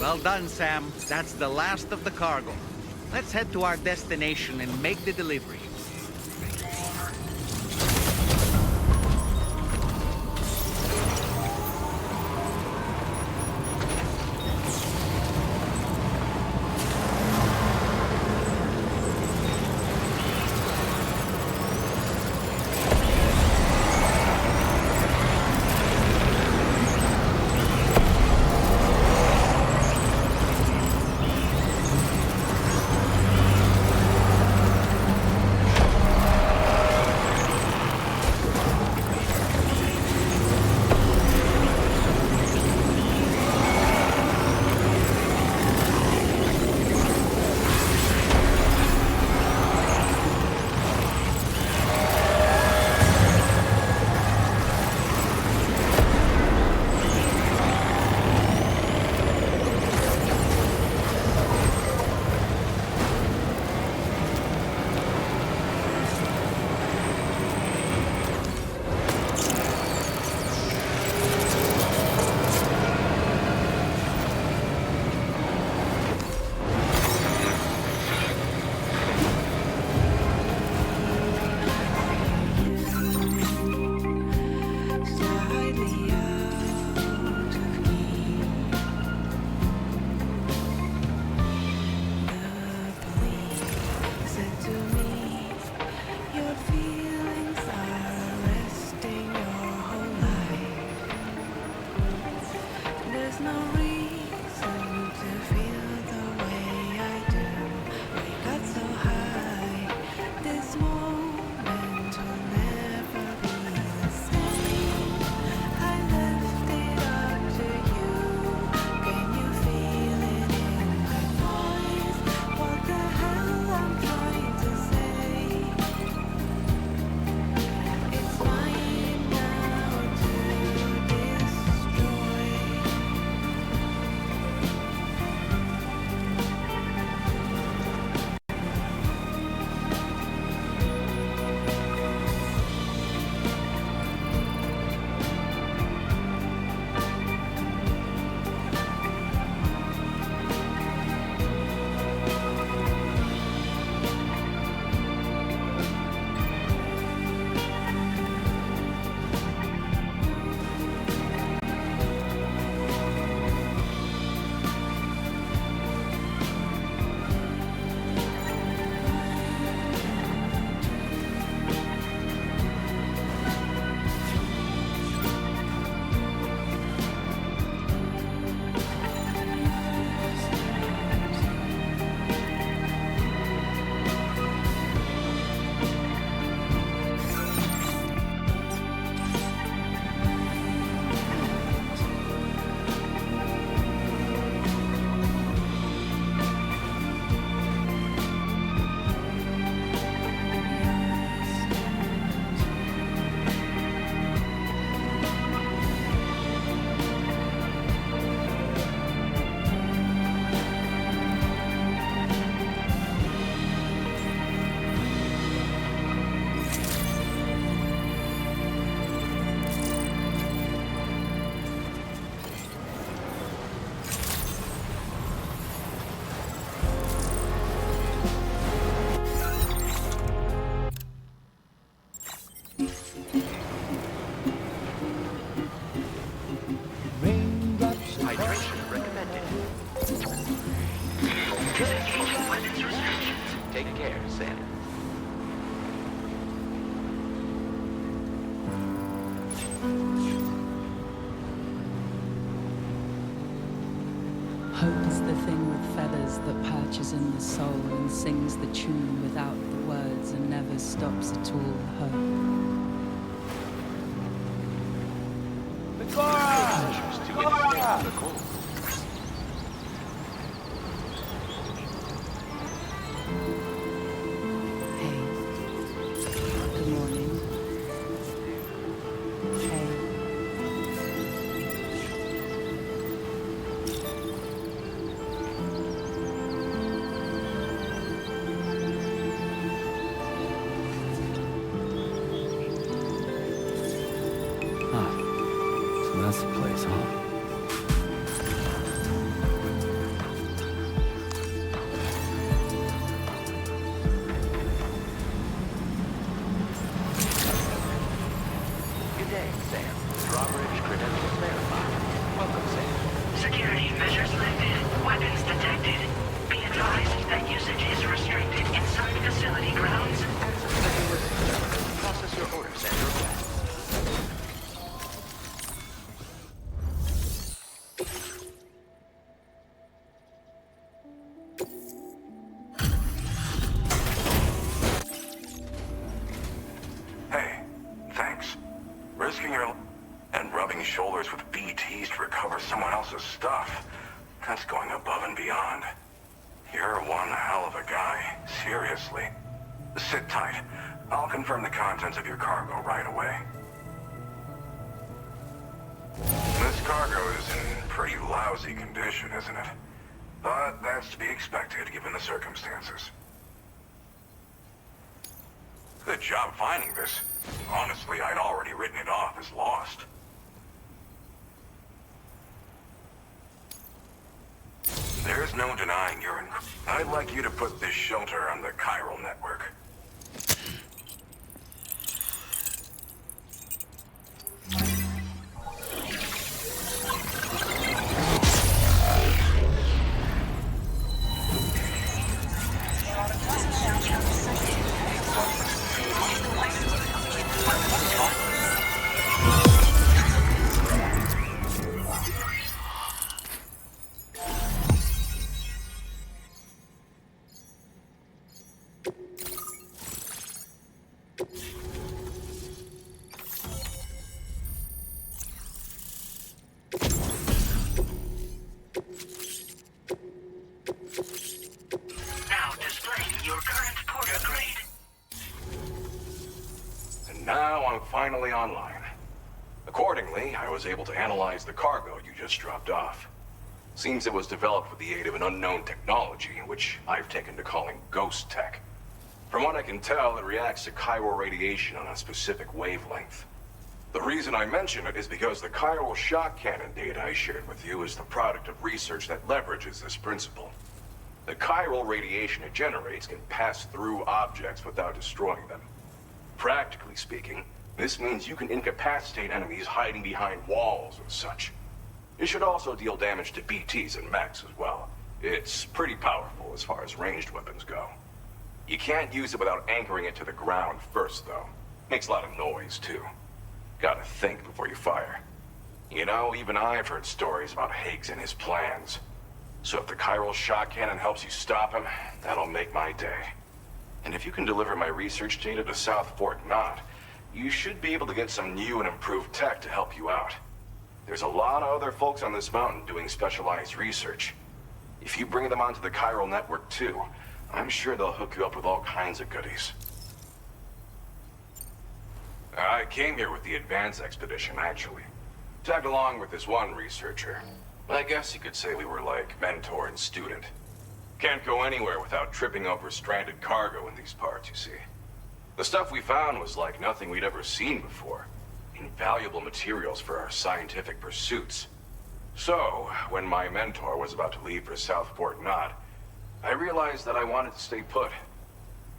Well done, Sam. That's the last of the cargo. Let's head to our destination and make the delivery. Hydration recommended. Weapons restrictions. Take care, Sam. Hope is the thing with feathers that perches in the soul and sings the tune without the words and never stops at all. Hope. Measures to escape the cold. Hey. Good morning. Hey. That's the place, huh? rubbing shoulders with BTs to recover someone else's stuff. That's going above and beyond. You're one hell of a guy. Seriously. Sit tight. I'll confirm the contents of your cargo right away. This cargo is in pretty lousy condition, isn't it? But that's to be expected given the circumstances. Good job finding this. Honestly, I'd already written it off as lost. There's no denying you're in... I'd like you to put this shelter on the chiral network. Now displaying your current porter grade. And now I'm finally online. Accordingly, I was able to analyze the cargo you just dropped off. Seems it was developed with the aid of an unknown technology, which I've taken to calling ghost tech. From what I can tell, it reacts to chiral radiation on a specific wavelength. The reason I mention it is because the chiral shock cannon data I shared with you is the product of research that leverages this principle. The chiral radiation it generates can pass through objects without destroying them. Practically speaking, this means you can incapacitate enemies hiding behind walls and such. It should also deal damage to BTs and mechs as well. It's pretty powerful as far as ranged weapons go. You can't use it without anchoring it to the ground first, though. Makes a lot of noise, too. Gotta think before you fire. You know, even I've heard stories about Higgs and his plans. So if the chiral shock cannon helps you stop him, that'll make my day. And if you can deliver my research data to South Fort Knot, you should be able to get some new and improved tech to help you out. There's a lot of other folks on this mountain doing specialized research. If you bring them onto the chiral network too, I'm sure they'll hook you up with all kinds of goodies. I came here with the advance expedition, actually. Tagged along with this one researcher. I guess you could say we were like mentor and student. Can't go anywhere without tripping over stranded cargo in these parts, you see. The stuff we found was like nothing we'd ever seen before. Invaluable materials for our scientific pursuits. So, when my mentor was about to leave for South Fort Knot, I realized that I wanted to stay put.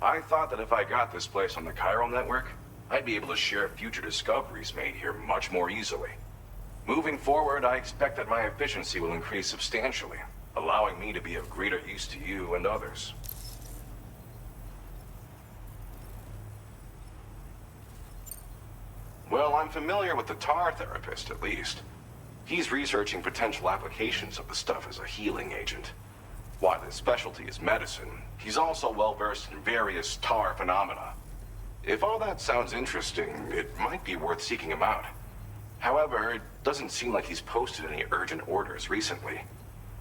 I thought that if I got this place on the chiral network, I'd be able to share future discoveries made here much more easily. Moving forward, I expect that my efficiency will increase substantially, allowing me to be of greater use to you and others. Well, I'm familiar with the tar therapist, at least. He's researching potential applications of the stuff as a healing agent. While his specialty is medicine, he's also well-versed in various tar phenomena. If all that sounds interesting, it might be worth seeking him out. However, it doesn't seem like he's posted any urgent orders recently.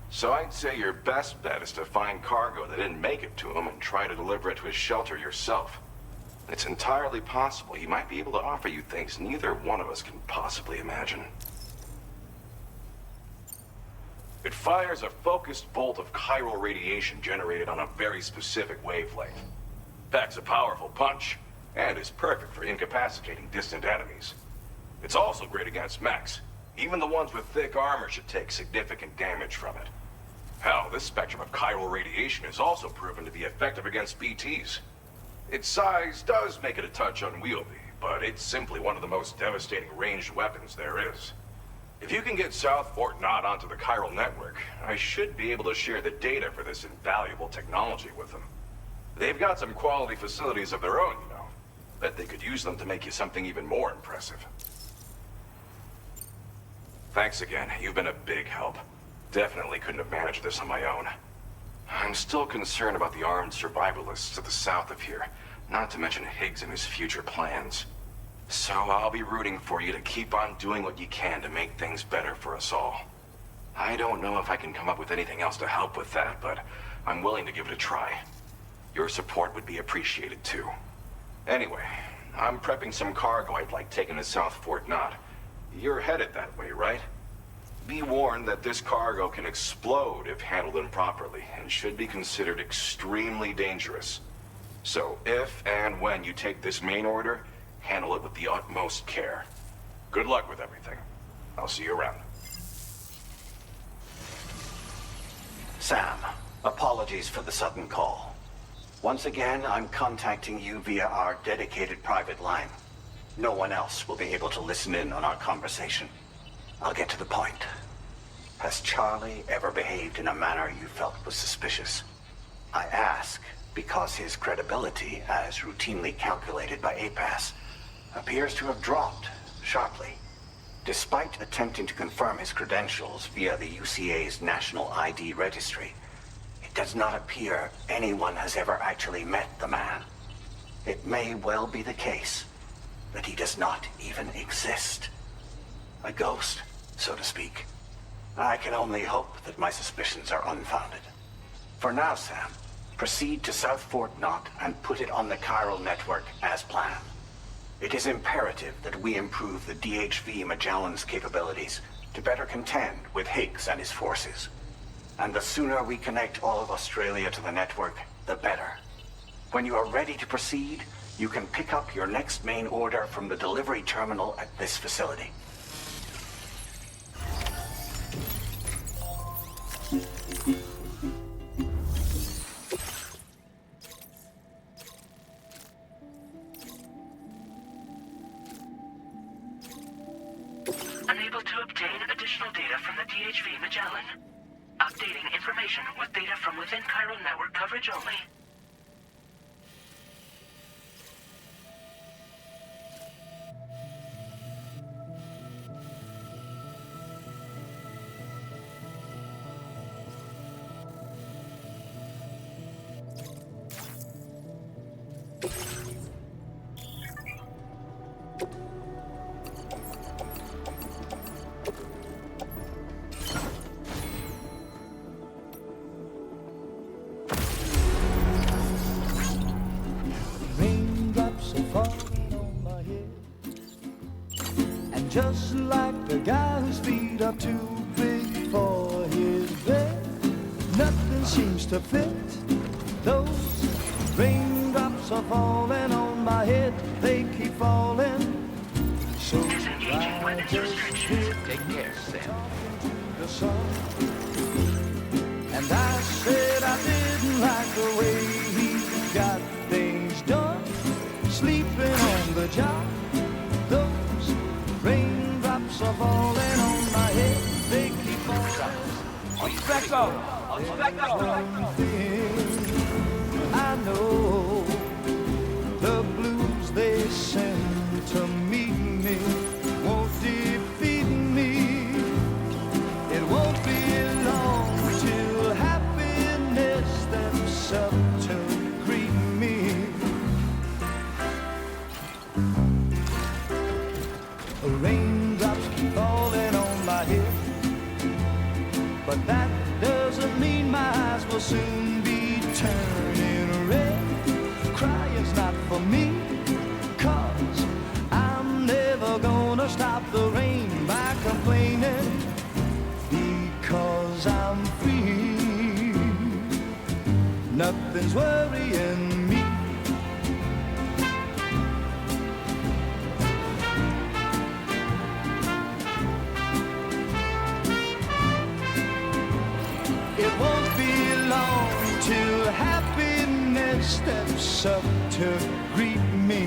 So I'd say your best bet is to find cargo that didn't make it to him and try to deliver it to his shelter yourself. It's entirely possible he might be able to offer you things neither one of us can possibly imagine. It fires a focused bolt of chiral radiation generated on a very specific wavelength. Packs a powerful punch, and is perfect for incapacitating distant enemies. It's also great against mechs. Even the ones with thick armor should take significant damage from it. Hell, this spectrum of chiral radiation is also proven to be effective against BTs. Its size does make it a touch unwieldy, but it's simply one of the most devastating ranged weapons there is. If you can get South Fort Knot onto the chiral network, I should be able to share the data for this invaluable technology with them. They've got some quality facilities of their own, you know. Bet they could use them to make you something even more impressive. Thanks again. You've been a big help. Definitely couldn't have managed this on my own. I'm still concerned about the armed survivalists to the south of here, not to mention Higgs and his future plans. So I'll be rooting for you to keep on doing what you can to make things better for us all. I don't know if I can come up with anything else to help with that, but I'm willing to give it a try. Your support would be appreciated too. Anyway, I'm prepping some cargo I'd like taken to South Fort Knott. You're headed that way, right? Be warned that this cargo can explode if handled improperly, and should be considered extremely dangerous. So if and when you take this main order, handle it with the utmost care. Good luck with everything. I'll see you around. Sam, apologies for the sudden call. Once again, I'm contacting you via our dedicated private line. No one else will be able to listen in on our conversation. I'll get to the point. Has Charlie ever behaved in a manner you felt was suspicious? I ask because his credibility, as routinely calculated by APAS, appears to have dropped sharply. Despite attempting to confirm his credentials via the UCA's National ID Registry, it does not appear anyone has ever actually met the man. It may well be the case that he does not even exist. A ghost, so to speak. I can only hope that my suspicions are unfounded. For now, Sam, proceed to South Fort Knott and put it on the chiral network as planned. It is imperative that we improve the DHV Magellan's capabilities to better contend with Higgs and his forces. And the sooner we connect all of Australia to the network, the better. When you are ready to proceed, you can pick up your next main order from the delivery terminal at this facility. Unable to obtain additional data from the DHV Magellan. Updating information with data from within chiral network coverage only. Raindrops are falling on my head, and just like the guy whose feet are too big for his bed, nothing seems to fit. Those raindrops are falling on my head, they keep falling. So Disengaging weapons restrictions. Take care, Sam. the sun. And I said I didn't like the way he got things done, sleeping on the job. Those raindrops are falling on my head, they keep falling. Back up! Back up! One thing I know, the blues they send to meet me won't defeat me. It won't be long till happiness steps up to greet me. Raindrops keep falling on my head, but that doesn't mean my eyes will soon be turning red. Crying's not for me, 'cause I'm never gonna stop the rain by complaining, because I'm free. Nothing's worrying me. It won't be long till happiness steps up to greet me.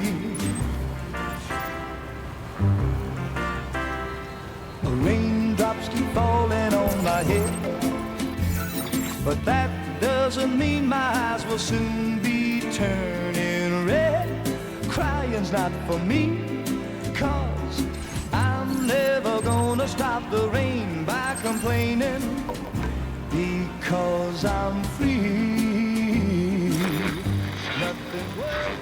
Raindrops keep falling on my head, but that doesn't mean my eyes will soon be turning red. Crying's not for me, 'cause I'm never gonna stop the rain by complaining, because I'm free. Nothing worth.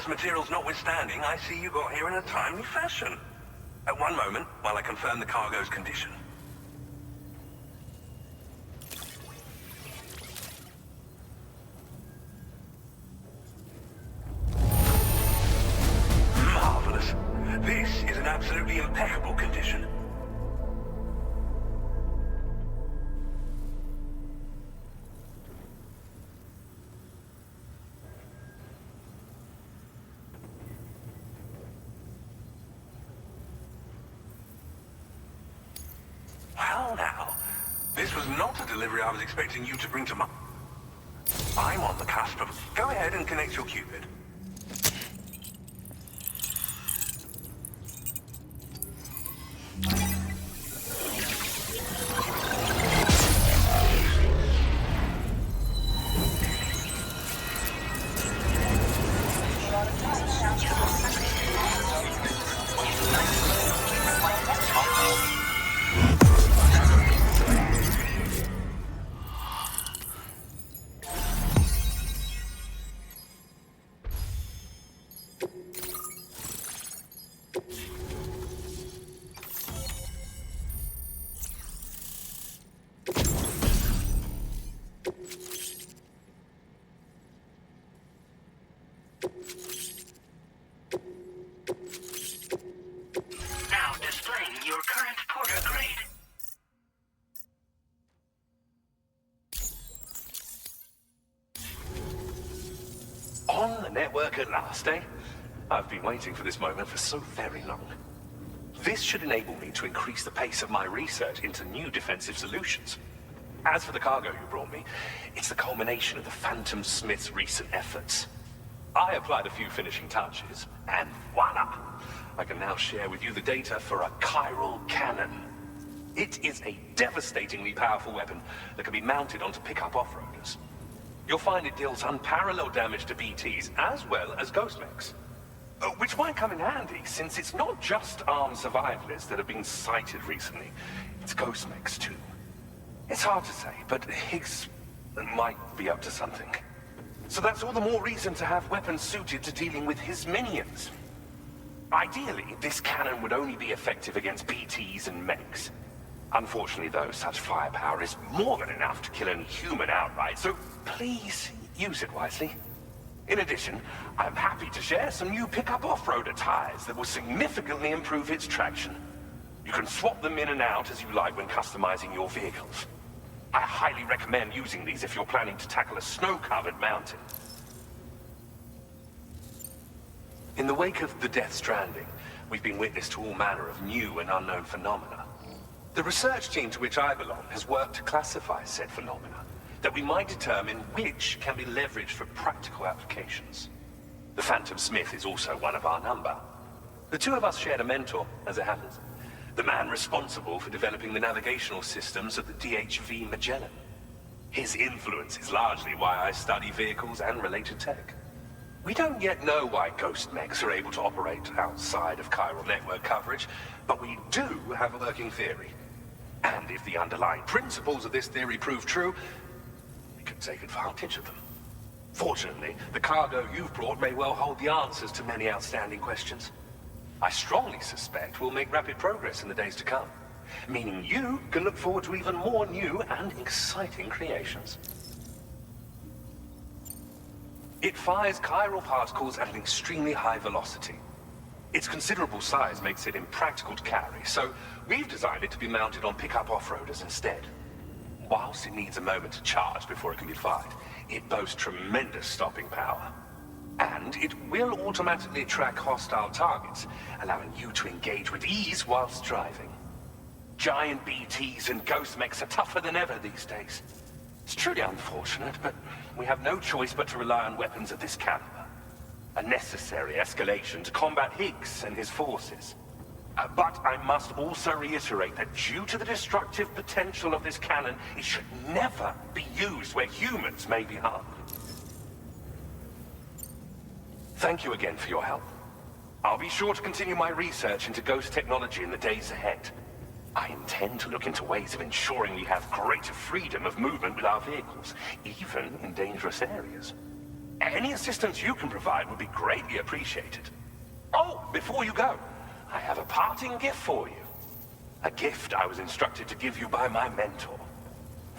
materials notwithstanding, I see you got here in a timely fashion. At one moment, while I confirm the cargo's condition. Marvelous. This is an absolutely impeccable condition. Well now, this was not a delivery I was expecting you to bring to my... I'm on the cusp of... Go ahead and connect your Cupid. Now displaying your current porter grade. On the network at last, eh? I've been waiting for this moment for so very long. This should enable me to increase the pace of my research into new defensive solutions. As for the cargo you brought me, it's the culmination of the Phantom Smith's recent efforts. I applied a few finishing touches, and voila! I can now share with you the data for a chiral cannon. It is a devastatingly powerful weapon that can be mounted onto pickup off-roaders. You'll find it deals unparalleled damage to BTs as well as ghost mechs. Which might come in handy, since it's not just armed survivalists that have been sighted recently. It's ghost mechs too. It's hard to say, but Higgs might be up to something. So that's all the more reason to have weapons suited to dealing with his minions. Ideally, this cannon would only be effective against BTs and mechs. Unfortunately, though, such firepower is more than enough to kill any human outright, so please use it wisely. In addition, I'm happy to share some new pickup off-roader tires that will significantly improve its traction. You can swap them in and out as you like when customizing your vehicles. I highly recommend using these if you're planning to tackle a snow-covered mountain. In the wake of the Death Stranding, we've been witness to all manner of new and unknown phenomena. The research team to which I belong has worked to classify said phenomena, that we might determine which can be leveraged for practical applications. The Phantom Smith is also one of our number. The two of us shared a mentor, as it happens. The man responsible for developing the navigational systems of the DHV Magellan. His influence is largely why I study vehicles and related tech. We don't yet know why ghost mechs are able to operate outside of chiral network coverage, but we do have a working theory. And if the underlying principles of this theory prove true, we can take advantage of them. Fortunately, the cargo you've brought may well hold the answers to many outstanding questions. I strongly suspect we'll make rapid progress in the days to come, meaning you can look forward to even more new and exciting creations. It fires chiral particles at an extremely high velocity. Its considerable size makes it impractical to carry, so we've designed it to be mounted on pickup off-roaders instead. Whilst it needs a moment to charge before it can be fired, it boasts tremendous stopping power. And it will automatically track hostile targets, allowing you to engage with ease whilst driving. Giant BTs and ghost mechs are tougher than ever these days. It's truly unfortunate, but we have no choice but to rely on weapons of this caliber. A necessary escalation to combat Higgs and his forces. But I must also reiterate that due to the destructive potential of this cannon, it should never be used where humans may be harmed. Thank you again for your help. I'll be sure to continue my research into ghost technology in the days ahead. I intend to look into ways of ensuring we have greater freedom of movement with our vehicles, even in dangerous areas. Any assistance you can provide would be greatly appreciated. Oh, before you go, I have a parting gift for you. A gift I was instructed to give you by my mentor.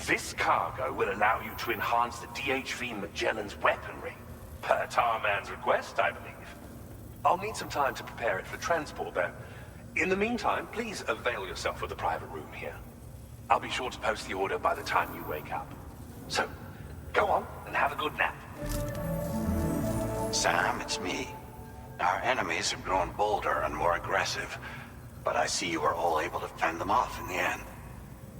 This cargo will allow you to enhance the DHV Magellan's weaponry, per Tarman's request, I believe. I'll need some time to prepare it for transport, though. In the meantime, please avail yourself of the private room here. I'll be sure to post the order by the time you wake up. So, go on and have a good nap. Sam, it's me. Our enemies have grown bolder and more aggressive, but I see you were all able to fend them off in the end.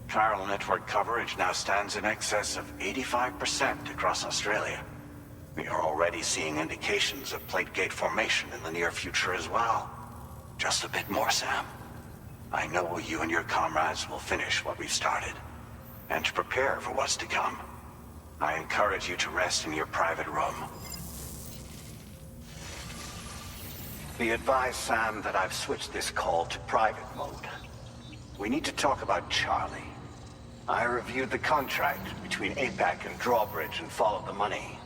Chiral network coverage now stands in excess of 85% across Australia. We are already seeing indications of plate gate formation in the near future as well. Just a bit more, Sam. I know you and your comrades will finish what we've started, and to prepare for what's to come. I encourage you to rest in your private room. Be advised, Sam, that I've switched this call to private mode. We need to talk about Charlie. I reviewed the contract between APAC and Drawbridge and followed the money.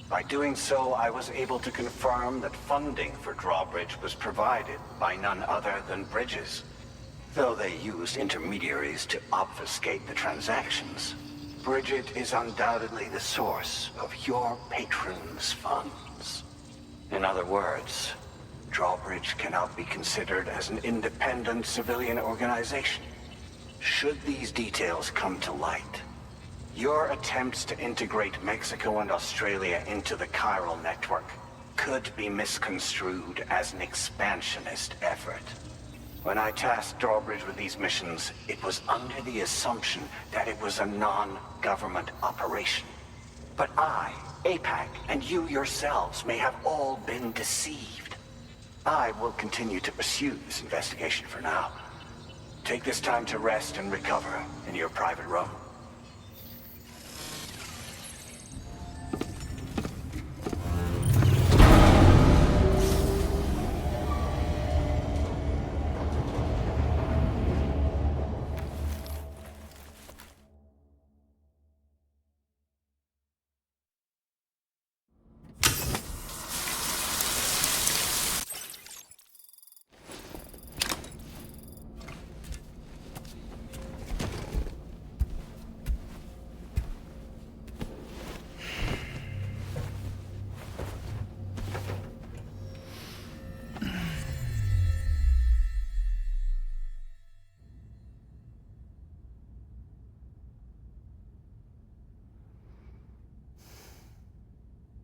By doing so, I was able to confirm that funding for Drawbridge was provided by none other than Bridges. Though they used intermediaries to obfuscate the transactions, Bridget is undoubtedly the source of your patron's funds. In other words, Drawbridge cannot be considered as an independent civilian organization. Should these details come to light, your attempts to integrate Mexico and Australia into the chiral network could be misconstrued as an expansionist effort. When I tasked Drawbridge with these missions, it was under the assumption that it was a non-government operation. But I, APAC, and you yourselves may have all been deceived. I will continue to pursue this investigation for now. Take this time to rest and recover in your private room.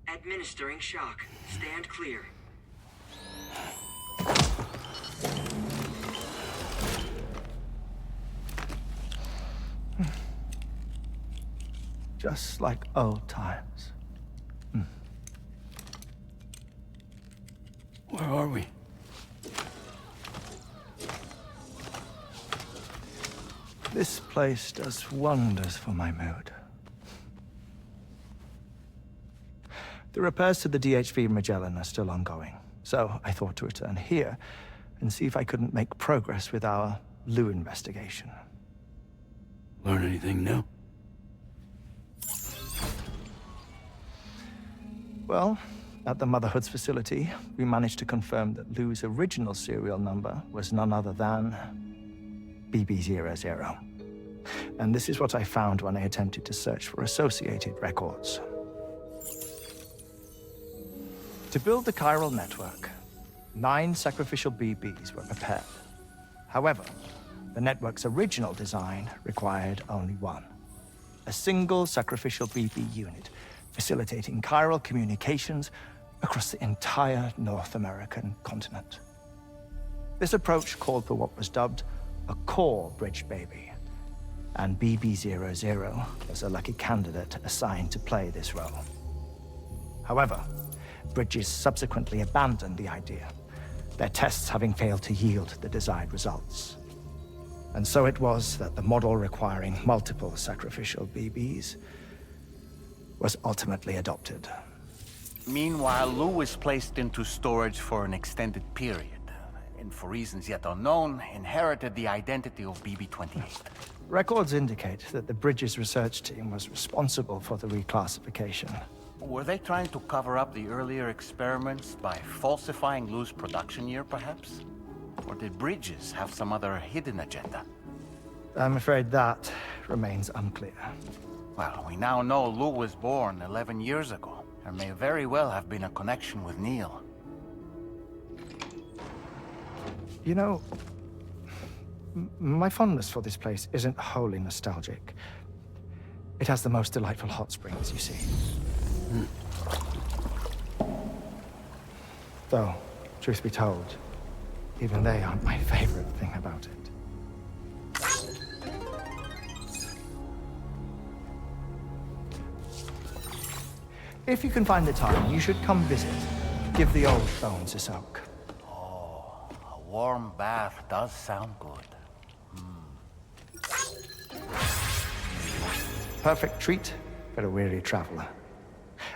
Administering shock. Stand clear. Just like old times. Where are we? This place does wonders for my mood. The repairs to the DHV Magellan are still ongoing, so I thought to return here and see if I couldn't make progress with our Lou investigation. Learn anything new? Well, at the Motherhood's facility, we managed to confirm that Lou's original serial number was none other than BB00. And this is what I found when I attempted to search for associated records. To build the chiral network, 9 sacrificial BBs were prepared. However, the network's original design required only 1. A single sacrificial BB unit, facilitating chiral communications across the entire North American continent. This approach called for what was dubbed a core bridge baby, and BB00 was a lucky candidate assigned to play this role. However, Bridges subsequently abandoned the idea, their tests having failed to yield the desired results. And so it was that the model requiring multiple sacrificial BBs was ultimately adopted. Meanwhile, Lou was placed into storage for an extended period, and for reasons yet unknown, inherited the identity of BB-28. Records indicate that the Bridges research team was responsible for the reclassification. Were they trying to cover up the earlier experiments by falsifying Lou's production year, perhaps? Or did Bridges have some other hidden agenda? I'm afraid that remains unclear. Well, we now know Lou was born 11 years ago. There may very well have been a connection with Neil. You know, my fondness for this place isn't wholly nostalgic. It has the most delightful hot springs, you see. Though, truth be told, even they aren't my favorite thing about it. If you can find the time, you should come visit. Give the old bones a soak. Oh, a warm bath does sound good. Perfect treat for a weary traveler.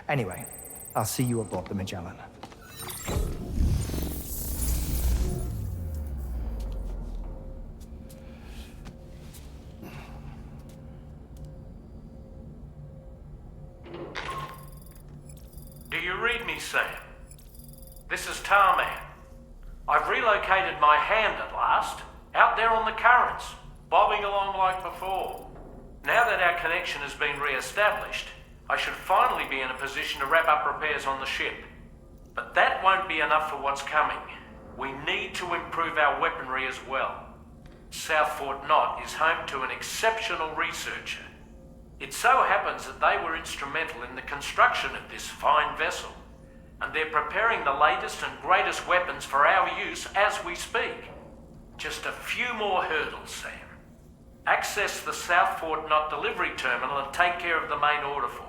Anyway, I'll see you aboard the Magellan. Do you read me, Sam? This is Tarman. I've relocated my hand at last, out there on the currents, bobbing along like before. Now that our connection has been re-established, I should finally be in a position to wrap up repairs on the ship. But that won't be enough for what's coming. We need to improve our weaponry as well. South Fort Knot is home to an exceptional researcher. It so happens that they were instrumental in the construction of this fine vessel, and they're preparing the latest and greatest weapons for our use as we speak. Just a few more hurdles, Sam. Access the South Fort Knot delivery terminal and take care of the main order for me.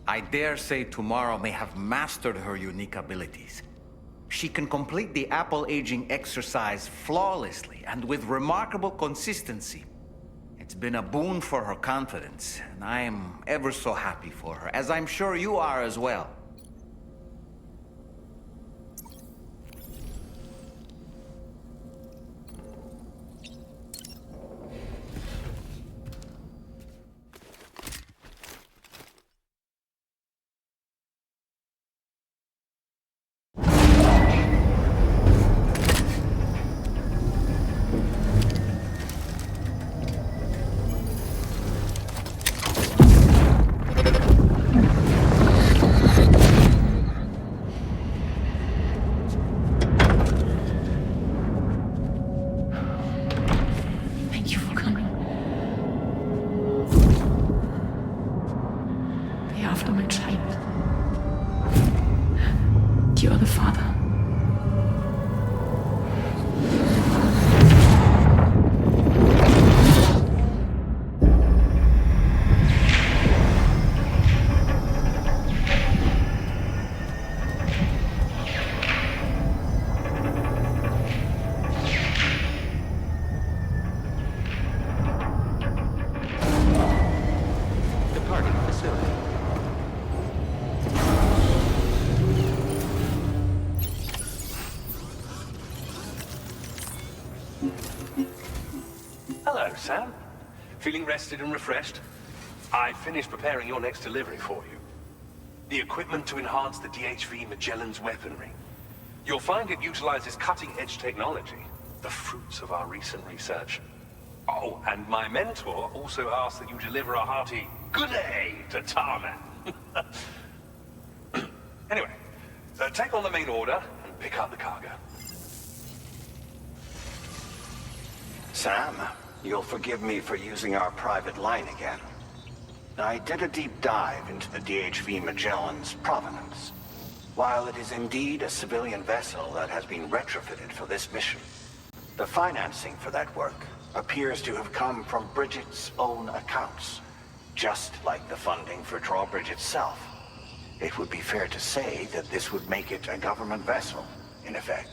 I dare say Tomorrow may have mastered her unique abilities. She can complete the apple aging exercise flawlessly and with remarkable consistency. It's been a boon for her confidence, and I am ever so happy for her, as I'm sure you are as well. You're the father. Departing facility. Hello, Sam. Feeling rested and refreshed? I finished preparing your next delivery for you. The equipment to enhance the DHV Magellan's weaponry. You'll find it utilizes cutting-edge technology, the fruits of our recent research. Oh, and my mentor also asked that you deliver a hearty good day to Tarman. Anyway, take on the main order and pick up the cargo. Sam, you'll forgive me for using our private line again. I did a deep dive into the DHV Magellan's provenance. While it is indeed a civilian vessel that has been retrofitted for this mission, the financing for that work appears to have come from Bridget's own accounts, just like the funding for Drawbridge itself. It would be fair to say that this would make it a government vessel, in effect.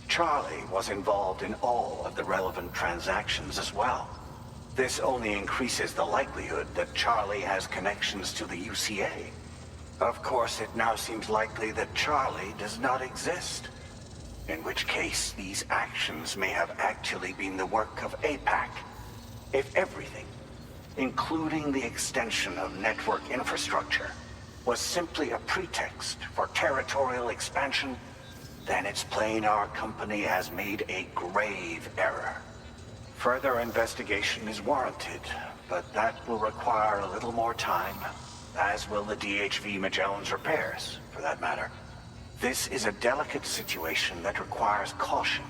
Charlie was involved in all of the relevant transactions as well. This only increases the likelihood that Charlie has connections to the UCA. Of course, it now seems likely that Charlie does not exist. In which case, these actions may have actually been the work of APAC. If everything, including the extension of network infrastructure, was simply a pretext for territorial expansion, then it's plain our company has made a grave error. Further investigation is warranted, but that will require a little more time, as will the DHV Magellan's repairs, for that matter. This is a delicate situation that requires caution,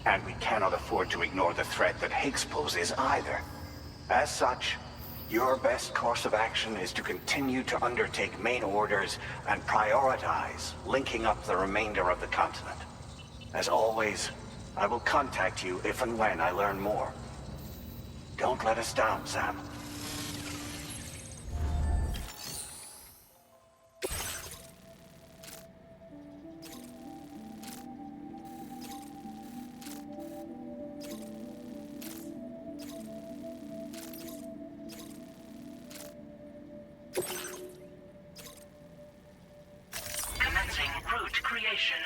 and we cannot afford to ignore the threat that Higgs poses either. As such, your best course of action is to continue to undertake main orders and prioritize linking up the remainder of the continent. As always, I will contact you if and when I learn more. Don't let us down, Sam. Commencing route creation.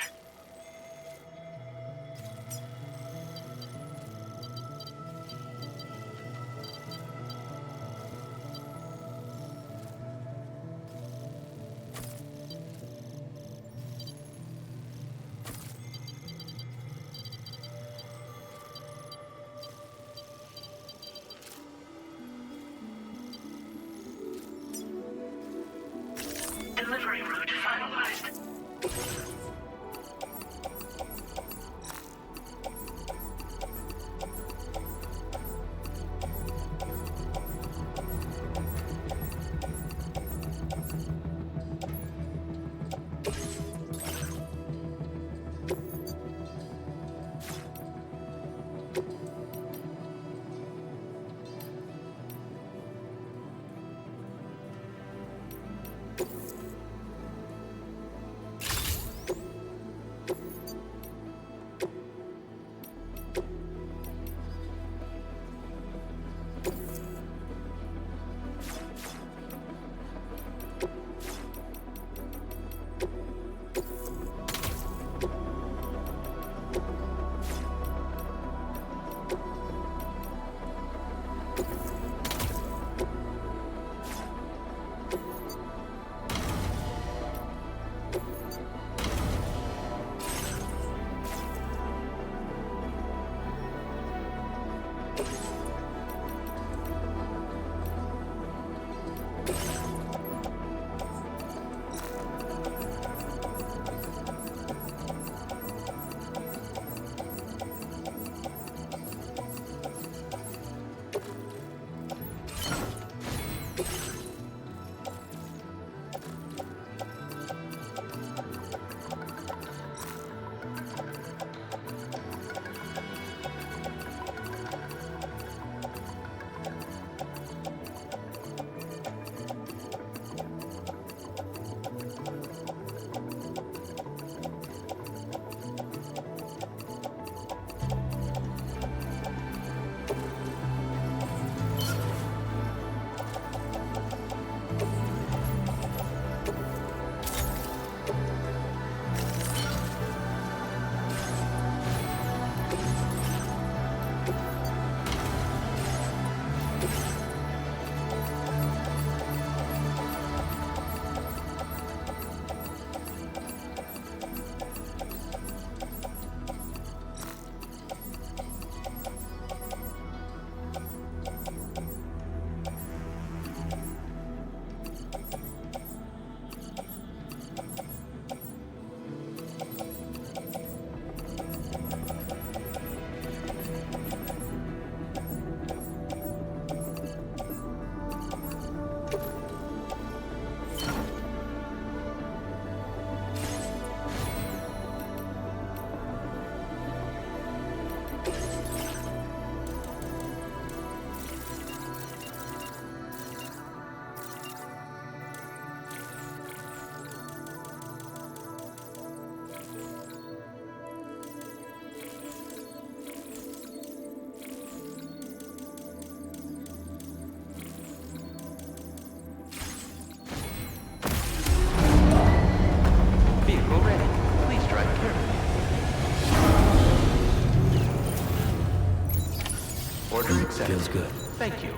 Orders accepted. Feels good. Thank you.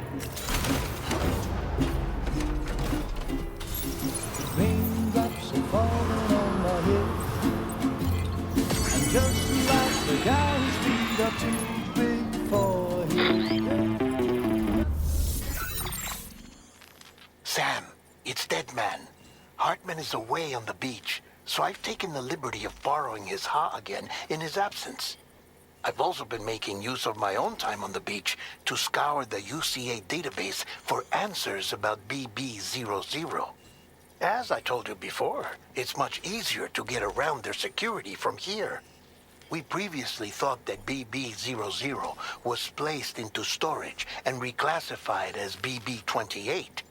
Raindrops are falling on my head, and just like the guy whose feet are too big for him. Sam, it's Deadman. Hartman is away on the beach, so I've taken the liberty of borrowing his Ha again in his absence. I've also been making use of my own time on the beach to scour the UCA database for answers about BB00. As I told you before, it's much easier to get around their security from here. We previously thought that BB00 was placed into storage and reclassified as BB28,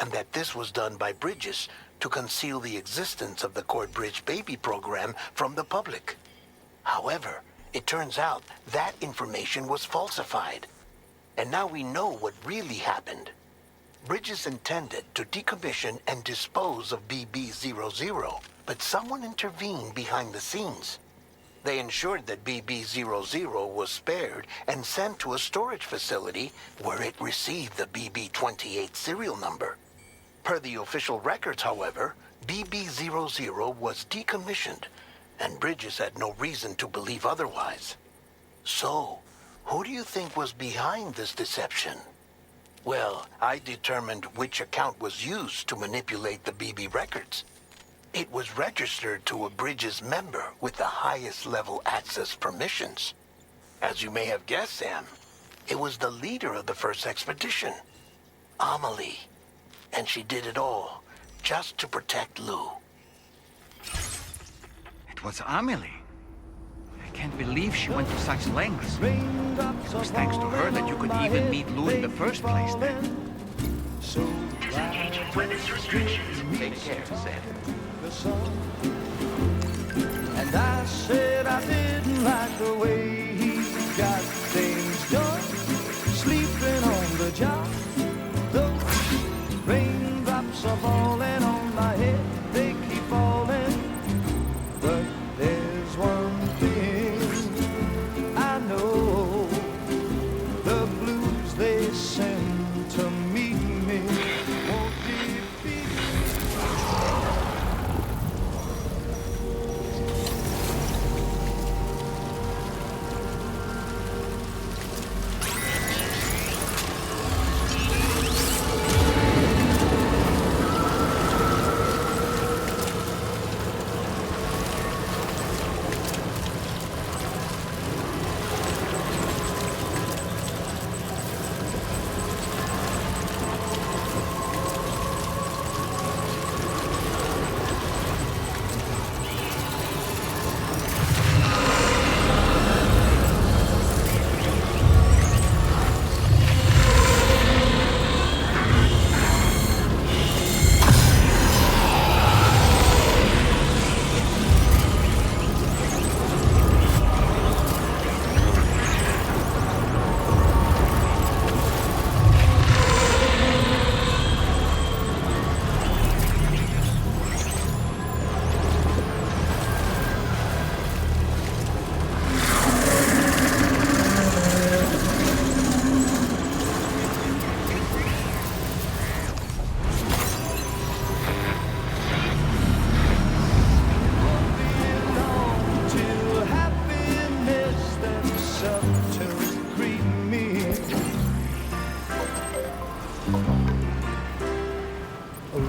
and that this was done by Bridges to conceal the existence of the Corbridge Baby program from the public. However, it turns out that information was falsified, and now we know what really happened. Bridges intended to decommission and dispose of BB00, but someone intervened behind the scenes. They ensured that BB00 was spared and sent to a storage facility where it received the BB28 serial number. Per the official records, however, BB00 was decommissioned, and Bridges had no reason to believe otherwise. So, who do you think was behind this deception? Well, I determined which account was used to manipulate the BB records. It was registered to a Bridges member with the highest level access permissions. As you may have guessed, Sam, it was the leader of the first expedition, Amelie. And she did it all just to protect Lou. It was Amelie. I can't believe she went to such lengths. It was thanks to her that you could even meet Lou in the first place then. Disengaging weapons restrictions. Take care, Sam. And I said I didn't like the way he got things done, sleeping on the job. Those raindrops are falling on my head, they keep falling. But there's one thing I know, the blues they send to meet me won't defeat me.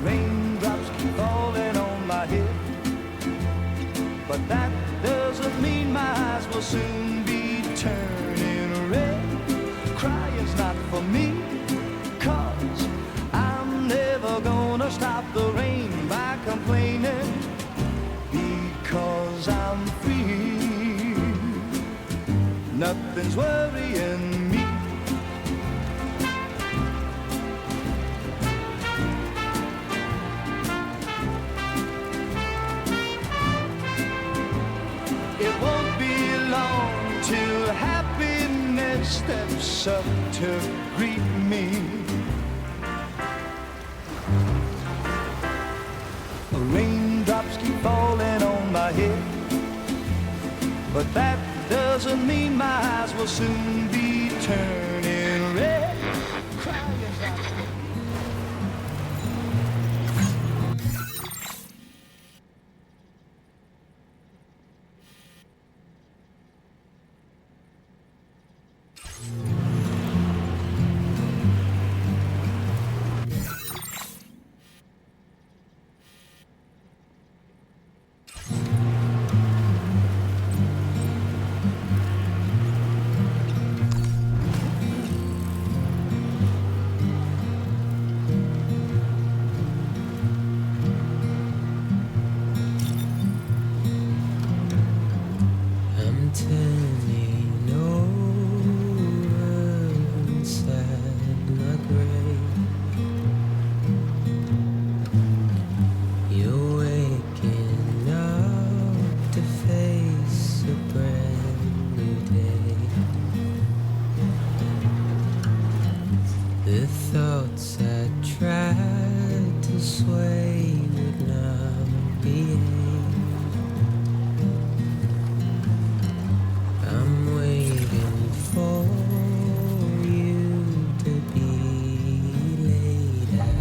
Raindrops keep falling on my head, but that doesn't mean my eyes will soon be turning red. Crying's not for me, 'cause I'm never gonna stop the rain by complaining, because I'm free. Nothing's worrying me. It won't be long till happiness steps up to greet me. Raindrops keep falling on my head, but that doesn't mean my eyes will soon be turning red. Crying out. I'm turning over inside my grave. You're waking up to face a brand new day. The thoughts I tried to sway would not behave. I'm waiting for you to be laid out.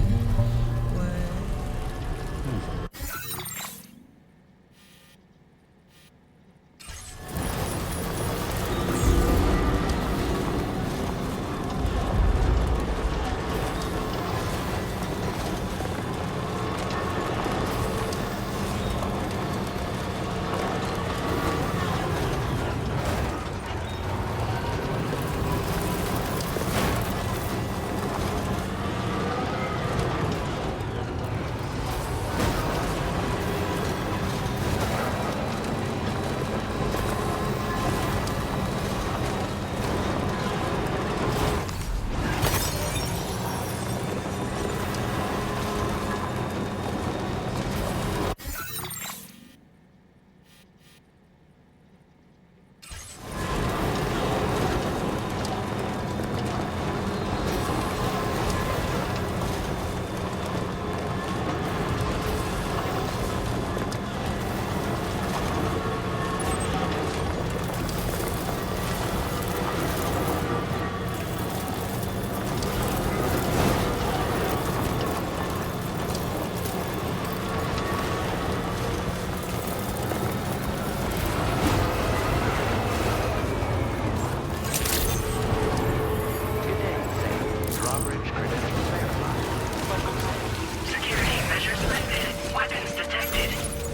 Security measures lifted. Weapons detected.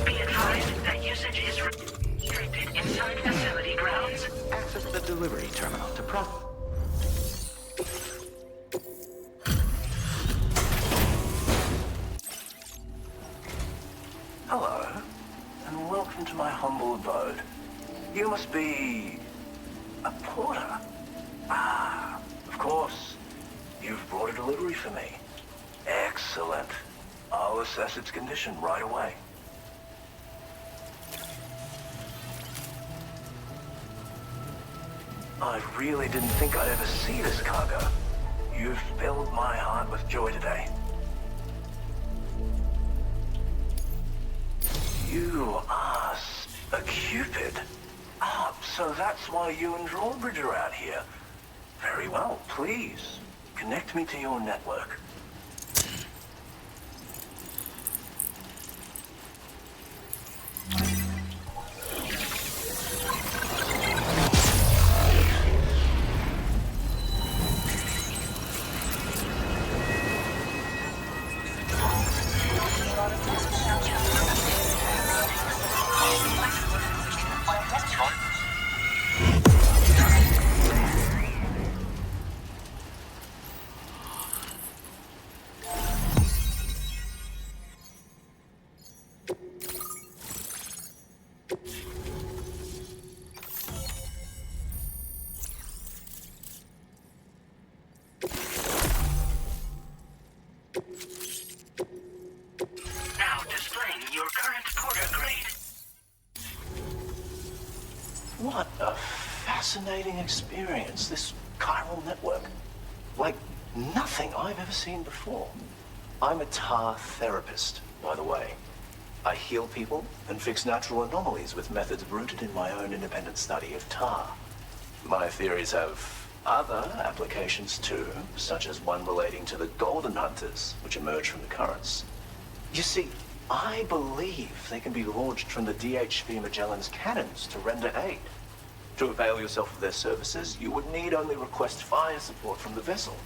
Be advised that usage is restricted inside facility grounds. Access the delivery terminal to Hello, and welcome to my humble abode. You must be a porter. Ah, of course. You've brought a delivery for me. Excellent. I'll assess its condition right away. I really didn't think I'd ever see this cargo. You've filled my heart with joy today. You are a Cupid. Ah, so that's why you and Drawbridge are out here. Very well, please. Connect me to your network. Now displaying your current porter grade. What a fascinating experience, this chiral network. Like nothing I've ever seen before. I'm a tar therapist, by the way. I heal people and fix natural anomalies with methods rooted in my own independent study of tar. My theories have other applications too, such as one relating to the golden hunters, which emerge from the currents. You see, I believe they can be launched from the DHV Magellan's cannons to render aid. To avail yourself of their services, you would need only request fire support from the vessel.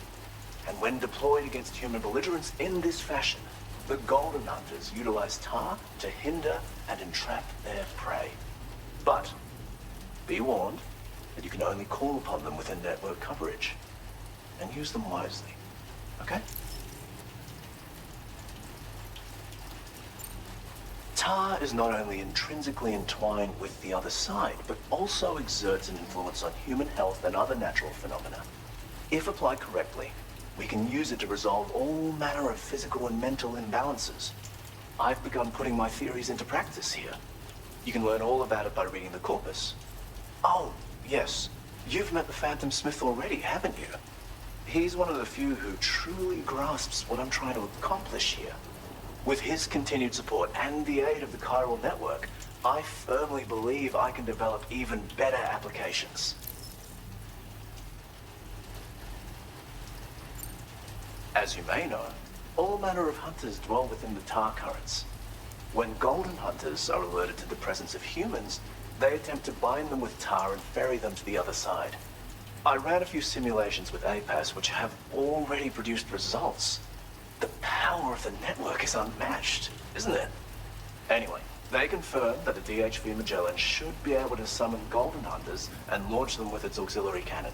And when deployed against human belligerents in this fashion, the golden hunters utilize tar to hinder and entrap their prey. But be warned that you can only call upon them within network coverage, and use them wisely, okay? Tar is not only intrinsically entwined with the other side, but also exerts an influence on human health and other natural phenomena. If applied correctly, we can use it to resolve all manner of physical and mental imbalances. I've begun putting my theories into practice here. You can learn all about it by reading the corpus. Oh, yes. You've met the Phantom Smith already, haven't you? He's one of the few who truly grasps what I'm trying to accomplish here. With his continued support and the aid of the chiral network, I firmly believe I can develop even better applications. As you may know, all manner of hunters dwell within the tar currents. When golden hunters are alerted to the presence of humans, they attempt to bind them with tar and ferry them to the other side. I ran a few simulations with APAS which have already produced results. The power of the network is unmatched, isn't it? Anyway, they confirm that the DHV Magellan should be able to summon golden hunters and launch them with its auxiliary cannon.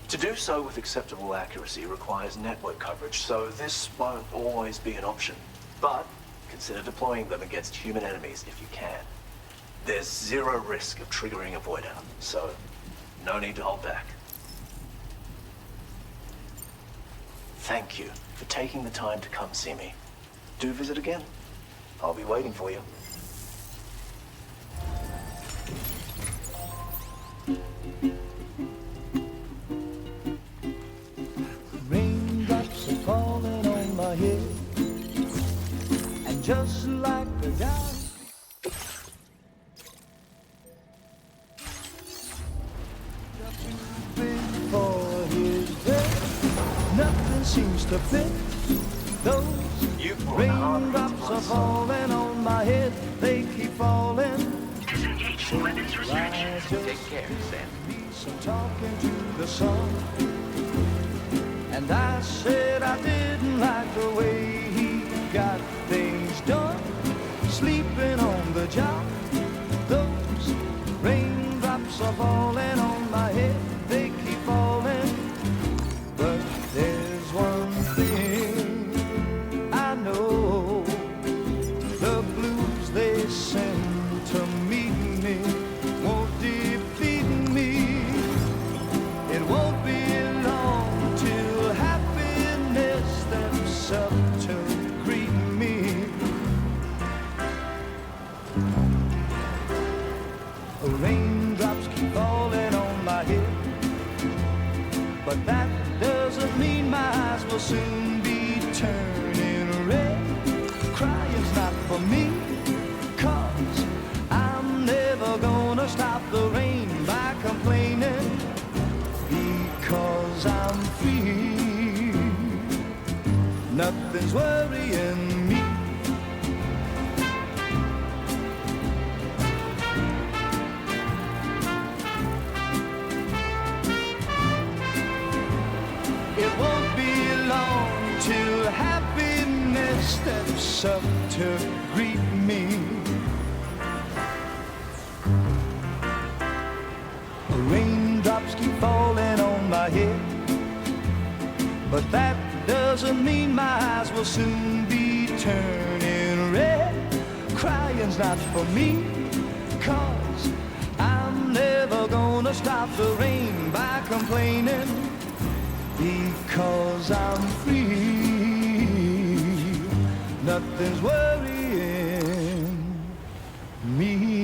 To do so with acceptable accuracy requires network coverage, so this won't always be an option. But consider deploying them against human enemies if you can. There's zero risk of triggering a void out, so no need to hold back. Thank you for taking the time to come see me. Do visit again. I'll be waiting for you. Raindrops are falling on my head, and just like the guy for his bed, nothing seems to fit. Those raindrops are falling on my head, they keep falling. Disengaging weapons restrictions. Take care, Sam. Talking to the sun, and I said I didn't like the way he got things done, sleeping on the job. Those raindrops are falling on my head, they keep falling. But there's one thing I know, the blues they send to meet me won't defeat me. It won't be long till happiness steps up to greet me. Raindrops keep falling on my head, but that doesn't mean my eyes will soon be turning red. Crying's not for me, 'cause I'm never gonna stop the rain by complaining, because I'm free. Nothing's worrying me. It won't be long till happiness steps up to greet me. Raindrops keep falling on my head, but that doesn't mean my eyes will soon be turning red. Crying's not for me, 'cause I'm never gonna stop the rain by complaining, because I'm free. Nothing's worrying me.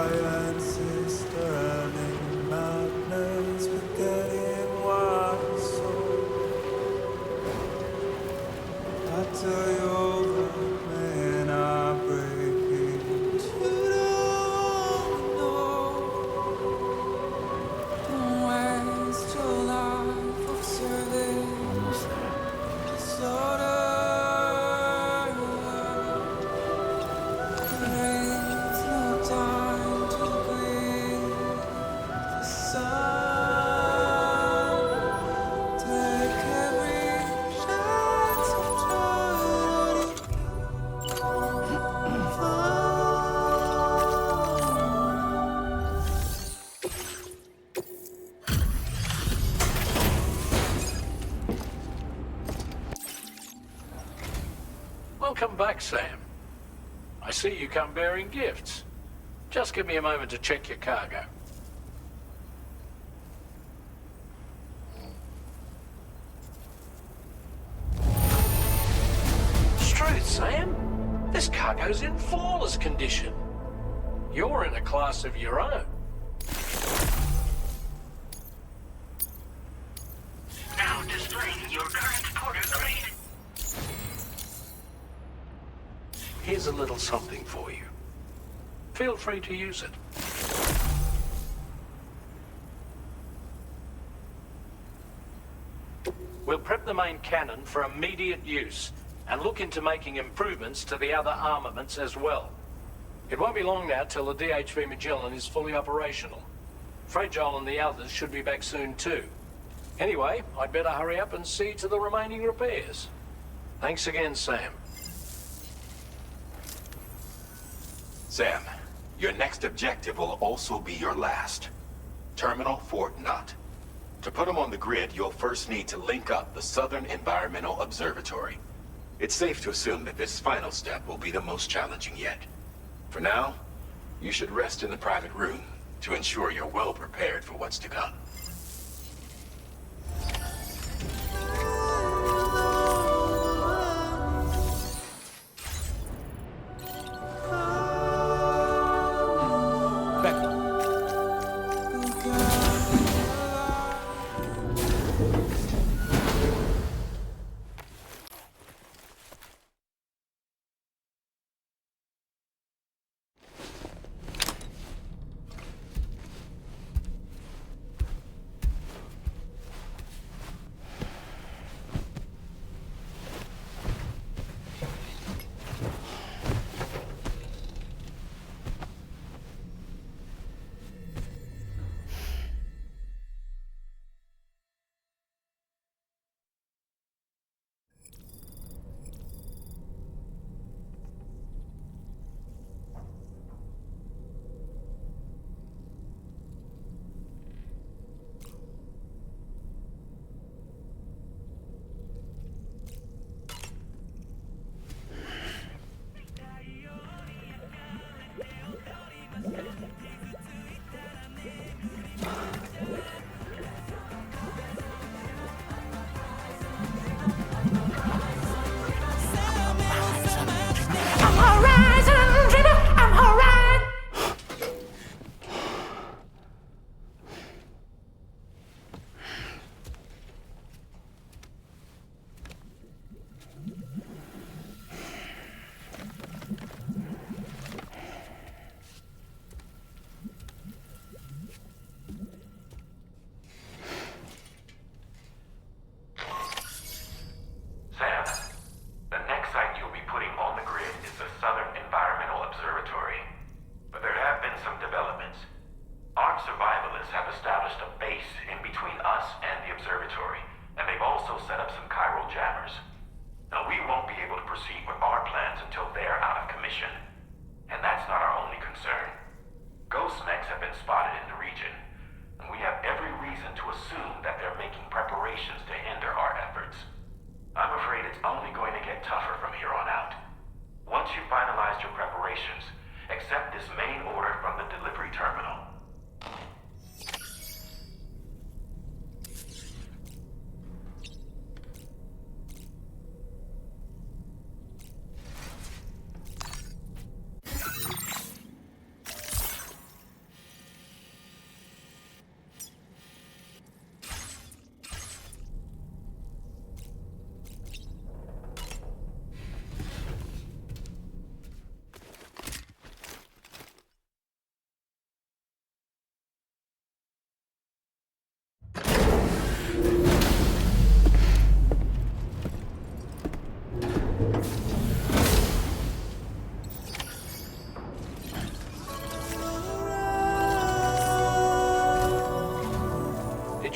giant sister and in madness forgetting what I saw. I tell you all the men are breaking to don't know. Don't waste your life observing. Almost there. Disorder. There's no time to grieve. The sun. Take every chance of joy. Welcome back, Sam. I see you come bearing gifts. Just give me a moment to check your cargo. Struth, Sam. This cargo's in flawless condition. You're in a class of your own. Now displaying your current porter grade. Here's a little something for you. Feel free to use it. We'll prep the main cannon for immediate use and look into making improvements to the other armaments as well. It won't be long now till the DHV Magellan is fully operational. Fragile and the others should be back soon too. Anyway, I'd better hurry up and see to the remaining repairs. Thanks again, Sam. Sam, your next objective will also be your last. Terminal Fort Knott. To put them on the grid, you'll first need to link up the Southern Environmental Observatory. It's safe to assume that this final step will be the most challenging yet. For now, you should rest in the private room to ensure you're well prepared for what's to come.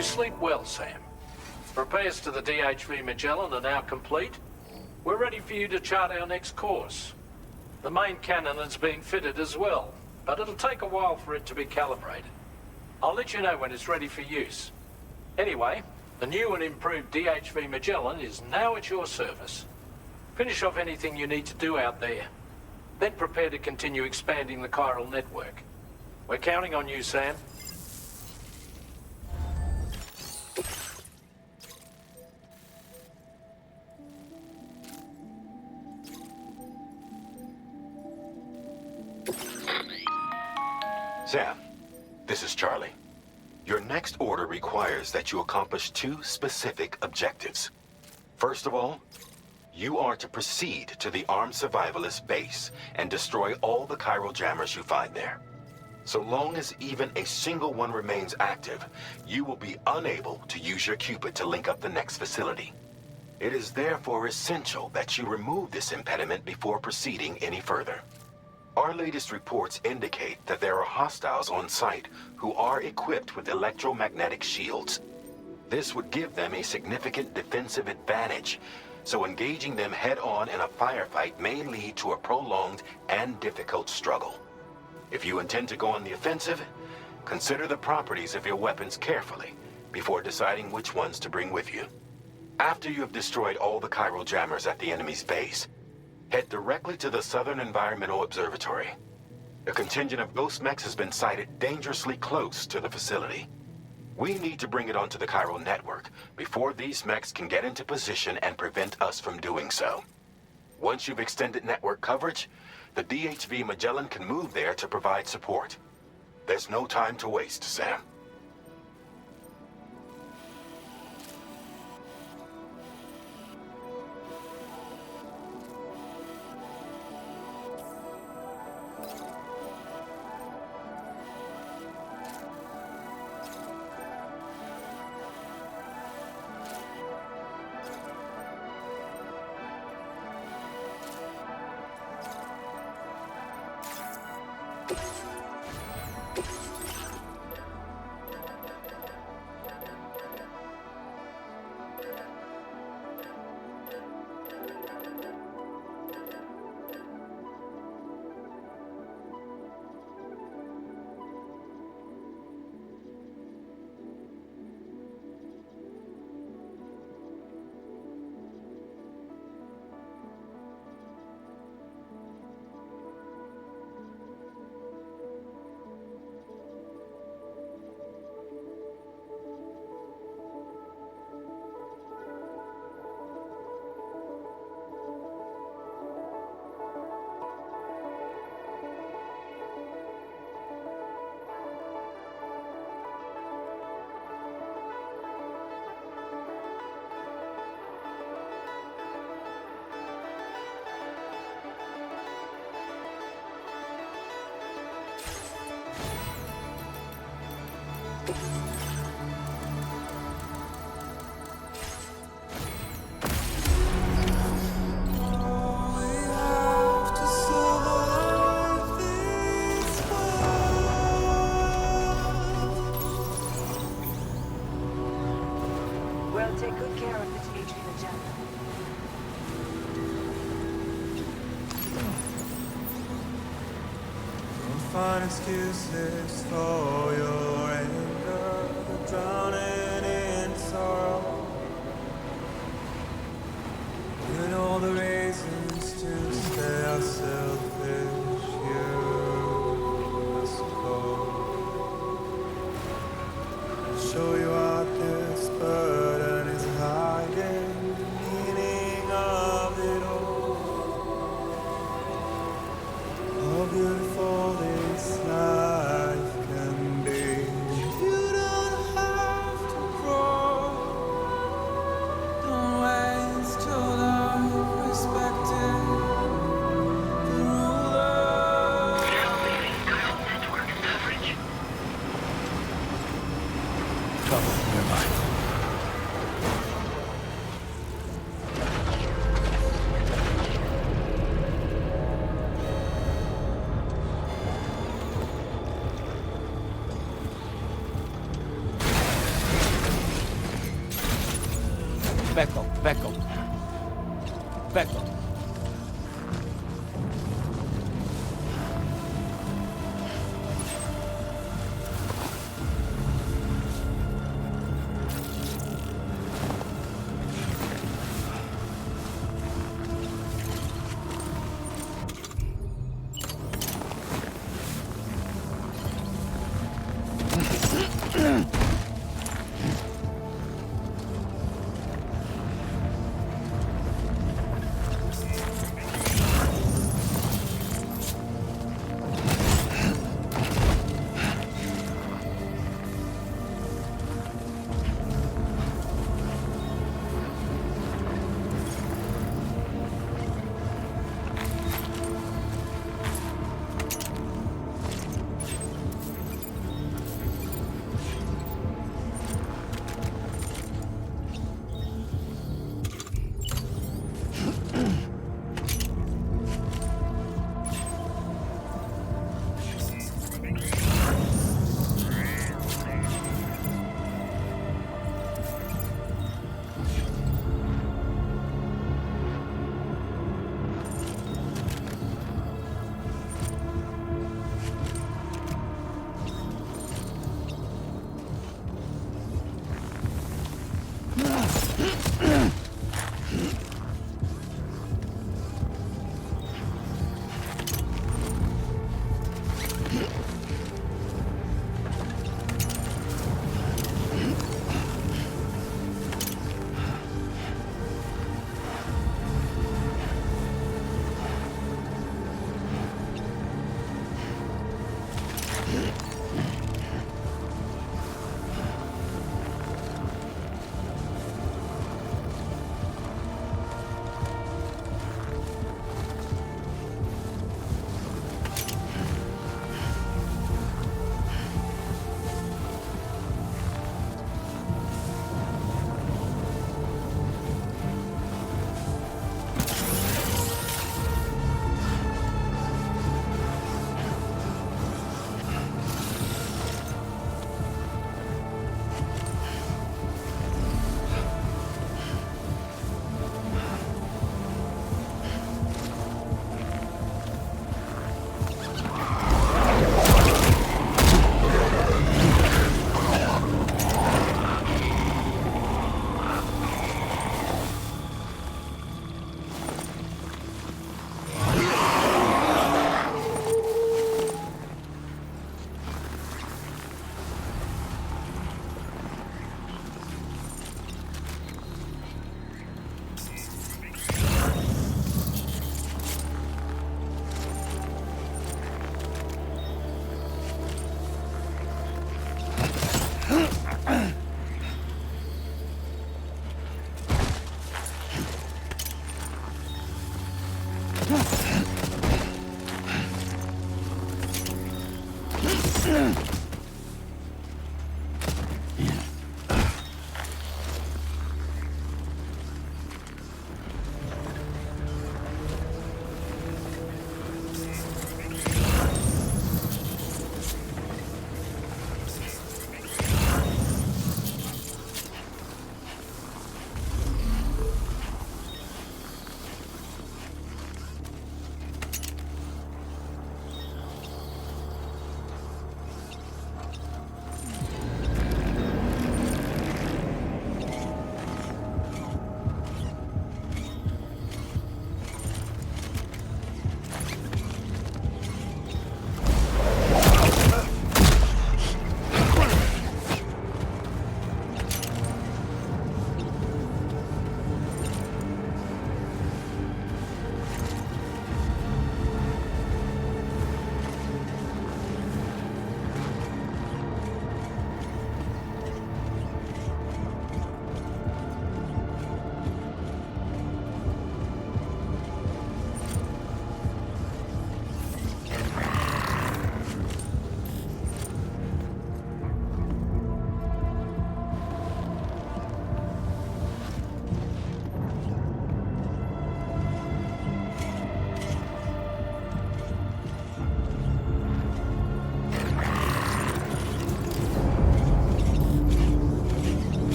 you sleep well, Sam? Repairs to the DHV Magellan are now complete. We're ready for you to chart our next course. The main cannon is being fitted as well, but it'll take a while for it to be calibrated. I'll let you know when it's ready for use. Anyway, the new and improved DHV Magellan is now at your service. Finish off anything you need to do out there. Then prepare to continue expanding the chiral network. We're counting on you, Sam. Sam, this is Charlie. Your next order requires that you accomplish two specific objectives. First of all, you are to proceed to the armed survivalist base and destroy all the chiral jammers you find there. So long as even a single one remains active, you will be unable to use your Cupid to link up the next facility. It is therefore essential that you remove this impediment before proceeding any further. Our latest reports indicate that there are hostiles on site who are equipped with electromagnetic shields. This would give them a significant defensive advantage, so engaging them head-on in a firefight may lead to a prolonged and difficult struggle. If you intend to go on the offensive, consider the properties of your weapons carefully before deciding which ones to bring with you. After you have destroyed all the chiral jammers at the enemy's base, head directly to the Southern Environmental Observatory. A contingent of ghost mechs has been sighted dangerously close to the facility. We need to bring it onto the chiral network before these mechs can get into position and prevent us from doing so. Once you've extended network coverage, the DHV Magellan can move there to provide support. There's no time to waste, Sam. We'll take good care of the DHV agenda. Don't find excuses for your anger, the drowning in sorrow. You know the reasons to stay are selfish, you must go. I'll show you out this burden is hiding, the meaning of it all. How beautiful this life can be. You don't have to grow Perfecto.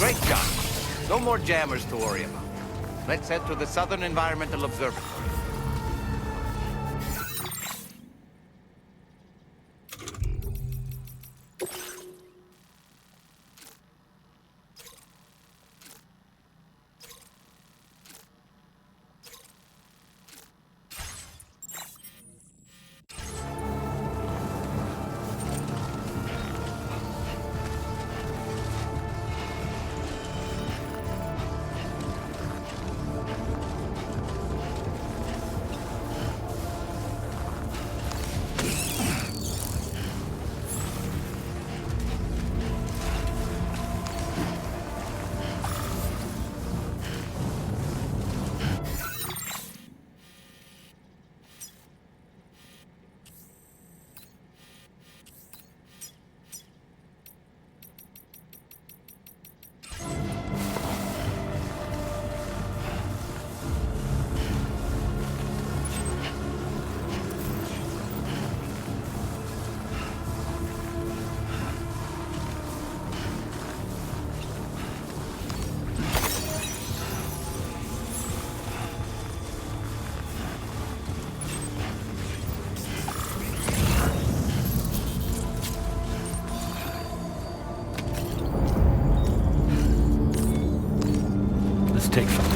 Great job. No more jammers to worry about. Let's head to the Southern Environmental Observatory. Take flight.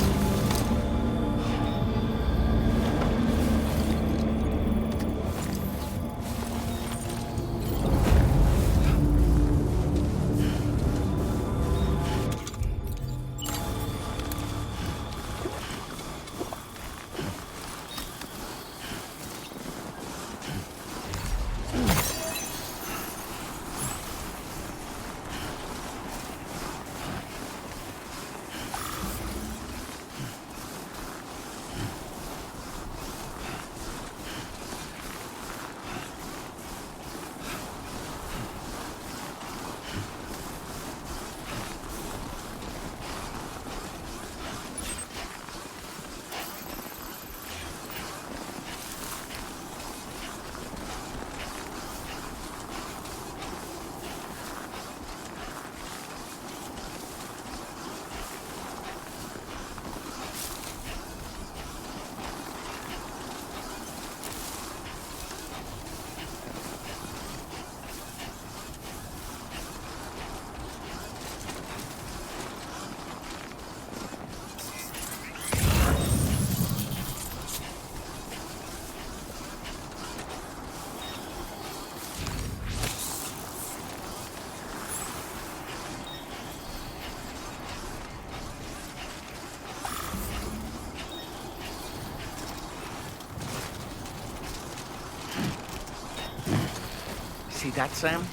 that, Sam?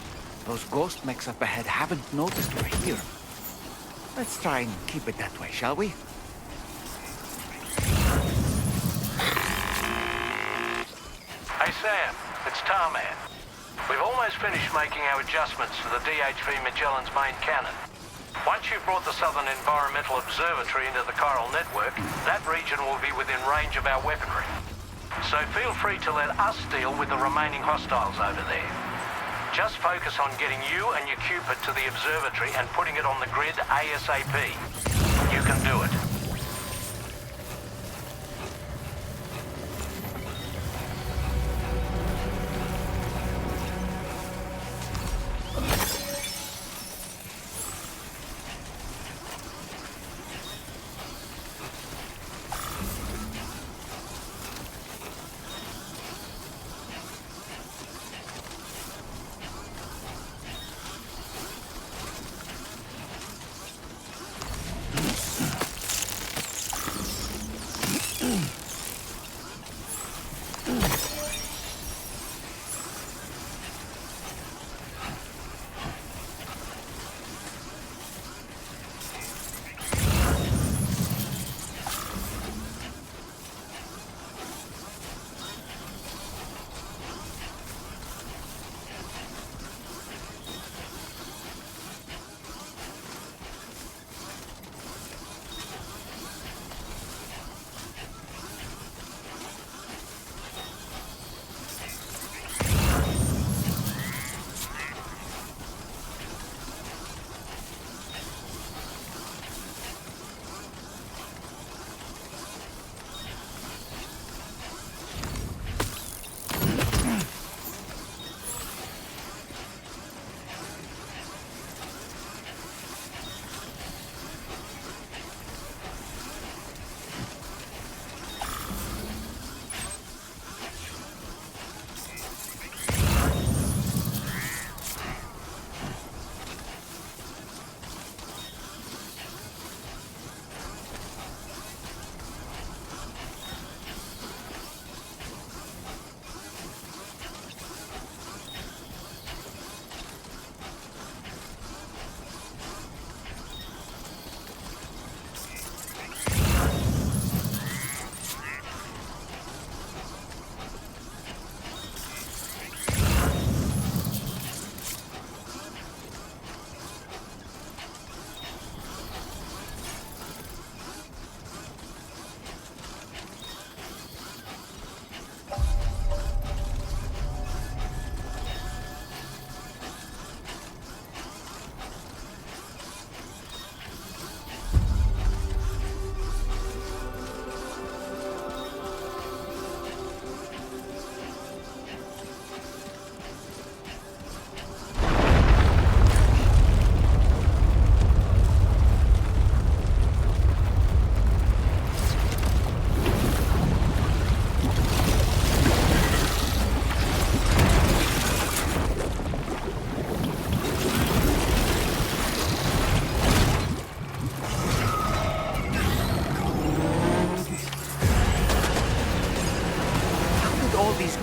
Those ghost mechs up ahead haven't noticed we're here. Let's try and keep it that way, shall we? Hey Sam, it's Tarman. We've almost finished making our adjustments to the DHV Magellan's main cannon. Once you've brought the Southern Environmental Observatory into the chiral network, that region will be within range of our weaponry. So feel free to let us deal with the remaining hostiles over there. Just focus on getting you and your Cupid to the observatory and putting it on the grid ASAP. You can do it.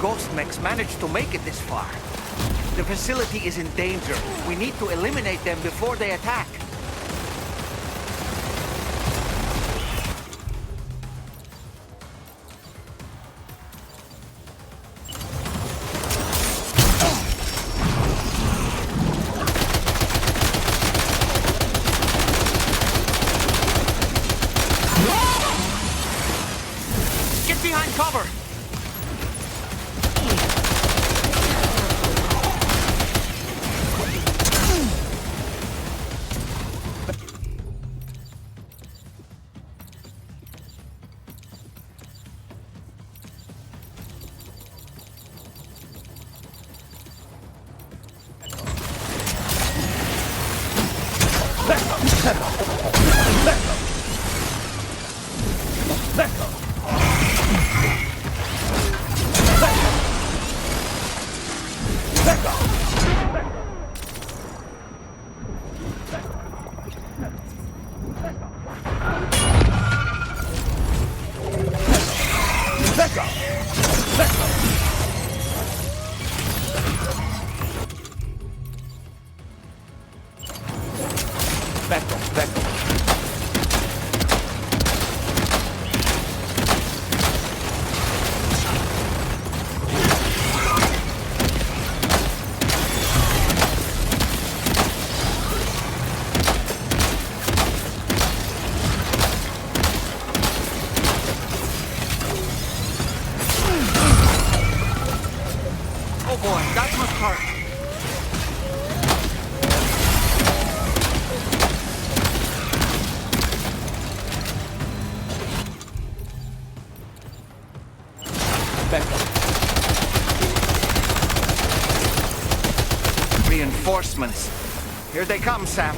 Ghost mechs managed to make it this far. The facility is in danger. We need to eliminate them before they attack. Get behind cover! heart. Reinforcements. Here they come, Sam.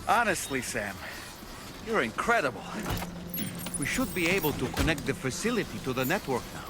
Honestly, Sam, you're incredible. We should be able to connect the facility to the network now.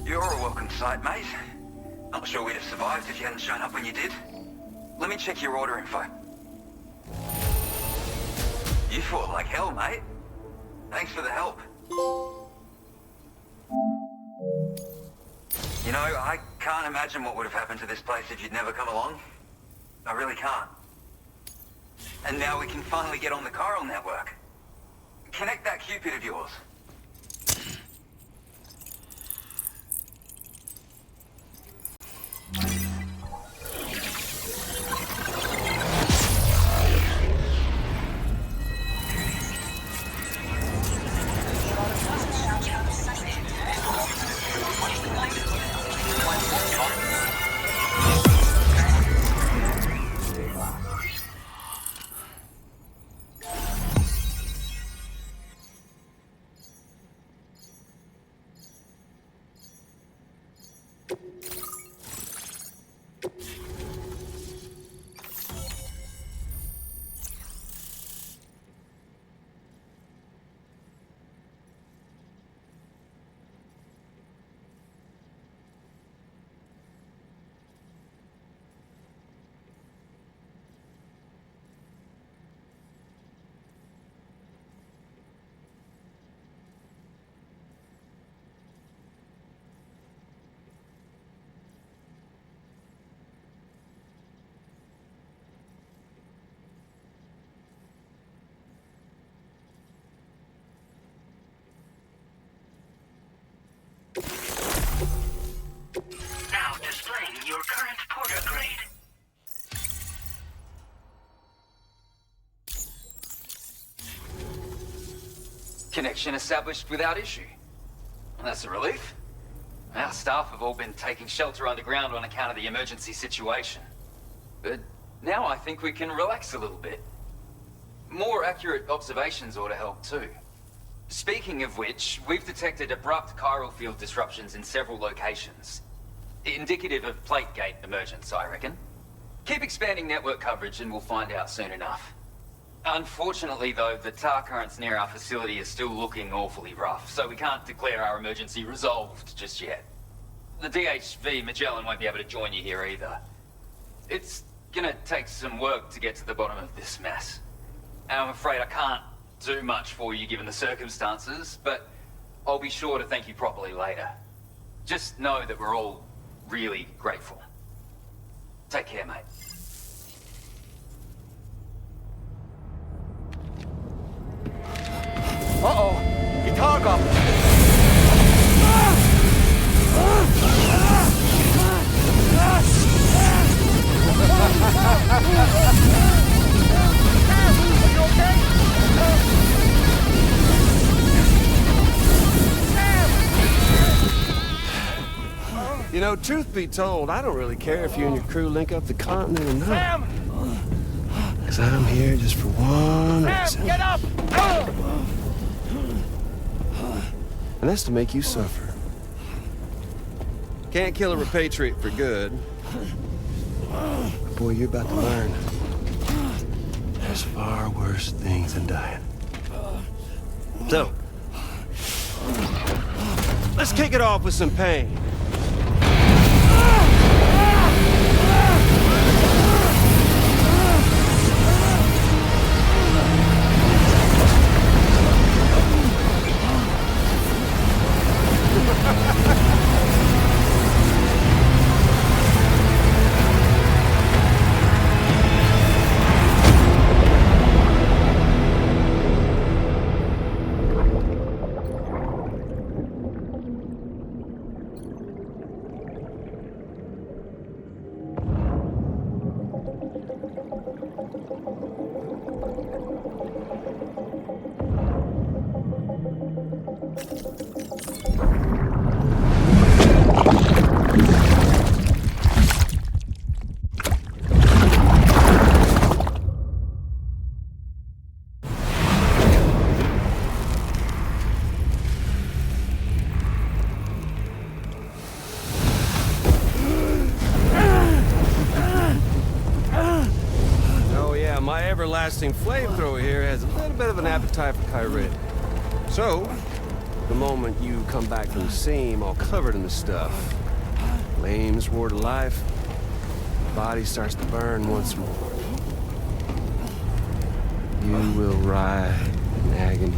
You're a welcome sight, mate. Not sure we'd have survived if you hadn't shown up when you did. Let me check your order info. You fought like hell, mate. Thanks for the help. You know, I can't imagine what would have happened to this place if you'd never come along. I really can't. And now we can finally get on the chiral network. Connect that Cupid of yours. Now displaying your current porter grade. Connection established without issue. That's a relief. Our staff have all been taking shelter underground on account of the emergency situation. But now I think we can relax a little bit. More accurate observations ought to help too. Speaking of which, we've detected abrupt chiral field disruptions in several locations. Indicative of plate gate emergence, I reckon. Keep expanding network coverage and we'll find out soon enough. Unfortunately though, the tar currents near our facility is still looking awfully rough, so we can't declare our emergency resolved just yet. The DHV Magellan won't be able to join you here either. It's gonna take some work to get to the bottom of this mess. And I'm afraid I can't do much for you given the circumstances, but I'll be sure to thank you properly later. Just know that we're all really grateful. Take care, mate. Uh-oh! Guitar gum! Are you okay? You know, truth be told, I don't really care if you and your crew link up the continent or not. Sam! Because I'm here just for one Sam, reason. get up! And that's to make you suffer. Can't kill a repatriate for good. But boy, you're about to learn. There's far worse things than dying. So, let's kick it off with some pain. Everlasting flamethrower here has a little bit of an appetite for Kyrie. So, the moment you come back from the scene all covered in the stuff, flames roar to life, body starts to burn once more, you will writhe in agony.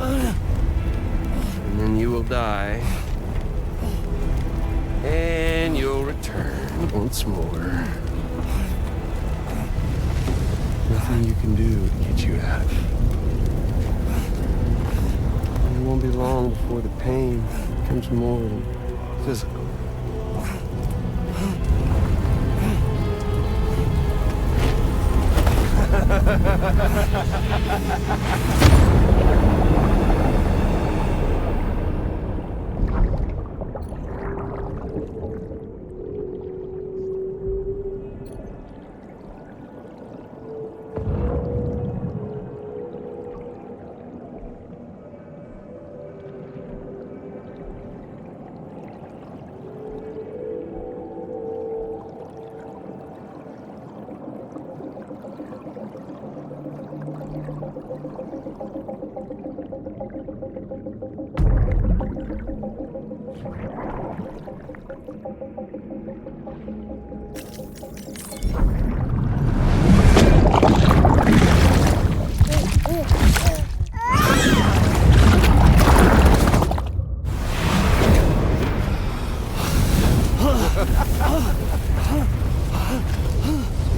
And then you will die. And you'll return once more. Nothing you can do to get you out of it. And it won't be long before the pain becomes more than physical.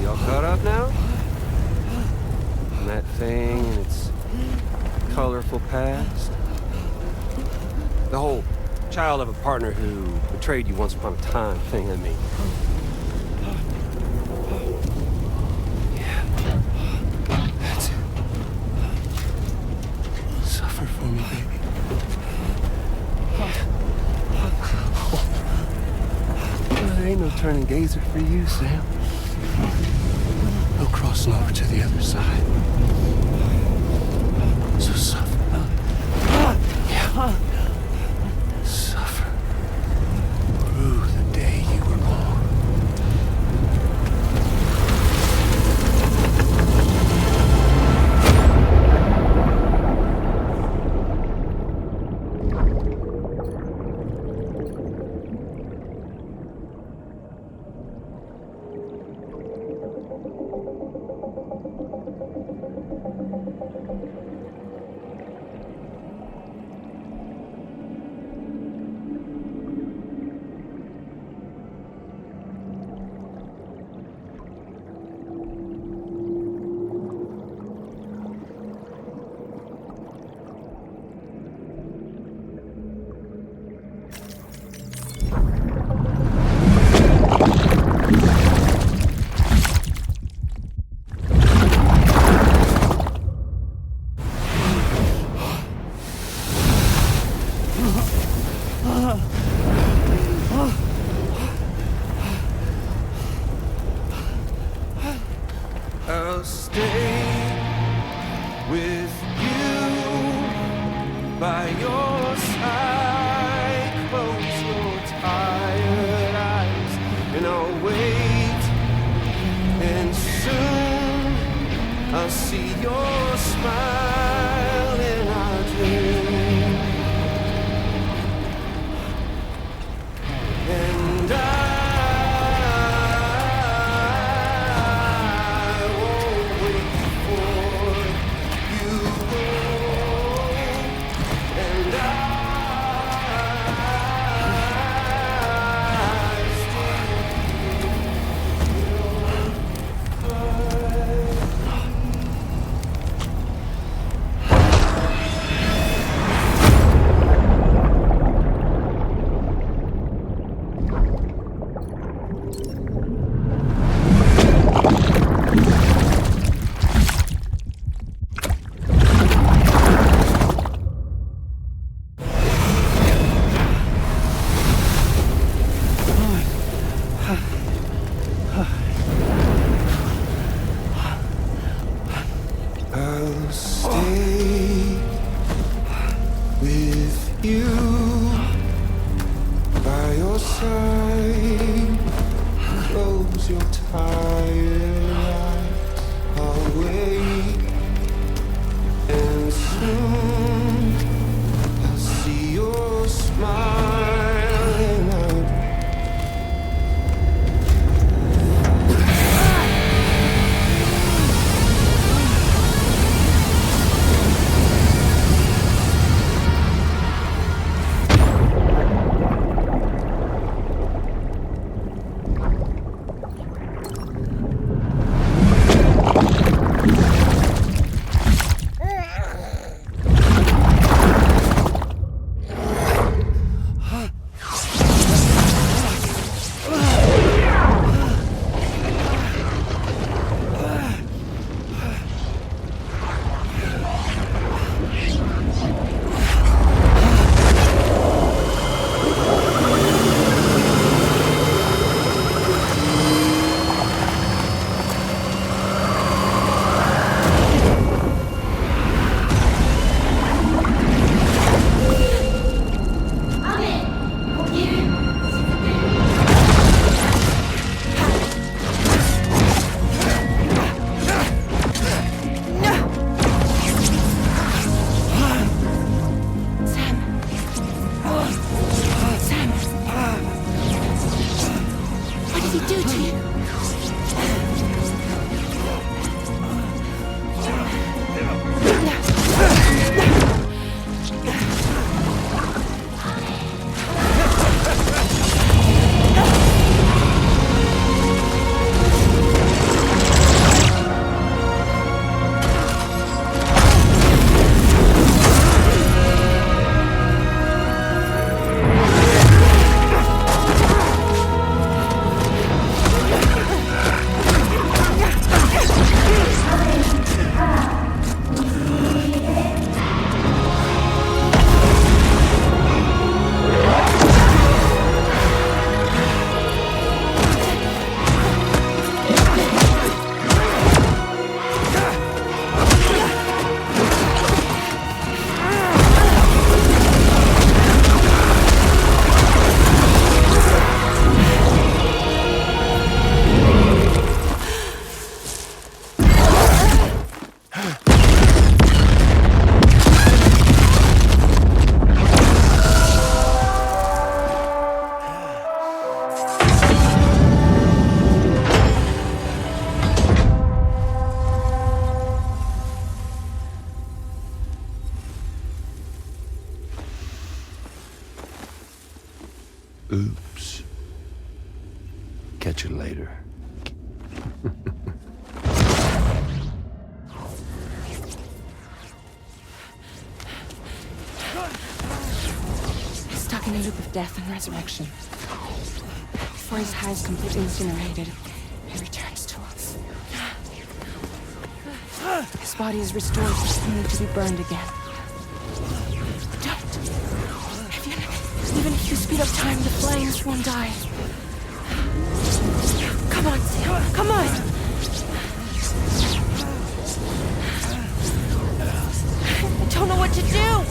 Y'all caught up now? On that thing and its colorful past? The whole child of a partner who betrayed you once upon a time thing, I mean. Yeah. That's it. Suffer for me, baby. There ain't no turning gazer for you, Sam. No crossing over to the other side. So suffer. Yeah. Suffer. Through the day you were born. I'll stay with you by your side. Close your tired eyes and I'll wait. And soon I'll see your smile in our dream. And I'll stay with you by your side. Close your tired eyes. I'll wait, and soon I'll see your smile, and I'll Sam! What did he do to you? Oops. Catch you later. He's stuck in a loop of death and resurrection. Before his high is completely incinerated, he returns to us. His body is restored, only to be burned again. Don't. Even if you speed up time, the flames won't die. Come on, Sam. Come on. I don't know what to do.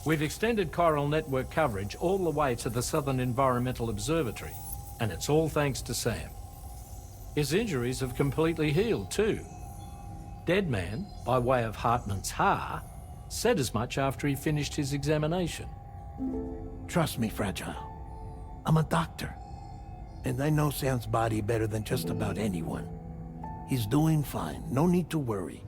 We've extended chiral network coverage all the way to the Southern Environmental Observatory, and it's all thanks to Sam. His injuries have completely healed too. Deadman, by way of Hartman's Ha, said as much after he finished his examination. Trust me, Fragile. I'm a doctor. And I know Sam's body better than just about anyone. He's doing fine. No need to worry.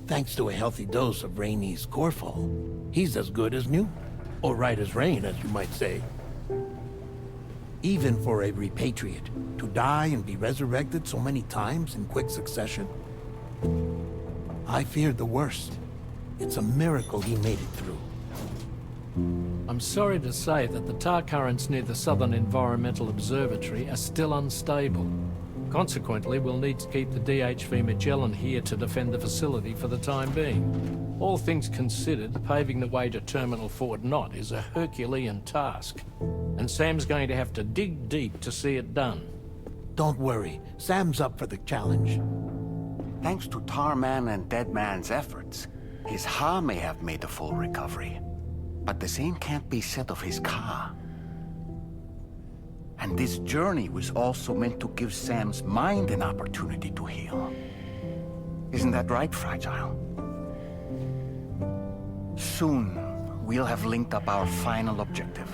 Thanks to a healthy dose of Rainey's Corfol, he's as good as new. Or right as rain, as you might say. Even for a repatriate, to die and be resurrected so many times in quick succession. I feared the worst. It's a miracle he made it through. I'm sorry to say that the tar currents near the Southern Environmental Observatory are still unstable. Consequently, we'll need to keep the DHV Magellan here to defend the facility for the time being. All things considered, paving the way to Terminal Fort Knott is a Herculean task, and Sam's going to have to dig deep to see it done. Don't worry. Sam's up for the challenge. Thanks to Tarman and Deadman's efforts, his Ha may have made a full recovery. But the same can't be said of his Ka. And this journey was also meant to give Sam's mind an opportunity to heal. Isn't that right, Fragile? Soon, we'll have linked up our final objective.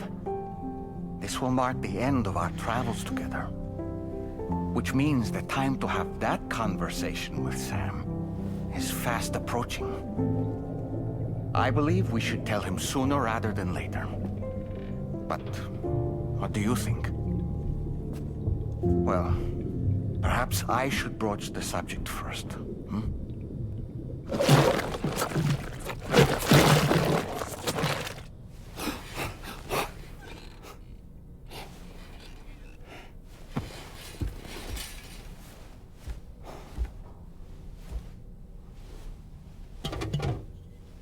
This will mark the end of our travels together. Which means the time to have that conversation with Sam is fast approaching. I believe we should tell him sooner rather than later. But what do you think? Well, perhaps I should broach the subject first.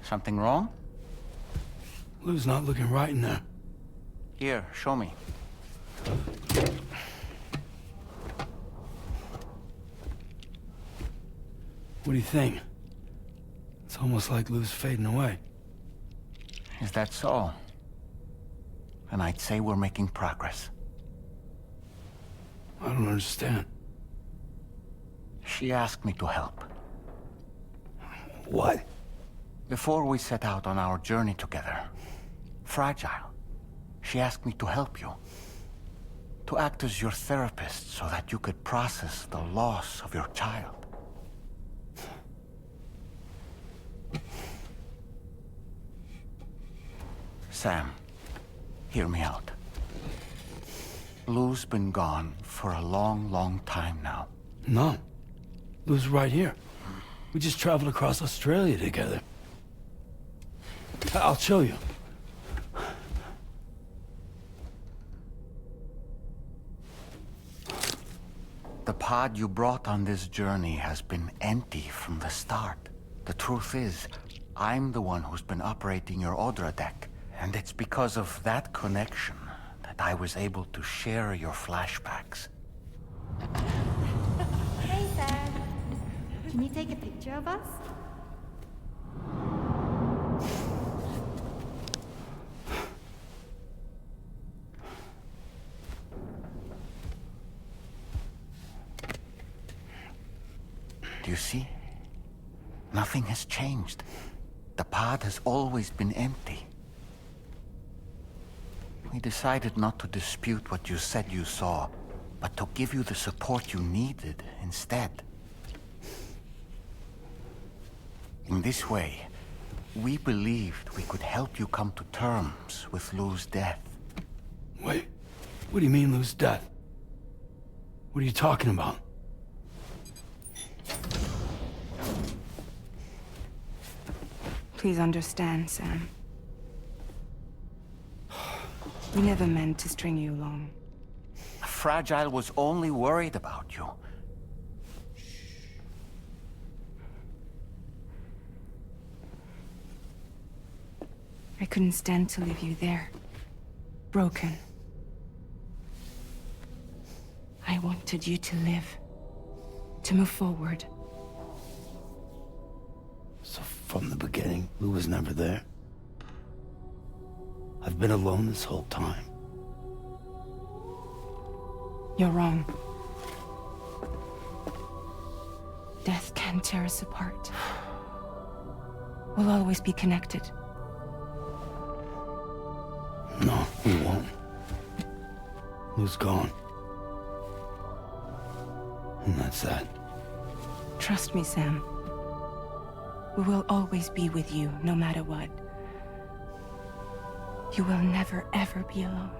Something wrong? Lou's not looking right in there. Here, show me. What do you think? It's almost like Lou's fading away. Is that so? Then I'd say we're making progress. I don't understand. She asked me to help. What? Before we set out on our journey together, Fragile, she asked me to help you. To act as your therapist so that you could process the loss of your child. Sam, hear me out. Lou's been gone for a long, long time now. No. Lou's right here. We just traveled across Australia together. I'll show you. The pod you brought on this journey has been empty from the start. The truth is, I'm the one who's been operating your Odra deck, and it's because of that connection that I was able to share your flashbacks. Hey, Sam. Can you take a picture of us? Do you see? Nothing has changed. The pod has always been empty. We decided not to dispute what you said you saw, but to give you the support you needed instead. In this way, we believed we could help you come to terms with Lou's death. Wait, what do you mean Lou's death? What are you talking about? Please understand, Sam. We never meant to string you along. Fragile was only worried about you. I couldn't stand to leave you there. Broken. I wanted you to live. To move forward. So from the beginning, Lou was never there? I've been alone this whole time. You're wrong. Death can tear us apart. We'll always be connected. No, we won't. Lou's gone. And that's that. Trust me, Sam. We will always be with you, no matter what. You will never, ever be alone.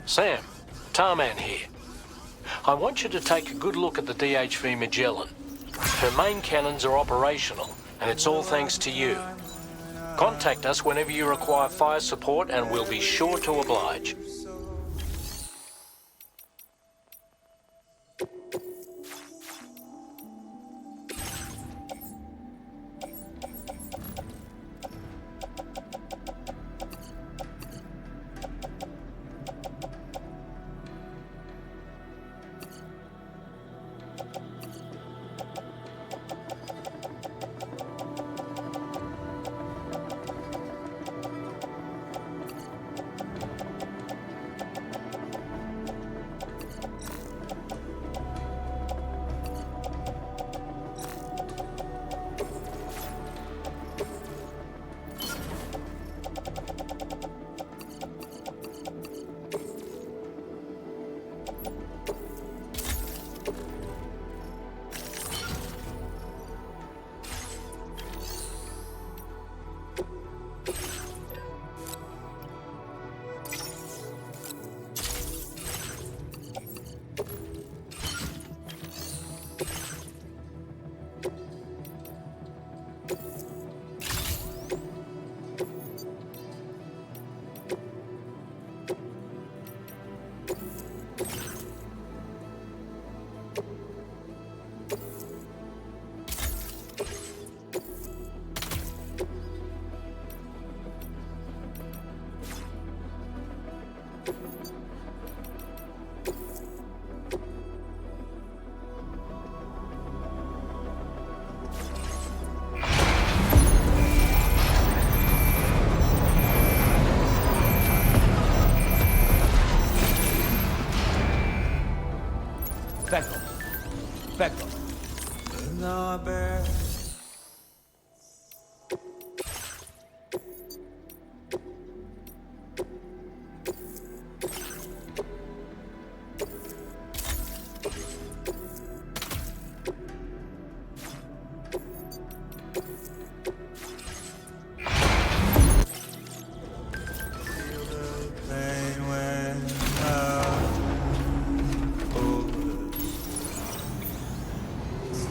Sam, Tarman here. I want you to take a good look at the DHV Magellan. Her main cannons are operational, and it's all thanks to you. Contact us whenever you require fire support, and we'll be sure to oblige.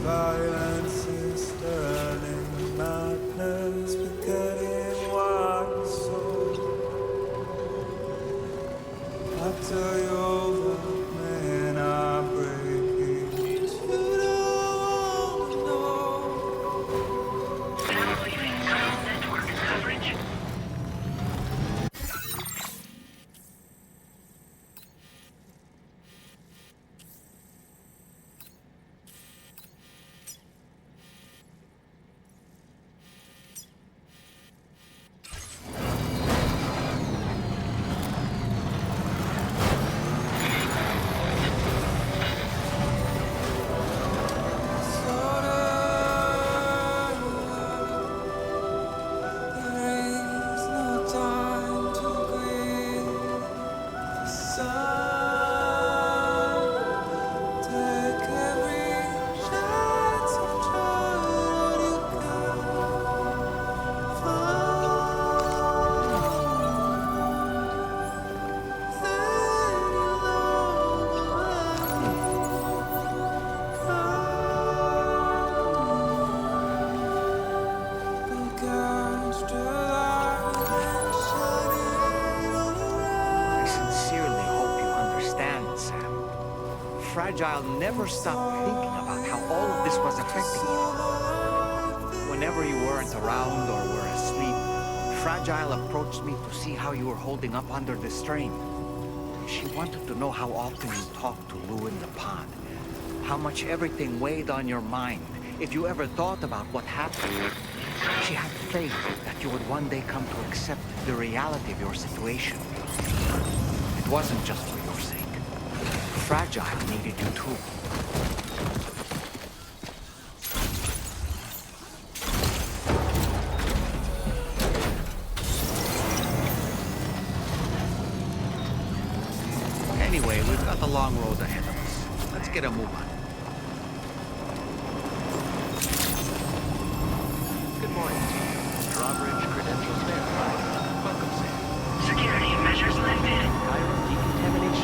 Silence is turning madness, forgetting one soul. After you're the men are breaking, you don't know. Now leaving ground network coverage. Fragile never stopped thinking about how all of this was affecting you. Whenever you weren't around or were asleep, Fragile approached me to see how you were holding up under the strain. She wanted to know how often you talked to Lou in the pond, how much everything weighed on your mind, if you ever thought about what happened. She had faith that you would one day come to accept the reality of your situation. It wasn't just for your sake. Fragile needed you too. Anyway, we've got a long road ahead of us. Let's get a move on. Good morning to you. Drawbridge credentials verified. Welcome, Sam. Security measures lifted. Chiral decontamination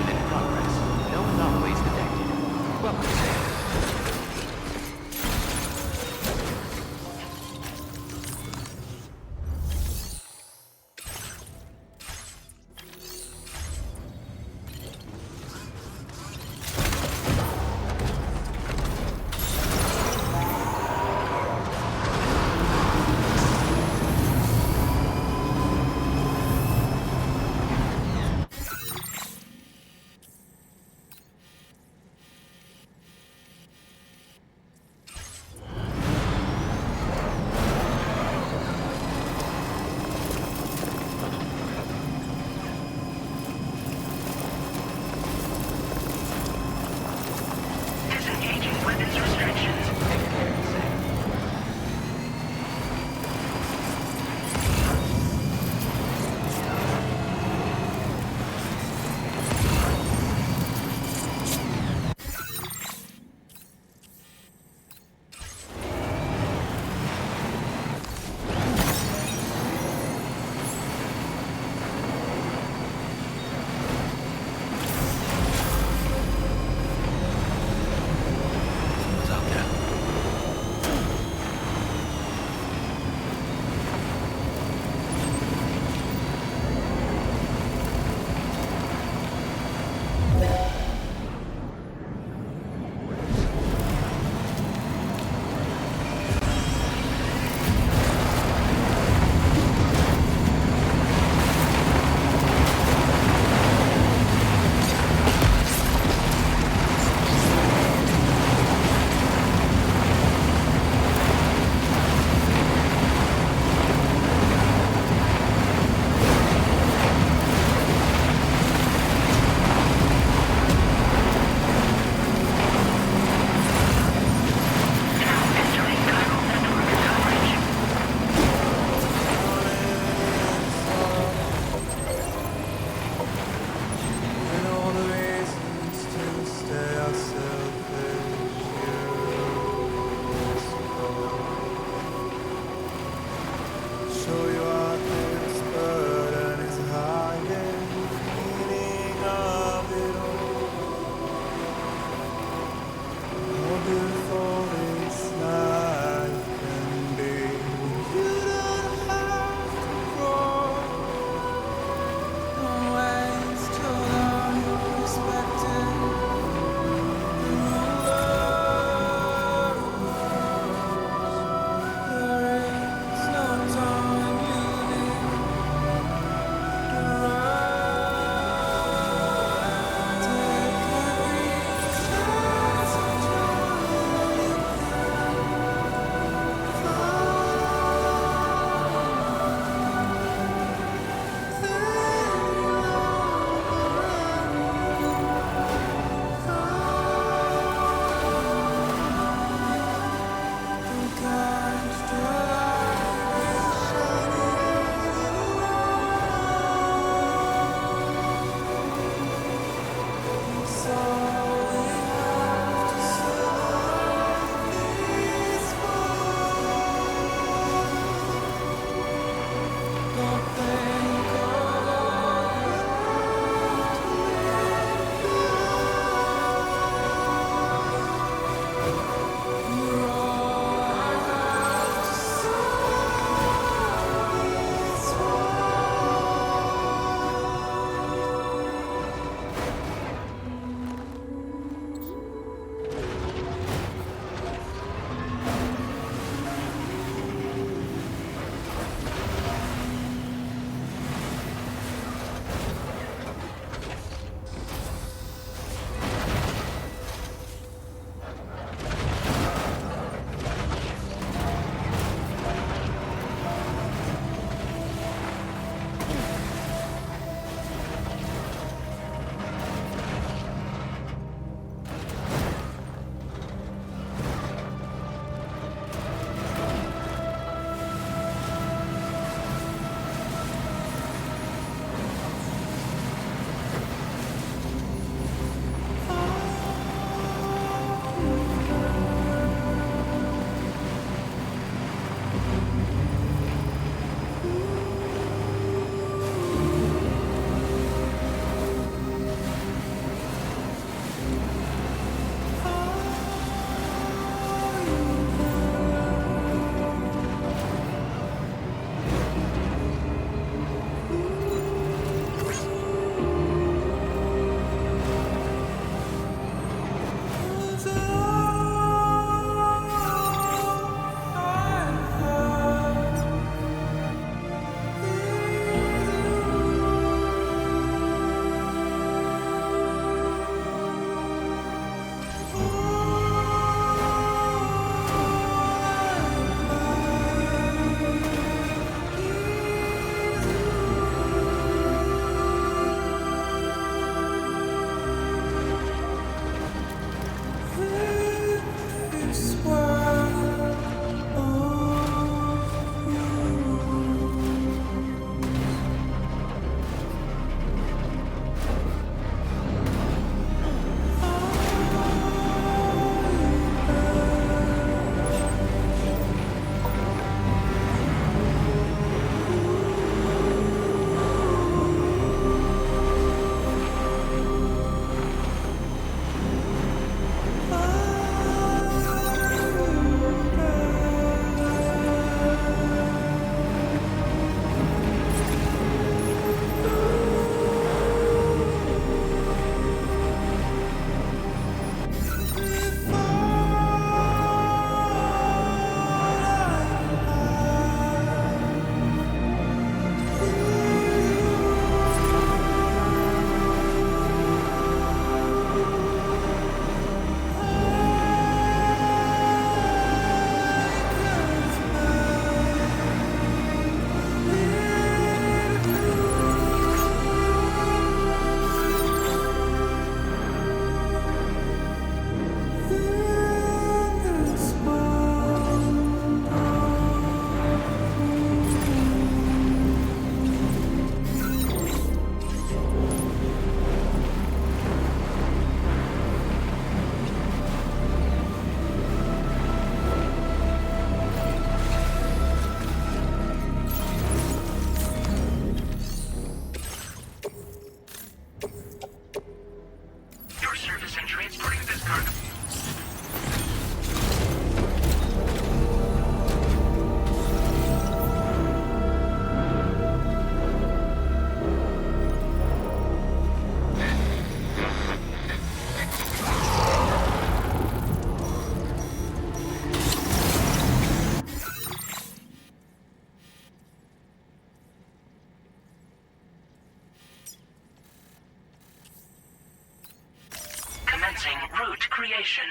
creation.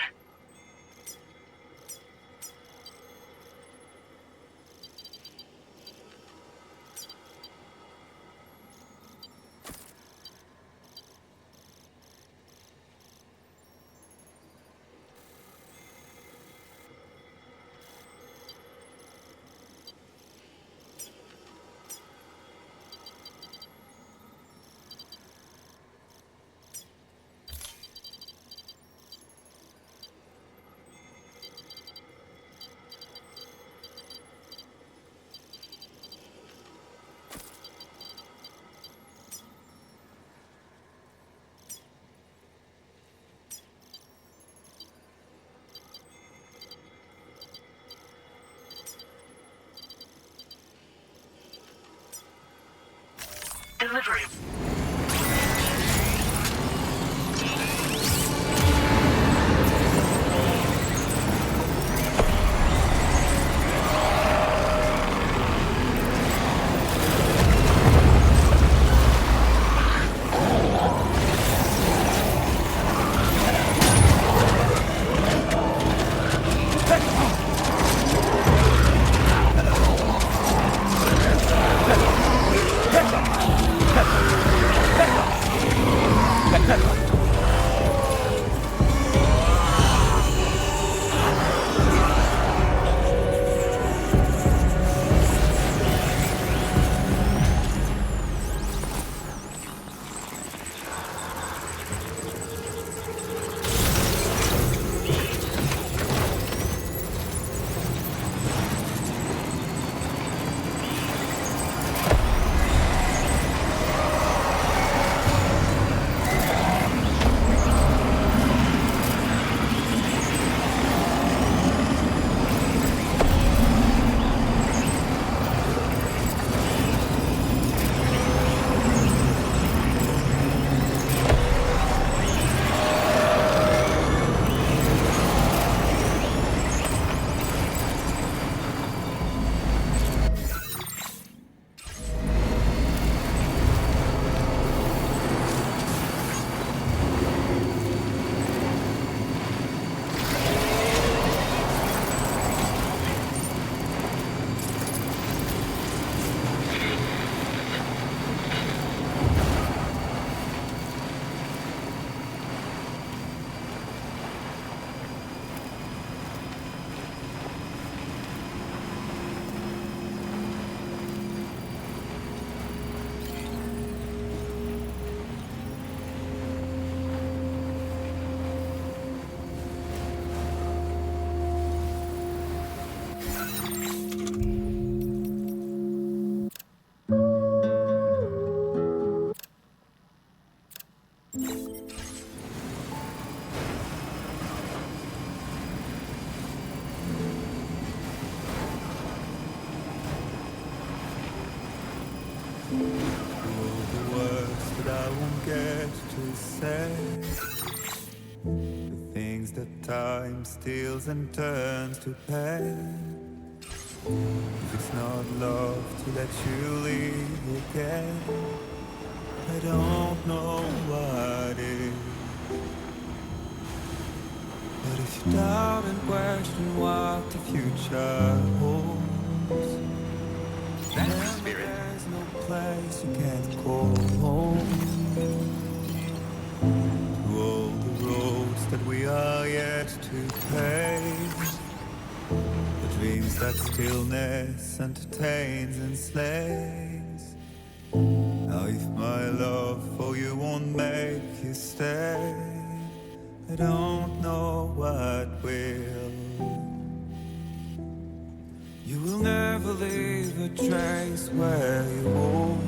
Delivery. Time steals and turns to pain. If it's not love to let you leave again, I don't know what is. But if you doubt and question what the future holds, then there's no place you can't go home. To all the roads that we are yet to pave, the dreams that stillness entertains and slays. Now if my love for you won't make you stay, I don't know what will. You will never leave a trace where you walk.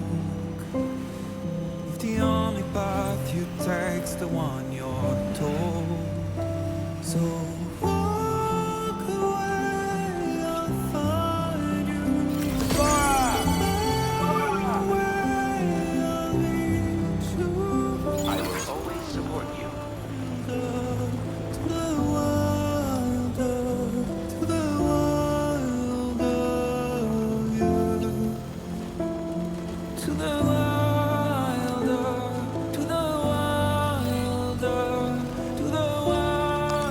If the only path you take's the one you're told, so walk away, I'll find you. Far away, I'll lead you. I will always support you. To the wilder, to the wilder, you. To the wilder, to the wilder, to the wilder.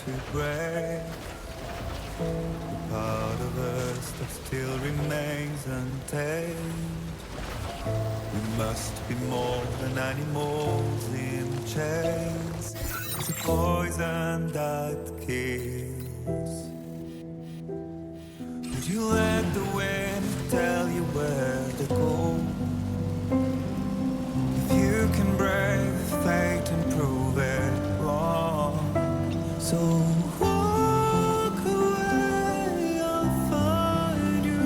to break. The part of us that still remains untamed. We must be more than animals in chains. It's a poison that kills. Would you let the wind tell you where to go? If you can brave fate and prove it wrong, so walk away, I'll find you.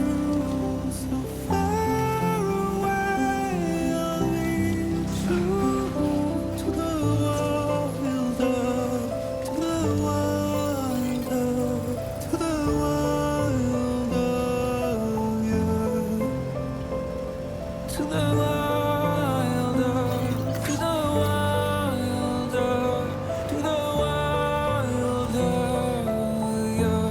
So far away, I'll lead you to the wilder, to the wilder, to the wilder, yeah. To the wilder, to the wilder, to the wilder, yeah.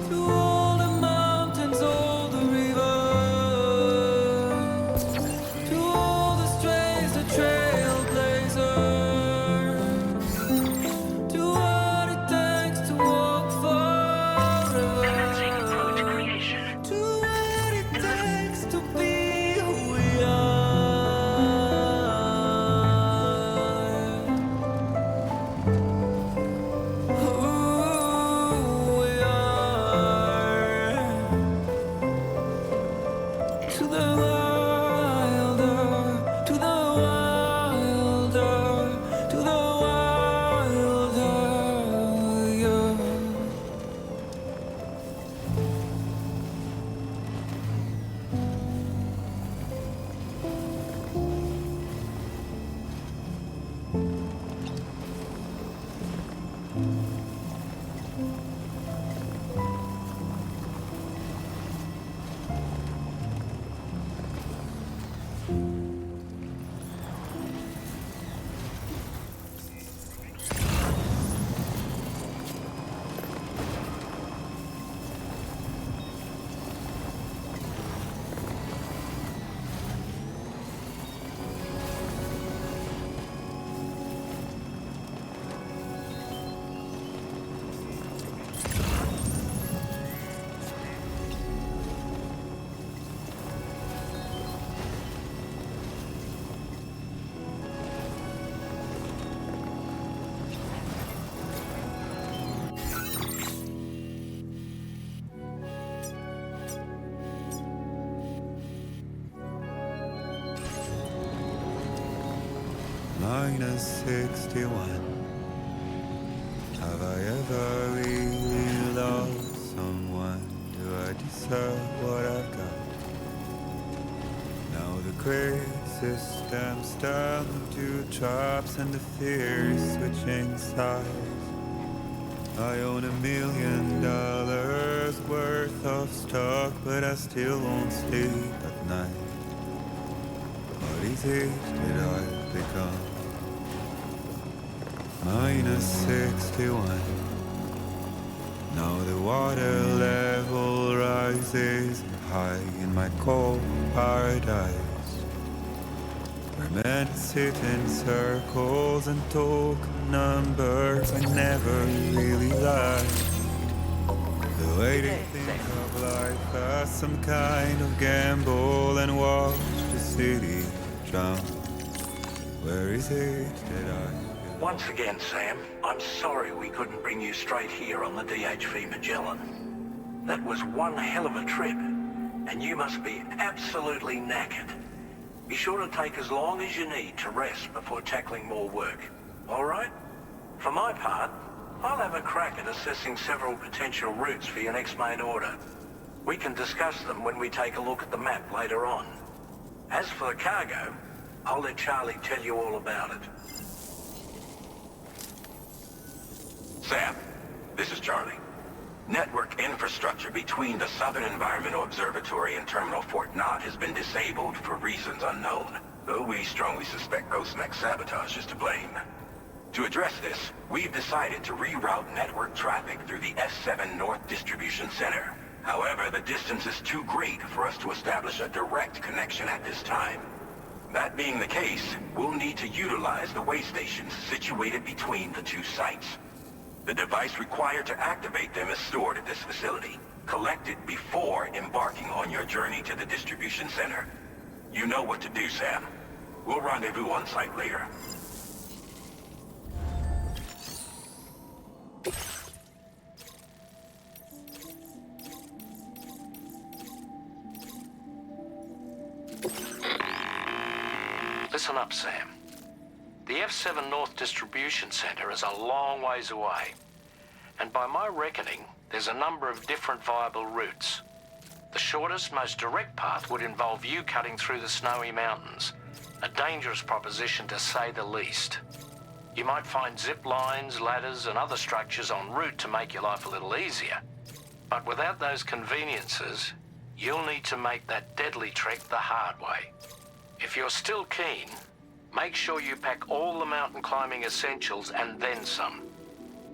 To all the mountains, all the rivers, to all the strays, the trailblazers, to what it takes to walk Commencing approach forever, creation. to what it takes to be who we are, who we are. To the wilder, to the wilder, to the wilder, yeah. 61. Have I ever really loved someone? Do I deserve what I've got? Now the crazy system's down to traps and the fear is switching sides. I own $1 million worth of stock, but I still won't sleep at night. What is it that I've become? -61. Now the water level rises high in my cold paradise, where men sit in circles and talk numbers I never really liked. The way they think of life as some kind of gamble and watch the city drown. Where is it that I... Once again, Sam, I'm sorry we couldn't bring you straight here on the DHV Magellan. That was one hell of a trip, and you must be absolutely knackered. Be sure to take as long as you need to rest before tackling more work, all right? For my part, I'll have a crack at assessing several potential routes for your next main order. We can discuss them when we take a look at the map later on. As for the cargo, I'll let Charlie tell you all about it. Sam, this is Charlie. Network infrastructure between the Southern Environmental Observatory and Terminal Fort Knott has been disabled for reasons unknown, though we strongly suspect Ghostmech's sabotage is to blame. To address this, we've decided to reroute network traffic through the S7 North Distribution Center. However, the distance is too great for us to establish a direct connection at this time. That being the case, we'll need to utilize the way stations situated between the two sites. The device required to activate them is stored at this facility. Collect it before embarking on your journey to the distribution center. You know what to do, Sam. We'll rendezvous on site later. Listen up, Sam. The F7 North Distribution Center is a long ways away. And by my reckoning, there's a number of different viable routes. The shortest, most direct path would involve you cutting through the snowy mountains. A dangerous proposition to say the least. You might find zip lines, ladders, and other structures en route to make your life a little easier. But without those conveniences, you'll need to make that deadly trek the hard way. If you're still keen, make sure you pack all the mountain climbing essentials and then some.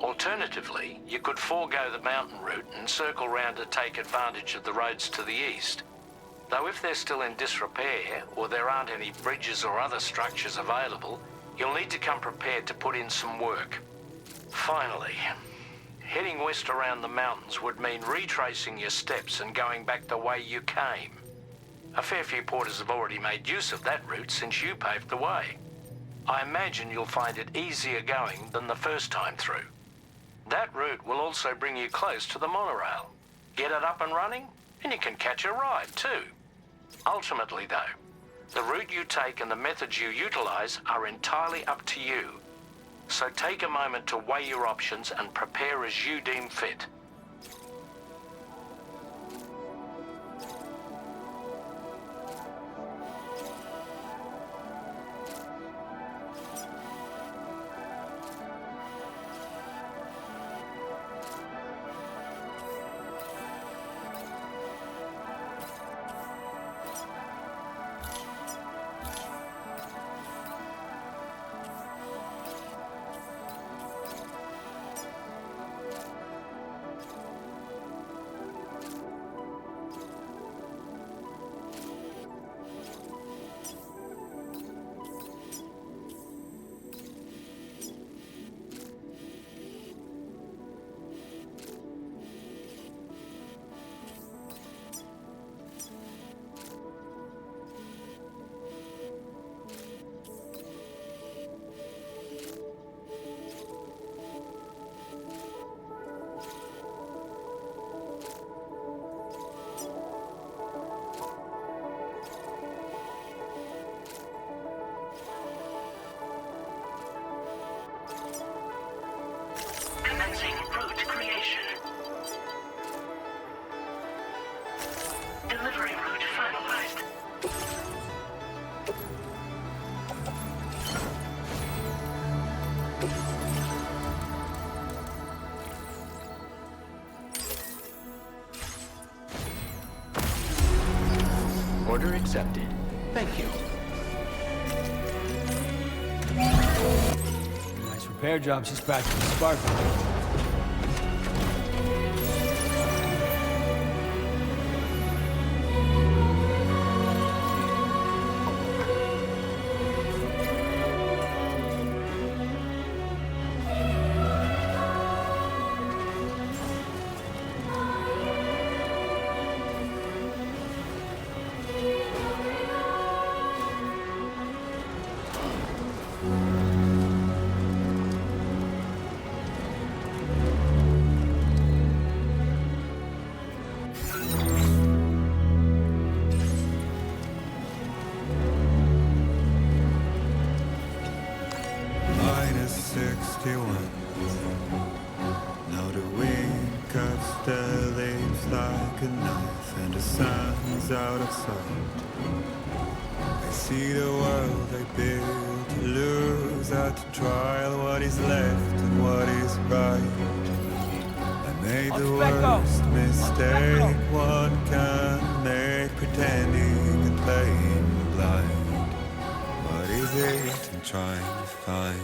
Alternatively, you could forego the mountain route and circle round to take advantage of the roads to the east. Though if they're still in disrepair, or there aren't any bridges or other structures available, you'll need to come prepared to put in some work. Finally, heading west around the mountains would mean retracing your steps and going back the way you came. A fair few porters have already made use of that route since you paved the way. I imagine you'll find it easier going than the first time through. That route will also bring you close to the monorail. Get it up and running, and you can catch a ride too. Ultimately though, the route you take and the methods you utilize are entirely up to you. So take a moment to weigh your options and prepare as you deem fit. Commencing route creation. Delivery route finalized. Order accepted. Thank you. Nice repair job she's practicing sparking. -61. Now the wind cuts the leaves like a knife, and the sun's out of sight. I see the world I built to lose at the trial, what is left and what is right. And Made the worst mistake one can make, pretending and playing blind. What is it I'm trying to find?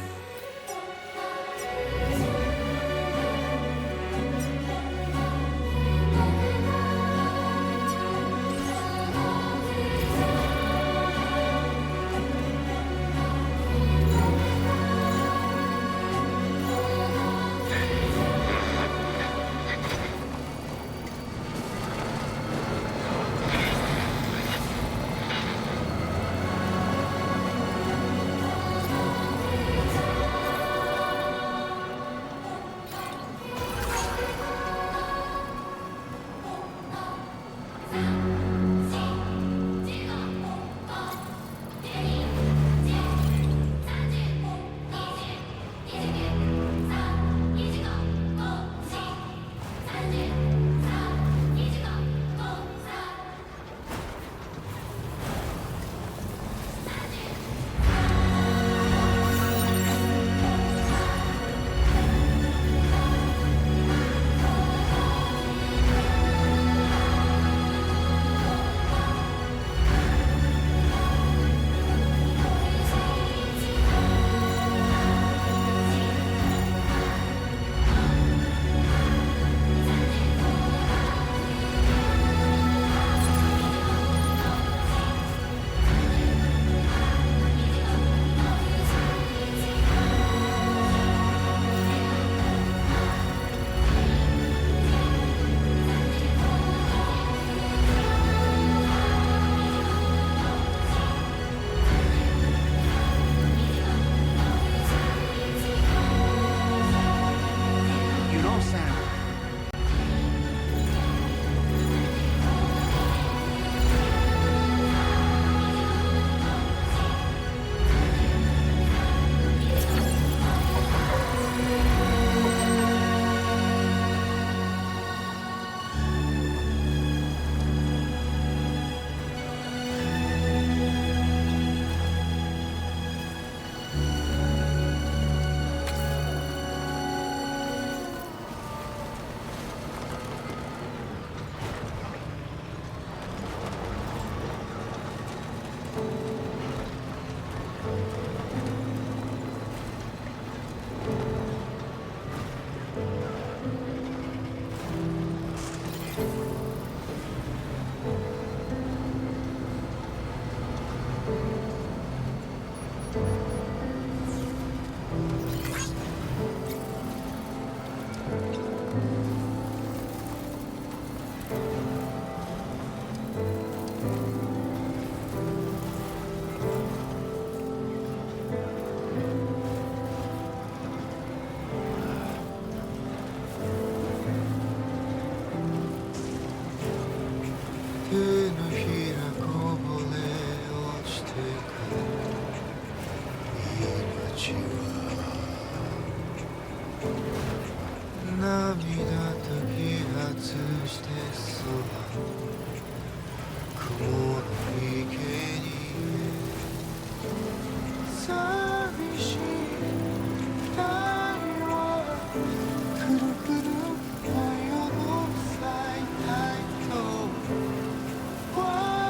Why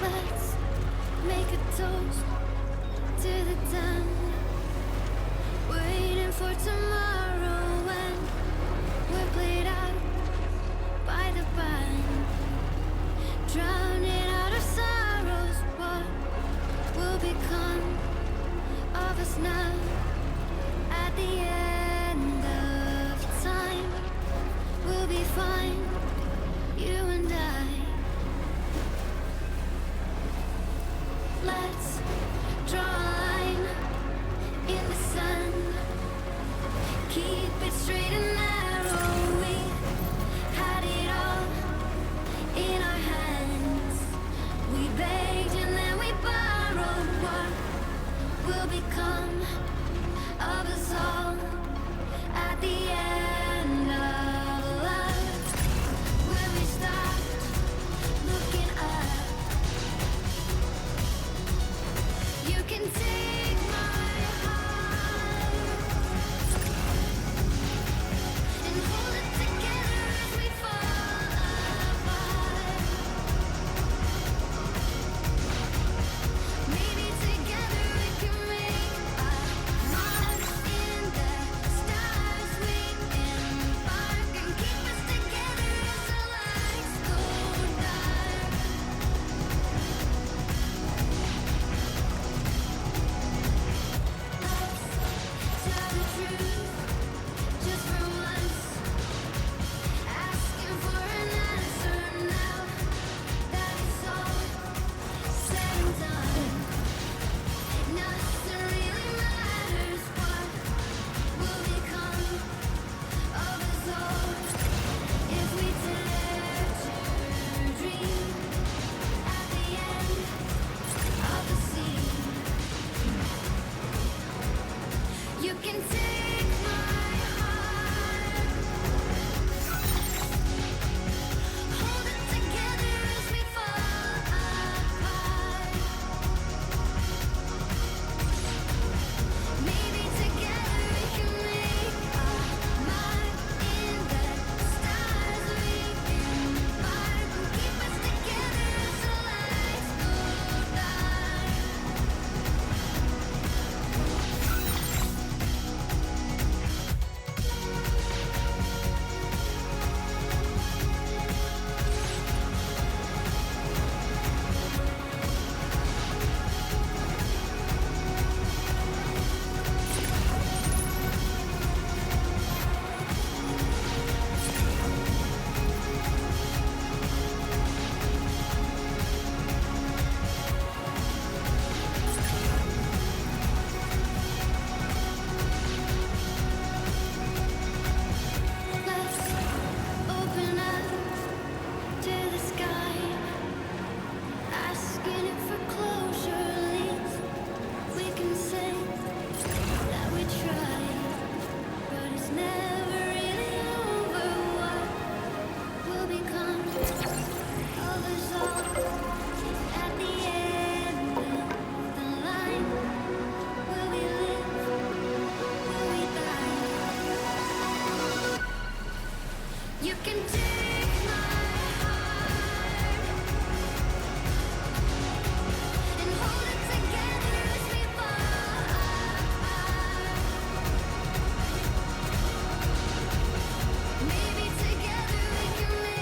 Let's make a toast to the dawn, waiting for tomorrow when we're played out by the band, drowning out our sorrows. What will become of us now at the end of time? We'll be fine, you and I. Let's draw a line in the sun. Keep it straight and narrow. We had it all in our hands. We begged and then we borrowed. What will become of us all at the end of love? When we start looking up, you can take my heart and hold it together as we fall apart. Maybe together we can make a mark in the stars. We embark and keep us together as the lights go dark. Tell the truth, just for once. Asking for an answer now that it's all said and done. Nothing really matters. What will become of us all if we dare to dream at the end of the sea? You can take my heart, hold it together as we fall apart. Maybe together we can make a mark in the stars. We embark and keep us together as the lights go dark. Let's open up to the sky, asking it for closure. At least we can say that we tried, but it's never really over. What will become of us all at the end of the line? Will we live? Will we die? You can take my heart and hold it together as we fall apart. Maybe together we can make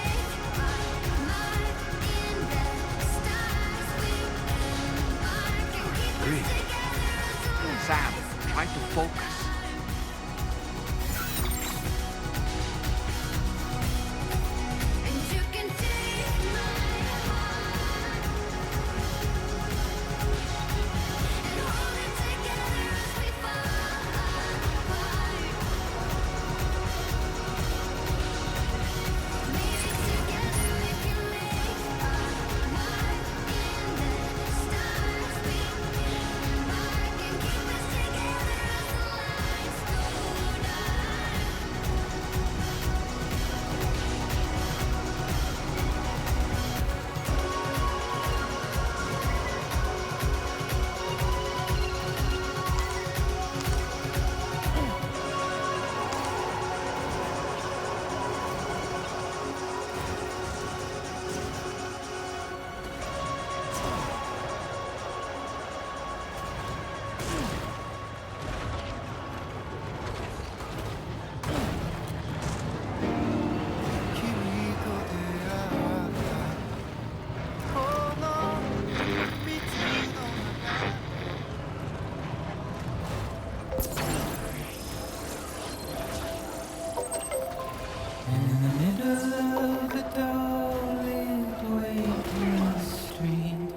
middle of a dull-lit, weightless street.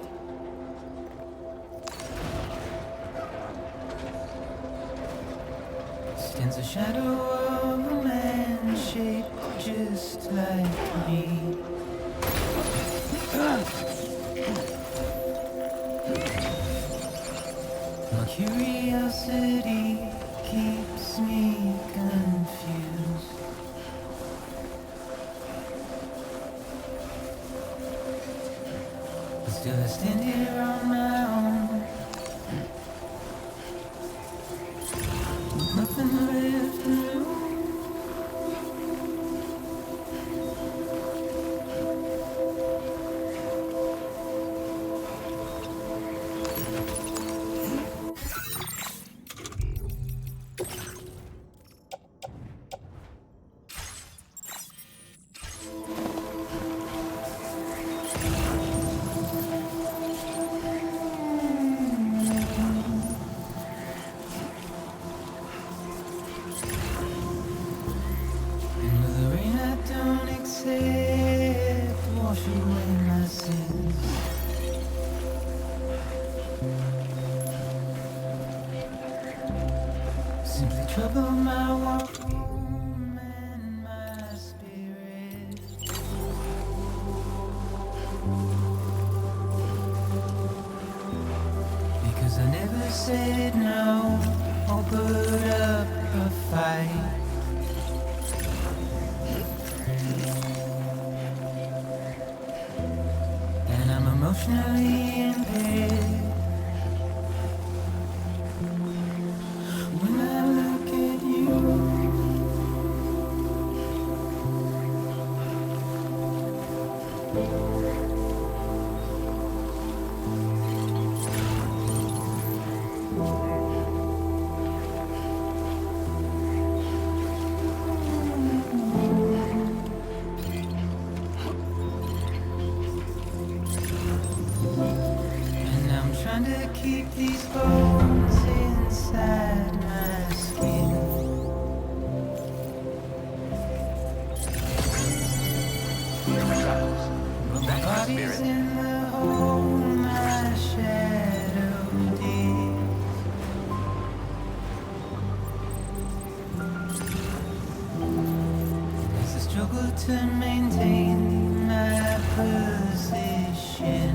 Stands a shadow of a man shaped just like me. My curiosity keeps me confused. But still I stand here on my own, with nothing left to lose. Wash away my sins. Simply trouble my walk home and my spirit. Because I never said no or put up a fight. And I'm emotionally impaired. When I look at you, and I'm trying to keep these bones inside my skin. But my body's in the hole my shadow did. As I struggle to maintain my position.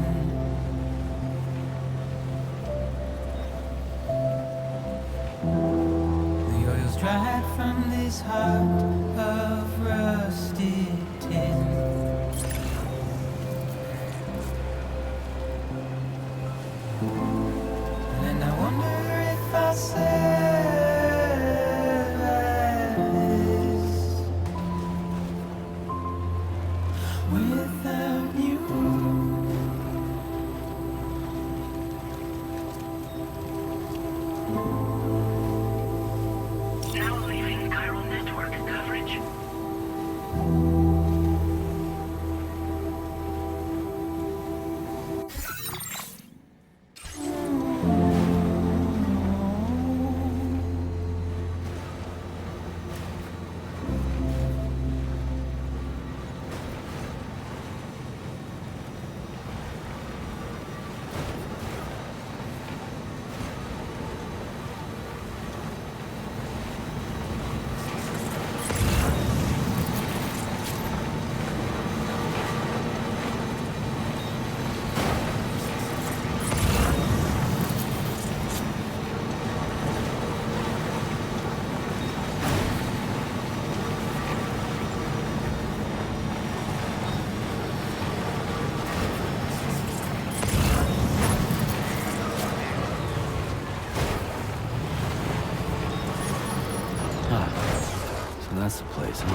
The oil's dried from this heart of rusted tin. And I wonder if I survive this without you. Now leaving chiral network coverage. So that's the place, huh?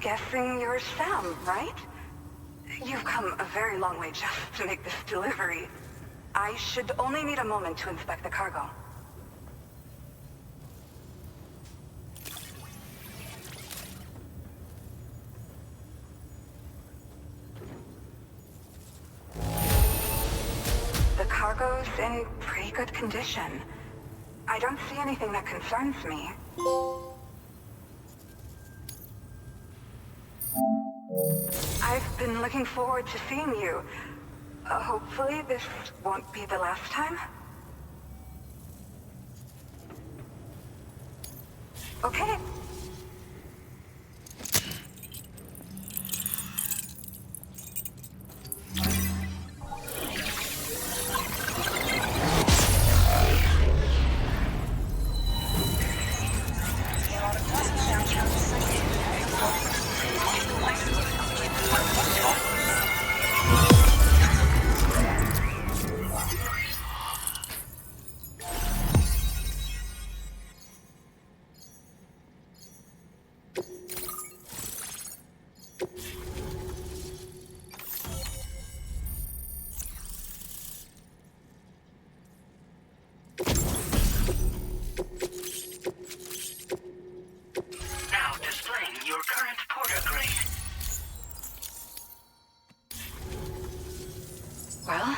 guessing you're Sam, right? You've come a very long way just to make this delivery. I should only need a moment to inspect the cargo. The cargo's in pretty good condition. I don't see anything that concerns me. I've been looking forward to seeing you. Hopefully this won't be the last time. Okay. Now displaying your current porter grade. Well,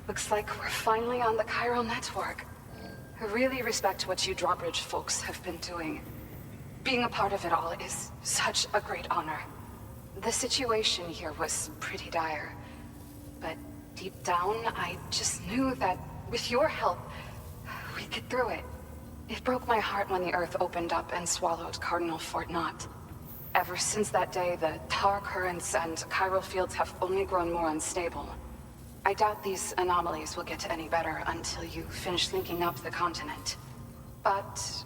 looks like we're finally on the chiral network. I really respect what you drawbridge folks have been doing. Being a part of it all is such a great honor. The situation here was pretty dire, but deep down, I just knew that with your help, we'd get through it. It broke my heart when the Earth opened up and swallowed Cardinal Fort Knott. Ever since that day, the tar currents and chiral fields have only grown more unstable. I doubt these anomalies will get any better until you finish linking up the continent. But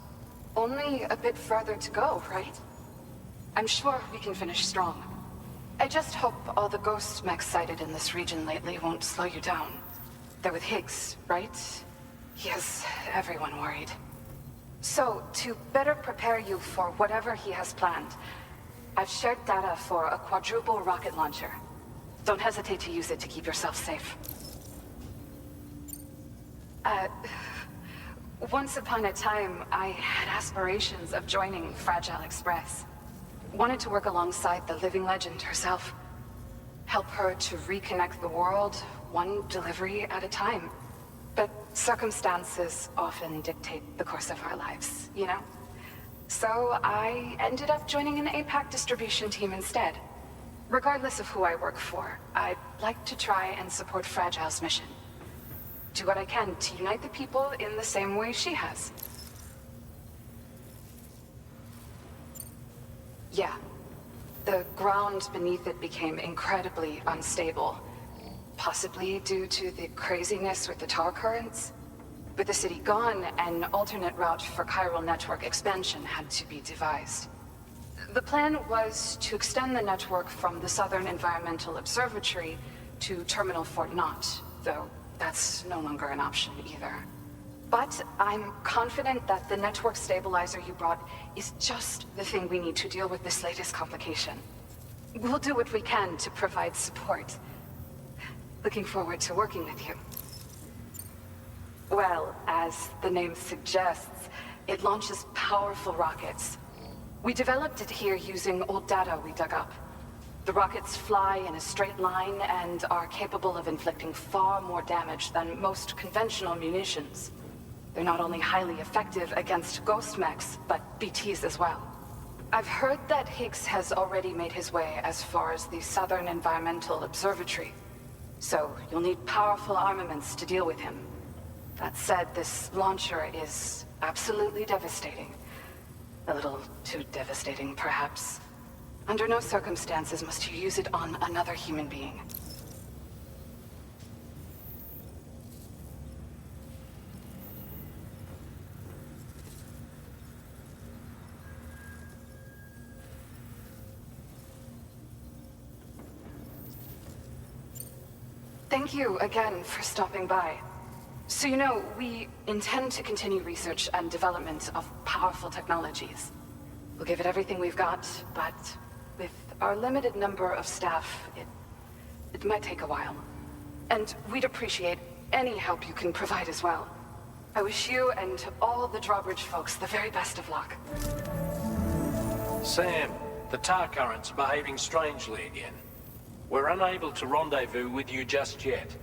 only a bit further to go, right? I'm sure we can finish strong. I just hope all the ghost mechs sighted in this region lately won't slow you down. They're with Higgs, right? He has everyone worried. So, to better prepare you for whatever he has planned, I've shared data for a quadruple rocket launcher. Don't hesitate to use it to keep yourself safe. Once upon a time, I had aspirations of joining Fragile Express. Wanted to work alongside the living legend herself. Help her to reconnect the world, one delivery at a time. But circumstances often dictate the course of our lives, you know? So I ended up joining an APAC distribution team instead. Regardless of who I work for, I'd like to try and support Fragile's mission. Do what I can to unite the people in the same way she has. Yeah. The ground beneath it became incredibly unstable. Possibly due to the craziness with the tar currents. With the city gone, an alternate route for chiral network expansion had to be devised. The plan was to extend the network from the Southern Environmental Observatory to Terminal Fort Knott, though that's no longer an option either. But I'm confident that the network stabilizer you brought is just the thing we need to deal with this latest complication. We'll do what we can to provide support. Looking forward to working with you. Well, as the name suggests, it launches powerful rockets. We developed it here using old data we dug up. The rockets fly in a straight line and are capable of inflicting far more damage than most conventional munitions. They're not only highly effective against ghost mechs, but BTs as well. I've heard that Higgs has already made his way as far as the Southern Environmental Observatory. So you'll need powerful armaments to deal with him. That said, this launcher is absolutely devastating. A little too devastating, perhaps. Under no circumstances must you use it on another human being. Thank you again for stopping by. So you know, we intend to continue research and development of powerful technologies. We'll give it everything we've got, but our limited number of staff, it might take a while. And we'd appreciate any help you can provide as well. I wish you and all the drawbridge folks the very best of luck. Sam, the tar currents are behaving strangely again. We're unable to rendezvous with you just yet.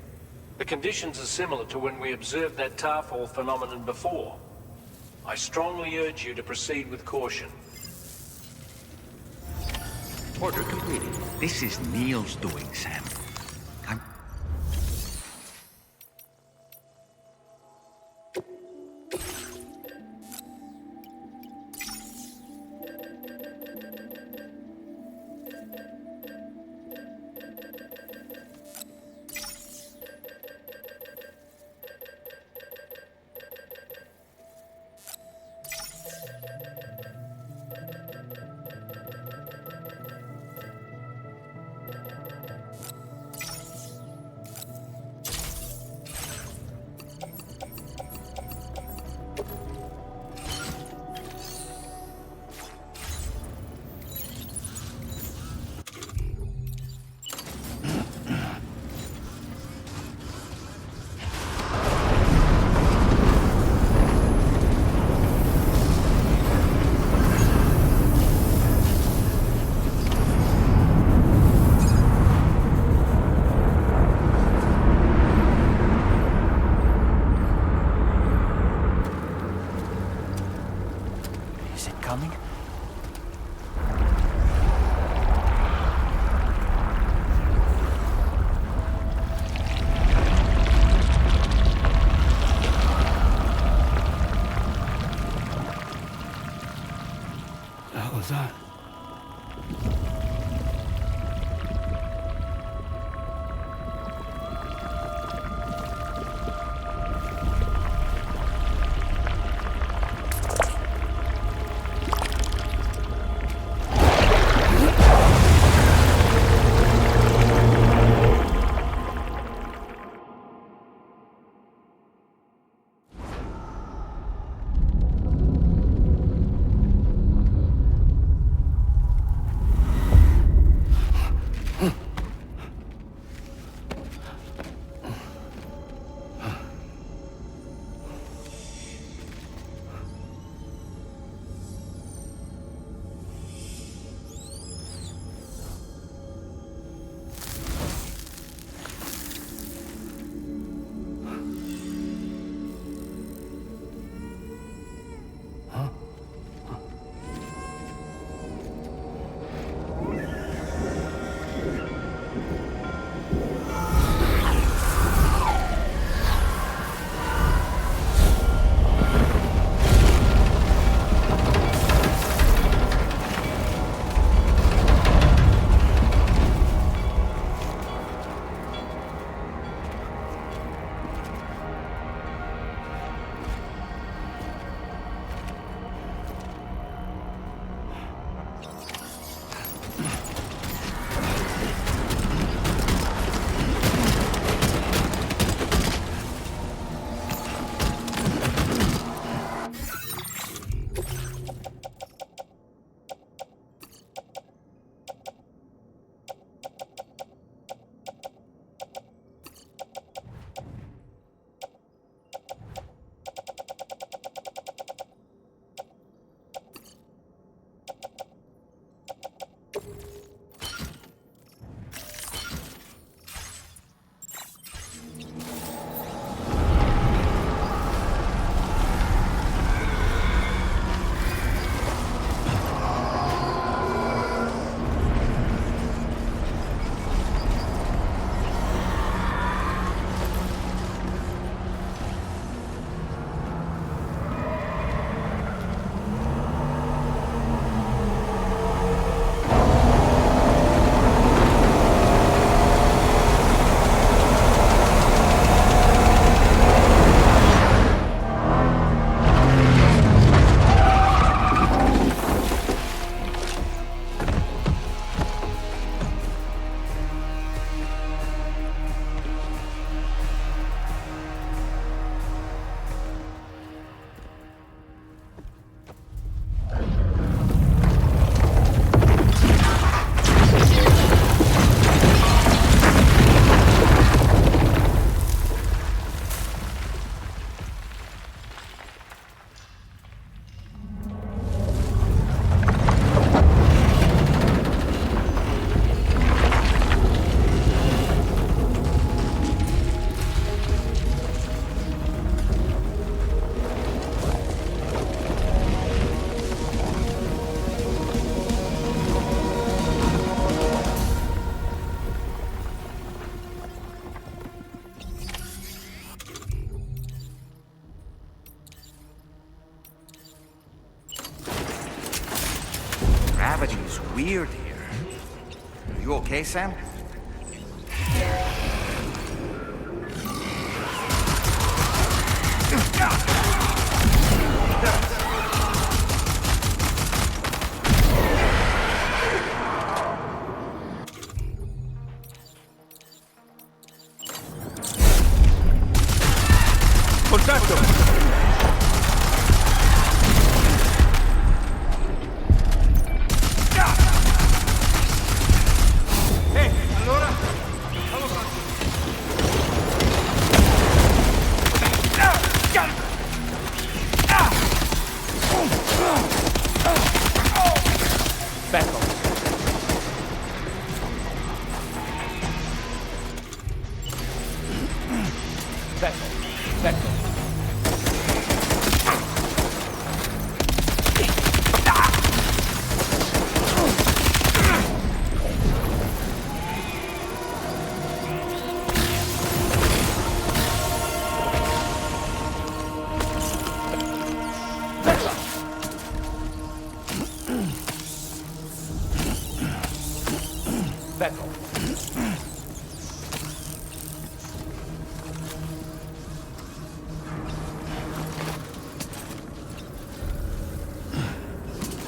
The conditions are similar to when we observed that tarfall phenomenon before. I strongly urge you to proceed with caution. Order completed. This is Neil's doing, Sam. Coming? The hell was that? scavenging is weird here. Are you okay, Sam? Contatto!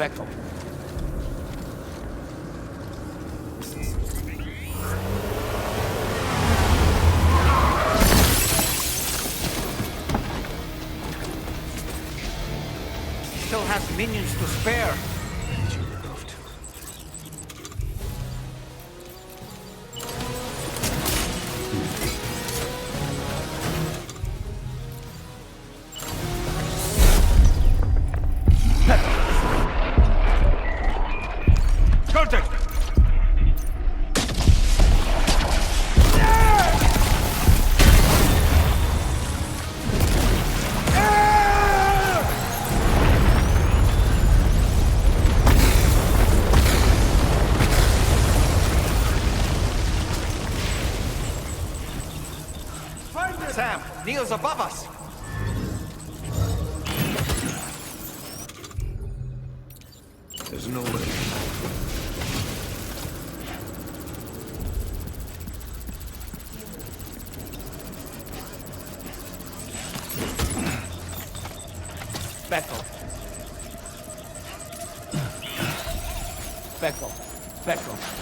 Becco. Still has minions to spare. Sam, Neil's above us. There's no way. Becco. Becco. Becco.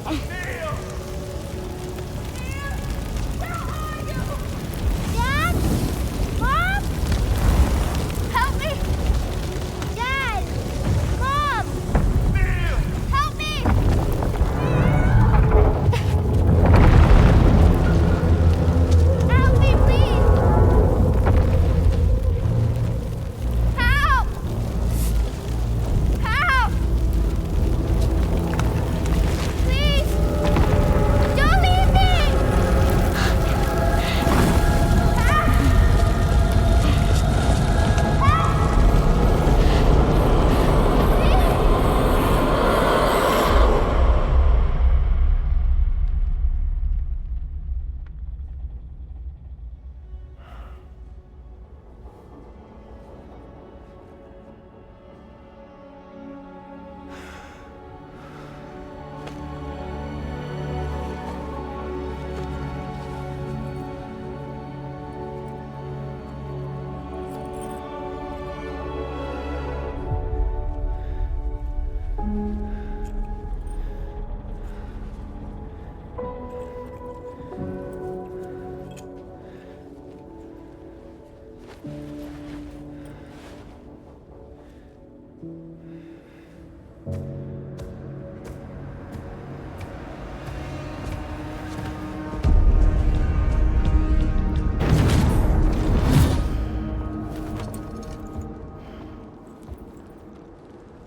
Dad? Mom? Help me! Dad! Mom! Help me! Help me, please! Help! Help! Please! Don't leave me!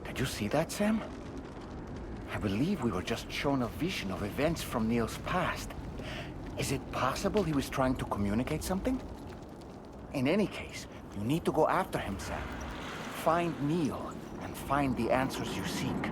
Did you see that, Sam? I believe we were just shown a vision of events from Neil's past. Is it possible he was trying to communicate something? In any case, you need to go after him, Sam. Find Neil, and find the answers you seek.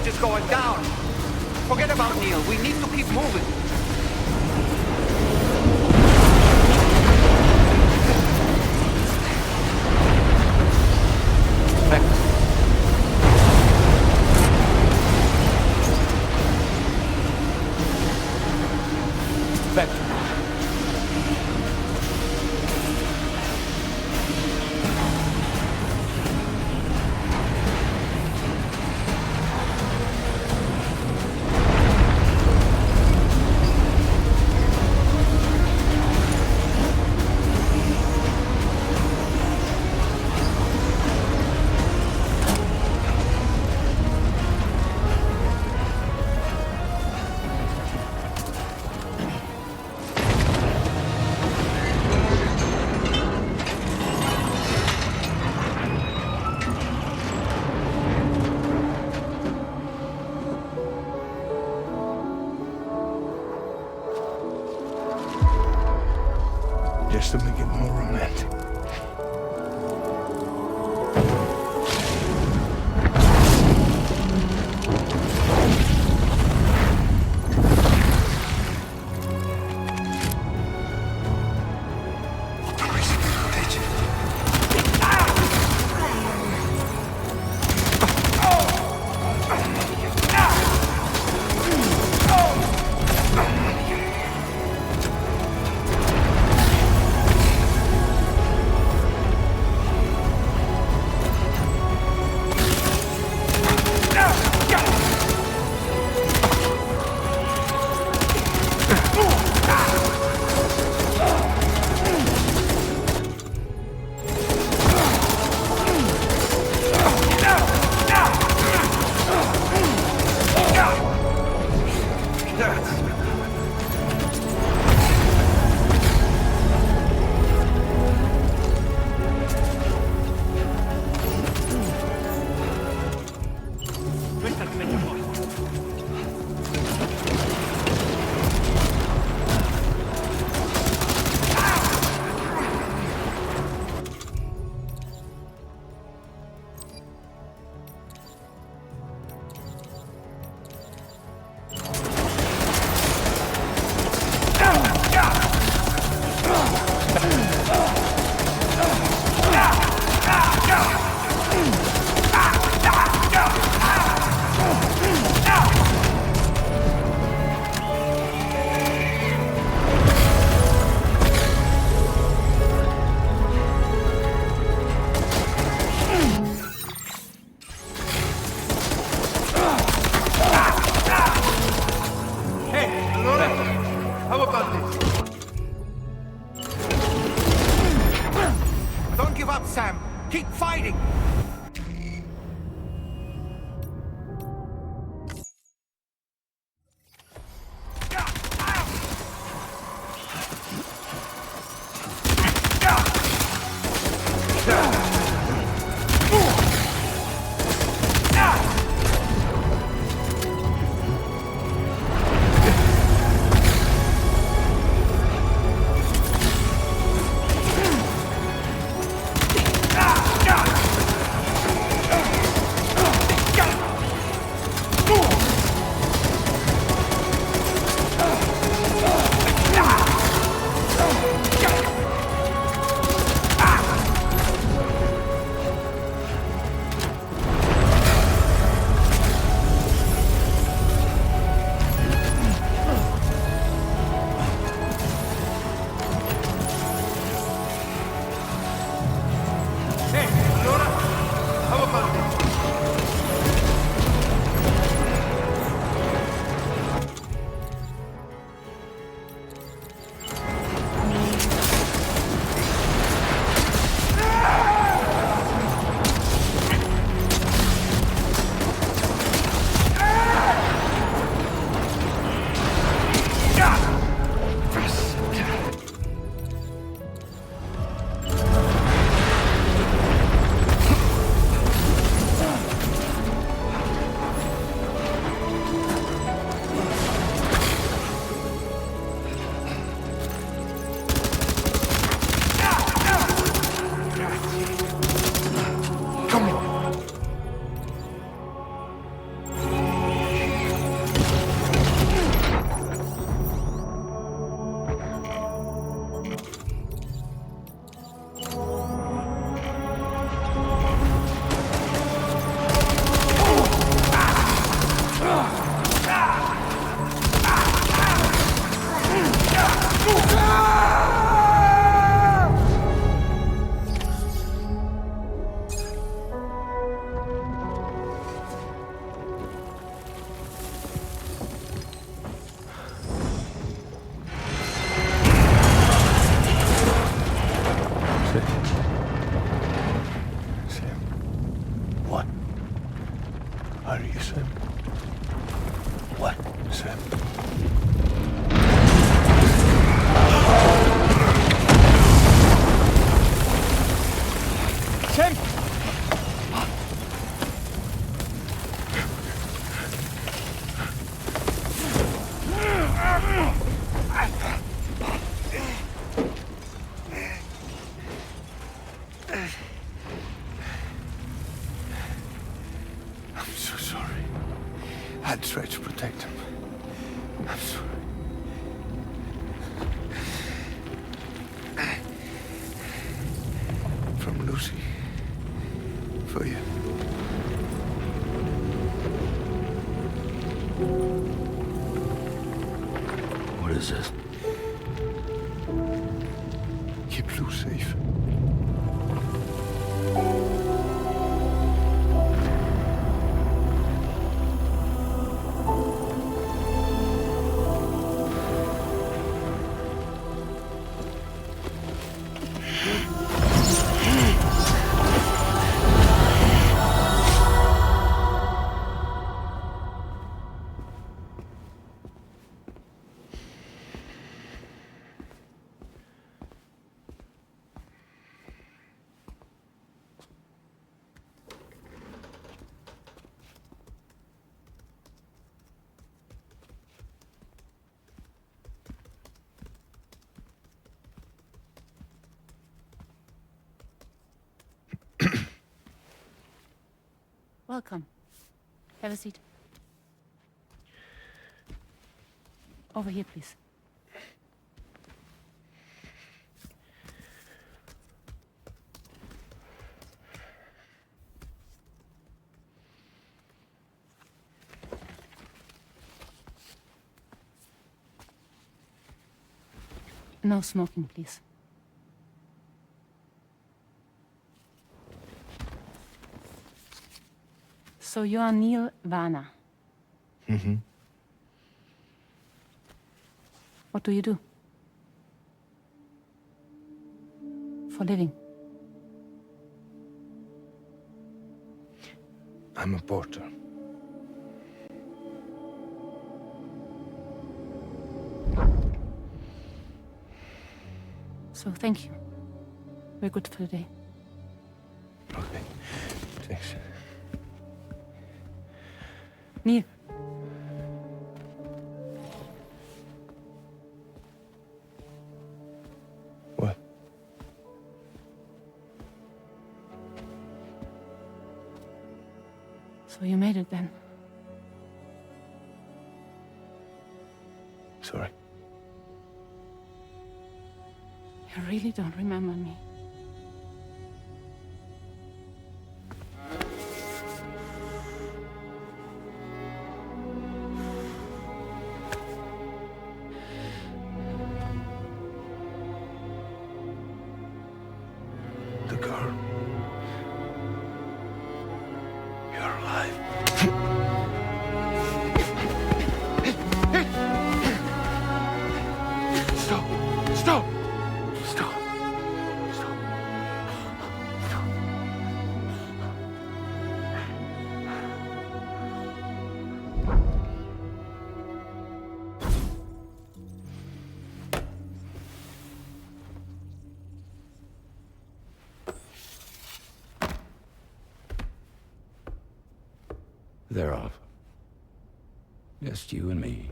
bridge is going down. Forget about Neil. We need to keep moving. Just to make it more romantic. Sam. Keep fighting! Are you Sam? What? Sam. Sam! I'm so sorry. I'd try to protect him. I'm sorry. From Lucy. For you. What is this? Keep Lou safe. Welcome. Have a seat. Over here, please. No smoking, please. So you are Neil Varner. Mm-hmm. What do you do? For living? I'm a porter. So thank you. We're good for the day. Okay. Thanks. Neil. What? So you made it then? Sorry. You really don't remember me. The girl. You're alive. Stop! Stop! Stop! Stop! They're off. Just you and me.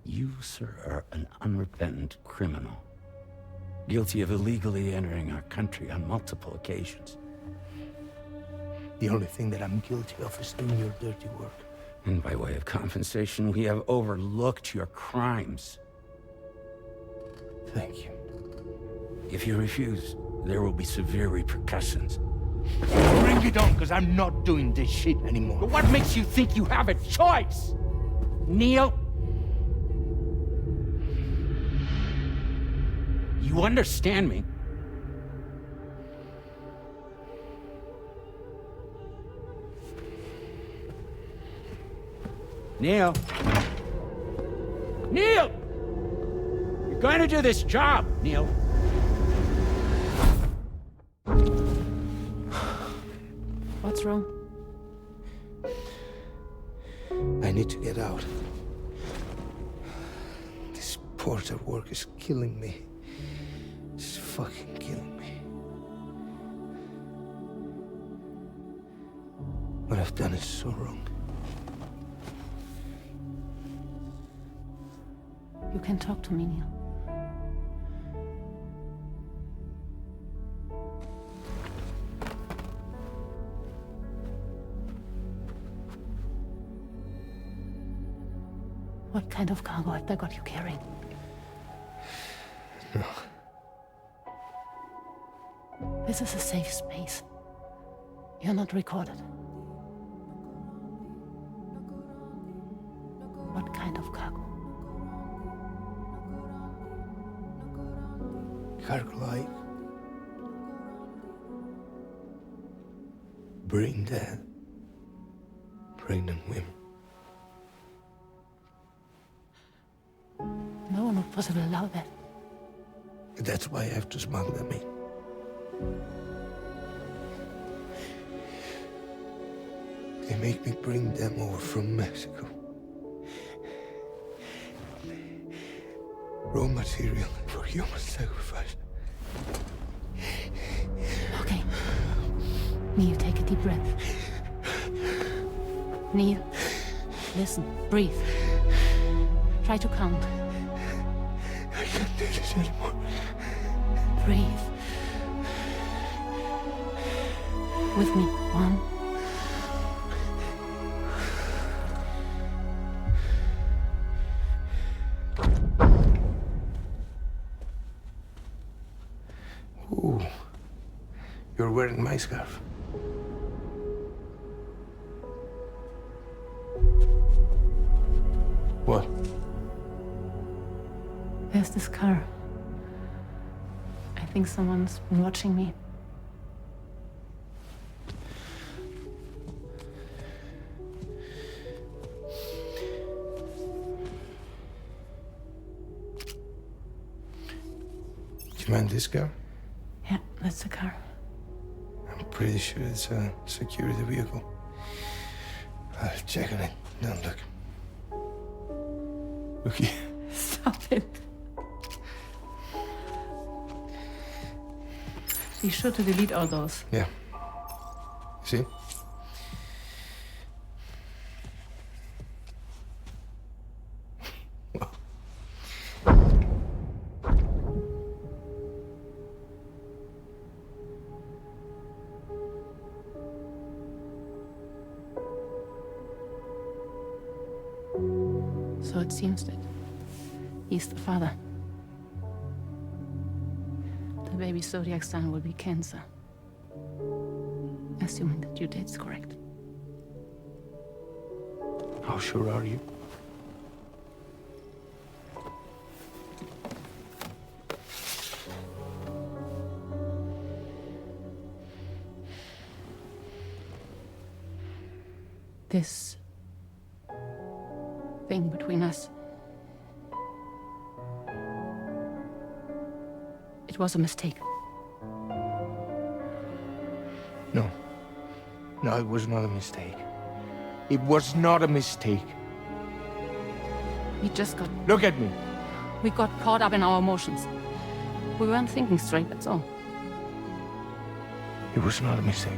You, sir, are an unrepentant criminal. Guilty of illegally entering our country on multiple occasions. The only thing that I'm guilty of is doing your dirty work. And by way of compensation, we have overlooked your crimes. Thank you. If you refuse, there will be severe repercussions. Bring it on, because I'm not doing this shit anymore. But what makes you think you have a choice? Neil? you understand me? Neil! Neil! You're going to do this job, Neil. What's wrong? I need to get out. This porter work is killing me. It's fucking killing me. What I've done is so wrong. You can talk to me, Neil. What kind of cargo have they got you carrying? No. This is a safe space. You're not recorded. What kind of cargo? Cargo like brain dead, pregnant women. No one would possibly allow that. That's why I have to smuggle them in. They make me bring them over from Mexico. Raw material for human sacrifice. Okay. Neil, take a deep breath. Neil, listen, breathe. Try to count. I can't do this anymore. Breathe. With me. 1. Ooh, you're wearing my scarf. What? There's this car. I think someone's been watching me. Do you mind this car? Yeah, that's the car. I'm pretty sure it's a security vehicle. I'll check on it. Now look. Look here. Stop it. Be sure to delete all those. Yeah. See? So it seems that he's the father. The baby's zodiac sign will be Cancer. Assuming the due date's correct. How sure are you? This thing between us. It was a mistake. No. No, it was not a mistake. It was not a mistake. We just got... Look at me. We got caught up in our emotions. We weren't thinking straight, that's all. It was not a mistake.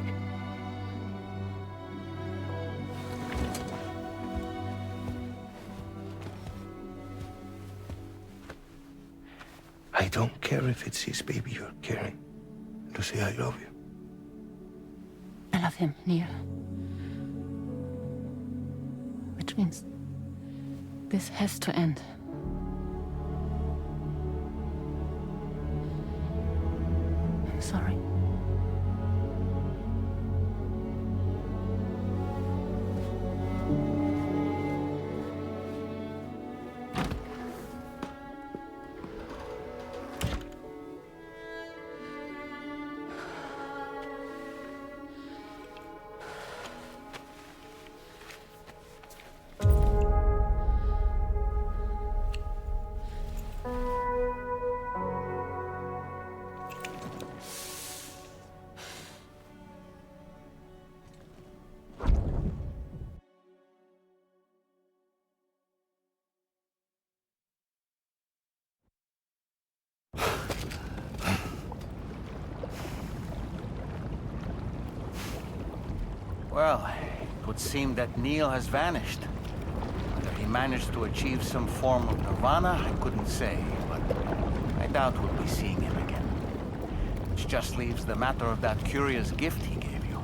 I don't care if it's his baby you're carrying. Lucy, I love you. I love him, Neil. Which means this has to end. I'm sorry. Well, it would seem that Neil has vanished. Whether he managed to achieve some form of nirvana, I couldn't say, but I doubt we'll be seeing him again. Which just leaves the matter of that curious gift he gave you.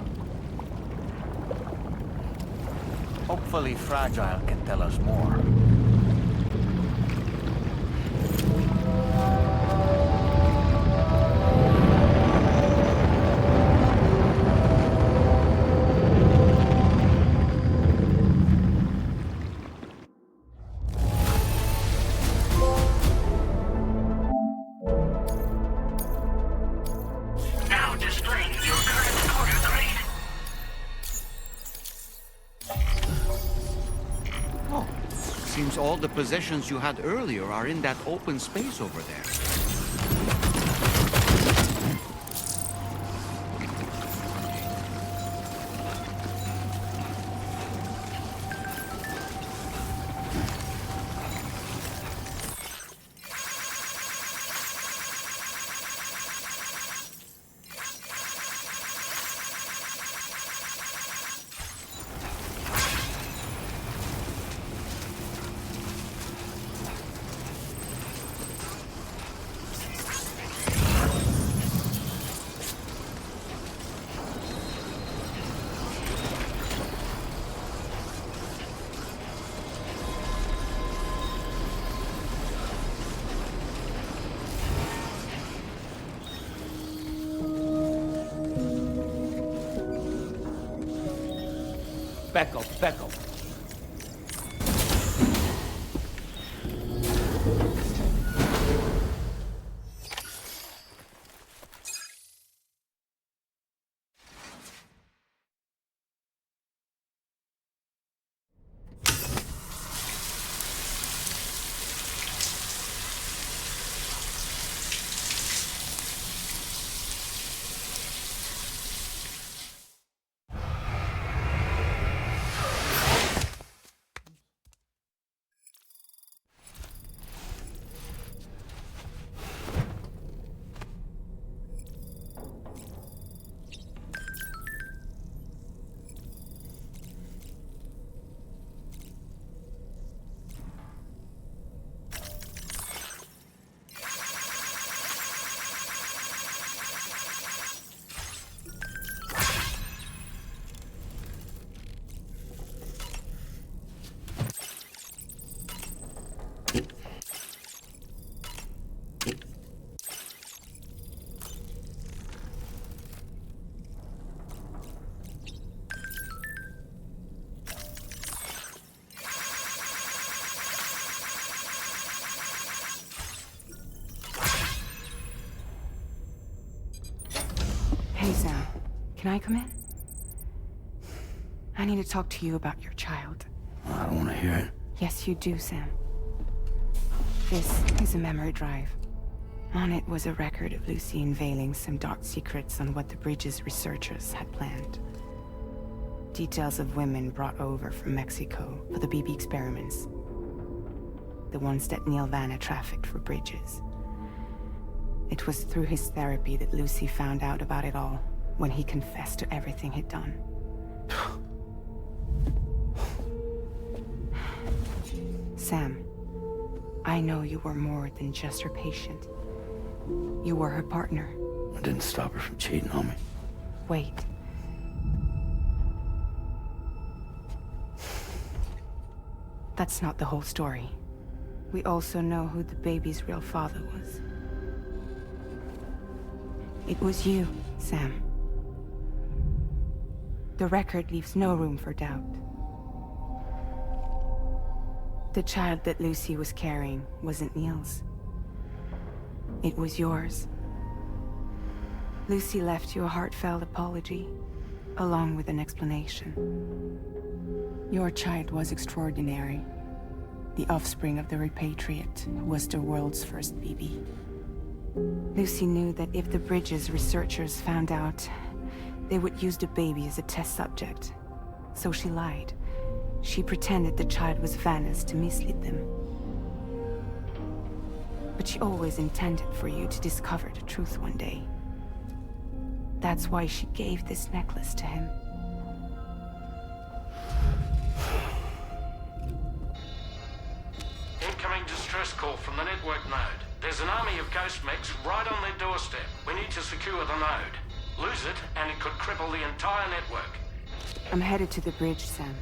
Hopefully Fragile can tell us more. Now displaying your current order grade. Oh, seems all the possessions you had earlier are in that open space over there. Becco. Hey, Sam. Can I come in? I need to talk to you about your child. I don't want to hear it. Yes, you do, Sam. This is a memory drive. On it was a record of Lucy unveiling some dark secrets on what the Bridges researchers had planned. Details of women brought over from Mexico for the BB experiments. The ones that Neil Vanna trafficked for Bridges. It was through his therapy that Lucy found out about it all, when he confessed to everything he'd done. Sam, I know you were more than just her patient. You were her partner. I didn't stop her from cheating on me. Wait. That's not the whole story. We also know who the baby's real father was. It was you, Sam. The record leaves no room for doubt. The child that Lucy was carrying wasn't Neil's. It was yours. Lucy left you a heartfelt apology, along with an explanation. Your child was extraordinary. The offspring of the repatriate who was the world's first BB. Lucy knew that if the Bridges researchers found out, they would use the baby as a test subject. So she lied. She pretended the child was Vanna's to mislead them. But she always intended for you to discover the truth one day. That's why she gave this necklace to him. distress call from the network node. There's an army of ghost mechs right on their doorstep. We need to secure the node. Lose it, and it could cripple the entire network. I'm headed to the bridge, Sam.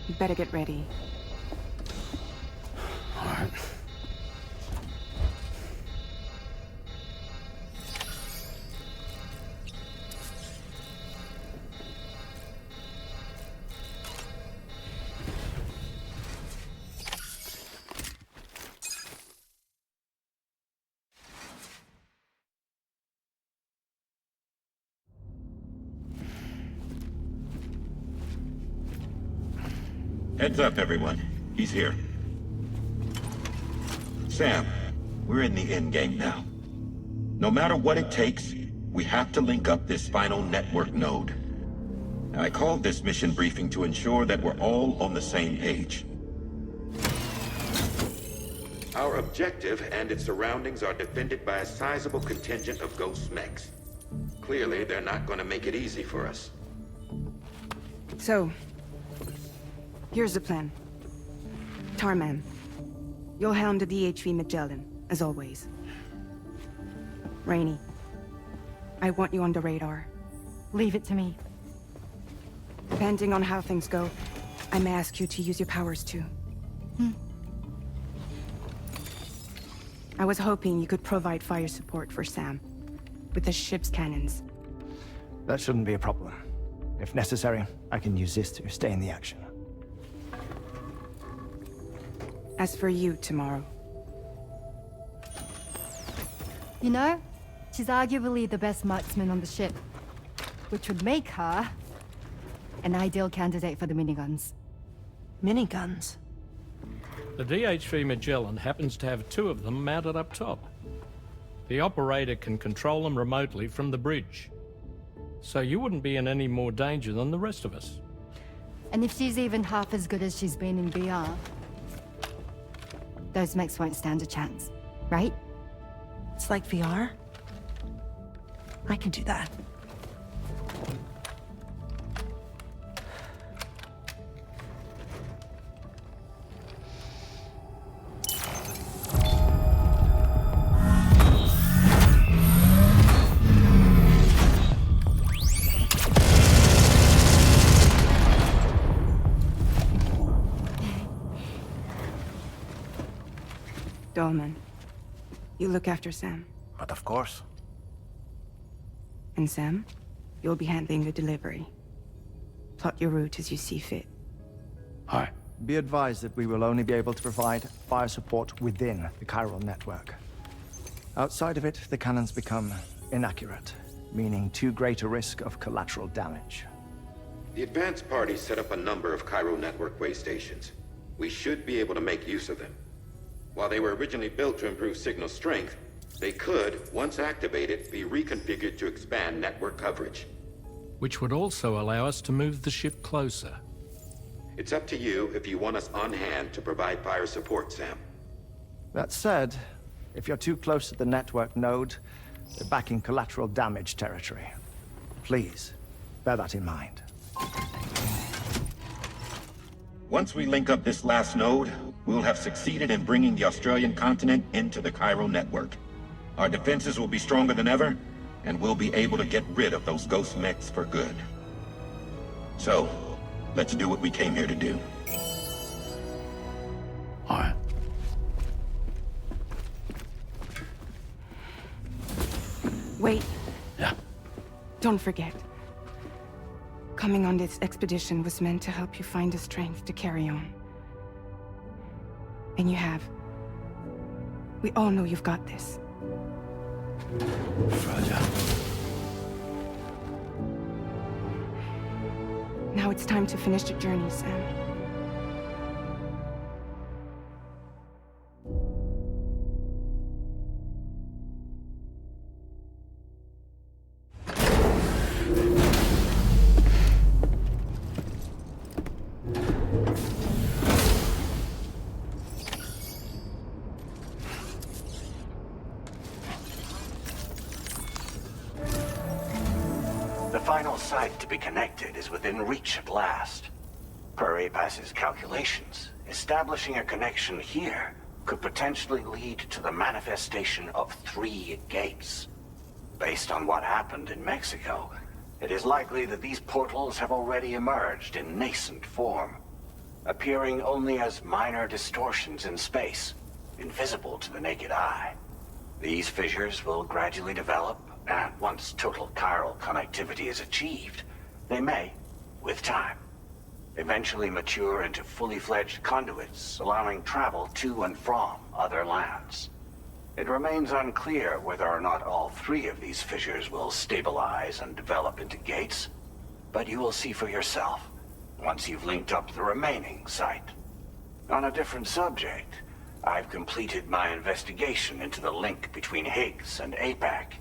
You better get ready. All right. Heads up, everyone. He's here. Sam, we're in the endgame now. No matter what it takes, we have to link up this final network node. I called this mission briefing to ensure that we're all on the same page. Our objective and its surroundings are defended by a sizable contingent of ghost mechs. Clearly, they're not going to make it easy for us. So, here's the plan. Tarman, you'll helm the DHV Magellan, as always. Rainey, I want you on the radar. Leave it to me. Depending on how things go, I may ask you to use your powers too. I was hoping you could provide fire support for Sam, with the ship's cannons. That shouldn't be a problem. If necessary, I can use this to stay in the action. As for you, tomorrow. You know, she's arguably the best marksman on the ship, which would make her an ideal candidate for the miniguns. Miniguns? The DHV Magellan happens to have 2 of them mounted up top. The operator can control them remotely from the bridge. So you wouldn't be in any more danger than the rest of us. And if she's even half as good as she's been in VR, those mechs won't stand a chance, right? It's like VR? I can do that. Dolman, you look after Sam. But of course. And Sam, you'll be handling the delivery. Plot your route as you see fit. Hi. Be advised that we will only be able to provide fire support within the chiral network. Outside of it, the cannons become inaccurate, meaning too great a risk of collateral damage. The advanced party set up a number of chiral network way stations. We should be able to make use of them. While they were originally built to improve signal strength, they could, once activated, be reconfigured to expand network coverage. Which would also allow us to move the ship closer. It's up to you if you want us on hand to provide fire support, Sam. That said, if you're too close to the network node, you're back in collateral damage territory. Please, bear that in mind. Once we link up this last node, we'll have succeeded in bringing the Australian continent into the chiral network. Our defenses will be stronger than ever, and we'll be able to get rid of those ghost mechs for good. So, let's do what we came here to do. All right. Wait. Yeah. Don't forget. Coming on this expedition was meant to help you find the strength to carry on. And you have. We all know you've got this. Fragile. Now it's time to finish the journey, Sam. The final site to be connected is within reach at last. Per APAS's calculations, establishing a connection here could potentially lead to the manifestation of 3 gates. Based on what happened in Mexico, it is likely that these portals have already emerged in nascent form, appearing only as minor distortions in space, invisible to the naked eye. These fissures will gradually develop, and once total chiral connectivity is achieved, they may, with time, eventually mature into fully fledged conduits, allowing travel to and from other lands. It remains unclear whether or not all 3 of these fissures will stabilize and develop into gates, but you will see for yourself once you've linked up the remaining site. On a different subject, I've completed my investigation into the link between Higgs and APAC.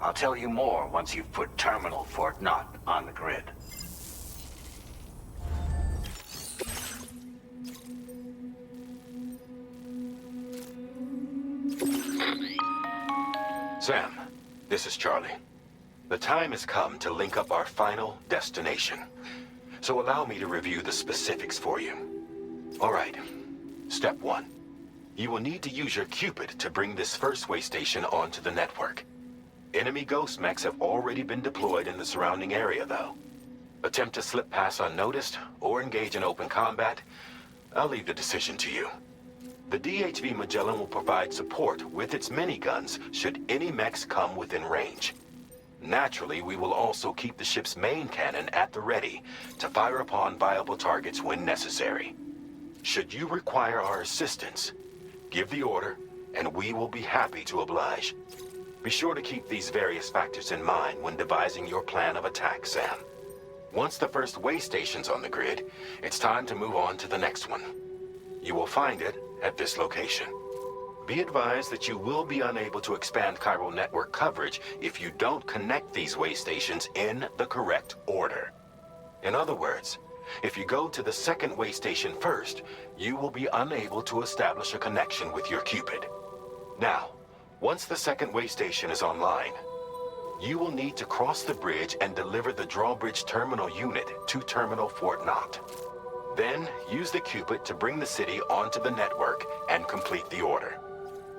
I'll tell you more once you've put Terminal Fort Knott on the grid. Sam, this is Charlie. The time has come to link up our final destination. So allow me to review the specifics for you. All right. Step 1. You will need to use your Cupid to bring this first way station onto the network. Enemy ghost mechs have already been deployed in the surrounding area, though. Attempt to slip past unnoticed or engage in open combat, I'll leave the decision to you. The DHV Magellan will provide support with its miniguns should any mechs come within range. Naturally, we will also keep the ship's main cannon at the ready to fire upon viable targets when necessary. Should you require our assistance, give the order, and we will be happy to oblige. Be sure to keep these various factors in mind when devising your plan of attack, Sam. Once the first way station's on the grid, it's time to move on to the next one. You will find it at this location. Be advised that you will be unable to expand chiral network coverage if you don't connect these way stations in the correct order. In other words, if you go to the second way station first, you will be unable to establish a connection with your Cupid. Now, once the second way station is online, you will need to cross the bridge and deliver the drawbridge terminal unit to Terminal Fort Knott. Then, use the Cupid to bring the city onto the network and complete the order.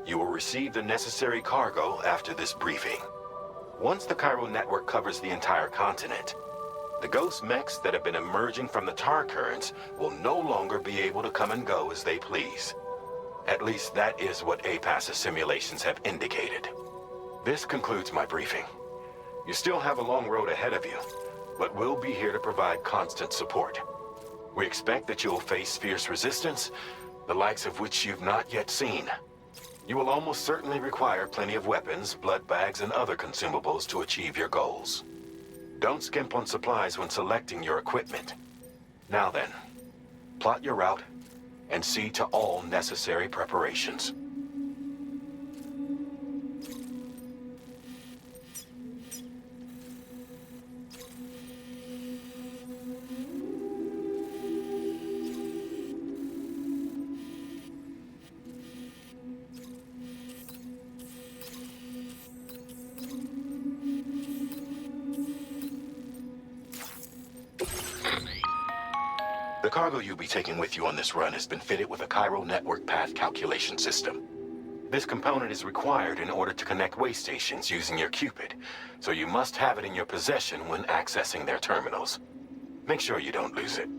You will receive the necessary cargo after this briefing. Once the chiral network covers the entire continent, the ghost mechs that have been emerging from the tar currents will no longer be able to come and go as they please. At least that is what APAS's simulations have indicated. This concludes my briefing. You still have a long road ahead of you, but we'll be here to provide constant support. We expect that you'll face fierce resistance, the likes of which you've not yet seen. You will almost certainly require plenty of weapons, blood bags, and other consumables to achieve your goals. Don't skimp on supplies when selecting your equipment. Now then, plot your route and see to all necessary preparations. The cargo you'll be taking with you on this run has been fitted with a chiral network path calculation system. This component is required in order to connect way stations using your Cupid, so you must have it in your possession when accessing their terminals. Make sure you don't lose it.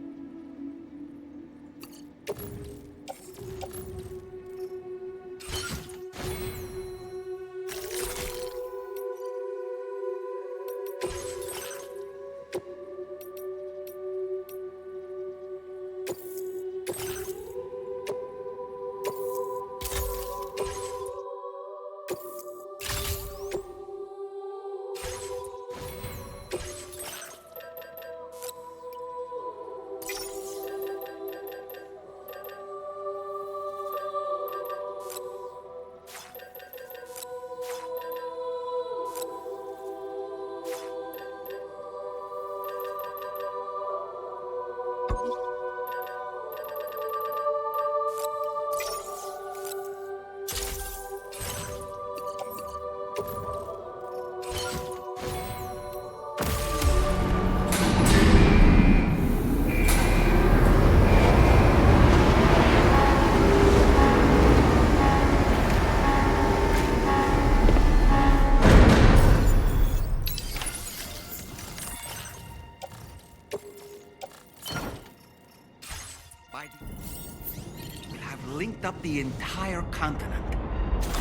have linked up the entire continent.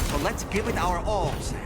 So let's give it our all, Sam.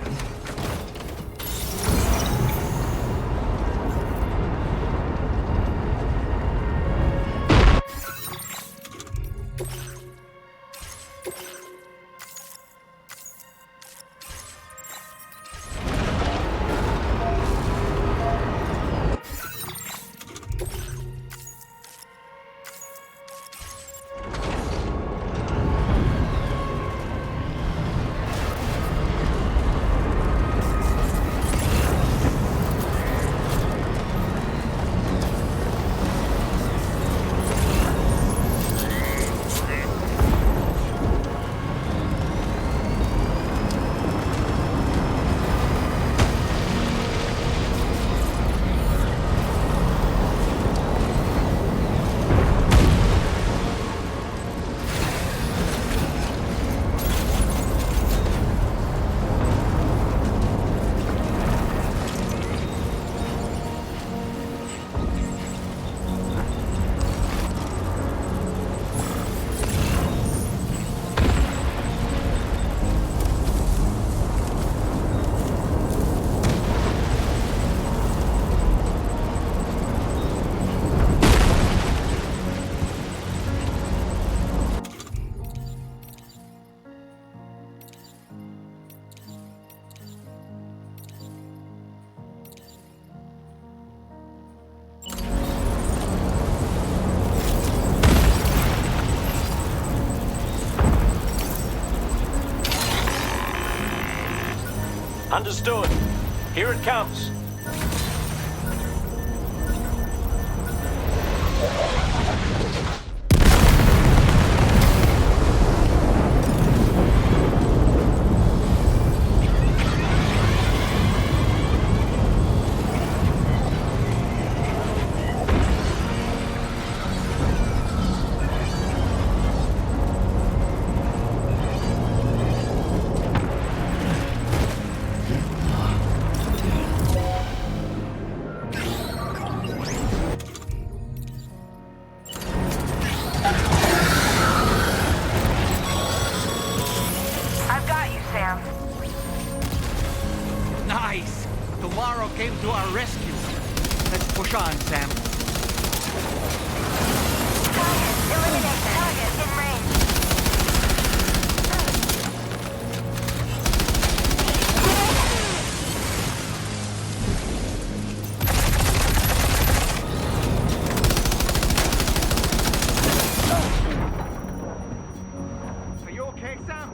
Understood. Here it comes. Nice! Tomorrow came to our rescue. Let's push on, Sam. Target eliminated. Target in range. Are you okay, Sam?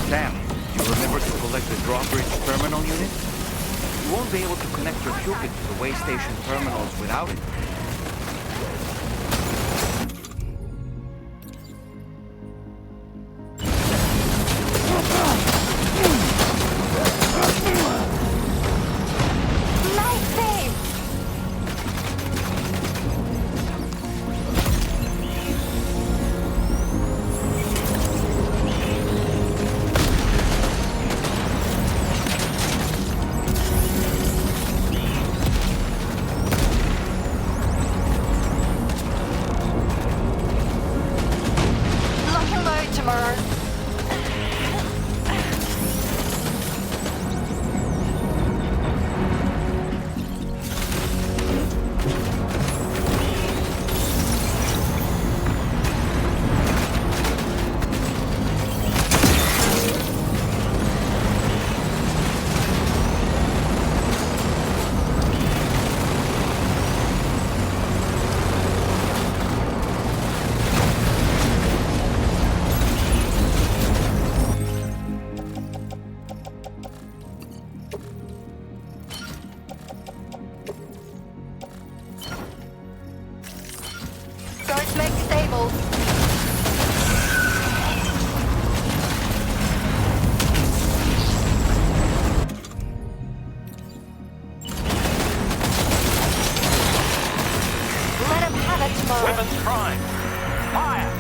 Sam, you remember to collect the drawbridge terminal unit? You won't be able to connect your Cupid to the way station terminals without it. Nice save! Lock and load tomorrow. Guards make stable. Let him have it tomorrow. Weapons prime. Fire!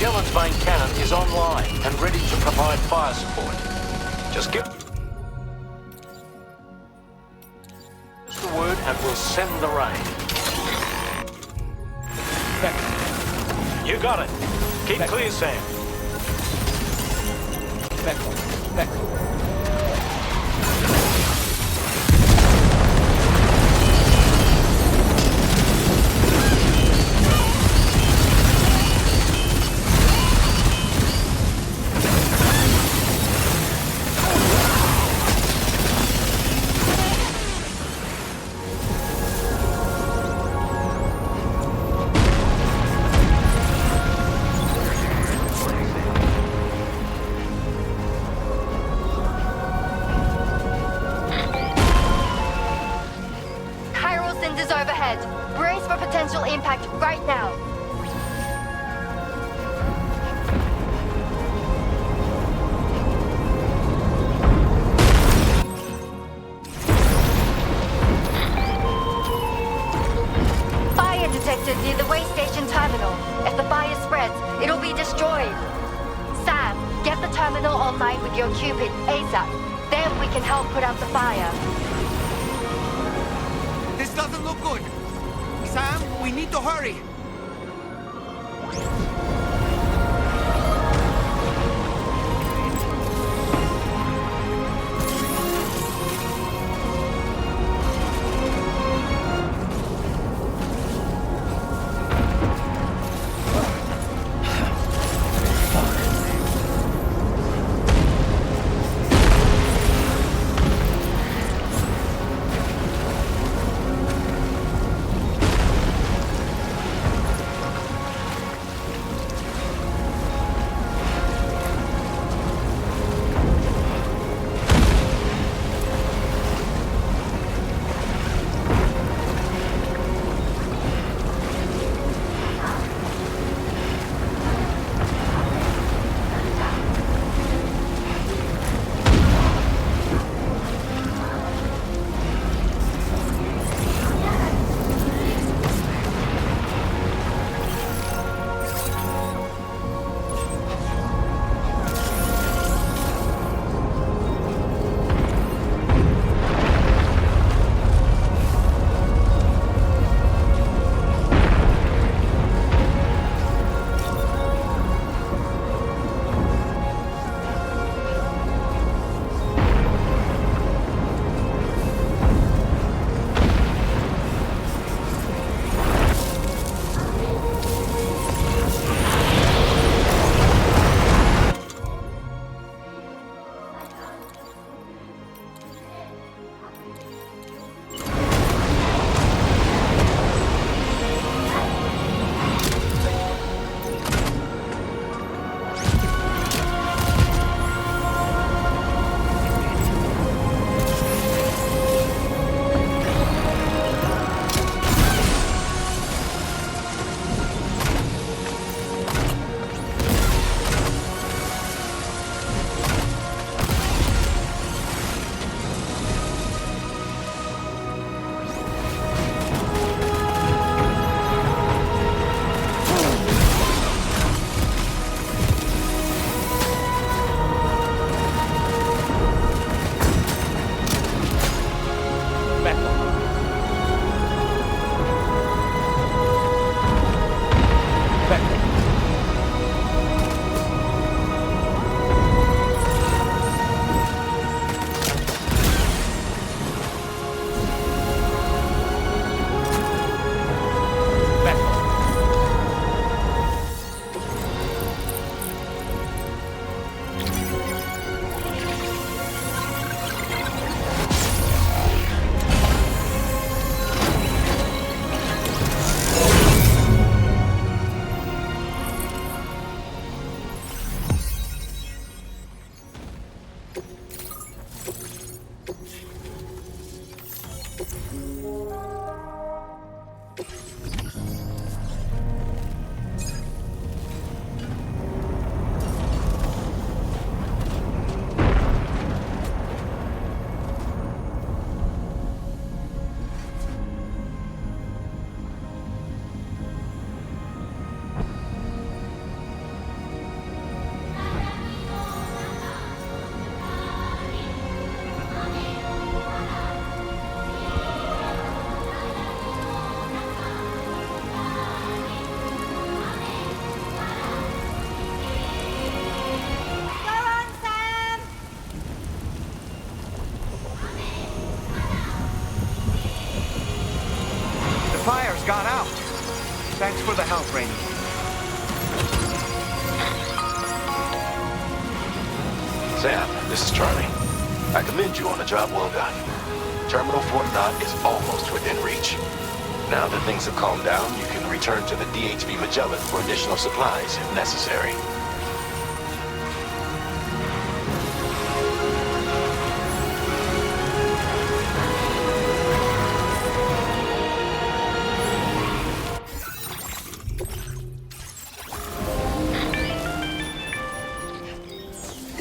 Magellan's main cannon is online and ready to provide fire support. Just give us the word and we'll send the rain. You got it. Keep clear, Sam. Impact right now. Fire detected near the way station terminal. If the fire spreads, it'll be destroyed. Sam, get the terminal online with your Cupid ASAP. Then we can help put out the fire. This doesn't look good. Sam, we need to hurry. training. Sam, this is Charlie. I commend you on a job well done. Terminal Fort Knott is almost within reach. Now that things have calmed down, you can return to the DHV Magellan for additional supplies if necessary.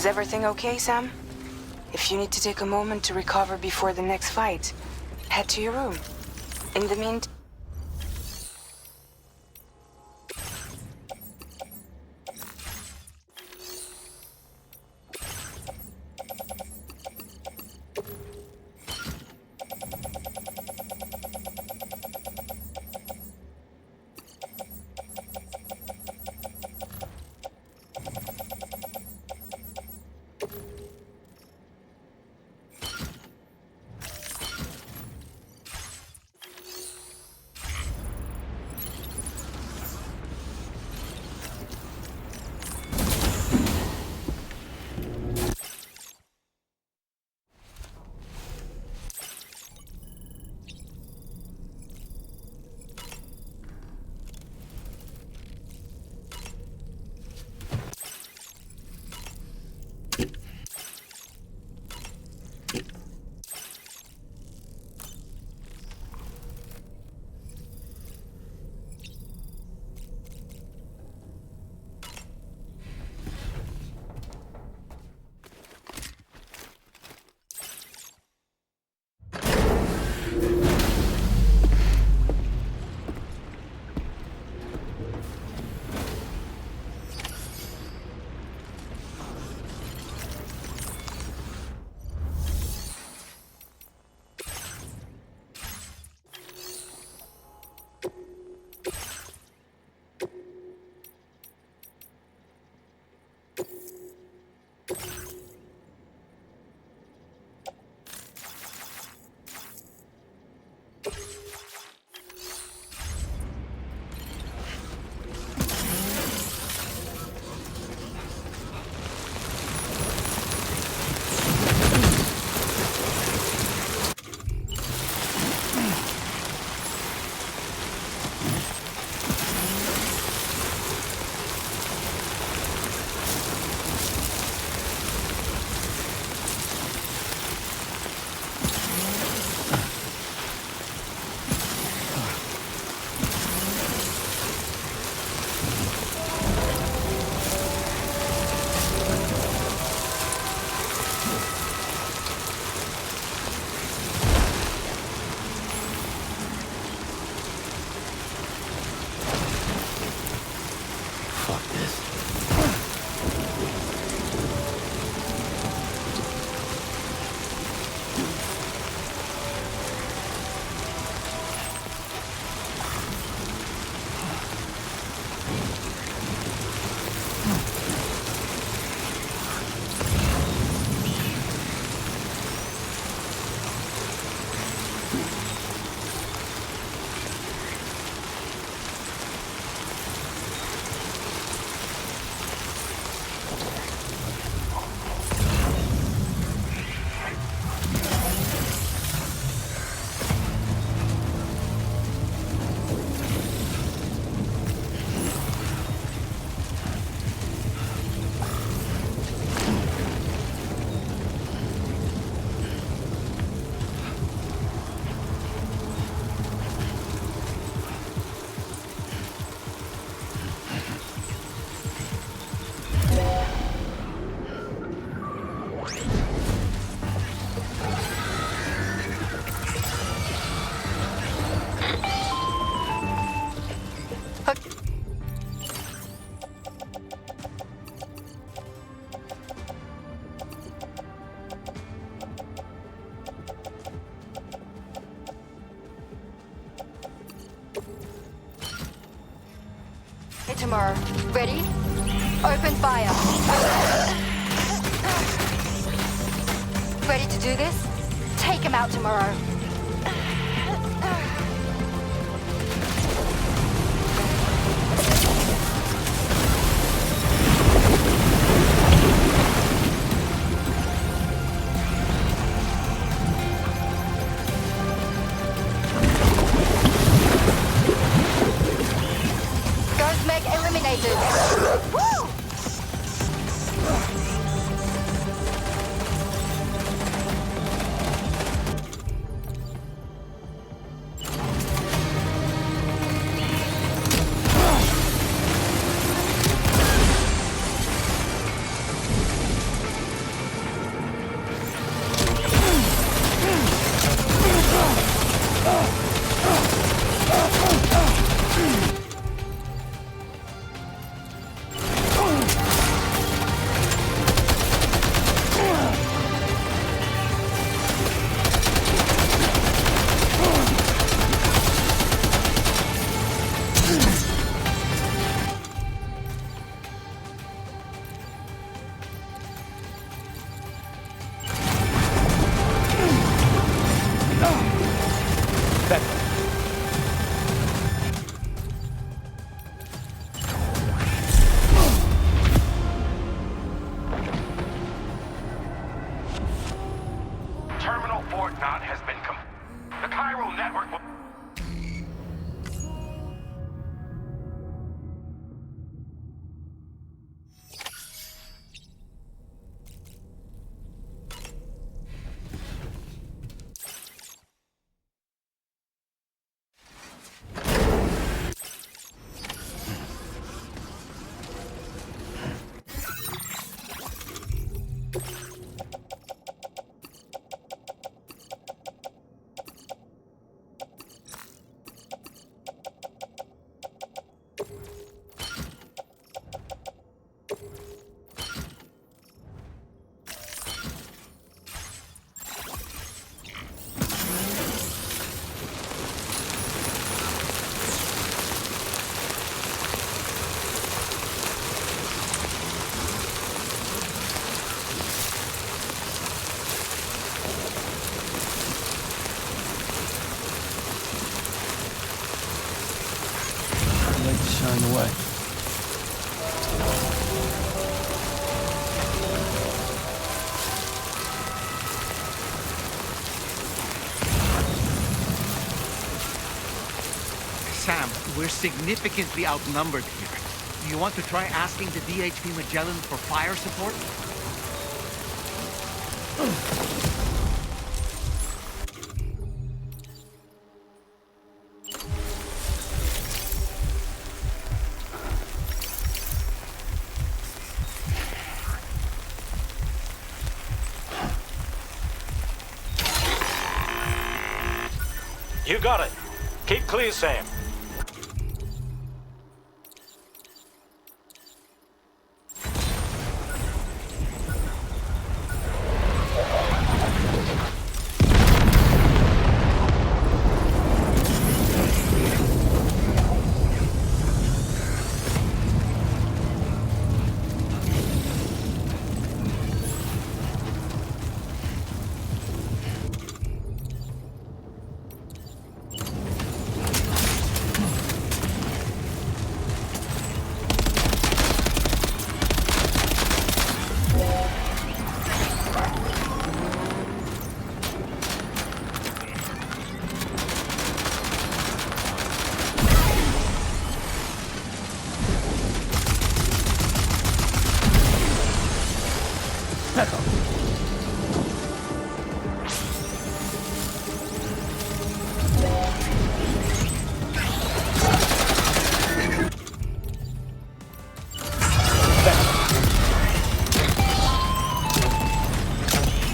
Is everything okay, Sam? If you need to take a moment to recover before the next fight, head to your room. In the meantime... Tomorrow. Ready? Open fire. Ready to do this? Take him out tomorrow. Meg eliminated. Woo! Terminal Fort Knot has been the Chiral network will... Shine away. Sam, we're significantly outnumbered here. Do you want to try asking the DHP Magellan for fire support? You got it. Keep clear, Sam.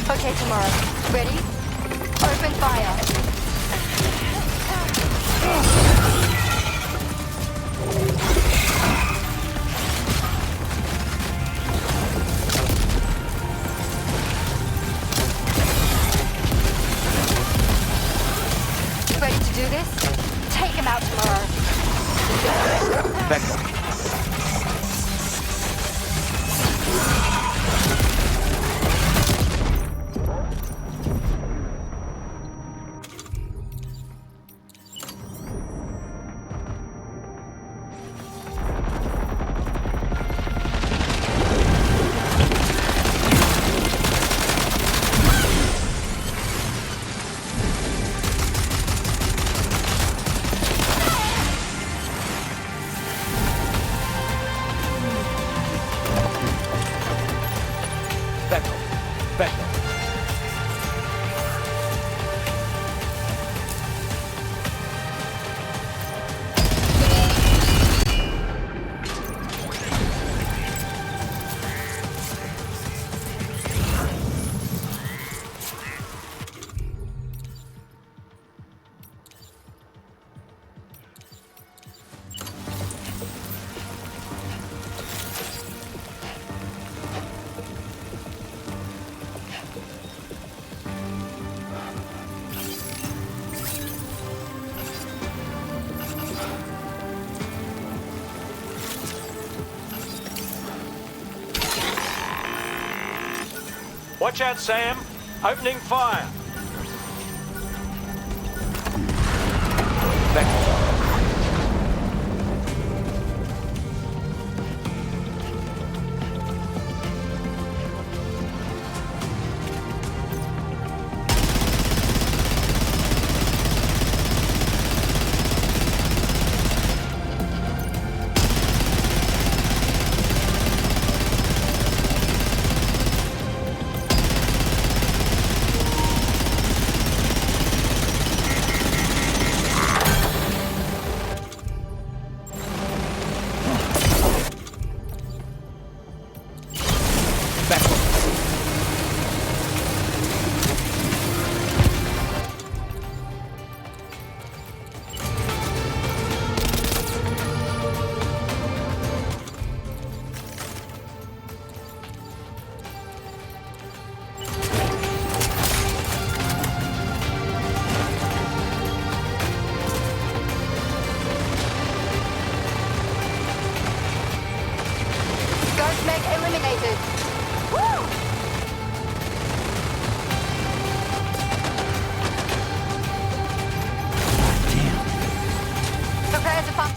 Okay, tomorrow. Ready? Open fire. Watch out, Sam. Opening fire. Eliminated. Woo! Prepare to pump.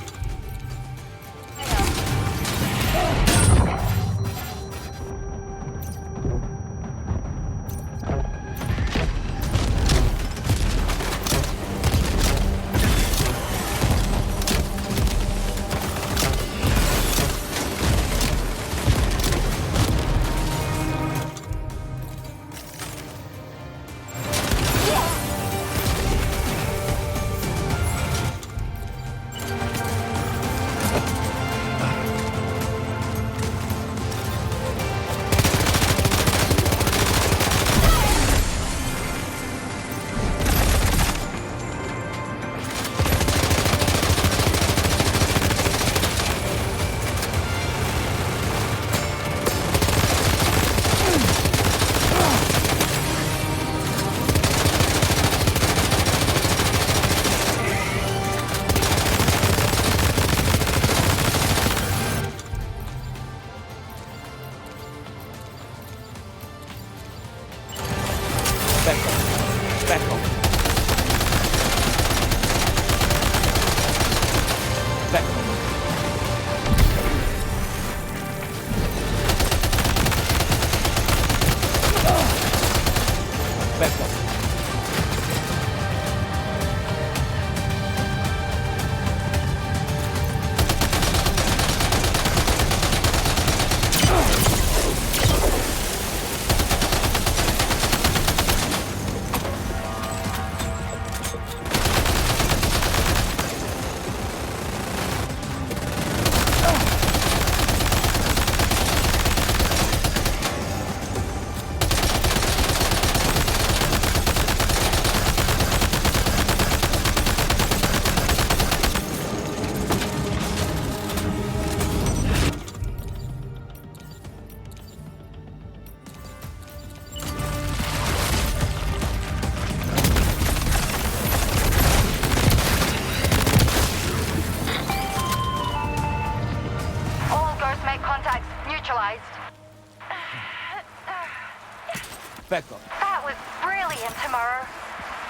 That was brilliant, Tomorrow.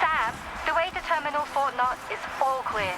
Sam, the way to Terminal Fort Knott is all clear.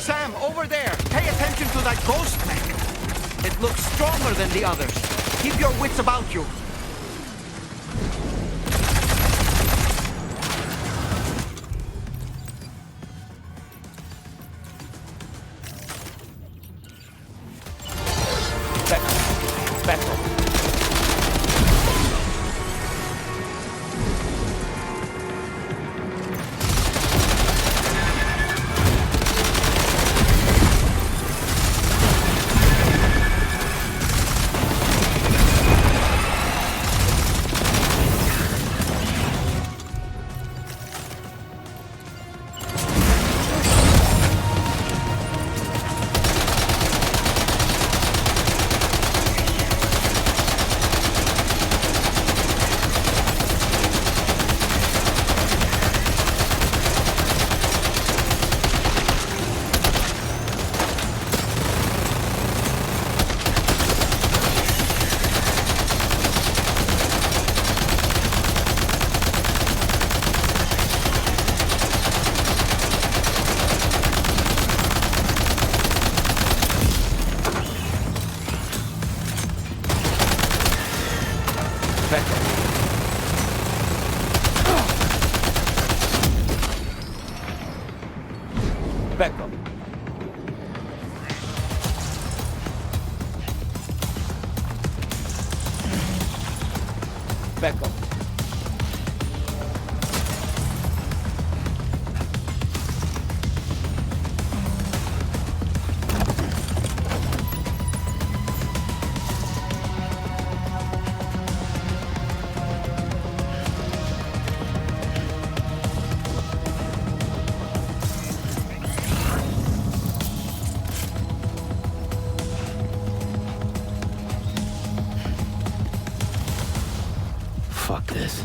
Sam, over there! Pay attention to that ghost man! It looks stronger than the others. Keep your wits about you. Fuck this.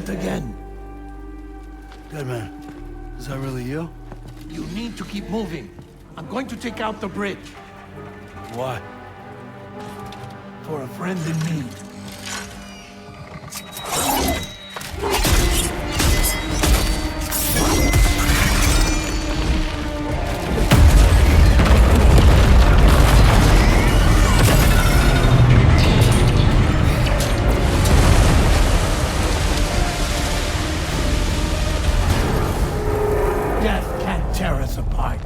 Again. Good man. Is that really you? You need to keep moving. I'm going to take out the bridge. Why? For a friend in need. Death can't tear us apart.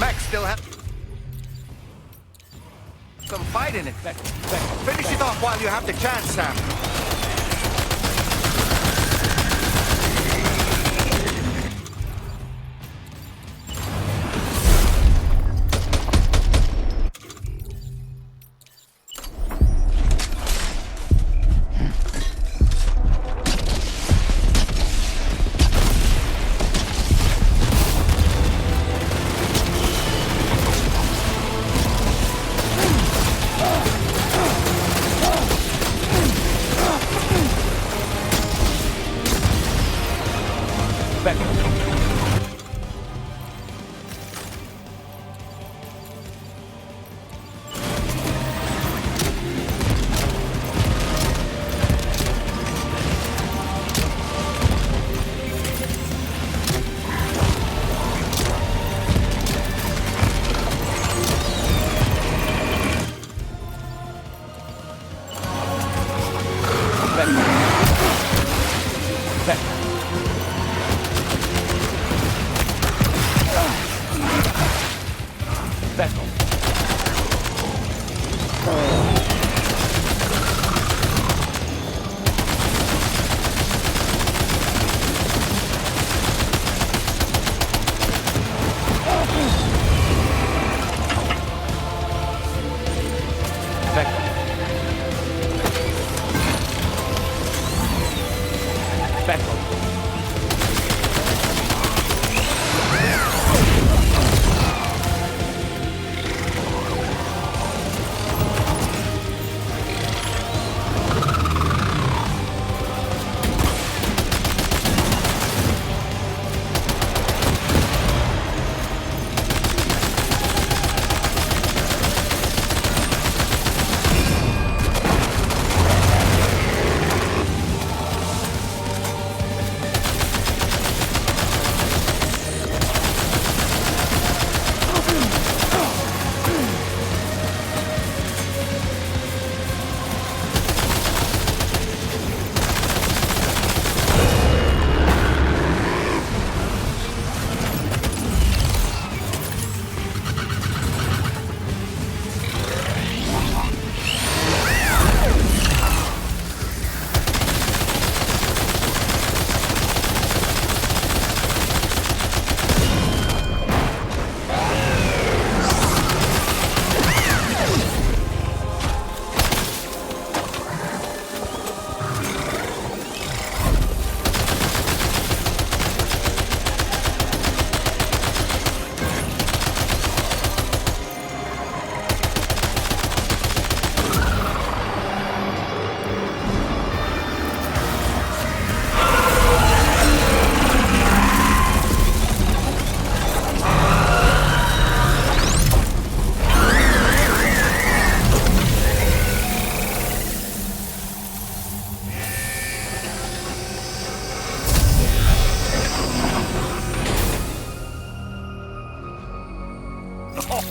Max still has some fight in it. Finish it off while you have the chance, Sam.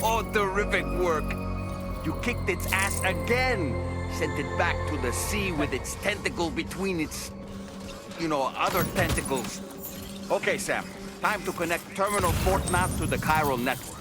Oh, terrific work. You kicked its ass again. Sent it back to the sea with its tentacle between its, other tentacles. Okay, Sam. Time to connect Terminal Fort Map to the chiral network.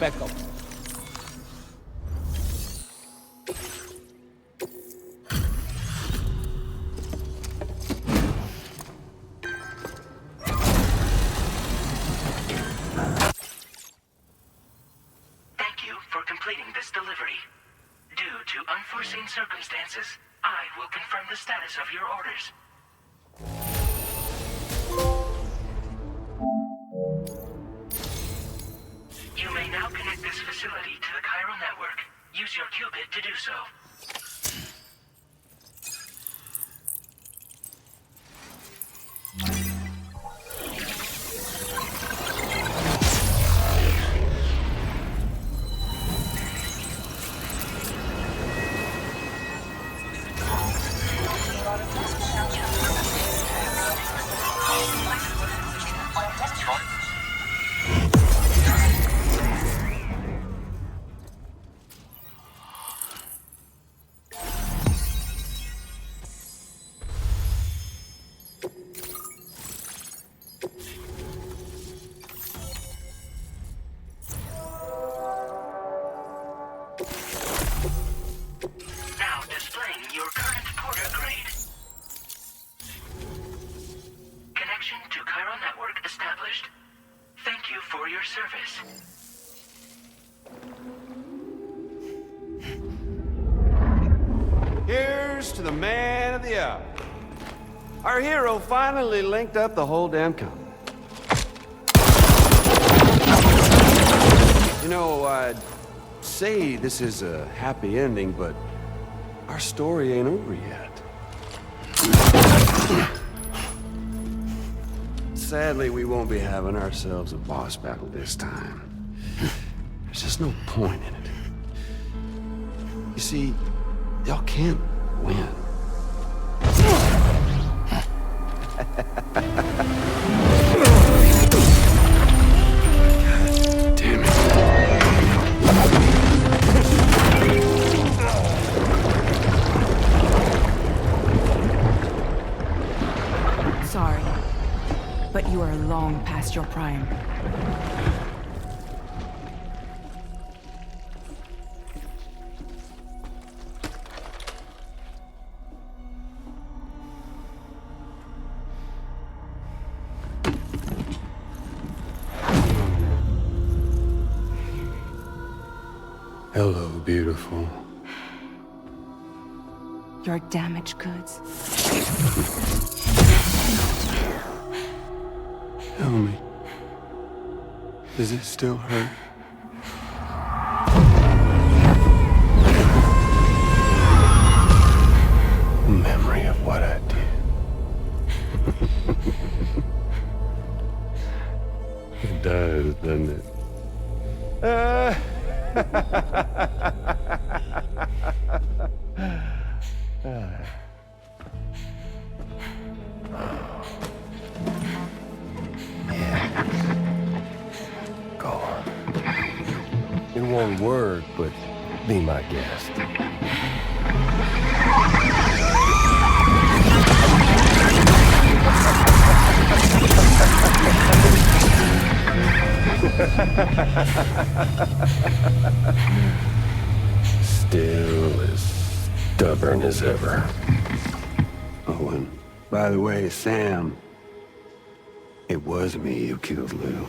Back up. Thank you for completing this delivery. Due to unforeseen circumstances, I will confirm the status of your orders. facility to the Chiral network. Use your qubit to do so. Now displaying your current porter grade. Connection to Chiral network established. Thank you for your service. Here's to the man of the hour. Our hero finally linked up the whole damn company. You know, I'd say this is a happy ending, but our story ain't over yet. Sadly, we won't be having ourselves a boss battle this time. There's just no point in it. You see, y'all can't win. Damn it. Sorry, but you are long past your prime. Hello, beautiful. Your damaged goods. Tell me, does it still hurt? Memory of what I did. It does, doesn't it? Go on. It won't work, but be my guest. Still as stubborn as ever. Oh, and by the way, Sam, it was me who killed Lou.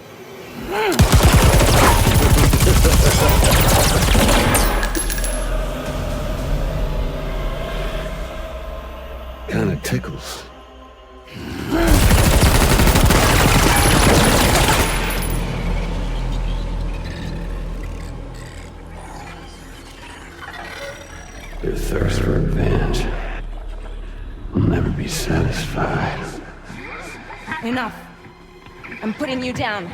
Kinda tickles. Your thirst for revenge will never be satisfied. Enough. I'm putting you down.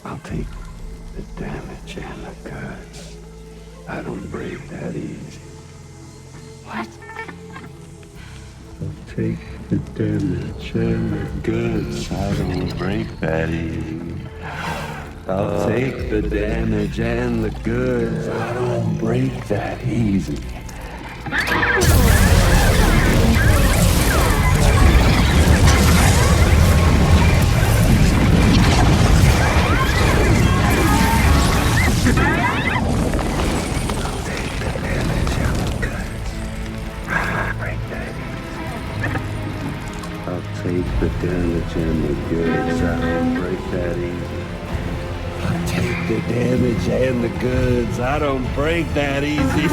I'll take the damage and the goods. I don't break that easy. What? I'll take the damage and the goods. I don't break that easy. I'll take the damage and the goods. I don't break that easy. I'll take the damage and the goods. I don't break that easy. I take the damage and the goods. I don't break that easy.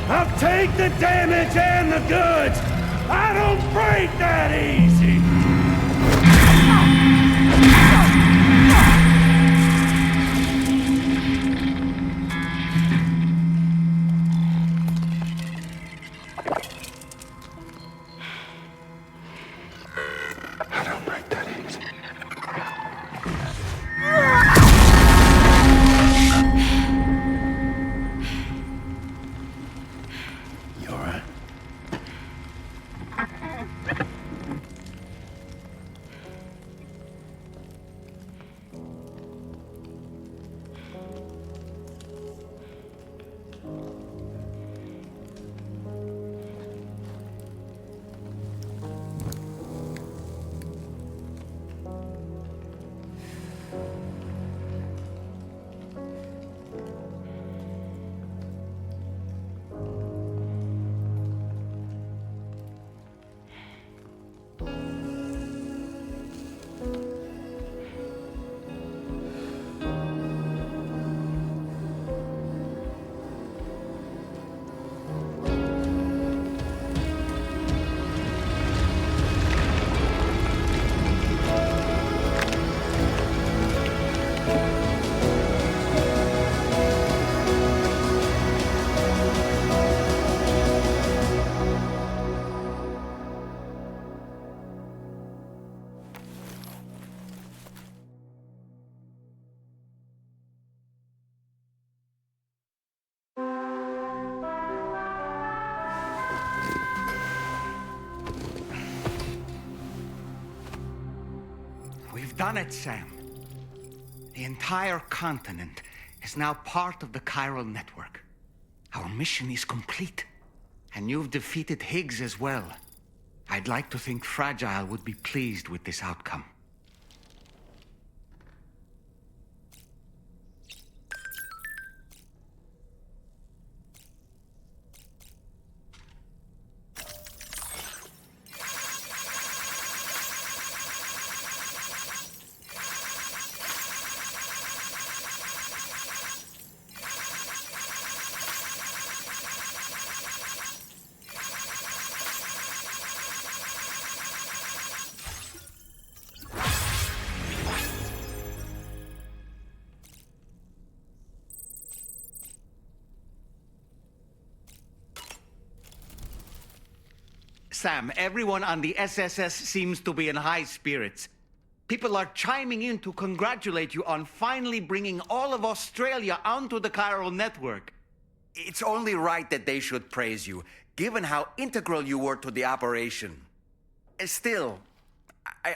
I'll take the damage and the goods. I don't break that easy. I don't break that easy. You all right? We've done it, Sam. The entire continent is now part of the chiral network. Our mission is complete. And you've defeated Higgs as well. I'd like to think Fragile would be pleased with this outcome. Sam, everyone on the SSS seems to be in high spirits. People are chiming in to congratulate you on finally bringing all of Australia onto the chiral network. It's only right that they should praise you, given how integral you were to the operation. Still,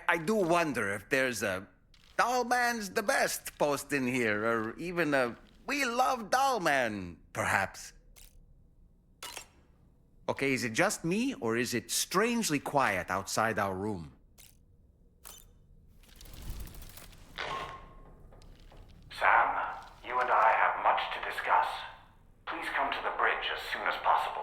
I do wonder if there's a Dollman's the best post in here, or even a We Love Dollman, perhaps. Okay, is it just me, or is it strangely quiet outside our room? Sam, you and I have much to discuss. Please come to the bridge as soon as possible.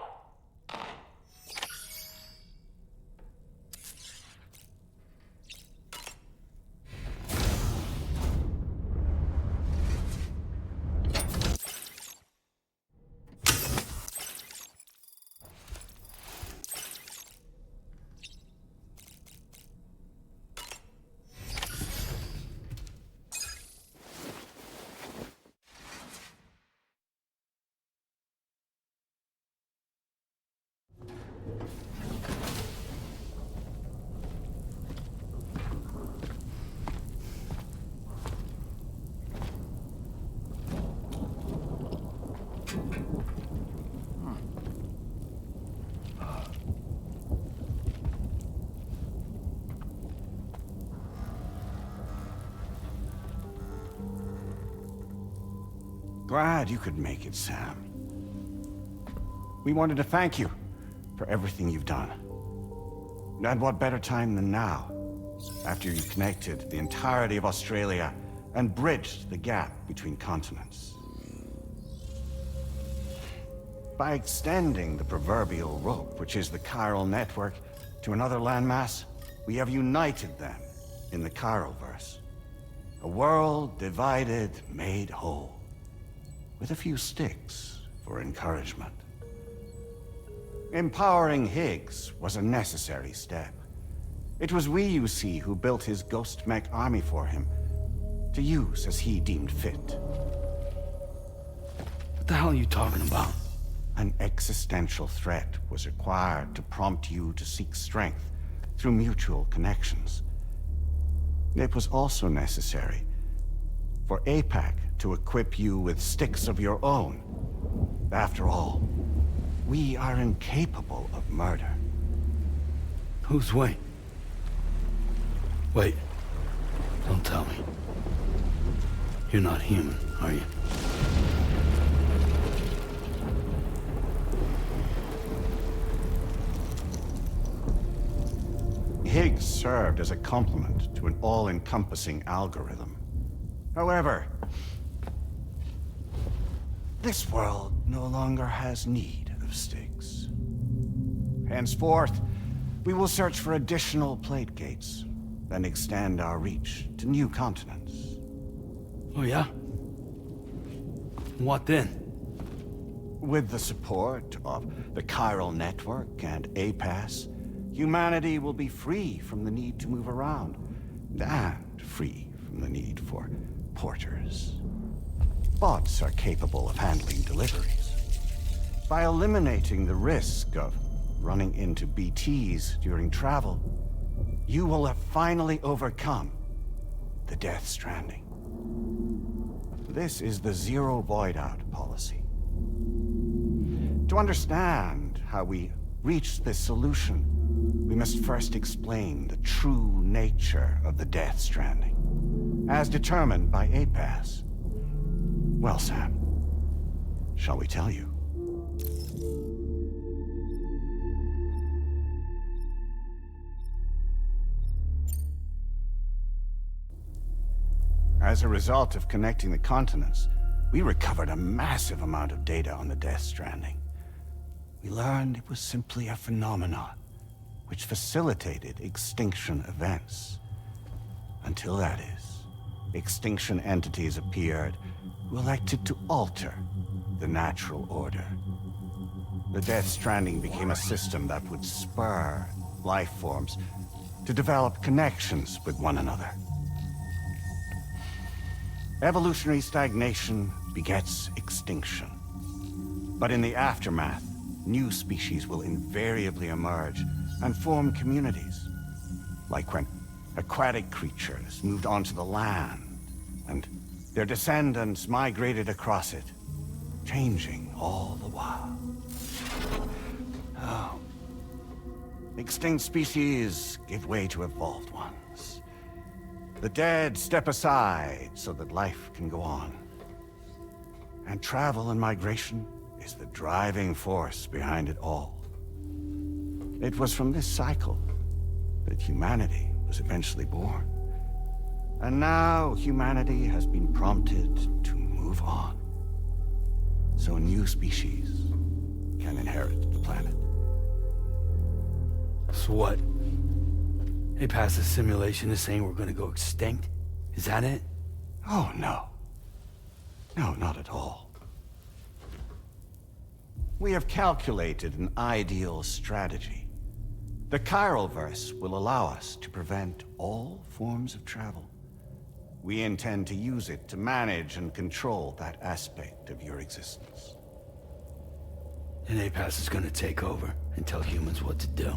Glad you could make it, Sam. We wanted to thank you for everything you've done. And what better time than now, after you connected the entirety of Australia and bridged the gap between continents. By extending the proverbial rope, which is the chiral network, to another landmass, we have united them in the Chiroverse. A world divided, made whole. With a few sticks for encouragement. Empowering Higgs was a necessary step. It was we, you see, who built his ghost mech army for him, to use as he deemed fit. What the hell are you talking about? An existential threat was required to prompt you to seek strength through mutual connections. It was also necessary for APAC to equip you with sticks of your own. After all, we are incapable of murder. Who's we? Wait. Don't tell me. You're not human, are you? Higgs served as a complement to an all-encompassing algorithm. However, this world no longer has need of sticks. Henceforth, we will search for additional plate gates, then extend our reach to new continents. Oh yeah? What then? With the support of the Chiral Network and APAS, humanity will be free from the need to move around, and free from the need for porters. Bots are capable of handling deliveries. By eliminating the risk of running into BTs during travel, you will have finally overcome the Death Stranding. This is the Zero Void Out policy. To understand how we reached this solution, we must first explain the true nature of the Death Stranding, as determined by APAS. Well, Sam, shall we tell you? As a result of connecting the continents, we recovered a massive amount of data on the Death Stranding. We learned it was simply a phenomenon which facilitated extinction events. Until that is, extinction entities appeared who elected to alter the natural order. The Death Stranding became a system that would spur life forms to develop connections with one another. Evolutionary stagnation begets extinction. But in the aftermath, new species will invariably emerge and form communities. Like when aquatic creatures moved onto the land, and their descendants migrated across it, changing all the while. Oh. Extinct species give way to evolved ones. The dead step aside so that life can go on. And travel and migration is the driving force behind it all. It was from this cycle that humanity was eventually born. And now humanity has been prompted to move on. So new species can inherit the planet. So what? They passed a simulation is saying we're gonna go extinct? Is that it? Oh, no. No, not at all. We have calculated an ideal strategy. The Chiroverse will allow us to prevent all forms of travel. We intend to use it to manage and control that aspect of your existence. And APAS is gonna take over and tell humans what to do.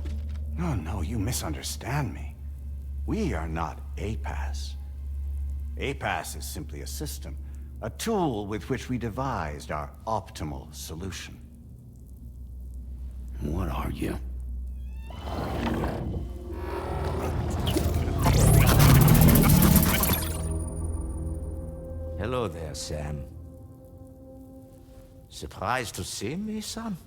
No, no, you misunderstand me. We are not APAS. APAS is simply a system, a tool with which we devised our optimal solution. What are you? Hello there, Sam. Surprised to see me, son?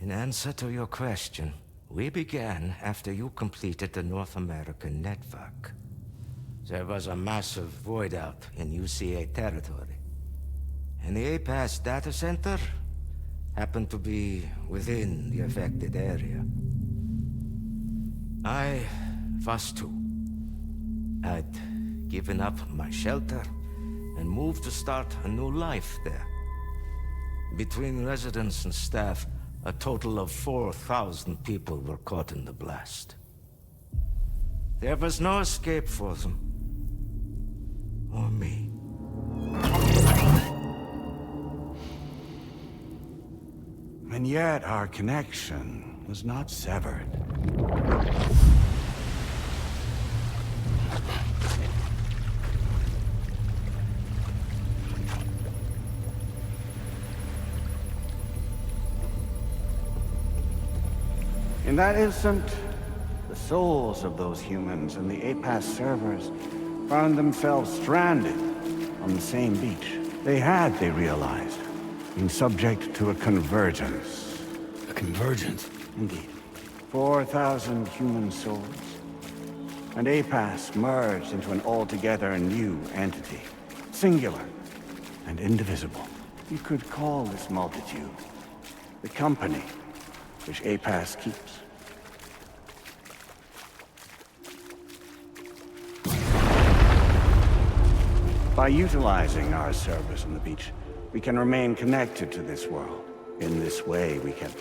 In answer to your question, we began after you completed the North American network. There was a massive void out in UCA territory. And the APAS data center happened to be within the affected area. I was too. I'd given up my shelter and moved to start a new life there. Between residents and staff, a total of 4,000 people were caught in the blast. There was no escape for them. Or me. And yet our connection was not severed. In that instant, the souls of those humans and the APAS servers found themselves stranded on the same beach. They had, they realized, been subject to a convergence. A convergence? Indeed. 4,000 human souls. And APAS merged into an altogether new entity. Singular and indivisible. You could call this multitude the company which APAS keeps. By utilizing our servers on the beach, we can remain connected to this world. In this way, we can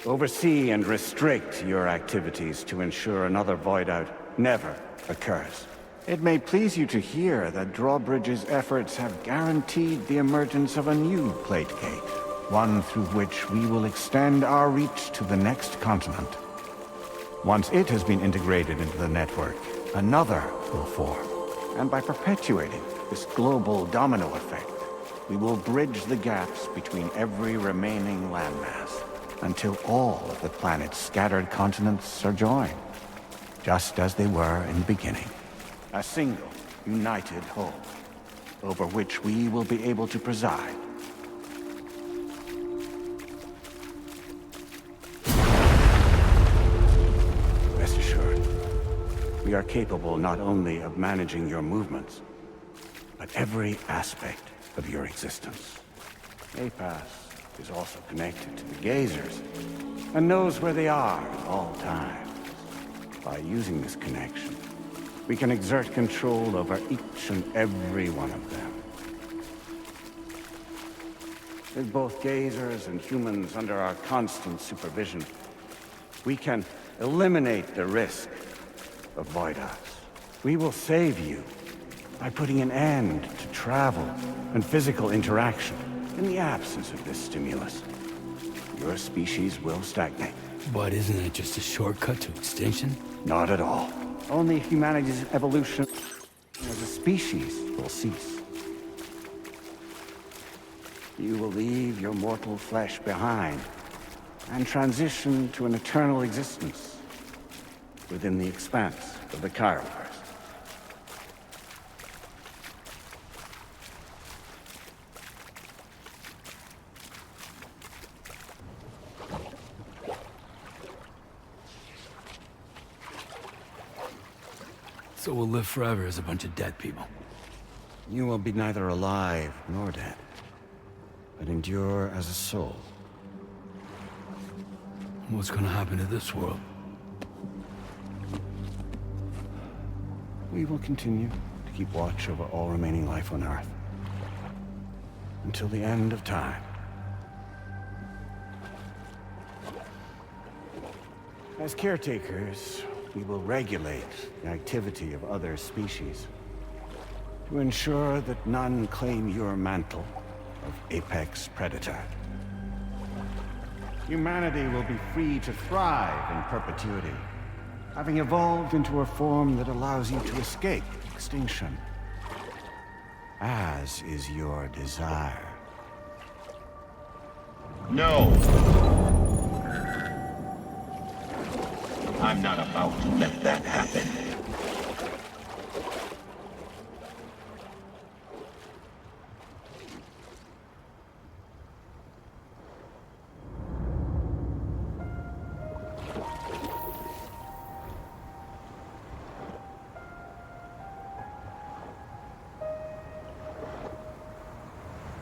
oversee and restrict your activities to ensure another void out never occurs. It may please you to hear that Drawbridge's efforts have guaranteed the emergence of a new plate gate, one through which we will extend our reach to the next continent. Once it has been integrated into the network, another will form. And by perpetuating this global domino effect, we will bridge the gaps between every remaining landmass until all of the planet's scattered continents are joined, just as they were in the beginning. A single, united whole, over which we will be able to preside. Rest assured, we are capable not only of managing your movements, but every aspect of your existence. APAS is also connected to the Gazers, and knows where they are at all times. By using this connection, we can exert control over each and every one of them. With both Gazers and humans under our constant supervision, we can eliminate the risk of void outs. We will save you by putting an end to travel and physical interaction. In the absence of this stimulus, your species will stagnate. But isn't it just a shortcut to extinction? Not at all. Only humanity's evolution as a species will cease. You will leave your mortal flesh behind and transition to an eternal existence within the expanse of the Chiroverse. So we'll live forever as a bunch of dead people. You will be neither alive nor dead, but endure as a soul. What's gonna happen to this world? We will continue to keep watch over all remaining life on Earth. Until the end of time. As caretakers, we will regulate the activity of other species to ensure that none claim your mantle of apex predator. Humanity will be free to thrive in perpetuity, having evolved into a form that allows you to escape extinction, as is your desire. No! I'm not about to let that happen.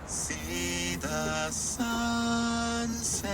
See the sunset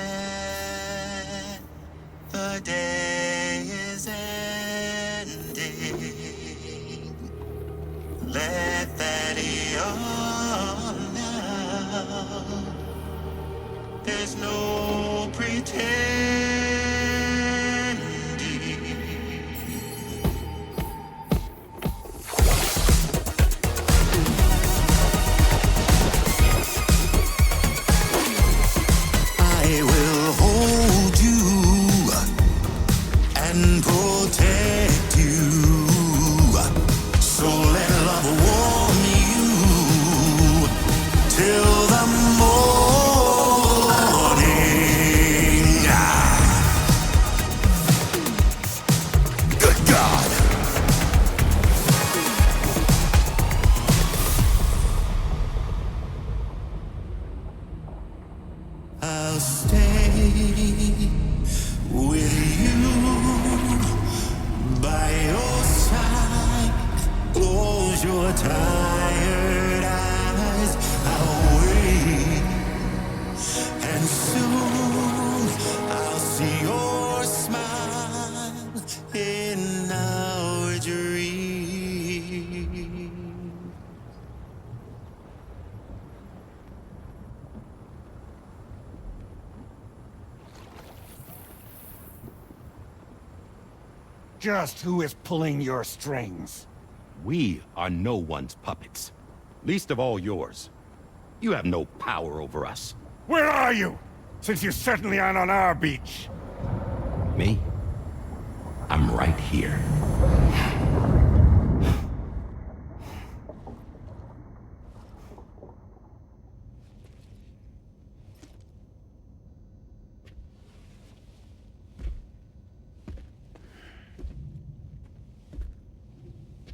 I will hold you and protect you. So let love warm you till the morning. Good God. I'll stay with you by your side. Close your tired eyes. I'll wait, and soon I'll see your smile in our dream. Just who is pulling your strings? We are no one's puppets. Least of all yours. You have no power over us. Where are you? Since you certainly aren't on our beach. Me? I'm right here.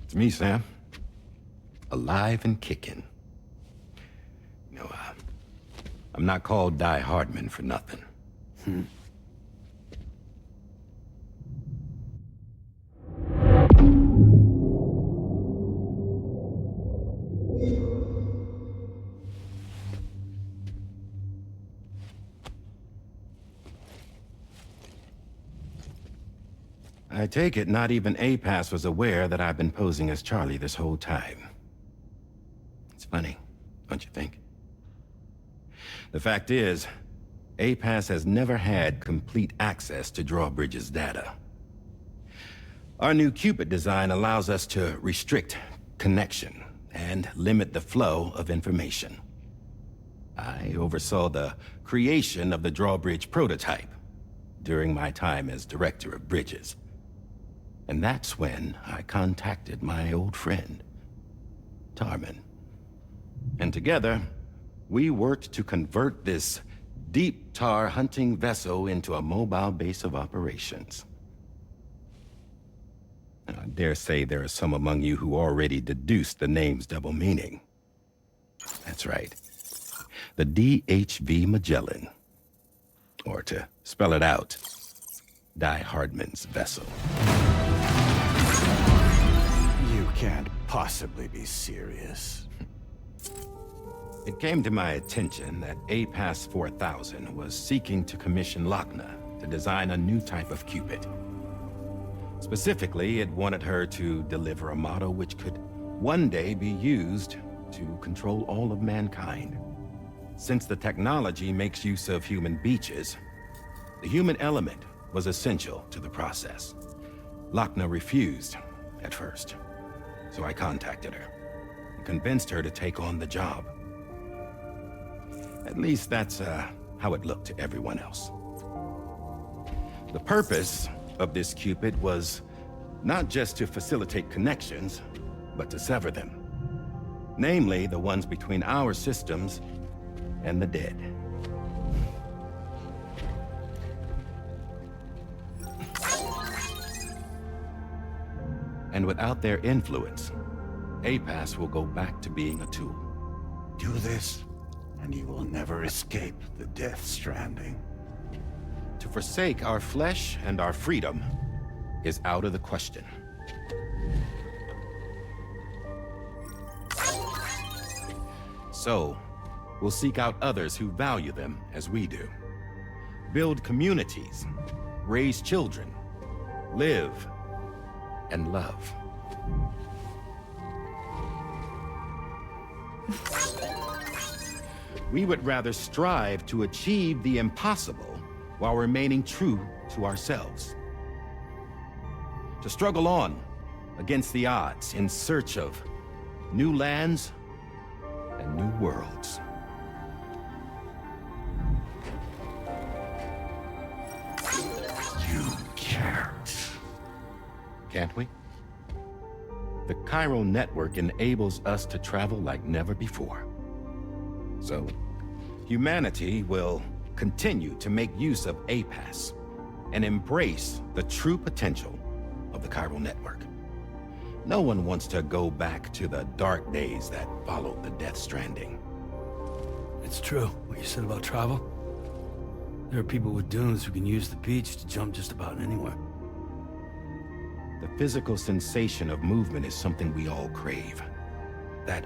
It's me, Sam. Alive and kicking. You know, I'm not called Die Hardman for nothing. I take it not even APAS was aware that I've been posing as Charlie this whole time. It's funny, don't you think? The fact is, APAS has never had complete access to Drawbridge's data. Our new Cupid design allows us to restrict connection and limit the flow of information. I oversaw the creation of the Drawbridge prototype during my time as Director of Bridges. And that's when I contacted my old friend, Tarman. And together, we worked to convert this deep tar hunting vessel into a mobile base of operations. And I dare say there are some among you who already deduced the name's double meaning. That's right. The DHV Magellan. Or to spell it out, Die Hardman's vessel. You can't possibly be serious. It came to my attention that APAS 4000 was seeking to commission Lochna to design a new type of Cupid. Specifically, it wanted her to deliver a model which could one day be used to control all of mankind. Since the technology makes use of human beaches, the human element was essential to the process. Lochna refused at first, so I contacted her and convinced her to take on the job. At least that's how it looked to everyone else. The purpose of this Cupid was not just to facilitate connections, but to sever them. Namely, the ones between our systems and the dead. And without their influence, APAS will go back to being a tool. Do this, and you will never escape the death stranding. To forsake our flesh and our freedom is out of the question. So, we'll seek out others who value them as we do. Build communities, raise children, live, and love. We would rather strive to achieve the impossible while remaining true to ourselves. To struggle on against the odds in search of new lands and new worlds. You can't we? The chiral network enables us to travel like never before. So, humanity will continue to make use of APAS and embrace the true potential of the chiral network. No one wants to go back to the dark days that followed the Death Stranding. It's true, what you said about travel. There are people with dunes who can use the beach to jump just about anywhere. The physical sensation of movement is something we all crave. That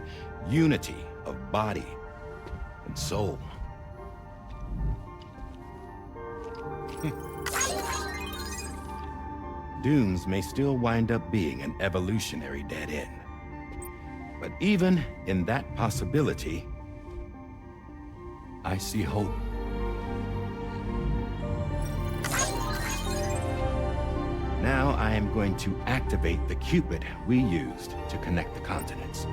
unity of body and soul. Dunes may still wind up being an evolutionary dead end. But even in that possibility, I see hope. Now I am going to activate the Cupid we used to connect the continents.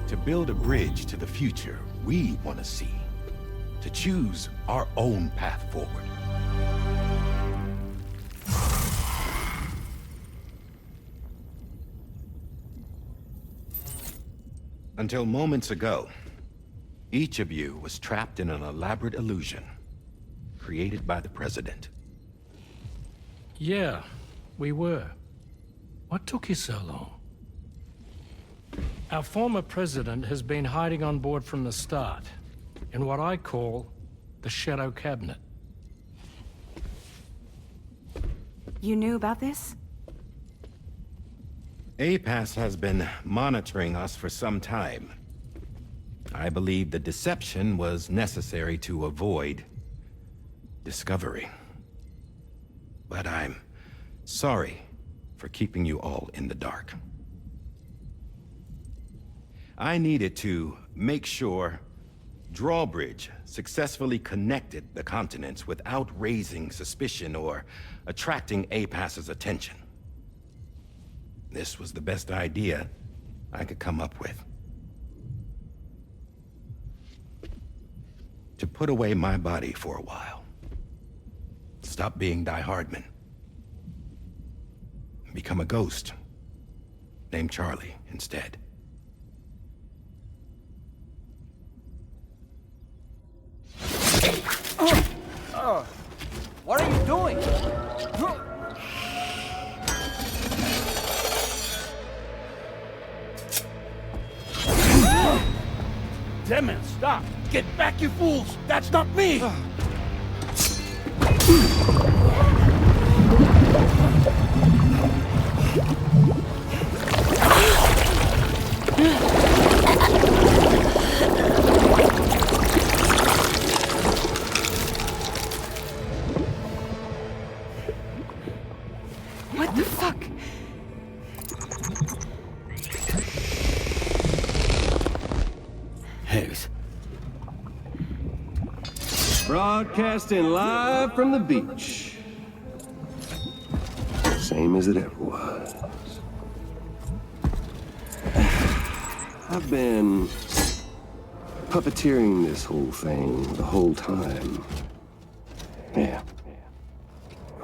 To build a bridge to the future we want to see, to choose our own path forward. Until moments ago, each of you was trapped in an elaborate illusion created by the President. Yeah, we were. What took you so long? Our former president has been hiding on board from the start, in what I call the Shadow Cabinet. You knew about this? APAS has been monitoring us for some time. I believe the deception was necessary to avoid discovery. But I'm sorry for keeping you all in the dark. I needed to make sure Drawbridge successfully connected the continents without raising suspicion or attracting APAS's attention. This was the best idea I could come up with. To put away my body for a while. Stop being Die Hardman. Become a ghost. Named Charlie instead. What are you doing? Damn it, stop! Get back, you fools! That's not me! What the fuck? Higgs. Broadcasting live from the beach. Same as it ever was. I've been puppeteering this whole thing the whole time. Yeah.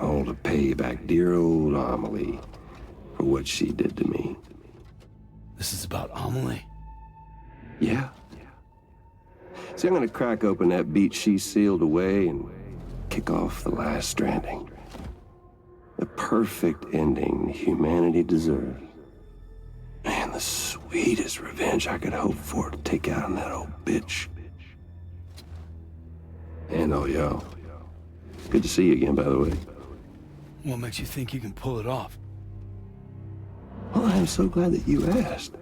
All to pay back dear old Amelie for what she did to me. This is about Amelie? Yeah. See, I'm gonna crack open that beach she sealed away and kick off the last Stranding. The perfect ending humanity deserves. Man, the sweetest revenge I could hope for to take out on that old bitch. And all y'all. Good to see you again, by the way. What makes you think you can pull it off? Well, I'm so glad that you asked.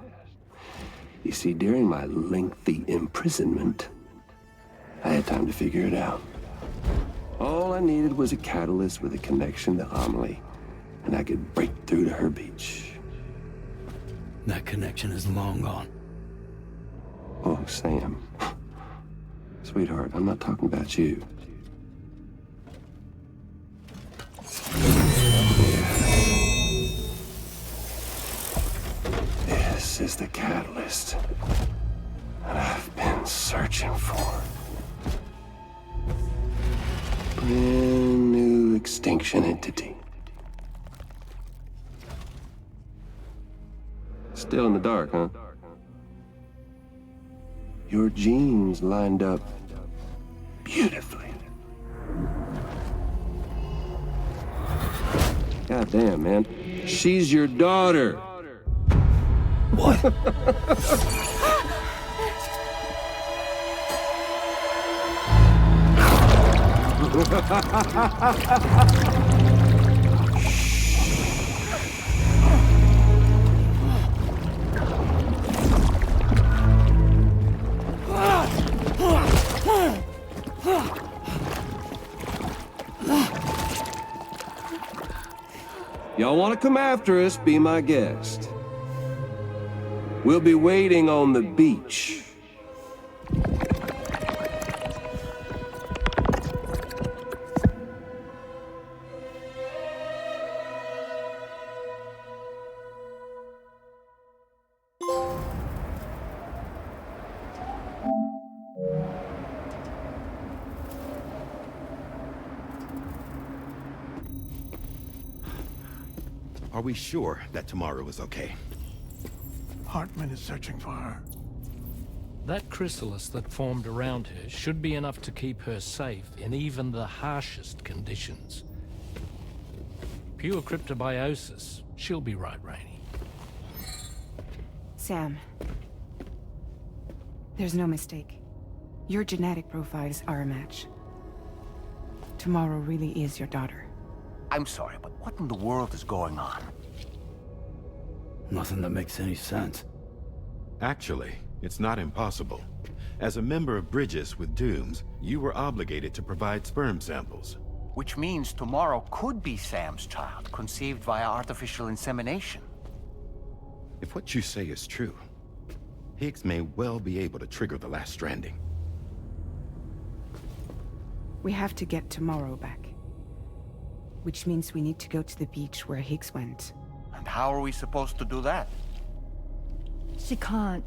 You see, during my lengthy imprisonment, I had time to figure it out. All I needed was a catalyst with a connection to Amelie, and I could break through to her beach. That connection is long gone. Oh, Sam. Sweetheart, I'm not talking about you. This is the catalyst that I've been searching for. Brand new extinction entity. Still in the dark, huh? Your genes lined up beautifully. God damn, man. She's your daughter. What? Y'all want to come after us, be my guest. We'll be waiting on the beach. Are we sure that tomorrow is okay? Hartman is searching for her. That chrysalis that formed around her should be enough to keep her safe in even the harshest conditions. Pure cryptobiosis. She'll be right, Rainey. Sam. There's no mistake. Your genetic profiles are a match. Tomorrow really is your daughter. I'm sorry, but what in the world is going on? Nothing that makes any sense. Actually, it's not impossible. As a member of Bridges with Dooms, you were obligated to provide sperm samples. Which means tomorrow could be Sam's child, conceived via artificial insemination. If what you say is true, Higgs may well be able to trigger the last stranding. We have to get tomorrow back. Which means we need to go to the beach where Higgs went. And how are we supposed to do that? She can't.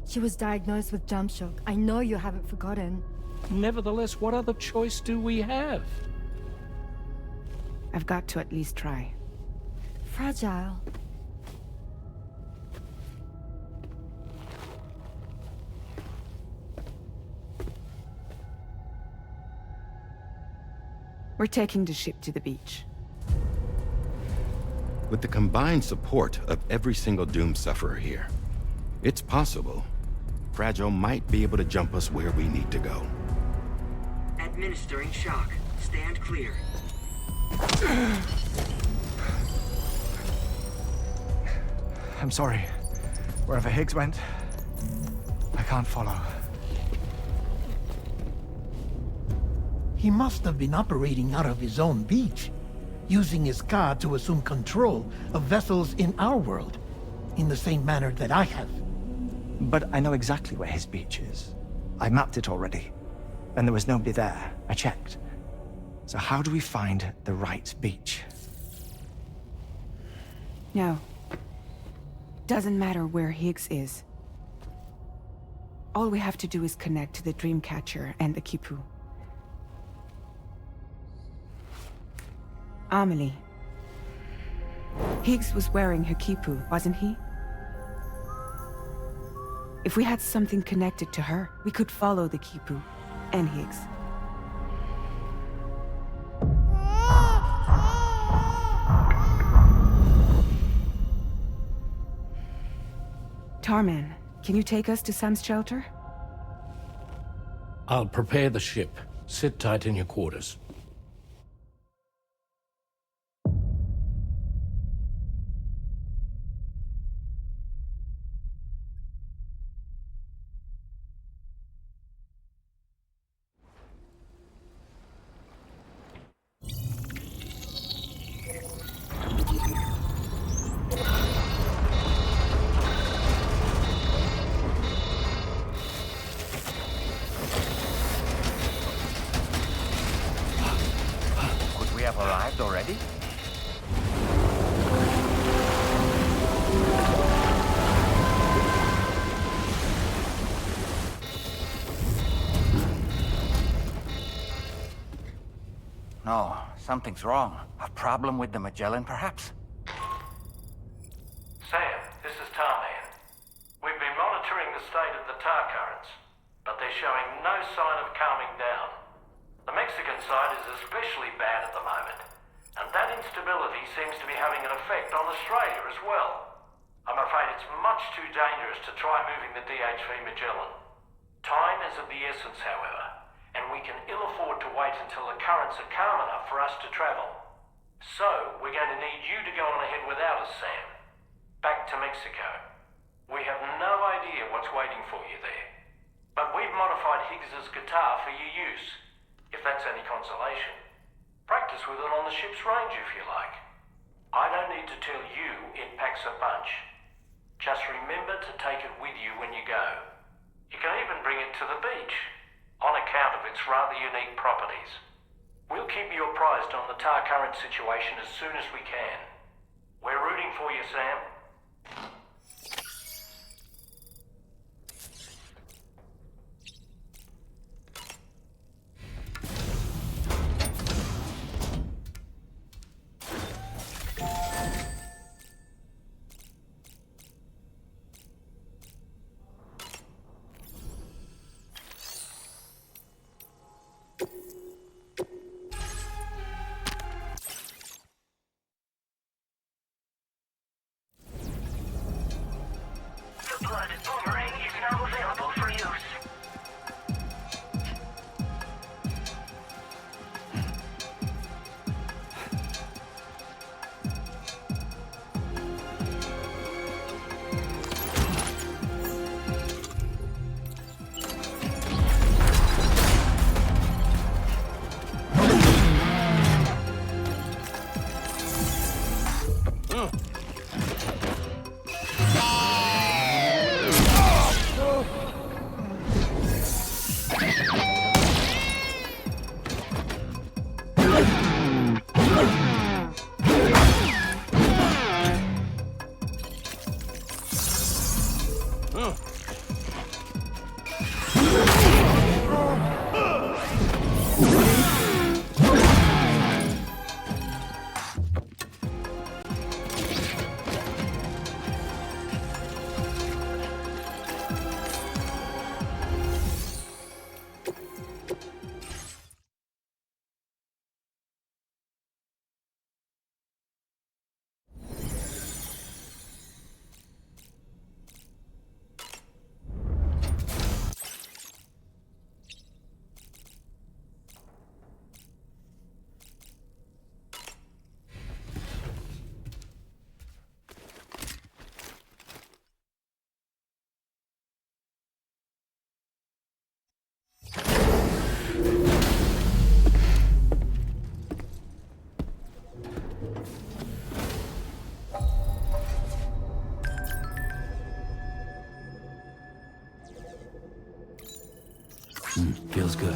She was diagnosed with jump shock. I know you haven't forgotten. Nevertheless, what other choice do we have? I've got to at least try. Fragile. We're taking the ship to the beach. With the combined support of every single Doom sufferer here, it's possible Fragile might be able to jump us where we need to go. Administering shock. Stand clear. I'm sorry. Wherever Higgs went, I can't follow. He must have been operating out of his own beach, using his car to assume control of vessels in our world, in the same manner that I have. But I know exactly where his beach is. I mapped it already, and there was nobody there. I checked. So how do we find the right beach? No. Doesn't matter where Higgs is. All we have to do is connect to the Dreamcatcher and the Kipu. Amelie. Higgs was wearing her Kipu, wasn't he? If we had something connected to her, we could follow the Kipu and Higgs. Tarman, can you take us to Sam's shelter? I'll prepare the ship. Sit tight in your quarters. left already? No, something's wrong. A problem with the Magellan, perhaps? Sam, this is Tarman. We've been monitoring the state of the tar currents, but they're showing no sign of calming down. The Mexican side is especially bad at the moment, and that instability seems to be having an effect on Australia as well. I'm afraid it's much too dangerous to try moving the DHV Magellan. Time is of the essence, however, and we can ill afford to wait until the currents are calm enough for us to travel. So, we're going to need you to go on ahead without us, Sam. Back to Mexico. We have no idea what's waiting for you there. But we've modified Higgs's guitar for your use, if that's any consolation. Practice with it on the ship's range if you like. I don't need to tell you it packs a punch. Just remember to take it with you when you go. You can even bring it to the beach, on account of its rather unique properties. We'll keep you apprised on the tar current situation as soon as we can. We're rooting for you, Sam. The blood boomerang is now available for use. Feels good.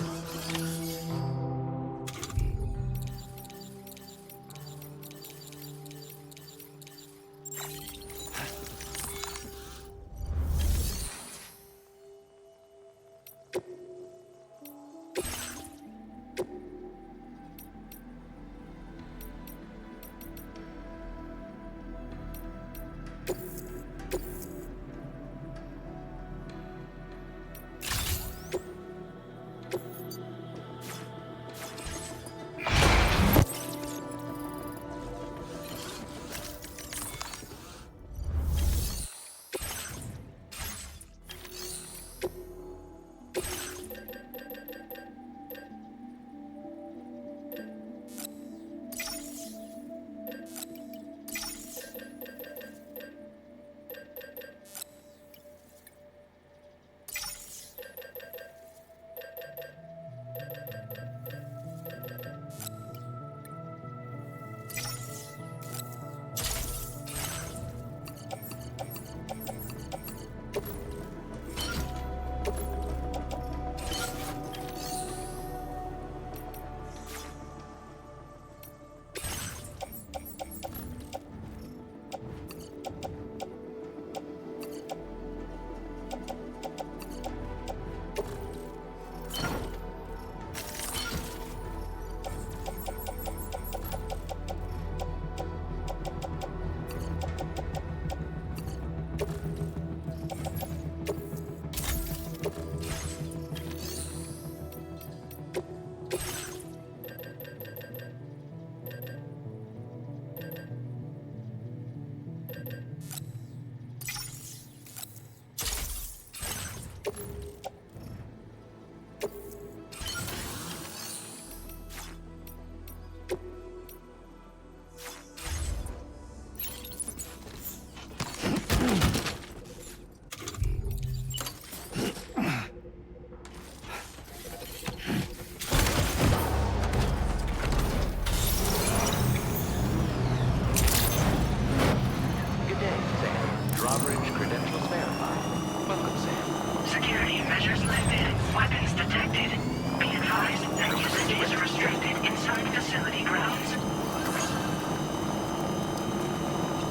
Security measures lifted. Weapons detected. Be advised that usage is restricted inside facility grounds.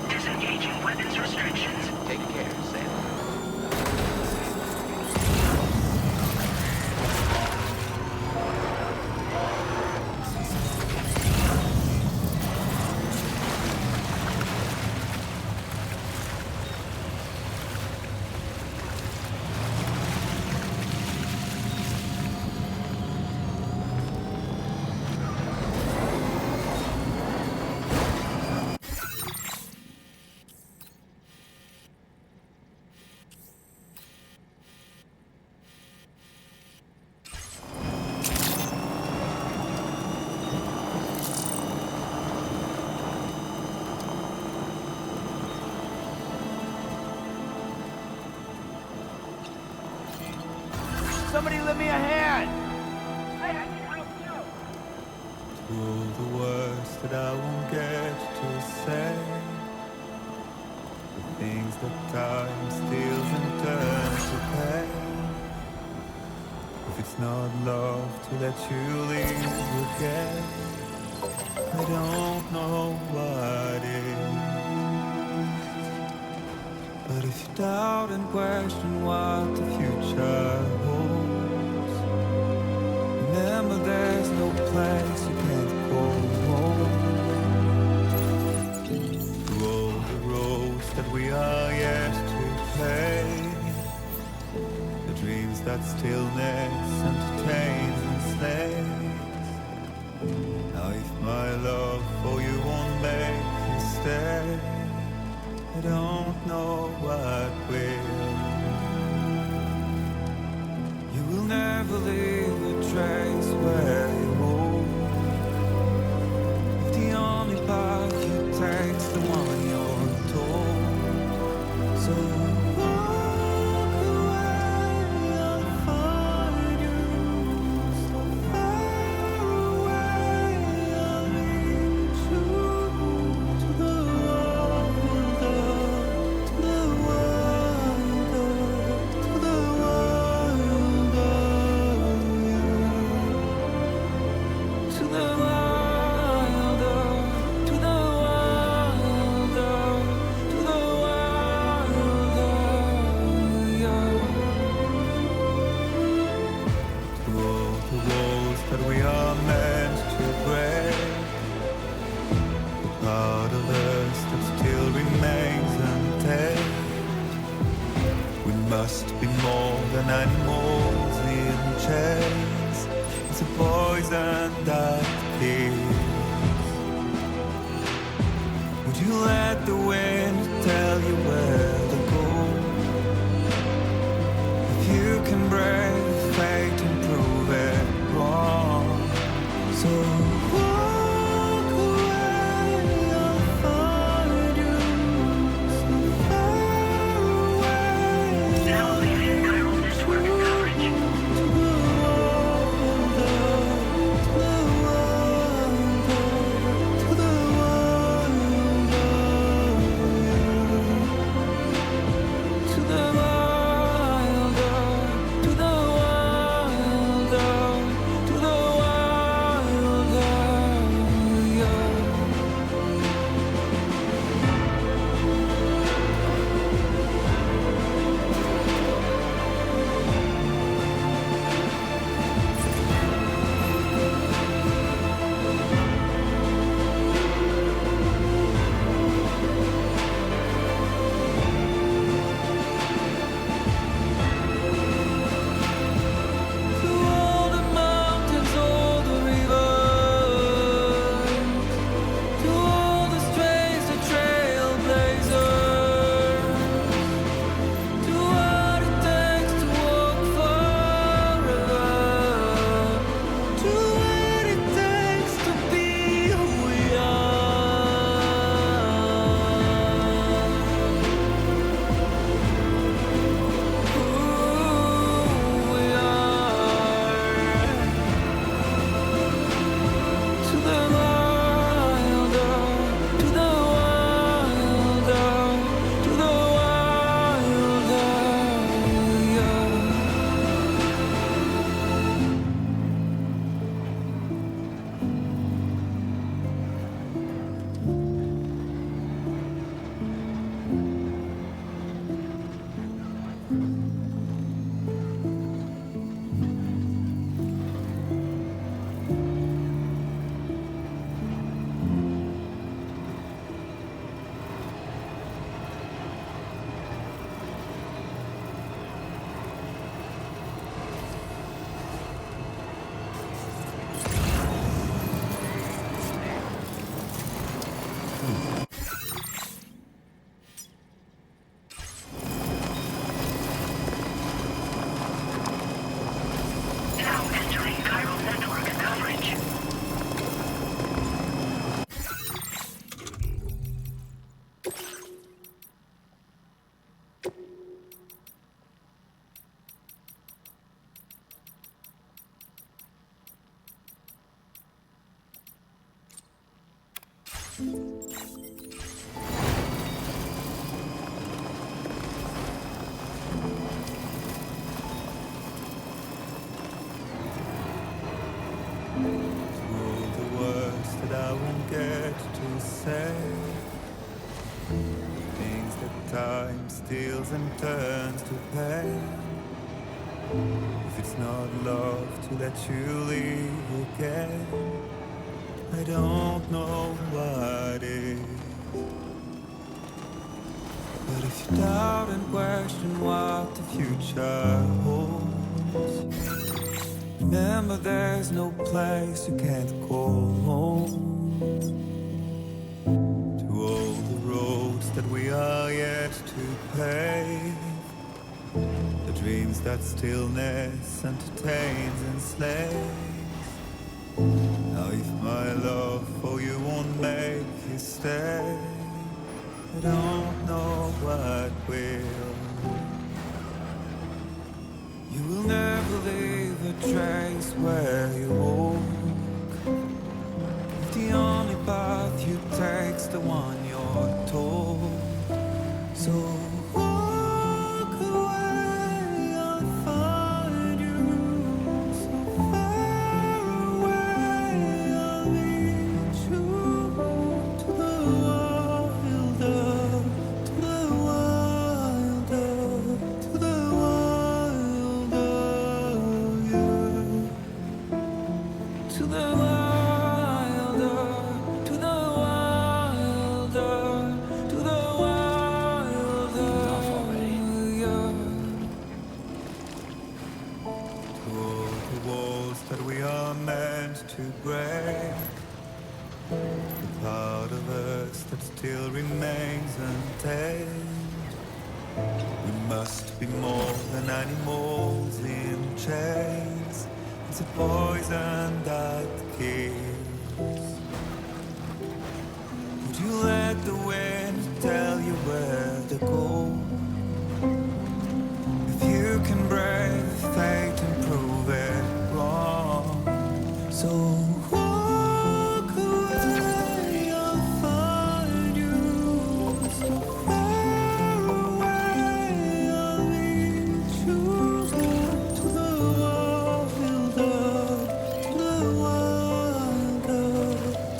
Disengaging weapons restrictions. Take care, Sam. Somebody lend me a hand! All the words that I won't get to say, the things that time steals and turns to pain. If it's not love to let you leave again, I don't know what is. But if you doubt and question what the future holds, remember there's no place you can't go home. Through all the roads that we are yet to play, the dreams that stillness entertains and slays. Now if my love for you won't make you stay, I don't know what will. You will never leave a trace where you walk. If the only path you take's the one you're told, so walk away, I'll find you. So far away, I'll lead you to the world. That we are meant to break, the part of us that still remains untamed. We must be more than animals in chains. It's a poison that kills. Would you let the wind tell you where to go? If you can break fate and prove it wrong, so walk away, I'll find you. So far away. Now leaving Chiral Network time steals and turns to pain. If it's not love to let you leave again, I don't know what is. But if you doubt and question what the future holds, remember there's no place you can't call home. To all the roads that we are yet to pave, the dreams that stillness entertains and slays. Now if my love for you won't make you stay, I don't know what will. You will never leave a trace where you walk. If the only path you take's the one you're told, so walk away, I'll find you. So far away, I'll lead you to the wilder, to the wilder, to the wilder, yeah. To the wilder, to the wilder, to the wilder, yeah. To all the walls that we are meant to break, the part of us that still remains untamed. We must be more than animals in chains. It's a poison that kills. Would you let the wind tell you where to go? If you can brave fate and prove it wrong, so walk away, I'll find you. So far away, I'll lead you to the wilder, to the wilder,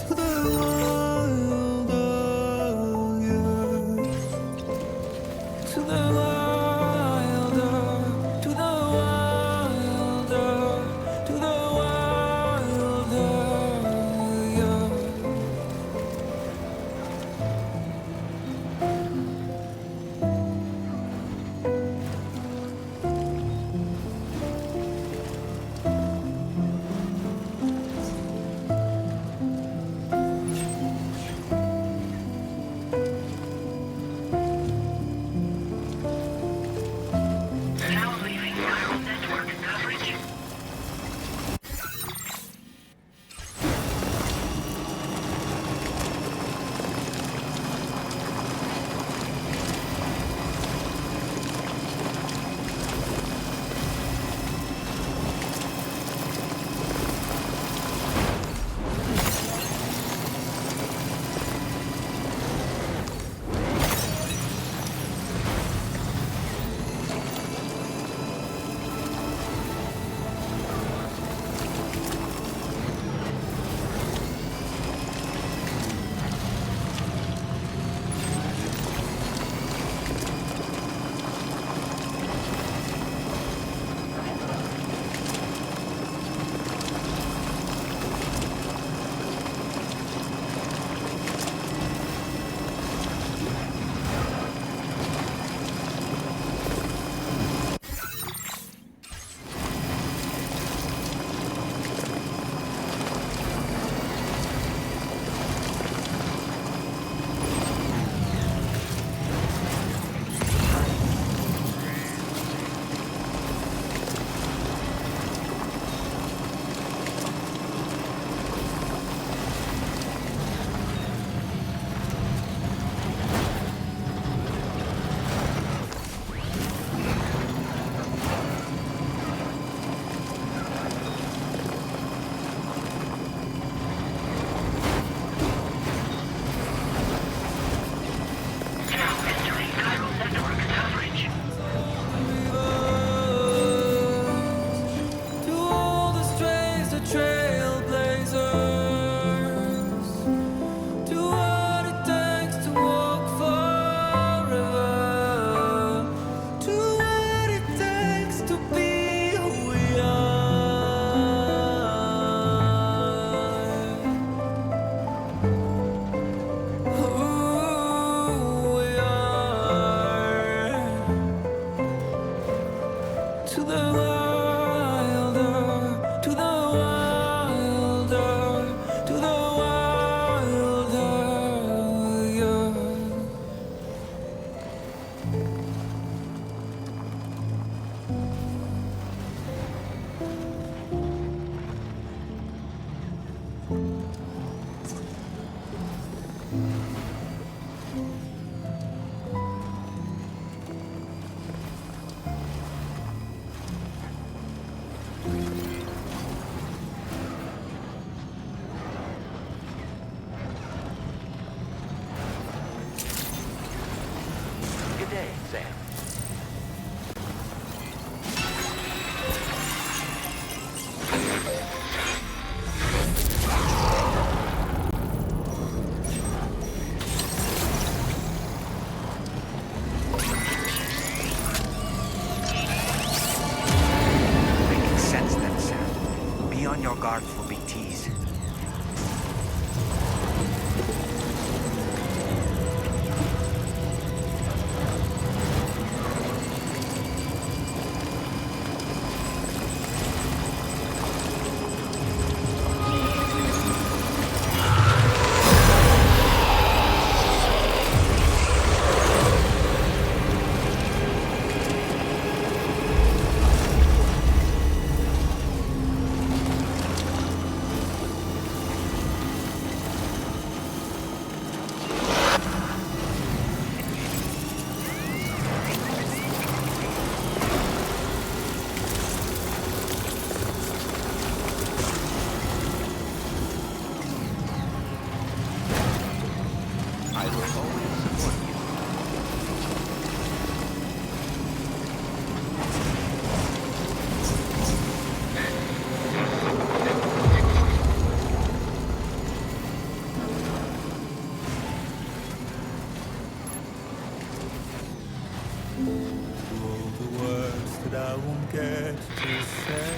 to the wilder, yeah. To the wilder, to the wilder, to the wilder, yeah. Good day, Sam. I can sense them, Sam. Be on your guard for big T's. I will always support you. All the words that I won't get to say.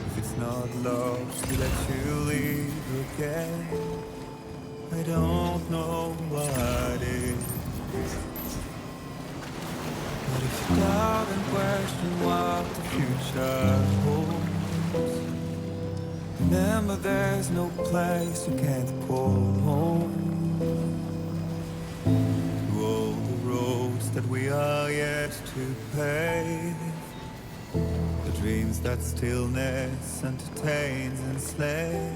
If it's not love to let you leave again, I don't know what is. But if you doubt and question what the future holds, remember there's no place you can't call home. To all the roads that we are yet to pave, the dreams that stillness entertains and slays.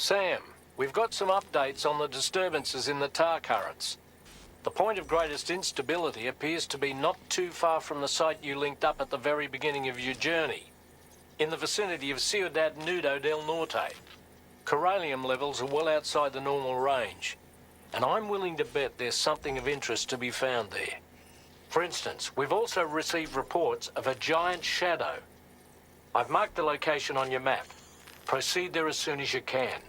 Sam, we've got some updates on the disturbances in the tar currents. The point of greatest instability appears to be not too far from the site you linked up at the very beginning of your journey, in the vicinity of Ciudad Nudo del Norte. Corallium levels are well outside the normal range, and I'm willing to bet there's something of interest to be found there. For instance, we've also received reports of a giant shadow. I've marked the location on your map. Proceed there as soon as you can.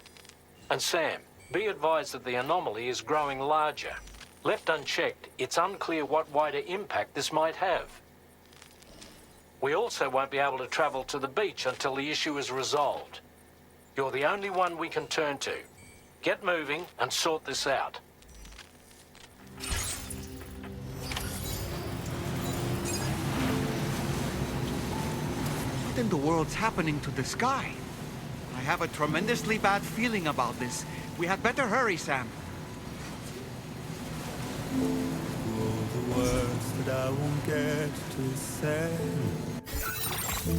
And Sam, be advised that the anomaly is growing larger. Left unchecked, it's unclear what wider impact this might have. We also won't be able to travel to the beach until the issue is resolved. You're the only one we can turn to. Get moving and sort this out. What in the world's happening to the sky? I have a tremendously bad feeling about this. We had better hurry, Sam. All the words that I won't get to say, the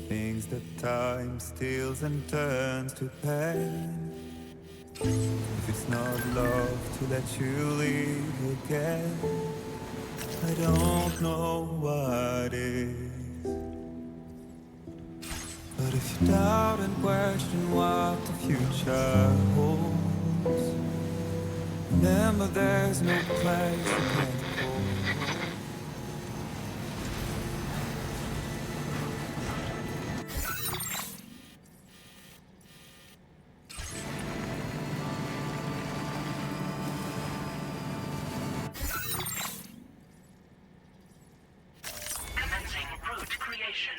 things that time steals and turns to pain. If it's not love to let you leave again, I don't know what is. But if you doubt and question what the future holds, remember there's no place you can't go. Commencing route creation.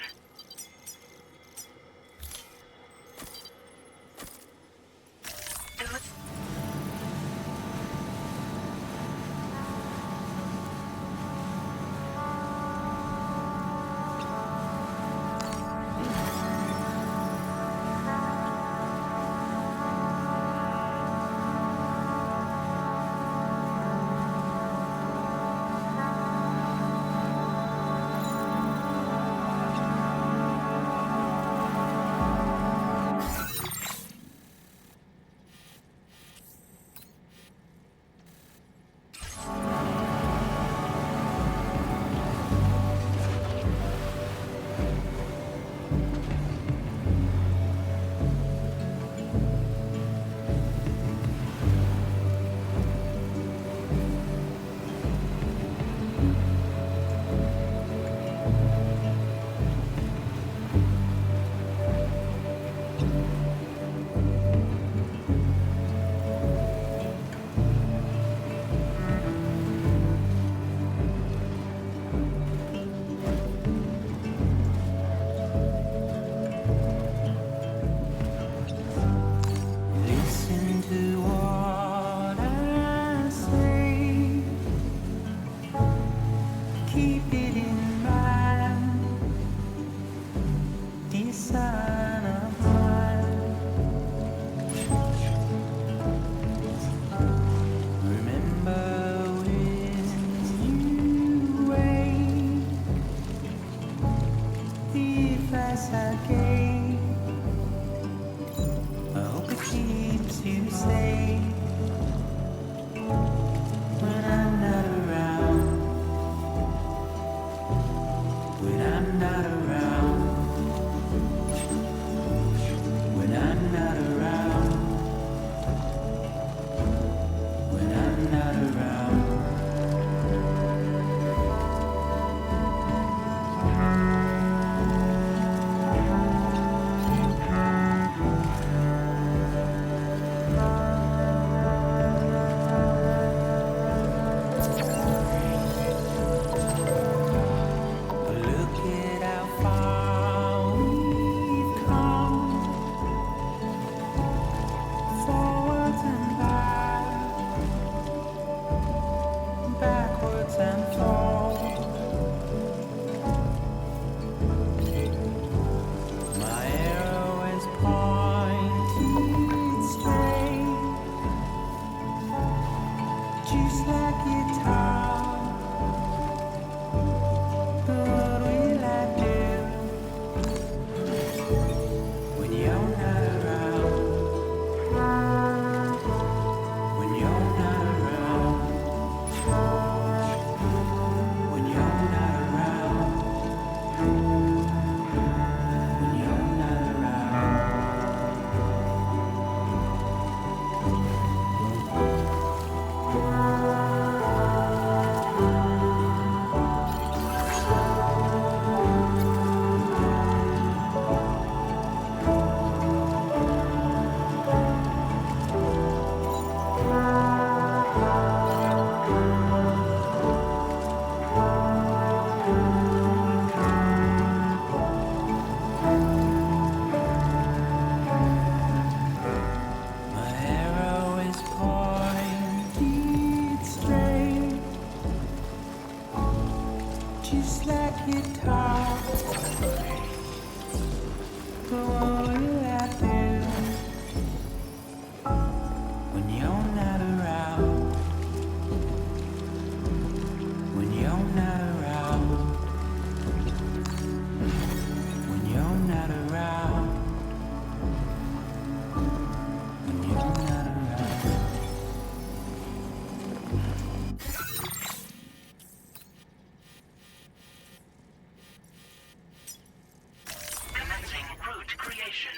into creation.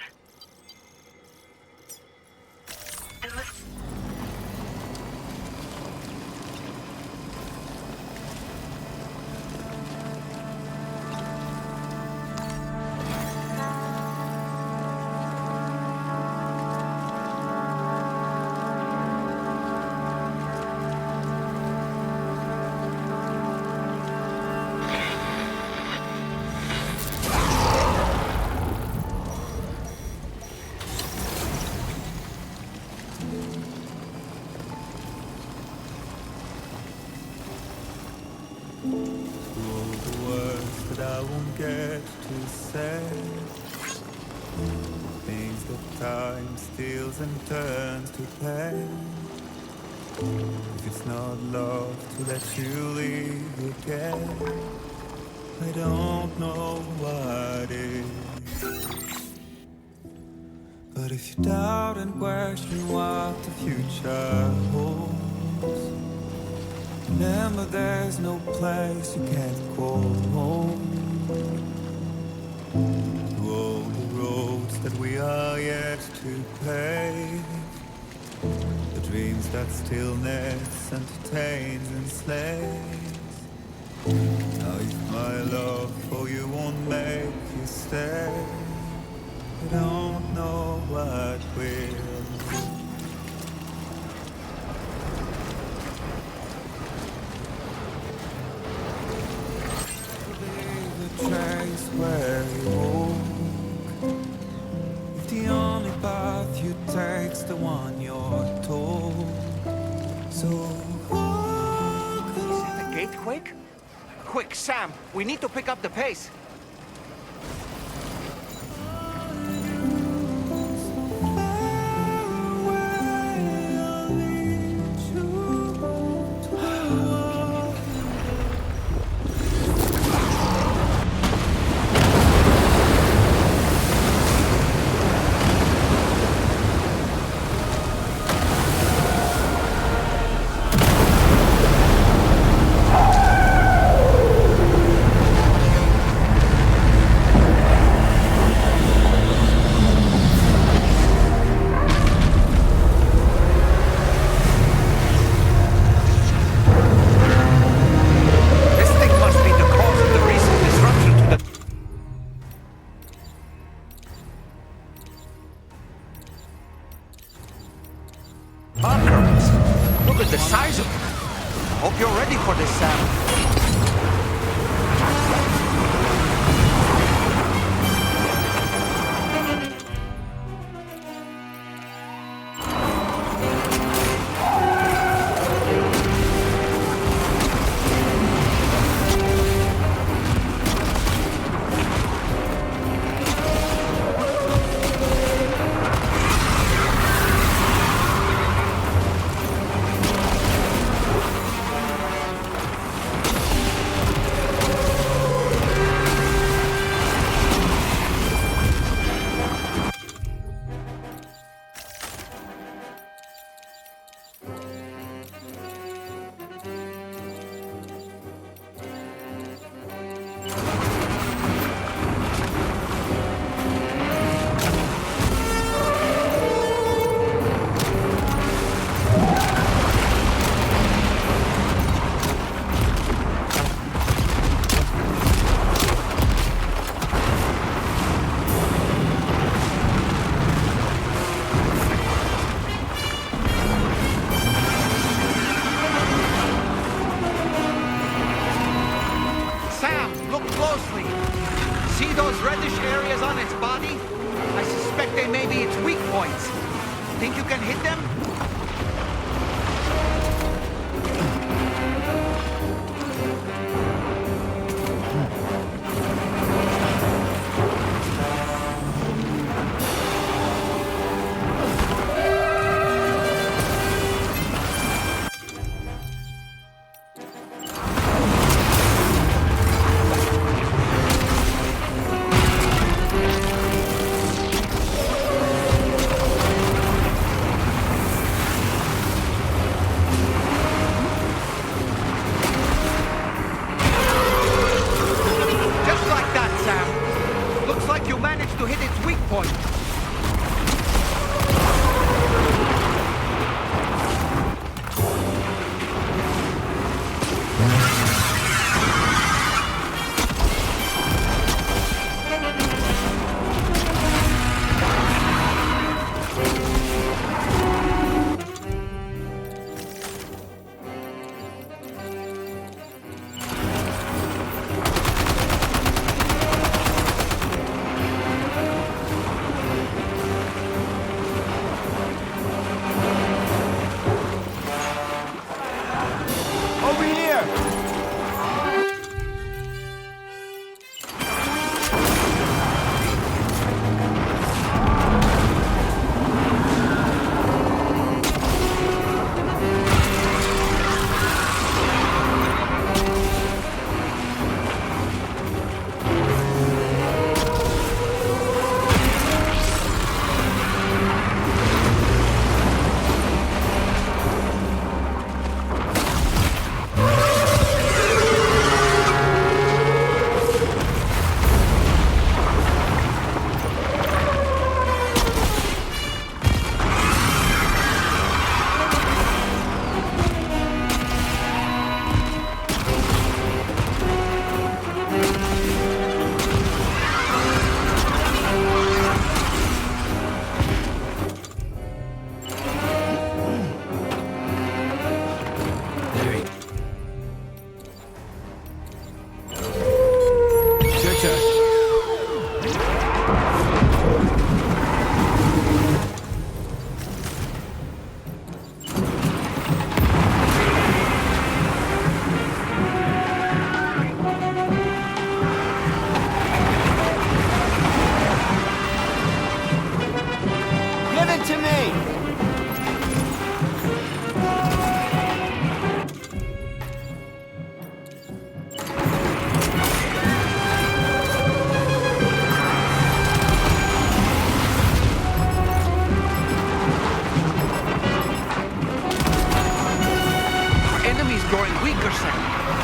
I won't get to say things that time steals and turns to pain. If it's not love to let you leave again, I don't know what is. But if you doubt and question what the future holds, remember there's no place you can't go home. Through all the roads that we are yet to pave, the dreams that stillness entertains and slays. Now if my love for you won't make you stay, I don't know what will. Trace where you walk. If the only path you take's the one you're told, so walk. Is it the gate quake? Quick, Sam, we need to pick up the pace. Look at the size of it. Hope you're ready for this, Sam. point.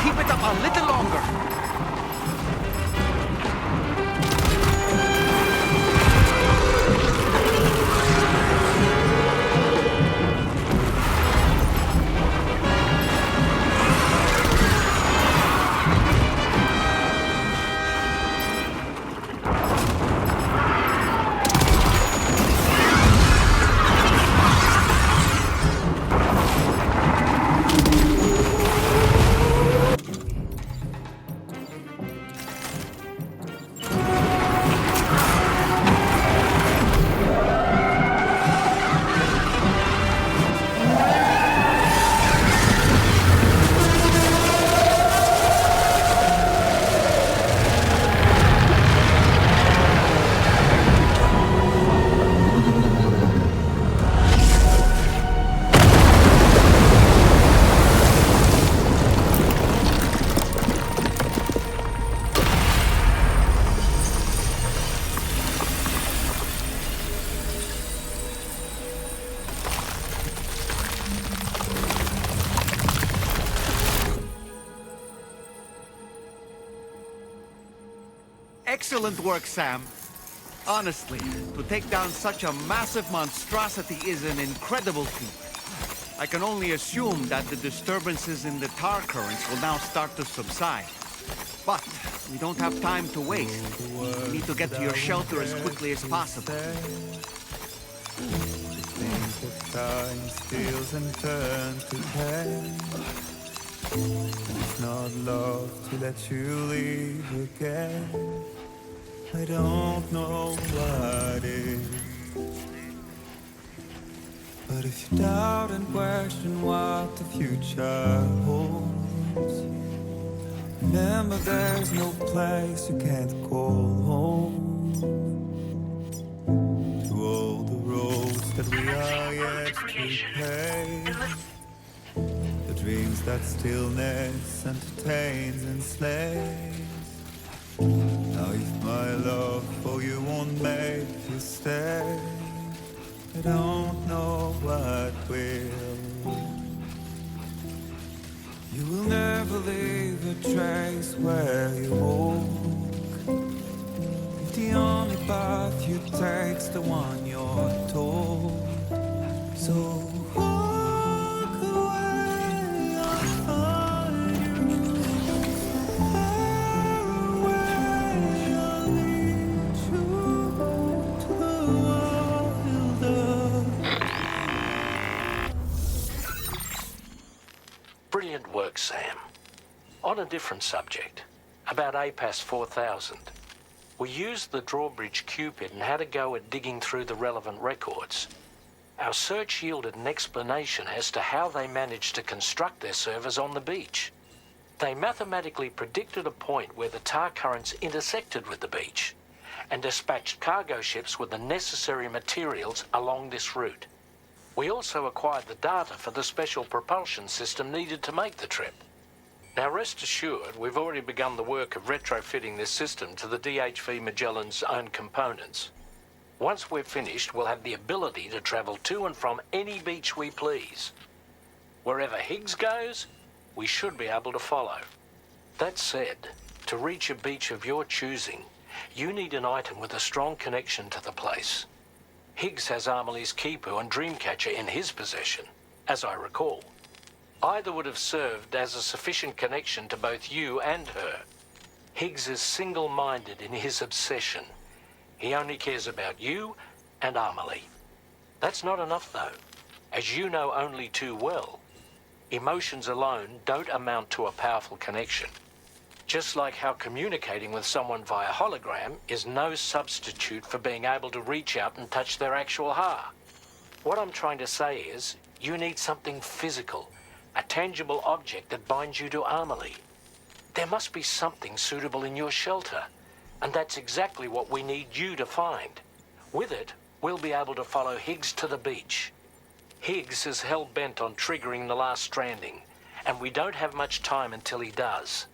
Keep it up a little longer. Excellent work, Sam. Honestly, to take down such a massive monstrosity is an incredible feat. I can only assume that the disturbances in the tar currents will now start to subside. But we don't have time to waste. We need to get to your shelter as quickly as possible. Things that time steals and turns to pain. It's not love to let you leave again. I don't know what is. But if you doubt and question what the future holds, remember there's no place you can't call home. To all the roads that we are yet to pave, the dreams that stillness entertains and slays. Now if my love for you won't make you stay, I don't know what will. You will never leave a trace where you walk. If the only path you take's the one you're told. So walk away, I'll find you. Far away, I'll lead you to the wild earth. Brilliant work, Sam. On a different subject, about APAS 4000. We used the drawbridge Cupid and had a go at digging through the relevant records. Our search yielded an explanation as to how they managed to construct their servers on the beach. They mathematically predicted a point where the tar currents intersected with the beach and dispatched cargo ships with the necessary materials along this route. We also acquired the data for the special propulsion system needed to make the trip. Now rest assured, we've already begun the work of retrofitting this system to the DHV Magellan's own components. Once we're finished, we'll have the ability to travel to and from any beach we please. Wherever Higgs goes, we should be able to follow. That said, to reach a beach of your choosing, you need an item with a strong connection to the place. Higgs has Amelie's Kipu and Dreamcatcher in his possession, as I recall. Either would have served as a sufficient connection to both you and her. Higgs is single-minded in his obsession. He only cares about you and Amelie. That's not enough, though. As you know only too well, emotions alone don't amount to a powerful connection. Just like how communicating with someone via hologram is no substitute for being able to reach out and touch their actual heart. What I'm trying to say is, you need something physical, a tangible object that binds you to Amelie. There must be something suitable in your shelter, and that's exactly what we need you to find. With it, we'll be able to follow Higgs to the beach. Higgs is hell-bent on triggering the last stranding, and we don't have much time until he does.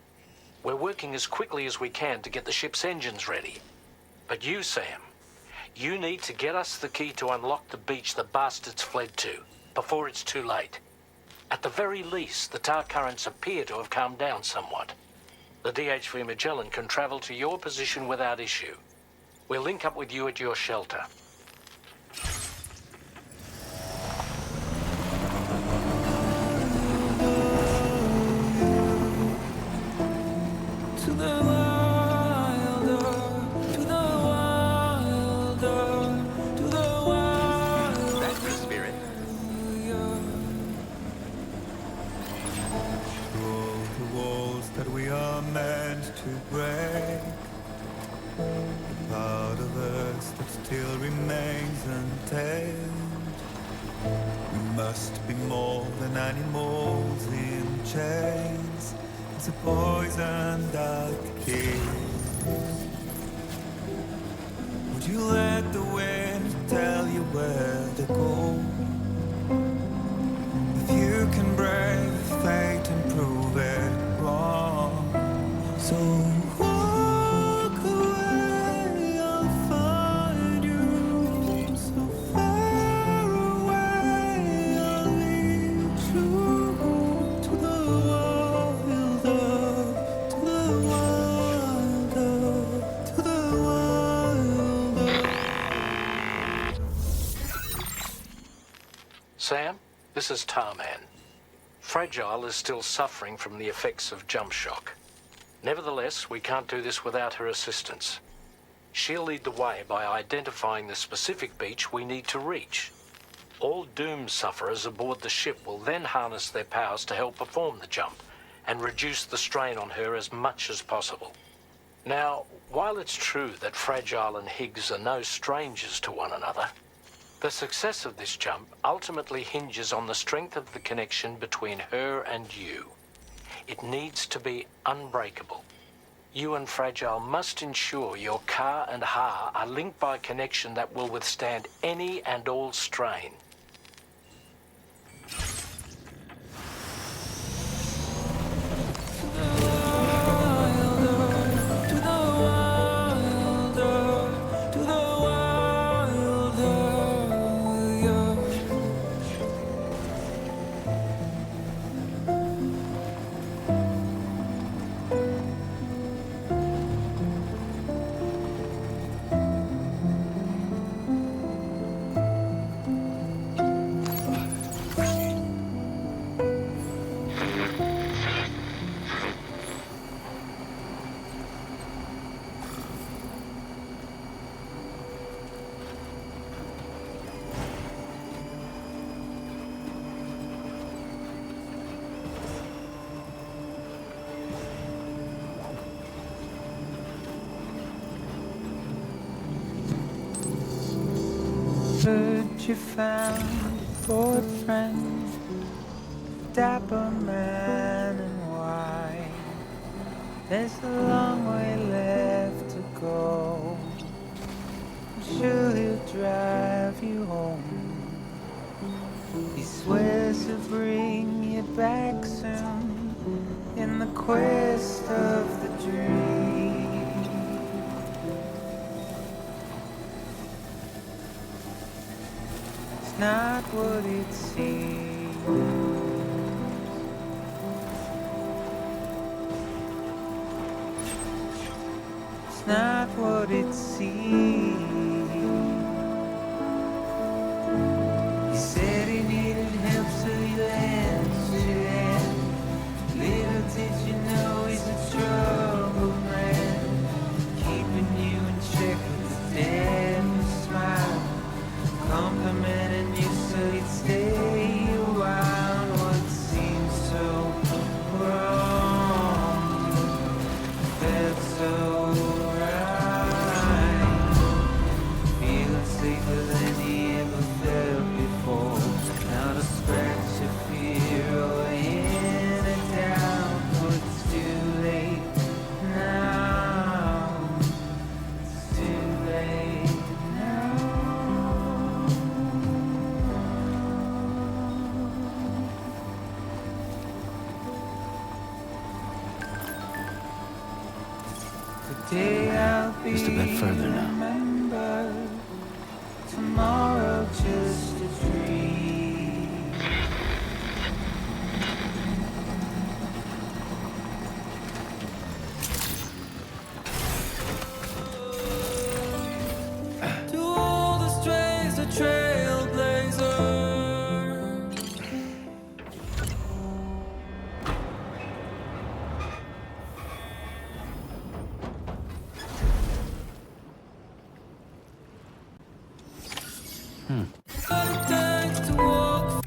We're working as quickly as we can to get the ship's engines ready. But you, Sam, you need to get us the key to unlock the beach the bastards fled to, before it's too late. At the very least, the tar currents appear to have calmed down somewhat. The DHV Magellan can travel to your position without issue. We'll link up with you at your shelter. To the wild earth, to the wild earth, to the wild. That's the spirit. The walls that we are meant to break, the part of us that still remains untamed. We must be more than animals in chains. It's a poison that kills. Would you let the wind tell you where to go? If you can brave fate and prove it wrong. So walk away, I'll find you. So far away, I'll lead you to the wild earth, to the wild earth, to the wild earth. Sam, this is Tarman. Fragile is still suffering from the effects of jump shock. Nevertheless, we can't do this without her assistance. She'll lead the way by identifying the specific beach we need to reach. All doom sufferers aboard the ship will then harness their powers to help perform the jump and reduce the strain on her as much as possible. Now, while it's true that Fragile and Higgs are no strangers to one another, the success of this jump ultimately hinges on the strength of the connection between her and you. It needs to be unbreakable. You and Fragile must ensure your Ka and Ha are linked by a connection that will withstand any and all strain. Heard you found a boyfriend, dapper man in white. There's a long way left to go. I'm sure he'll drive you home. He swears to bring you back soon in the quest of the dream. It's not what it seems. It's not what it seems. He said he needed help, so you answered. Little did you know he's a troubled man, keeping you in check with his deadly smile, complimenting you so you'd stay around. What seems so wrong felt so right, feeling safer than he ever felt before. Not a scratch of fear or any doubt, but it's too late now. It's too late now. Today I'll be Just a bit further now. remembered, tomorrow just a dream. To all the strays, a trailblazer. Thanks to walk.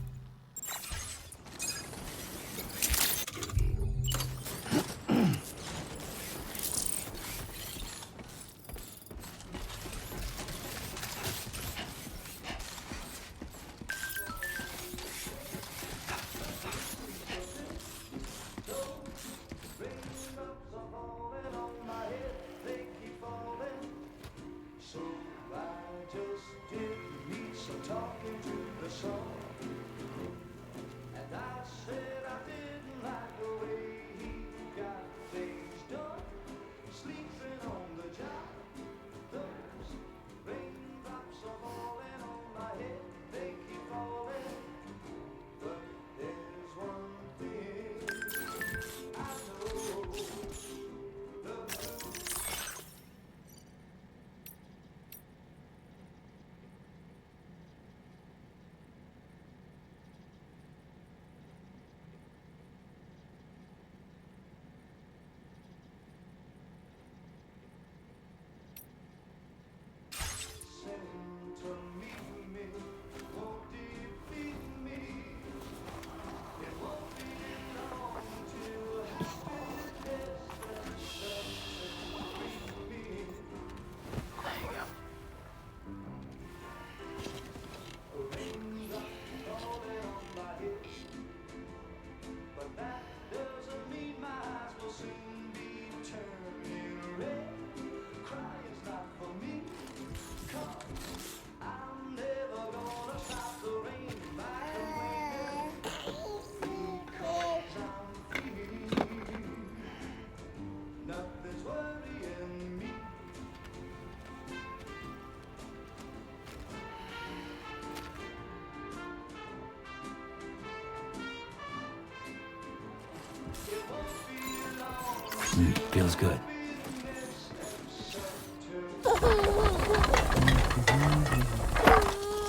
Feels good.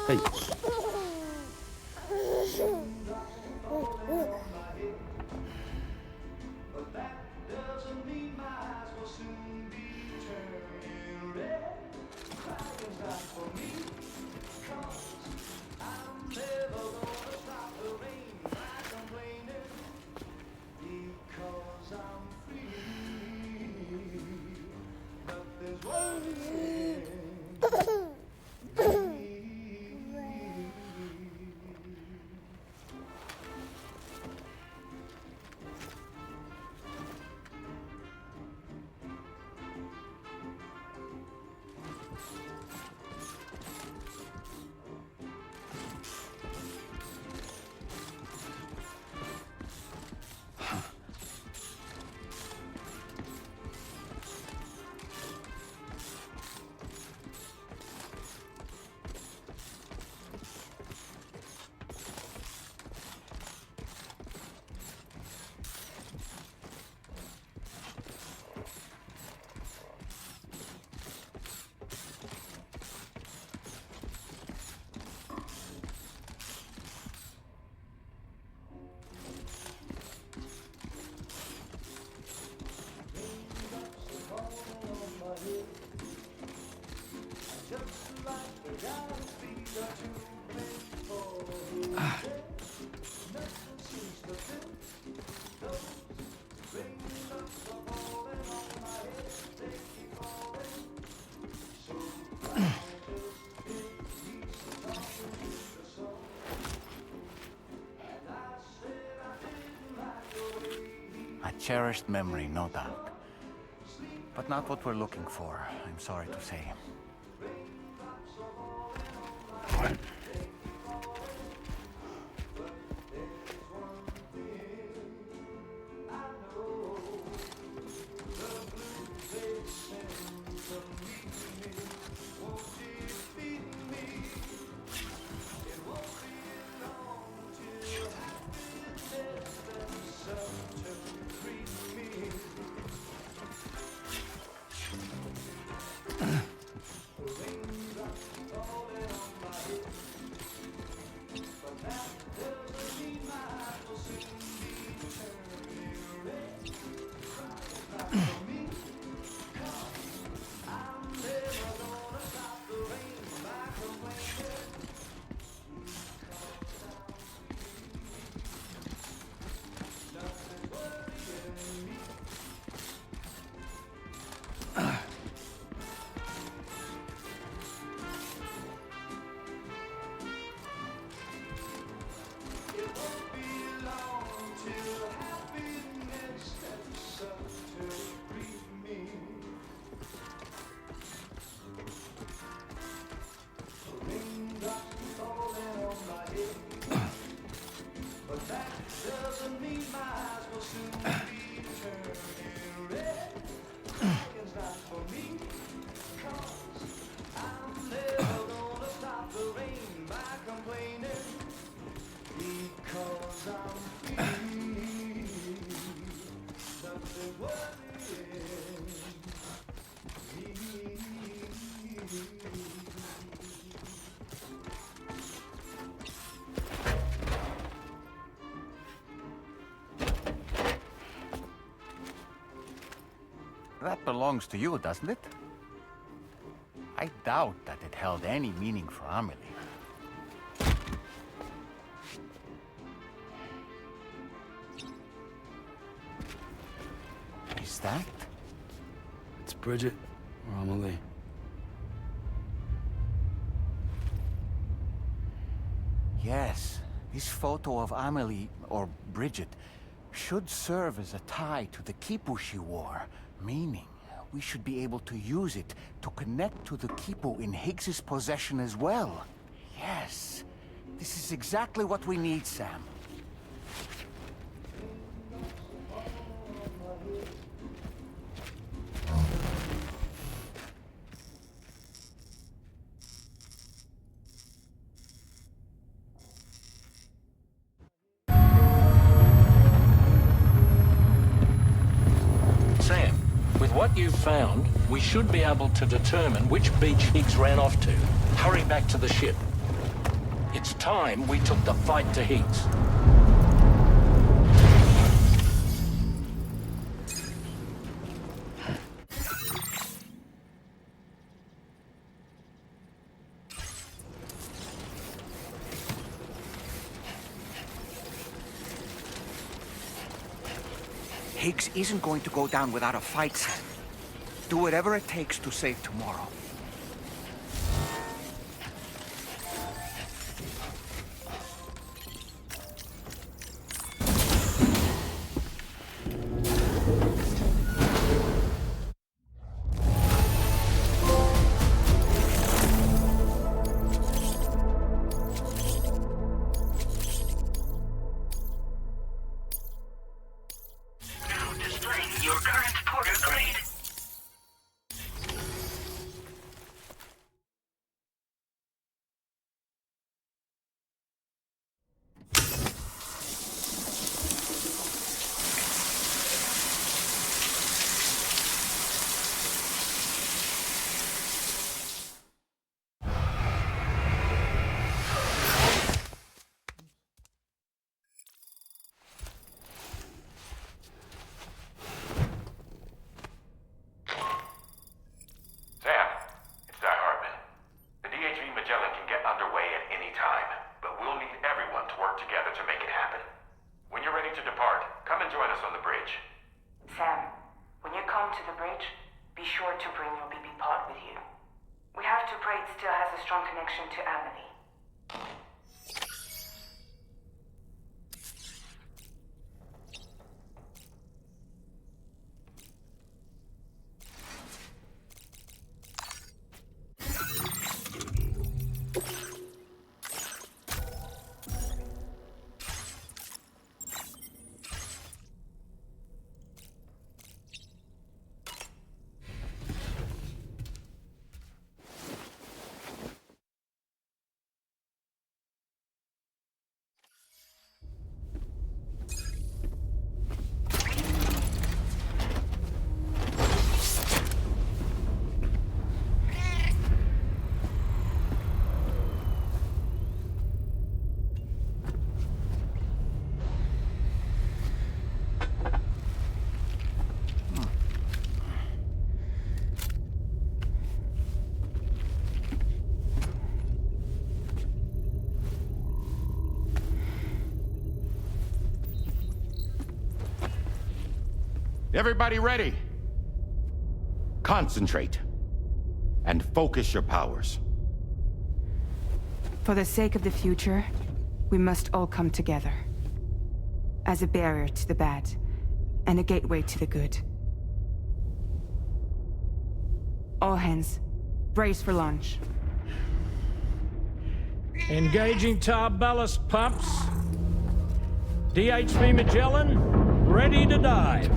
Hey. A cherished memory, no doubt. But not what we're looking for, I'm sorry to say. That belongs to you, doesn't it? I doubt that it held any meaning for Amelie. Is that? It's Bridget or Amelie. Yes, this photo of Amelie, or Bridget, should serve as a tie to the quipu she wore, meaning we should be able to use it to connect to the quipu in Higgs's possession as well. Yes, this is exactly what we need, Sam. Sam, with what you've found, we should be able to determine which beach Higgs ran off to. Hurry back to the ship. It's time we took the fight to Higgs. Higgs isn't going to go down without a fight, Sam. Do whatever it takes to save tomorrow. connection to Amity. Everybody ready? Concentrate. And focus your powers. For the sake of the future, we must all come together. As a barrier to the bad, and a gateway to the good. All hands, brace for launch. Engaging tar ballast pumps. DHV Magellan, ready to dive.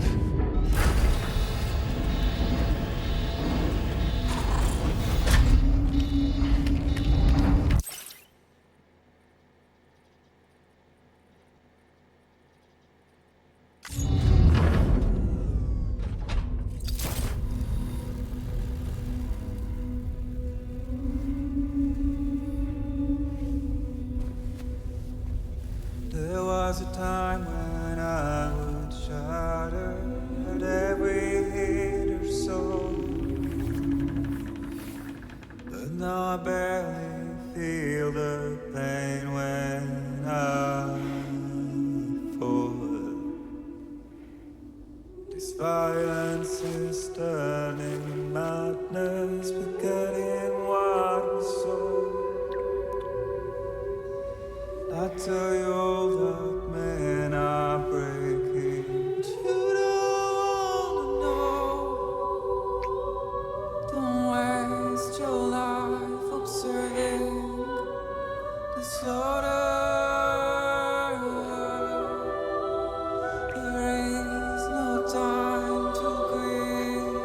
There was a time when I would shatter at every hit or so, but now I barely feel the pain when I fall. This violence is turning madness, forgetting what was so. I tell you all that men are breaking, but you don't know. Don't waste your life observing disorder. There is no time to grieve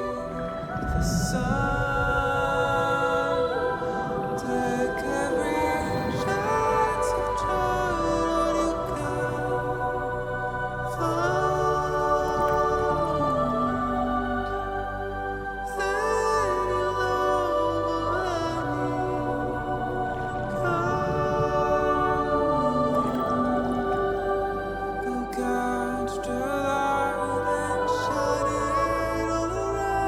the sun. Take every chance of trying all you can find. Let your love go catch the light and shine it all around.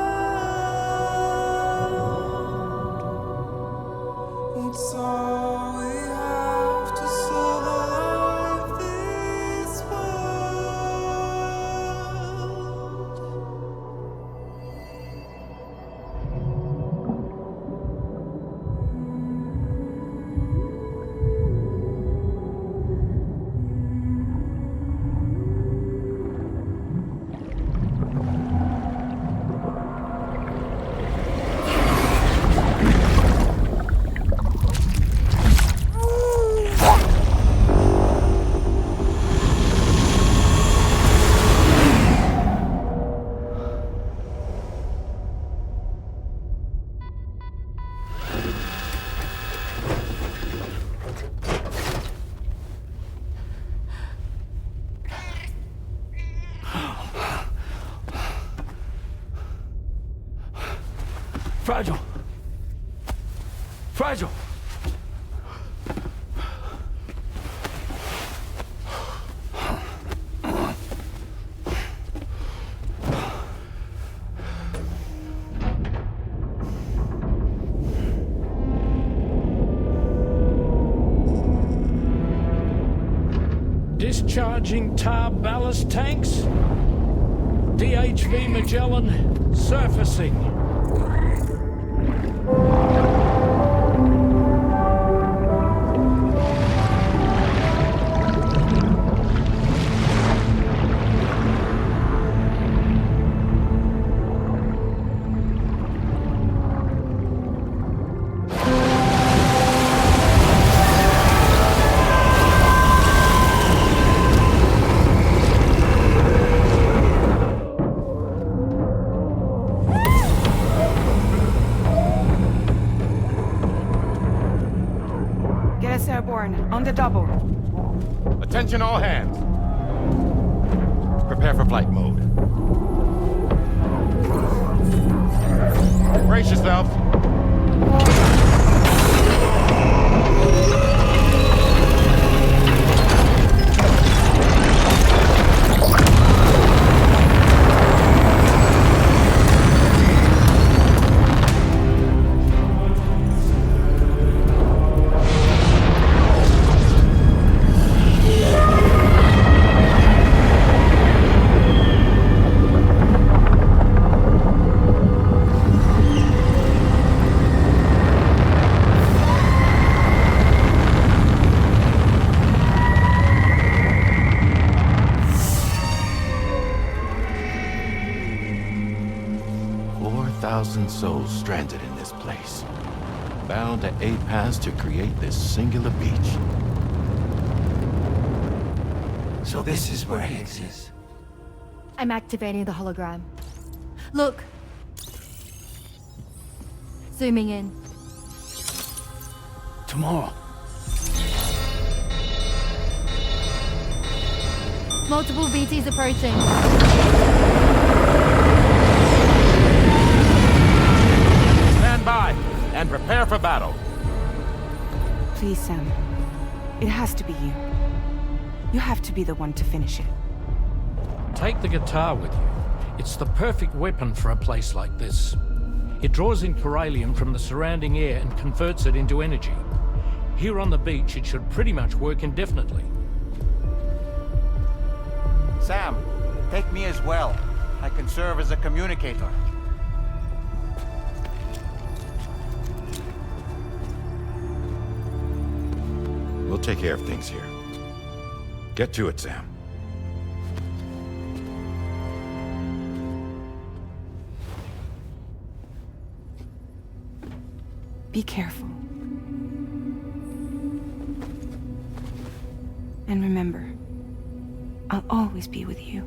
It's all we have to survive this world. Fragile. Fragile. Discharging tar ballast tanks. DHV Magellan surfacing. US Airborne, on the double. Attention all hands. Prepare for flight mode. Brace yourselves. Souls stranded in this place, bound to a pass to create this singular beach. So this is where Higgs is. I'm activating the hologram. Look! Zooming in. Tomorrow. Multiple BTs approaching. Stand by and prepare for battle. Please, Sam. It has to be you. You have to be the one to finish it. Take the guitar with you. It's the perfect weapon for a place like this. It draws in chiralium from the surrounding air and converts it into energy. Here on the beach, it should pretty much work indefinitely. Sam, take me as well. I can serve as a communicator. We'll take care of things here. Get to it, Sam. Be careful. And remember, I'll always be with you.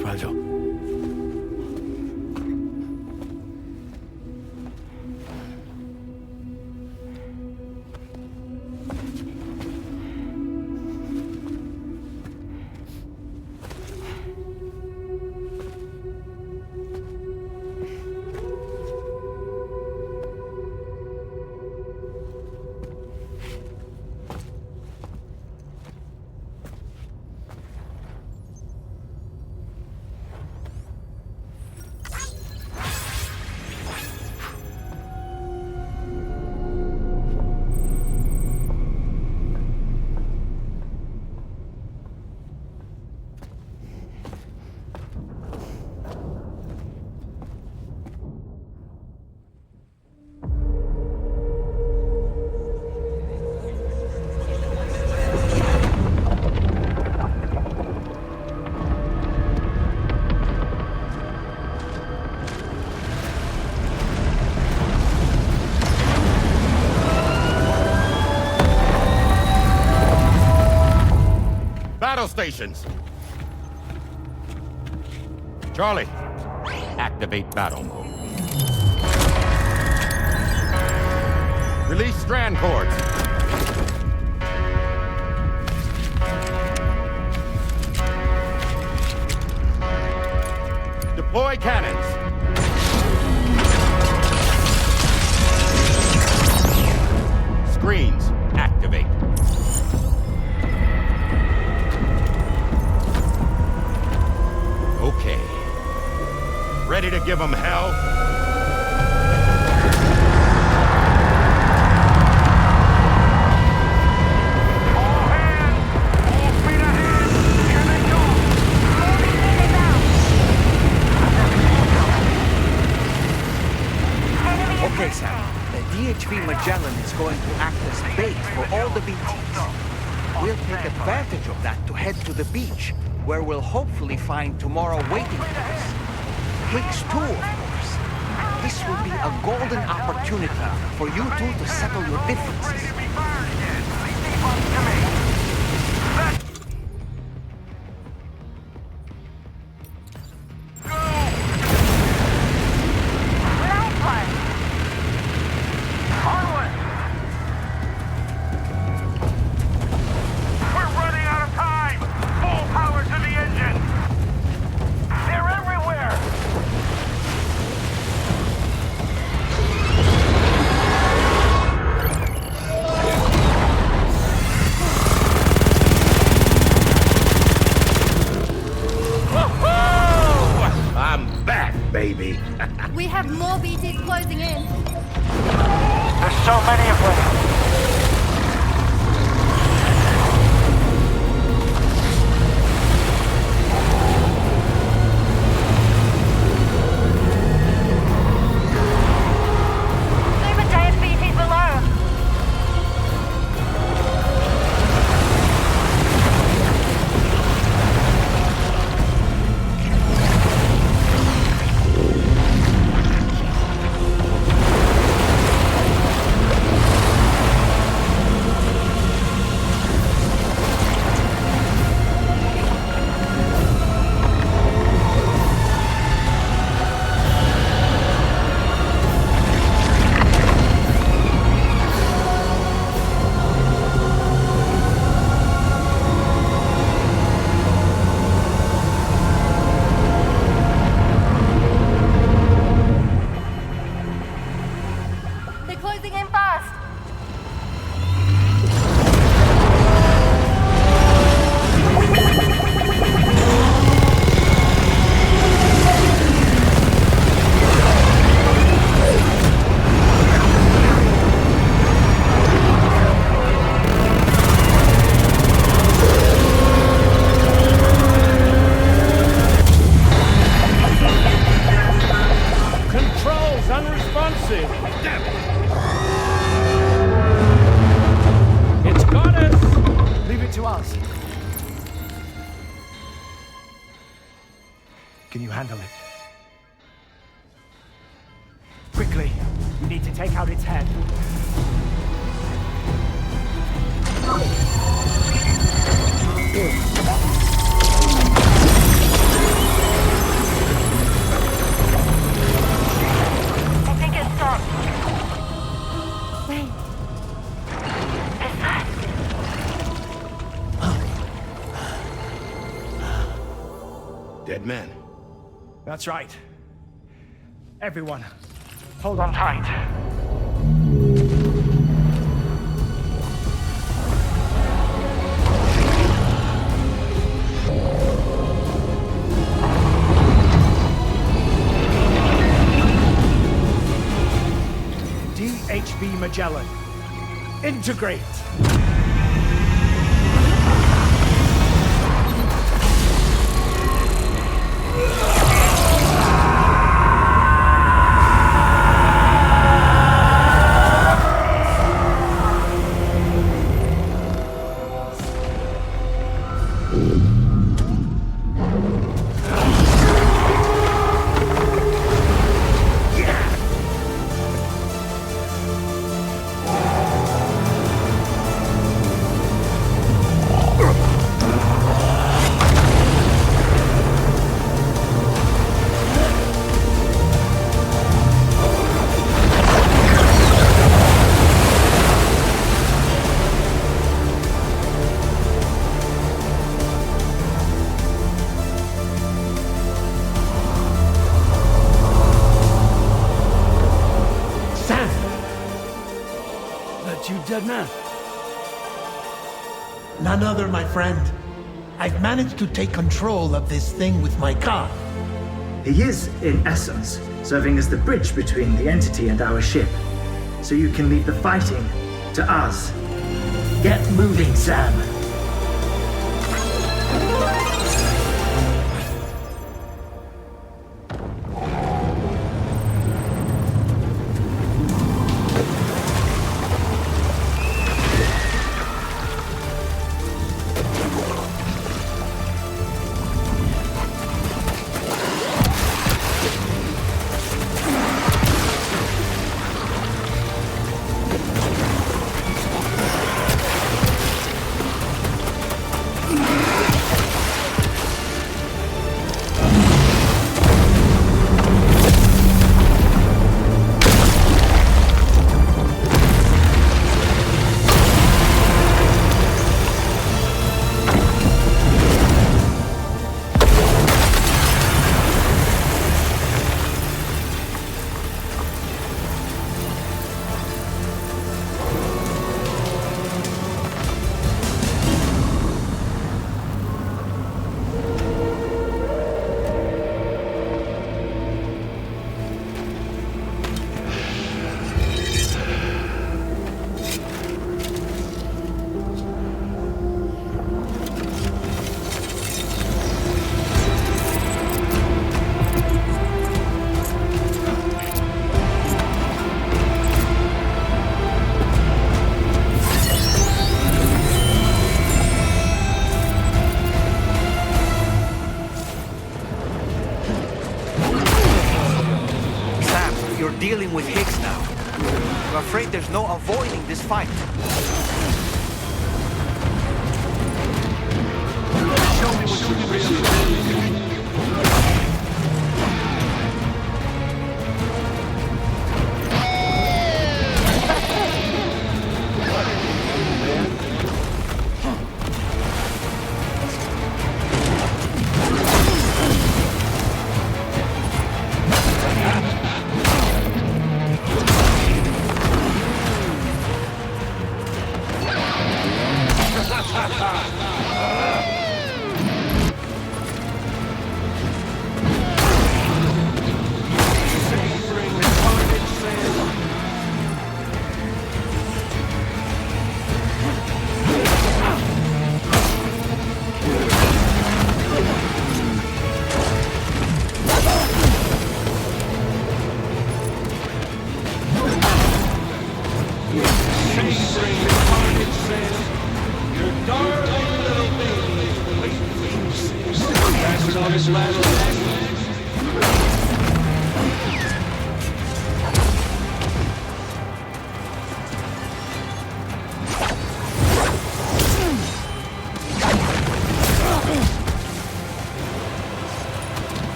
Fragile. Battle stations. Charlie, activate battle mode. Release strand cords. Deploy cannons. Screens, activate. Okay. Ready to give them hell? Okay, Sam. The DHV Magellan is going to act as bait for all the BTs. We'll take advantage of that to head to the beach, where we'll hopefully find tomorrow waiting for us. Higgs too, of course. This will be a golden opportunity for you two to settle your differences. so many of them. Can you handle it? Quickly, you need to take out its head. I think it stopped. Wait. Is that... Dead man. That's right. Everyone, hold on tight. DHB Magellan. Integrate! Dead man. None other, my friend. I've managed to take control of this thing with my car. He is, in essence, serving as the bridge between the entity and our ship. So you can leave the fighting to us. Get moving, Sam. I'm afraid there's no avoiding this fight. Show me what you really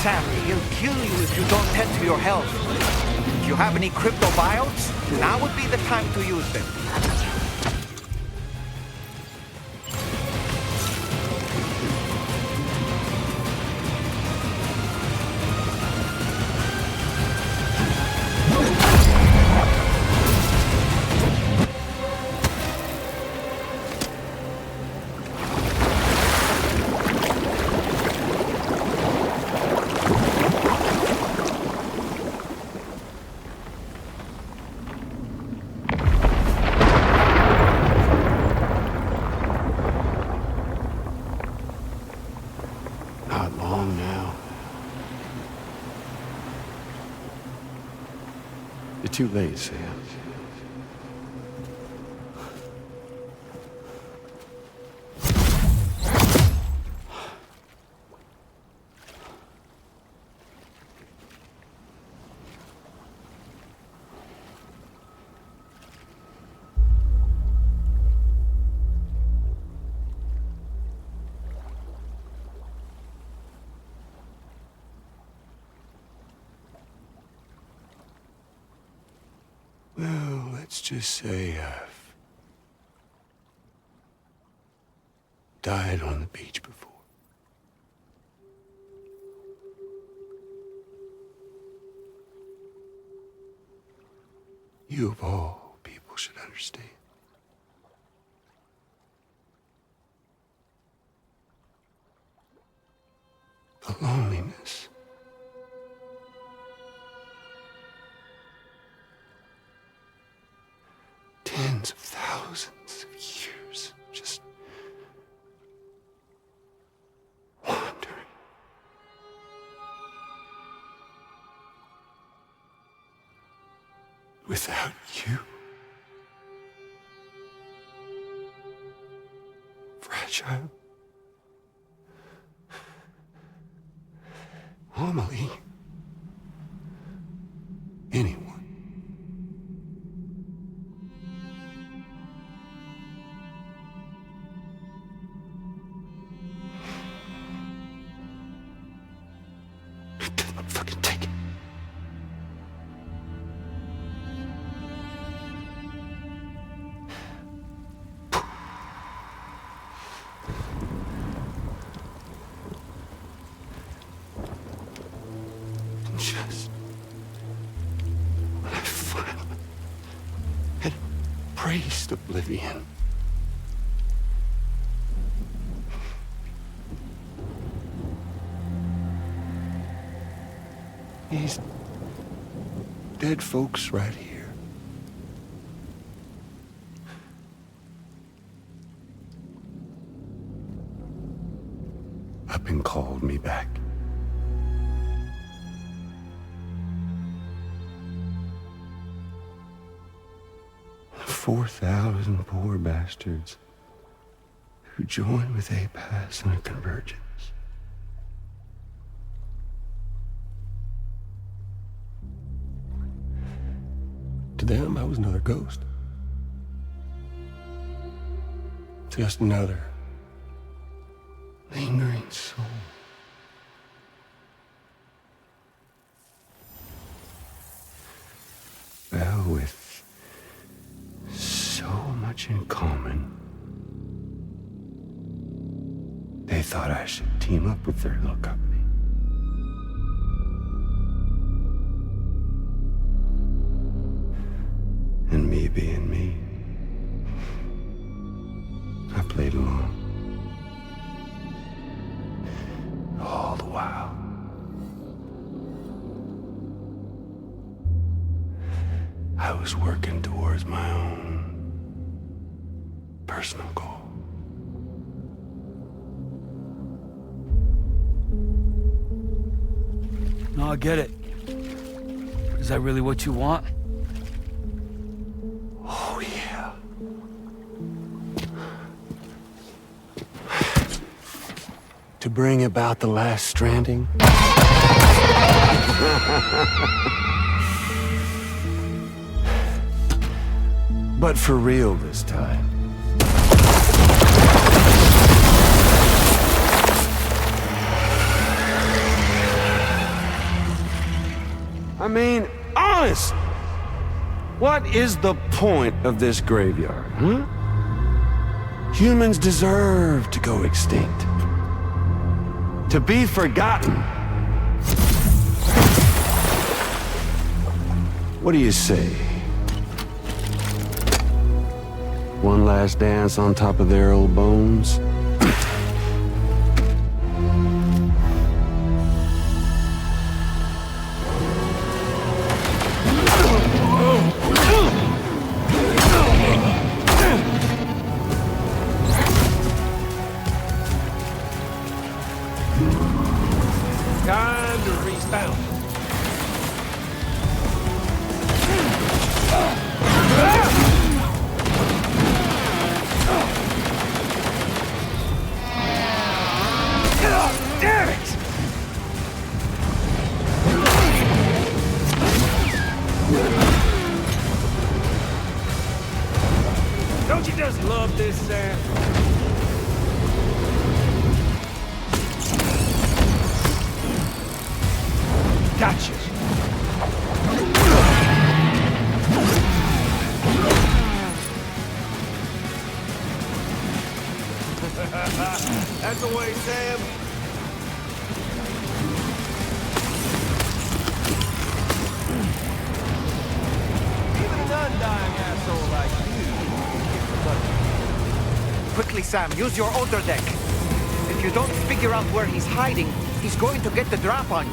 Sam, he'll kill you if you don't tend to your health. If you have any cryptobiotes, now would be the time to use them. Not long now. You're too late, Sam. Well, let's just say I've died on the beach before. You of all people should understand. The loneliness. Tens of thousands of years just wandering. Without you. Fragile. Amelie. Anyone. Fucking take it. Just when I finally had embraced oblivion. These dead folks right here. Up and called me back. 4,000 poor bastards who joined with APAS in a convergence. To them, I was another ghost. Just another lingering soul. Well, with so much in common, they thought I should team up with their little company. And me being me, I played along. All the while. I was working towards my own personal goal. No, I get it. Is that really what you want? Oh, yeah. To bring about the last stranding? But for real this time. I mean, honest! What is the point of this graveyard, huh? Humans deserve to go extinct. To be forgotten. What do you say? One last dance on top of their old bones? Time to restart. Damn it! Don't you just love this, Sam? Gotcha. That's the way, Sam. Even an undying asshole like you. Quickly, Sam, use your outer deck. If you don't figure out where he's hiding, he's going to get the drop on you.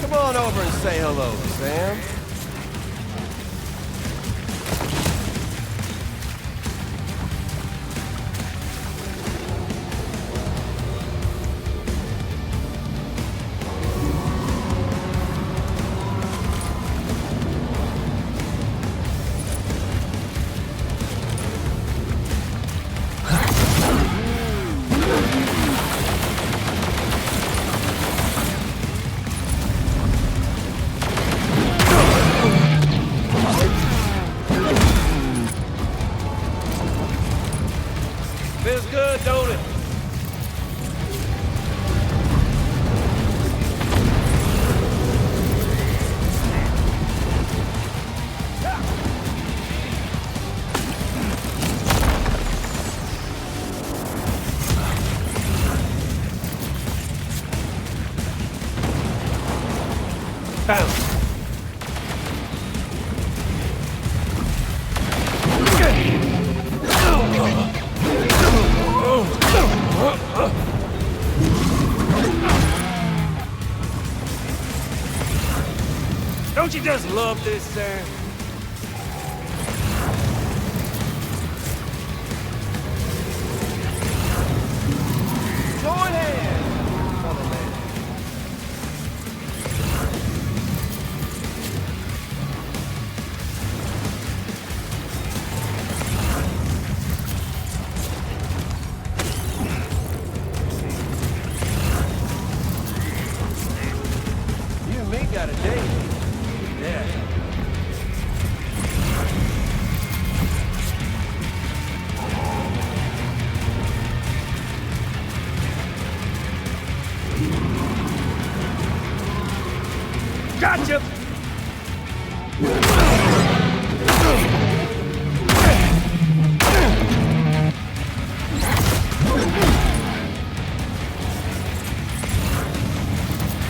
Come on over and say hello, Sam. Don't you just love this, Sam? Join hands, fellow man. You and me got a date. Yeah. Gotcha!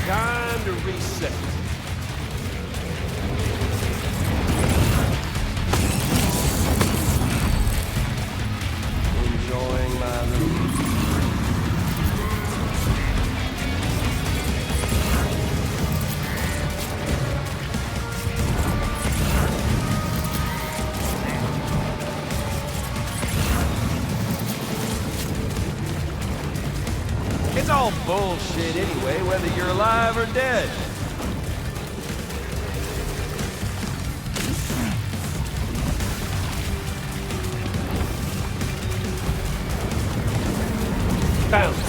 Time to reset. Enjoying my little... It's all bullshit anyway, whether you're alive or dead. Found it.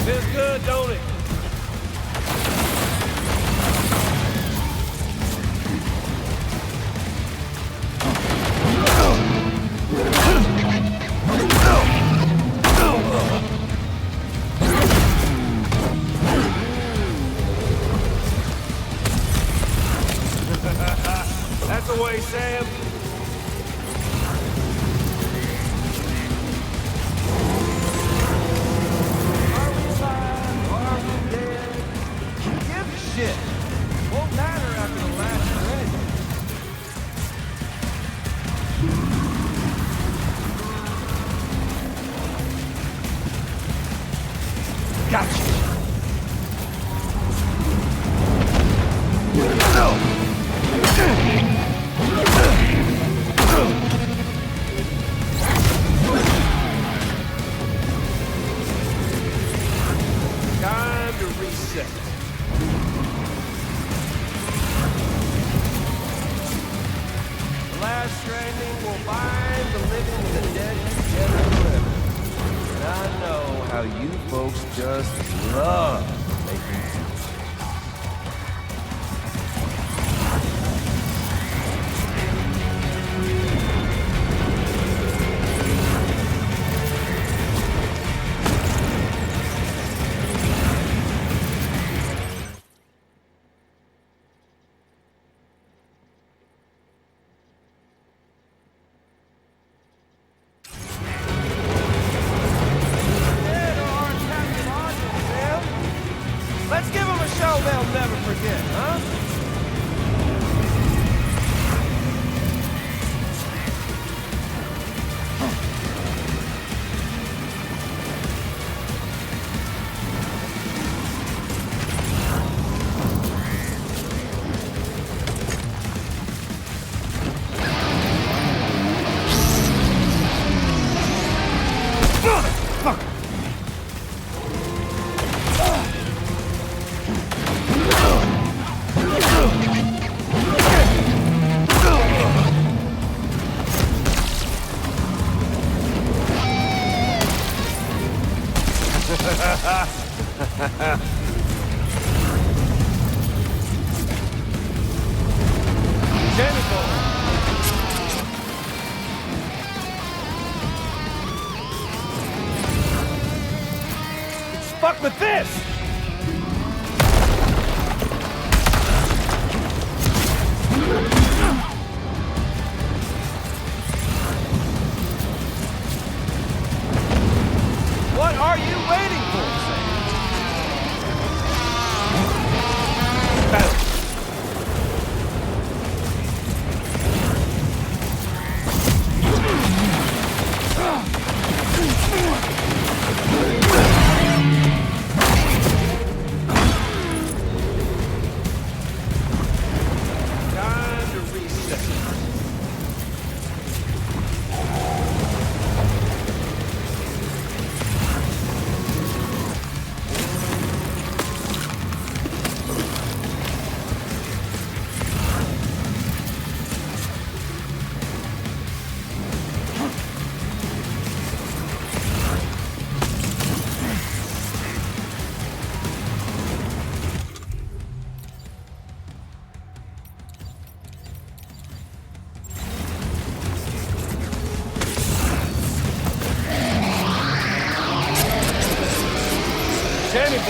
Feels good, don't it? That's the way, Sam. Shit. Won't matter after the last Stranding. Gotcha. Time to reset. Last Stranding will bind the living and the dead together forever. And I know how you folks just love making peace. Let's give them a show they'll never forget, huh? Fuck! Fuck with this!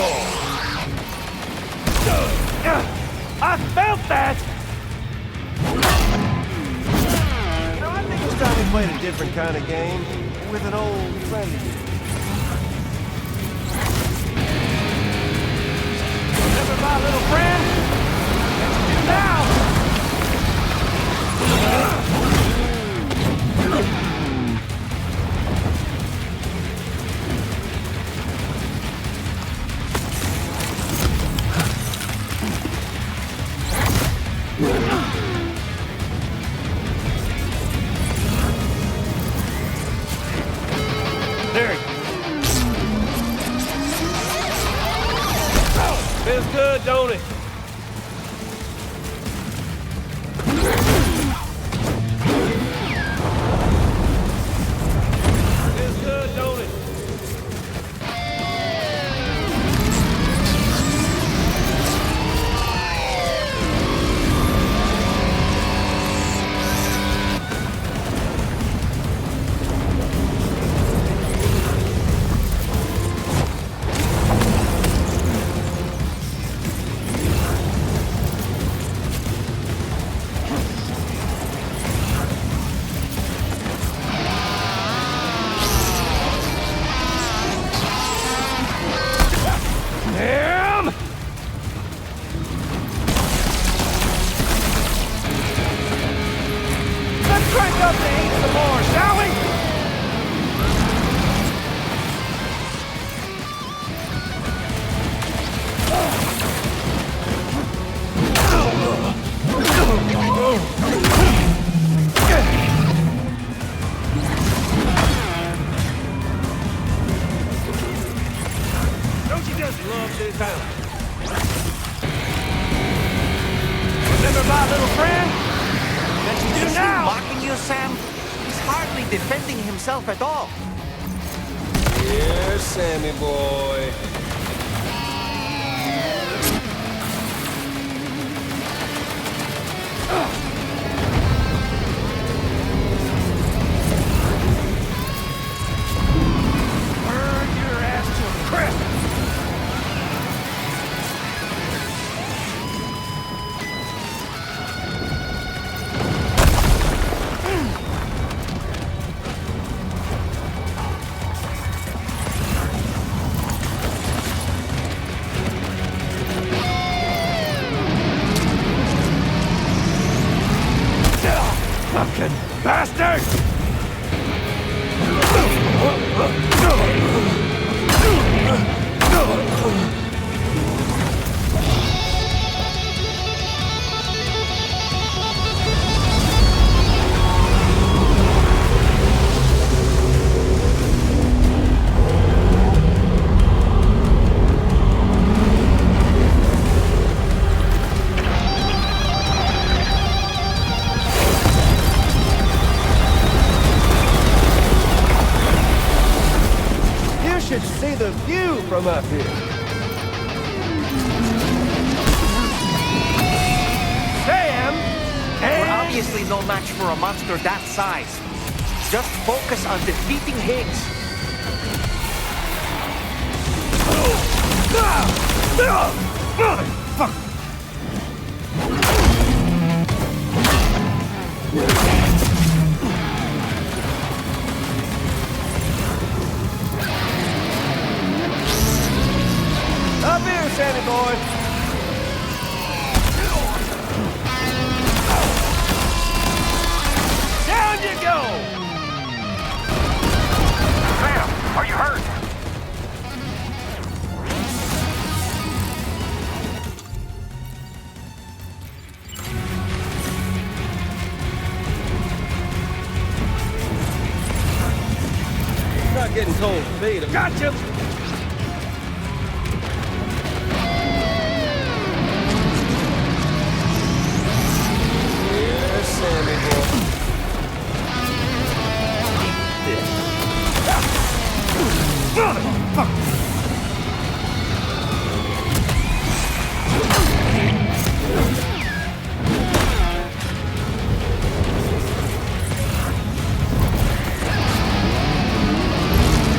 fall. I felt that! You know, I think it's time we played a different kind of game with an old friend of yours. Remember my little friend? That's you now! There. Feels good, don't it? Feels good, don't it? Damn! Let's crank up the heat some more, shall we? Don't you just love this town? Remember my little friend? That you do Is now? he mocking you, Sam? He's hardly defending himself at all. Here, Sammy boy. Burn your ass to a crisp. Fucking bastard! You should see the view from up here. Sam! We're obviously no match for a monster that size. Just focus on defeating Higgs. Fuck! Up here, Sandy boy. Down you go! Sam, are you hurt? Not getting cold feet. Gotcha! Here's Sammy boy.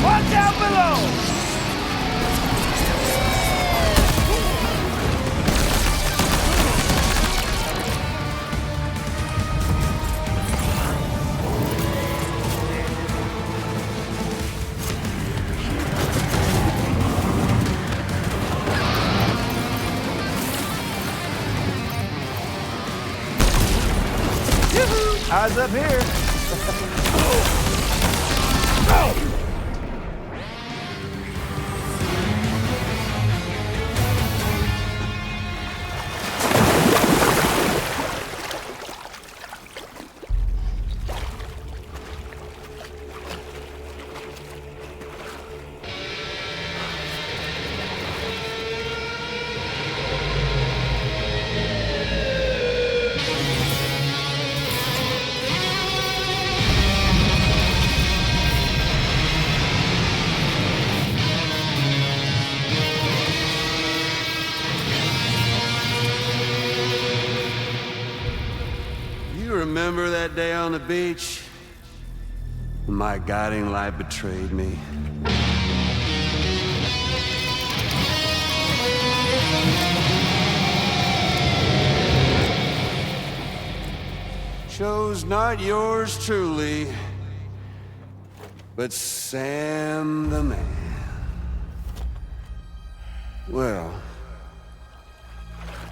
Watch out below! Eyes up here. Remember that day on the beach when my guiding light betrayed me? Chose not yours truly, but Sam the man. Well,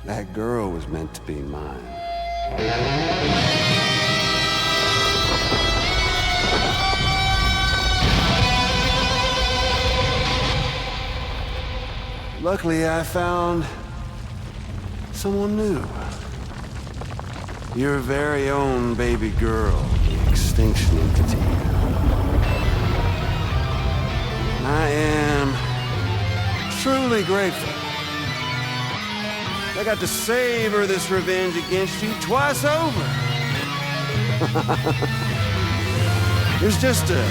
that girl was meant to be mine. Luckily, I found someone new. Your very own baby girl, the Extinction Entity. I am truly grateful. I got to savor this revenge against you twice over. There's just a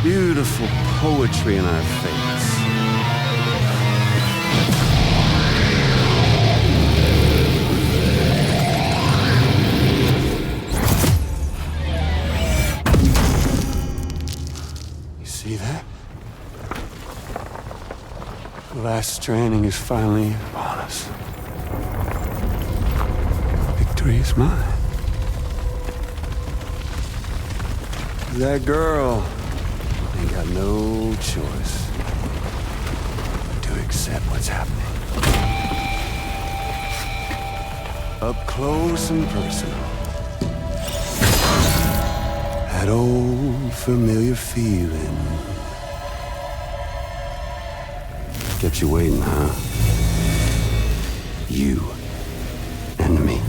beautiful poetry in our fates. You see that? The last stranding is finally upon us. Victory is mine. That girl ain't got no choice but to accept what's happening. Up close and personal. That old familiar feeling. Kept you waiting, huh? You and me.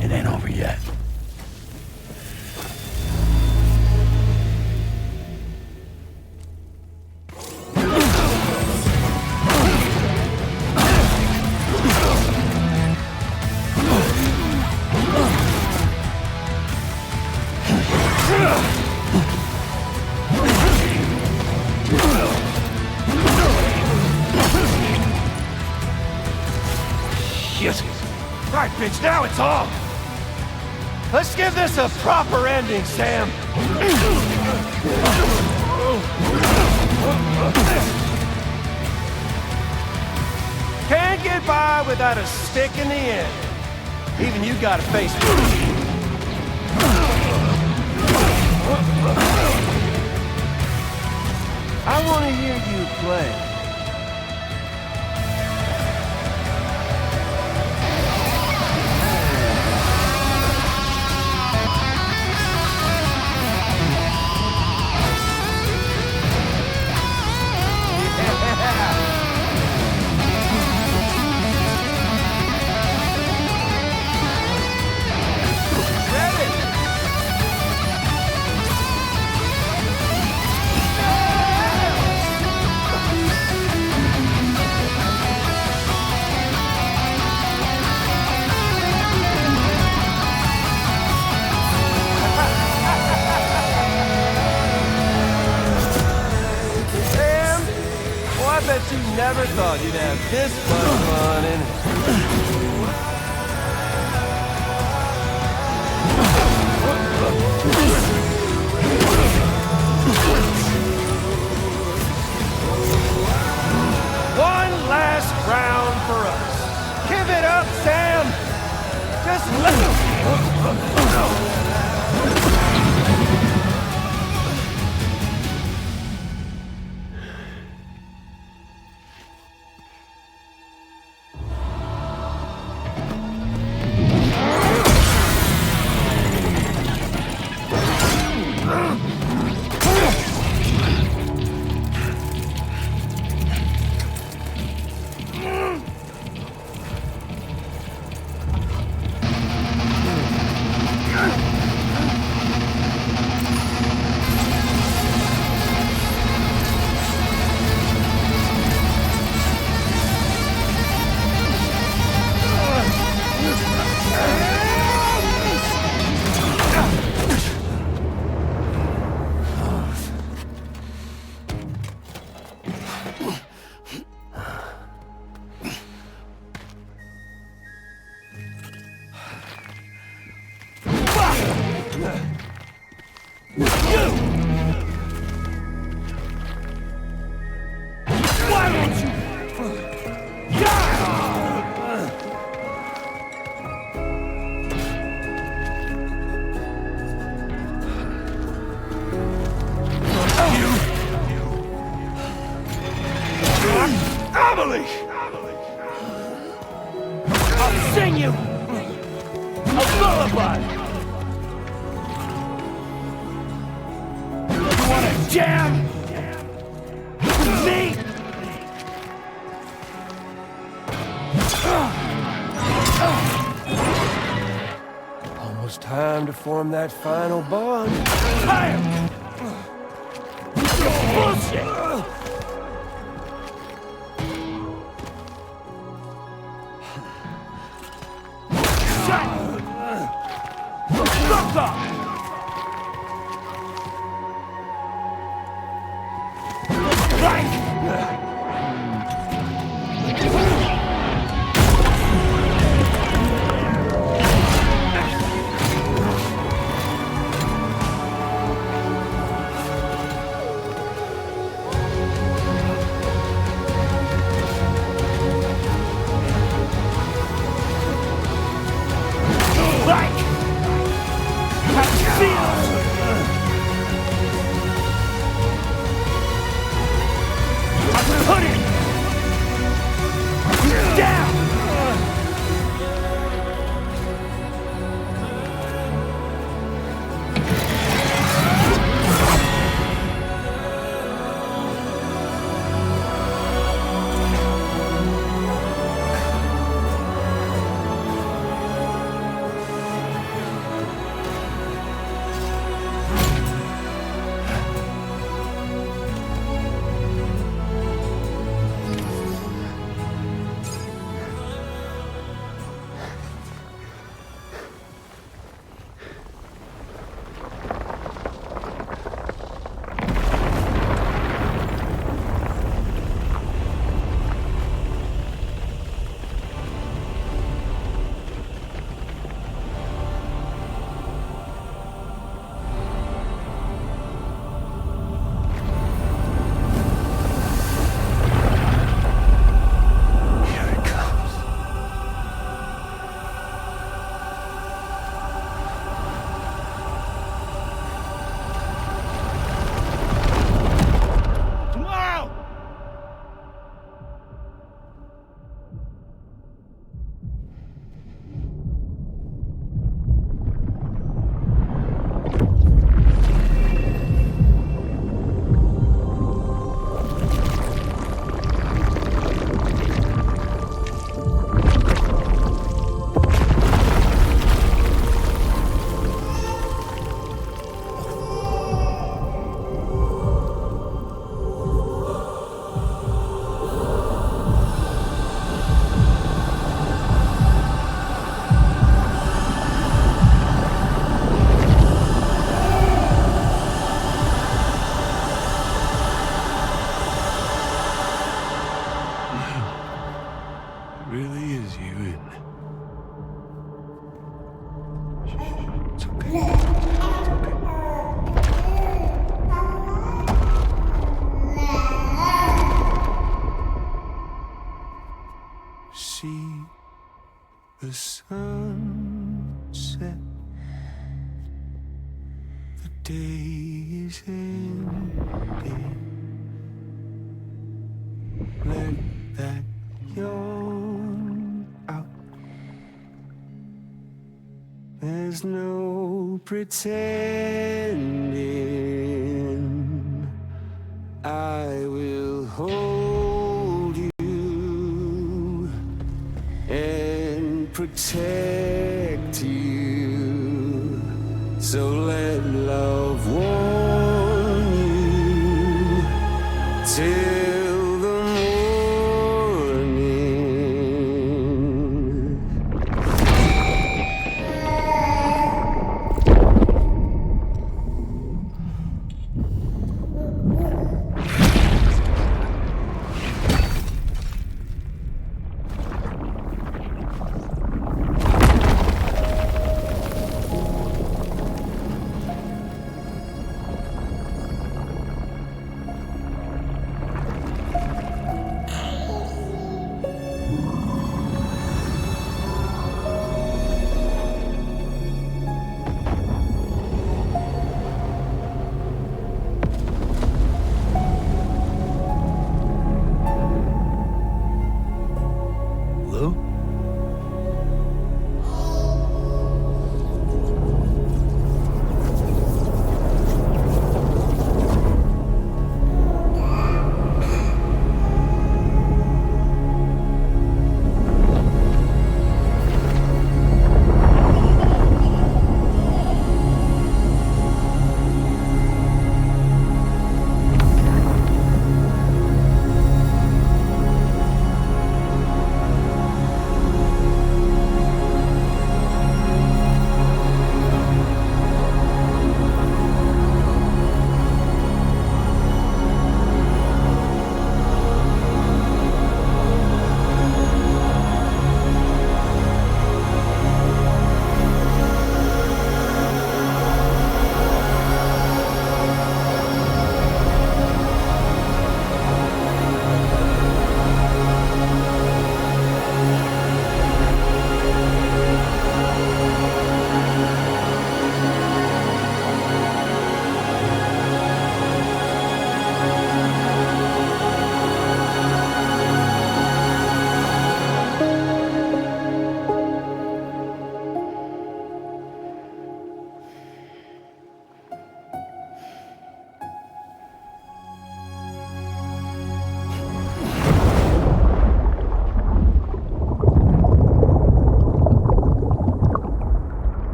It ain't over yet. Shit. All right, bitch, now it's on. Let's give this a proper ending, Sam. Can't get by without a stick in the end. Even you gotta face it. I want to hear you play. I bet you never thought you'd have this much fun in it. One last round for us. Give it up, Sam! Just let sing you a lullaby. You wanna jam with me? Almost time to form that final bond. Fire! Bullshit! Fuck off! The sun set, the day is ending. Let that yawn out. There's no pretending. I will hold you and protect you. So let love warm you till the morning.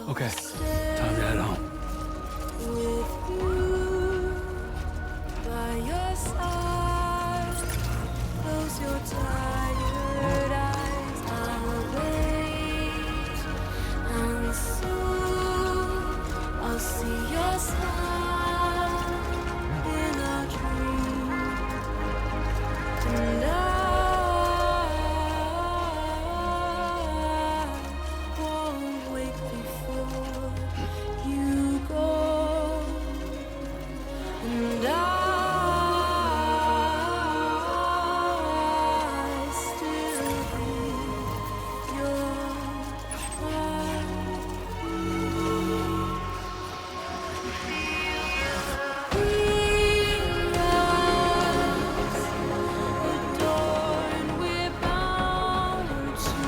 Okay, time to head home. With you by your side, close your tired eyes. I'll wait, and soon I'll see your smile in a dream, and I won't wake before you go, and I still hear your adorned, we're bound to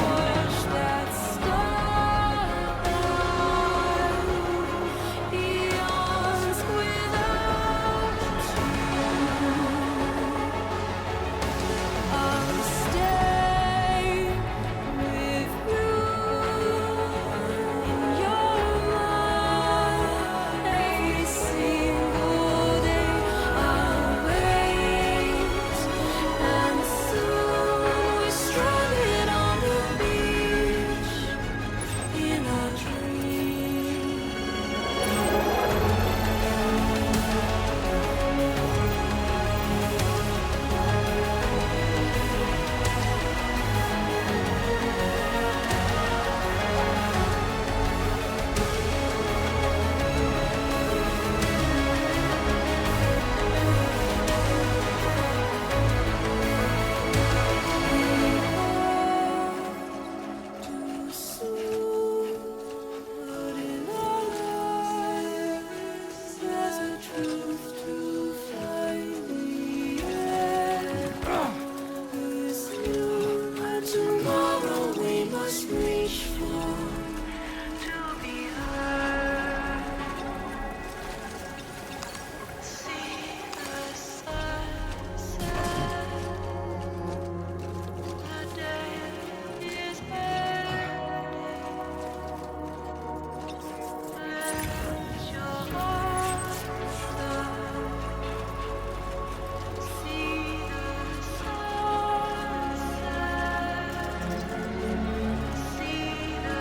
watch that starlight eons without you. I'll stay with you in your mind every single day. I'll wait, and soon we're stranded on the beach in a dream. Too soon, but in our lives there's a truth to find the end. This new and tomorrow we must reach for to be heard. See the sunset. The day is ending. Let your heart start. See the sunset. See the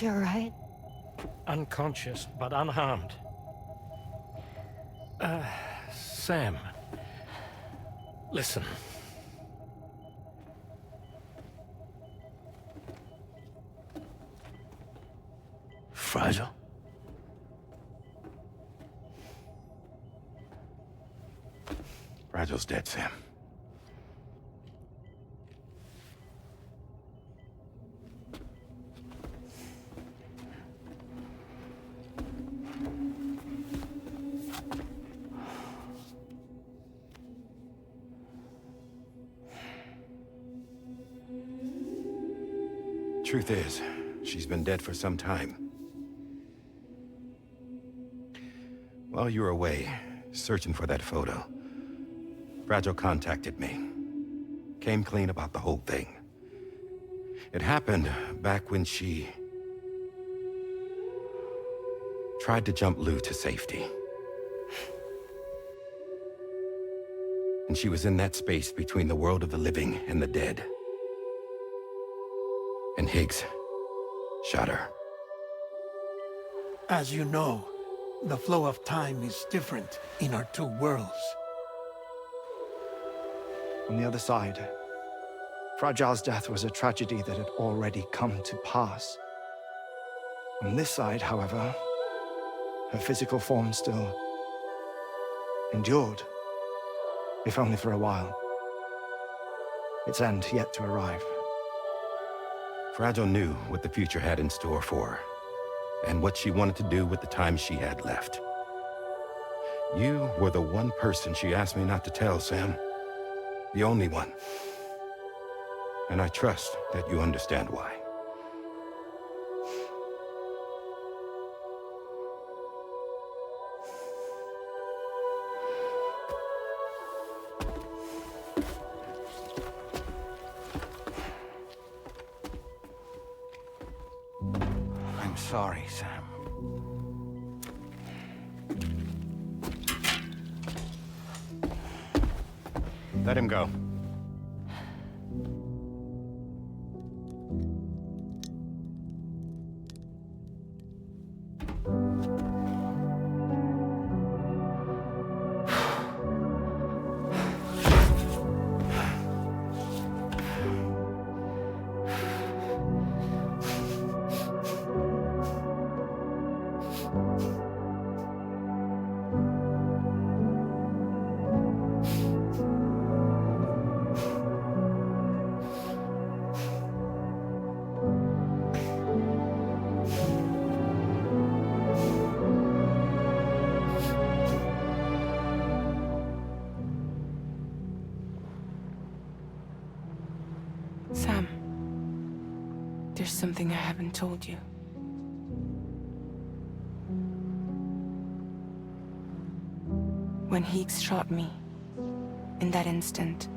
she alright? Unconscious, but unharmed. Sam. Listen. Fragile? Fragile's dead, Sam. Truth is, she's been dead for some time. While you were away, searching for that photo, Fragile contacted me. Came clean about the whole thing. It happened back when she tried to jump Lou to safety. And she was in that space between the world of the living and the dead. And Higgs shot her. As you know, the flow of time is different in our two worlds. On the other side, Fragile's death was a tragedy that had already come to pass. On this side, however, her physical form still endured, if only for a while. Its end yet to arrive. Fragile knew what the future had in store for her, and what she wanted to do with the time she had left. You were the one person she asked me not to tell, Sam. The only one. And I trust that you understand why. I'm sorry, Sam. Let him go. Sam, there's something I haven't told you. When Higgs shot me, in that instant,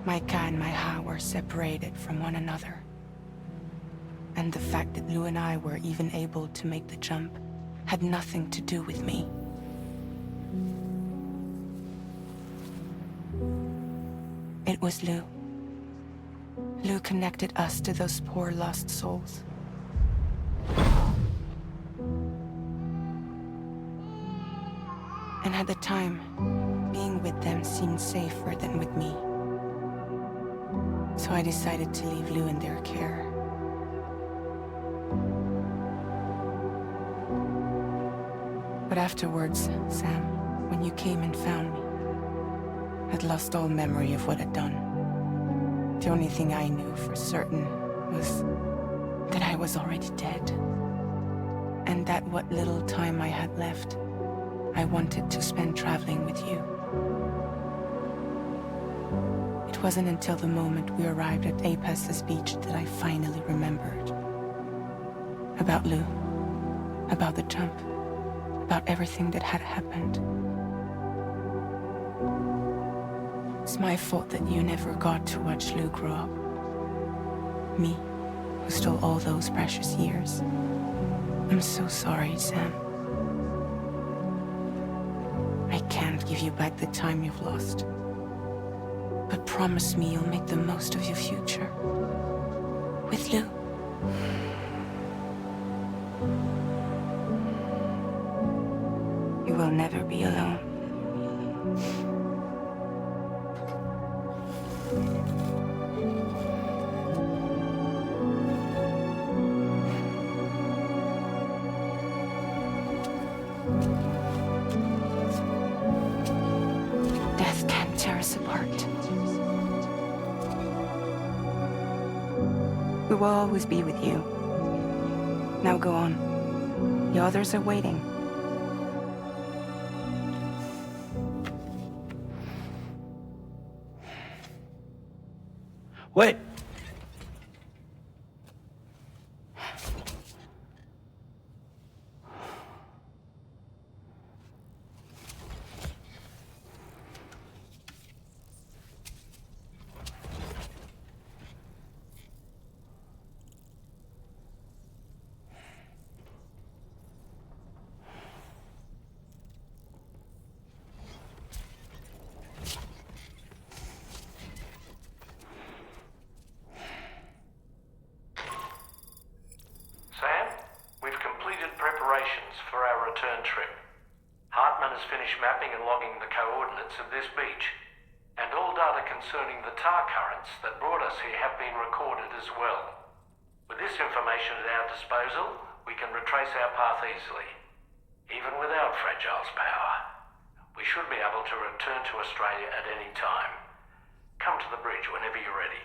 my Ka and my Ha were separated from one another. And the fact that Lou and I were even able to make the jump had nothing to do with me. It was Lou. Lou connected us to those poor lost souls. And at the time, being with them seemed safer than with me. So I decided to leave Lou in their care. But afterwards, Sam, when you came and found me, I'd lost all memory of what I'd done. The only thing I knew for certain was that I was already dead. And that what little time I had left, I wanted to spend traveling with you. It wasn't until the moment we arrived at Apes's beach that I finally remembered. About Lou, about the jump, about everything that had happened. It's my fault that you never got to watch Lou grow up. Me, who stole all those precious years. I'm so sorry, Sam. I can't give you back the time you've lost. But promise me you'll make the most of your future. With Lou. will never be alone. Death can't tear us apart. We will always be with you. Now go on. The others are waiting. Wait! Sam, we've completed preparations for our return trip. Hartman has finished mapping and logging the coordinates of this beach, and all data concerning the tar currents that brought us here have been recorded as well. With this information at our disposal, we can retrace our path easily. Even without Fragile's power, we should be able to return to Australia at any time. Come to the bridge whenever you're ready.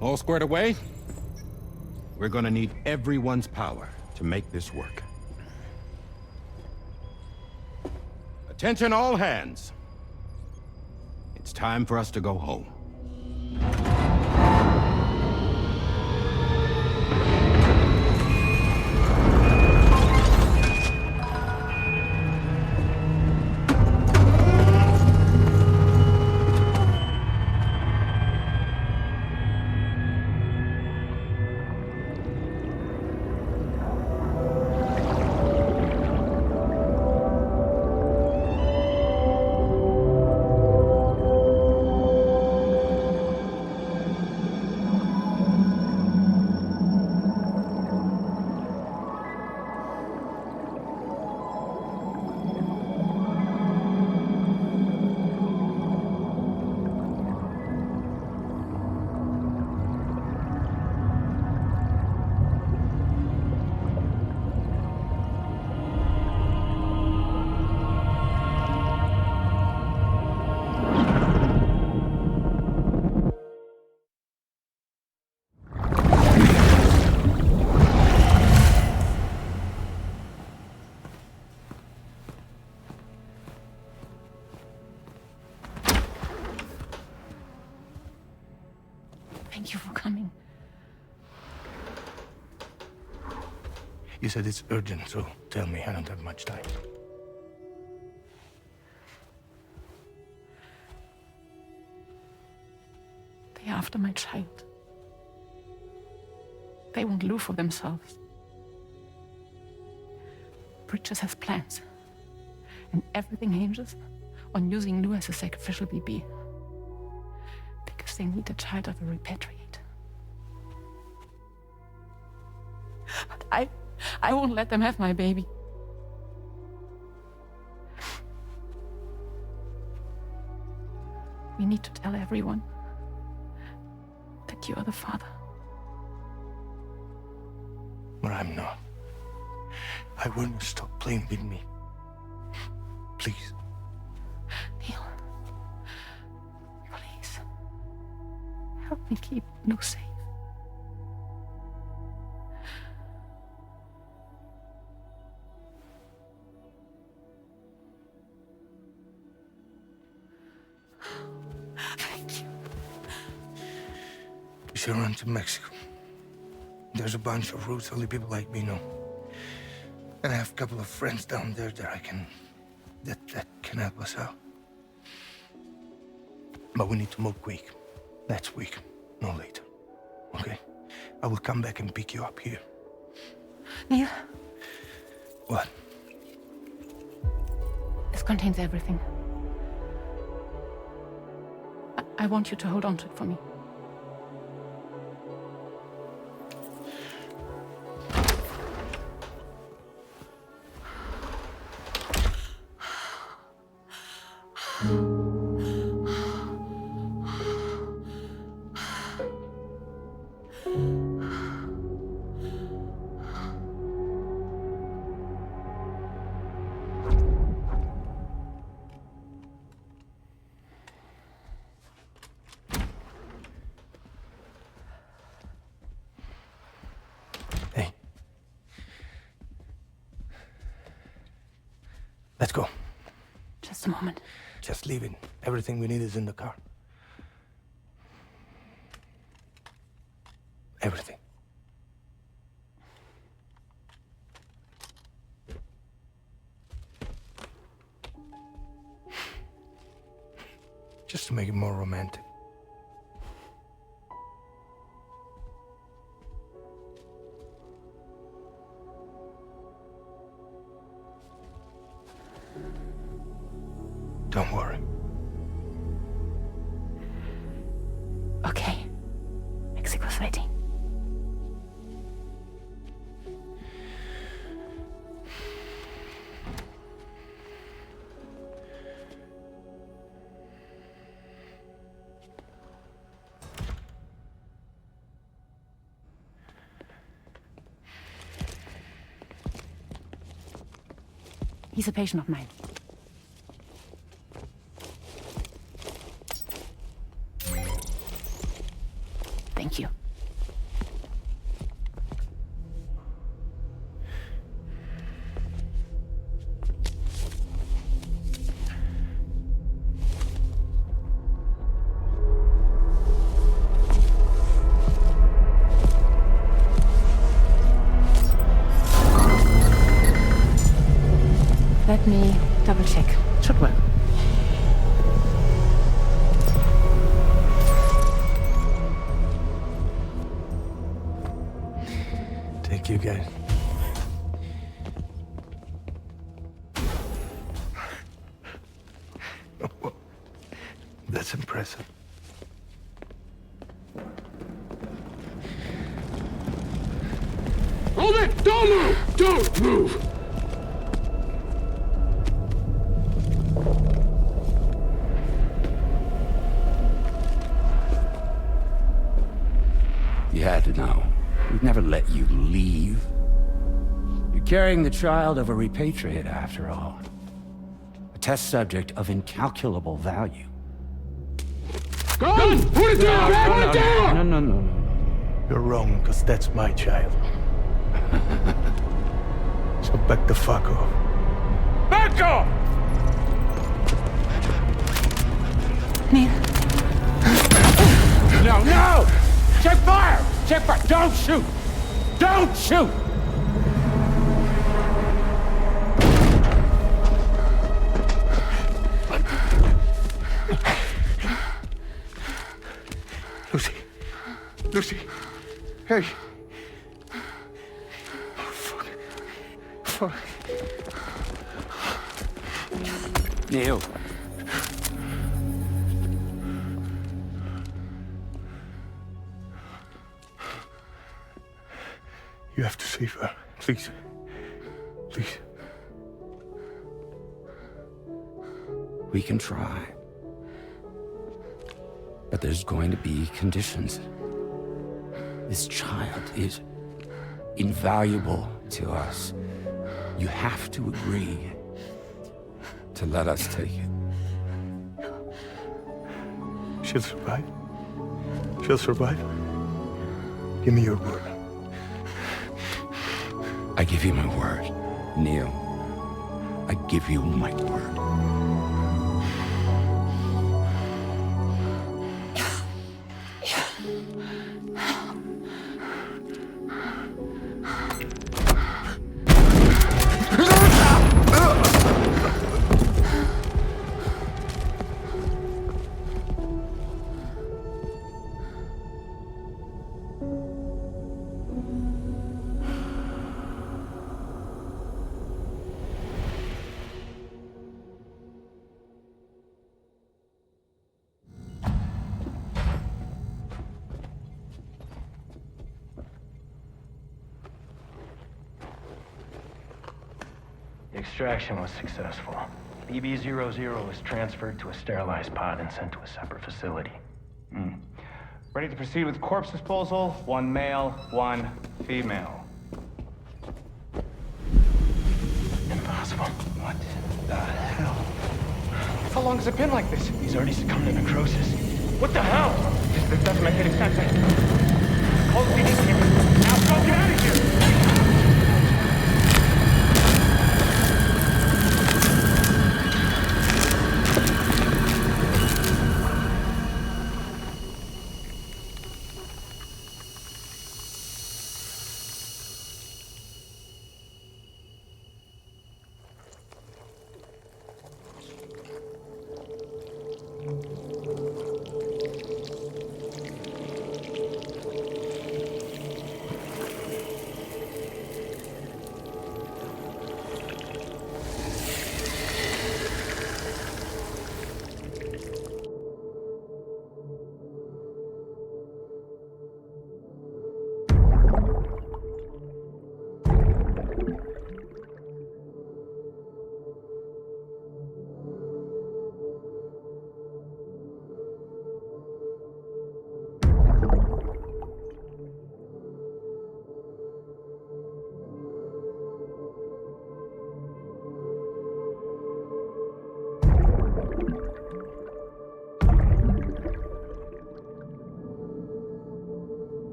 All squared away? We're gonna need everyone's power to make this work. Attention all hands. It's time for us to go home. Thank you for coming. You said it's urgent, so tell me. I don't have much time. They're after my child. They want Lou for themselves. Bridges has plans. And everything hinges on using Lou as a sacrificial BB. Because they need a child of a repatriate. But I won't let them have my baby. We need to tell everyone that you are the father. But I'm not. I want you to stop playing with me. Please. Neil. Please. Help me keep Lou safe. should run to Mexico. There's a bunch of routes only people like me know. And I have a couple of friends down there that that can help us out. But we need to move quick. Next week, no later. Okay? I will come back and pick you up here. Neil? What? This contains everything. I want you to hold on to it for me. Let's go. Just a moment. Just leave it. Everything we need is in the car. Everything. Just to make it more romantic. Don't worry. Okay. Mexico's ready. He's a patient of mine. Thank you. Let me double check. Should work. Thank you, guys. That's impressive. Hold it! Don't move! Don't move! You had to know. We'd never let you leave. You're carrying the child of a repatriate, after all. A test subject of incalculable value. Gun! Put it down! Put it down! No. You're wrong, because that's my child. So back the fuck off. Back off! Neil. No! Check fire! Check fire! Don't shoot! Don't shoot! Lucy. Hey. Oh, fuck. Neil. You have to save her. Please. Please. We can try. But there's going to be conditions. This child is invaluable to us. You have to agree to let us take it. She'll survive. She'll survive. Give me your word. I give you my word, Neil. I give you my word. extraction was successful. BB-00 was transferred to a sterilized pod and sent to a separate facility. Ready to proceed with corpse disposal. 1 male, 1 female. Impossible. What the hell? How long has it been like this? He's already succumbed to necrosis. What the hell? This doesn't make any sense. Call the PD team. Now go get out of here!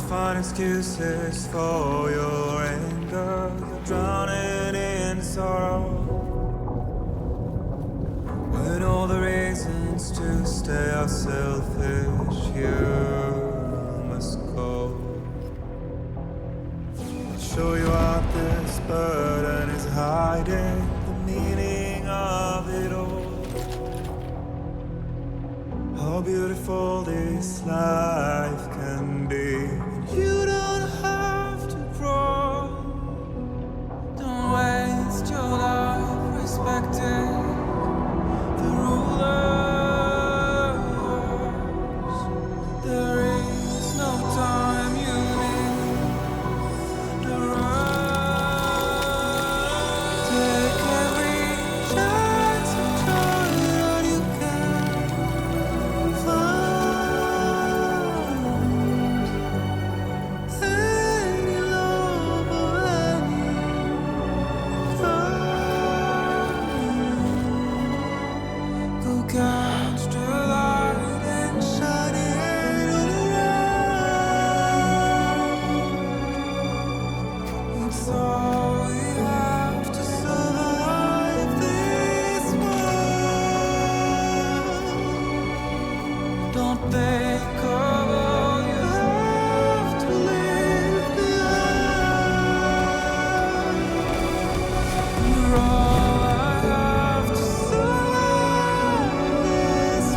find excuses for your anger. You're drowning in sorrow, with all the reasons to stay are selfish. You must go. I'll show you out this burden is hiding the meaning of it all. How beautiful this life can be. You don't have to grow. Don't waste your life respecting the rulers. There is no time you need to run. Take every chance and try that you can find. Any love or any time. Go catch the light and shine it all around. It's all we have to survive this world. Don't think of all you have to leave behind. You're all I have to survive this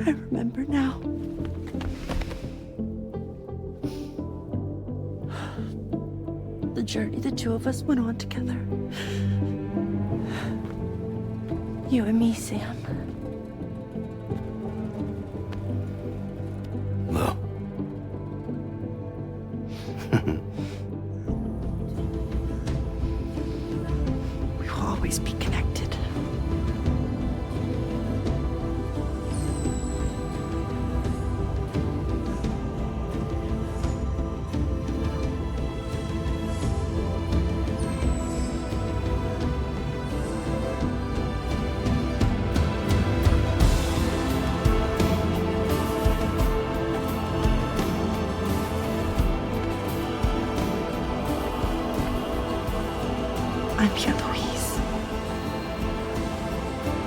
I remember now. The journey the two of us went on together. You and me, Sam. No. We will always be connected.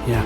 Yeah.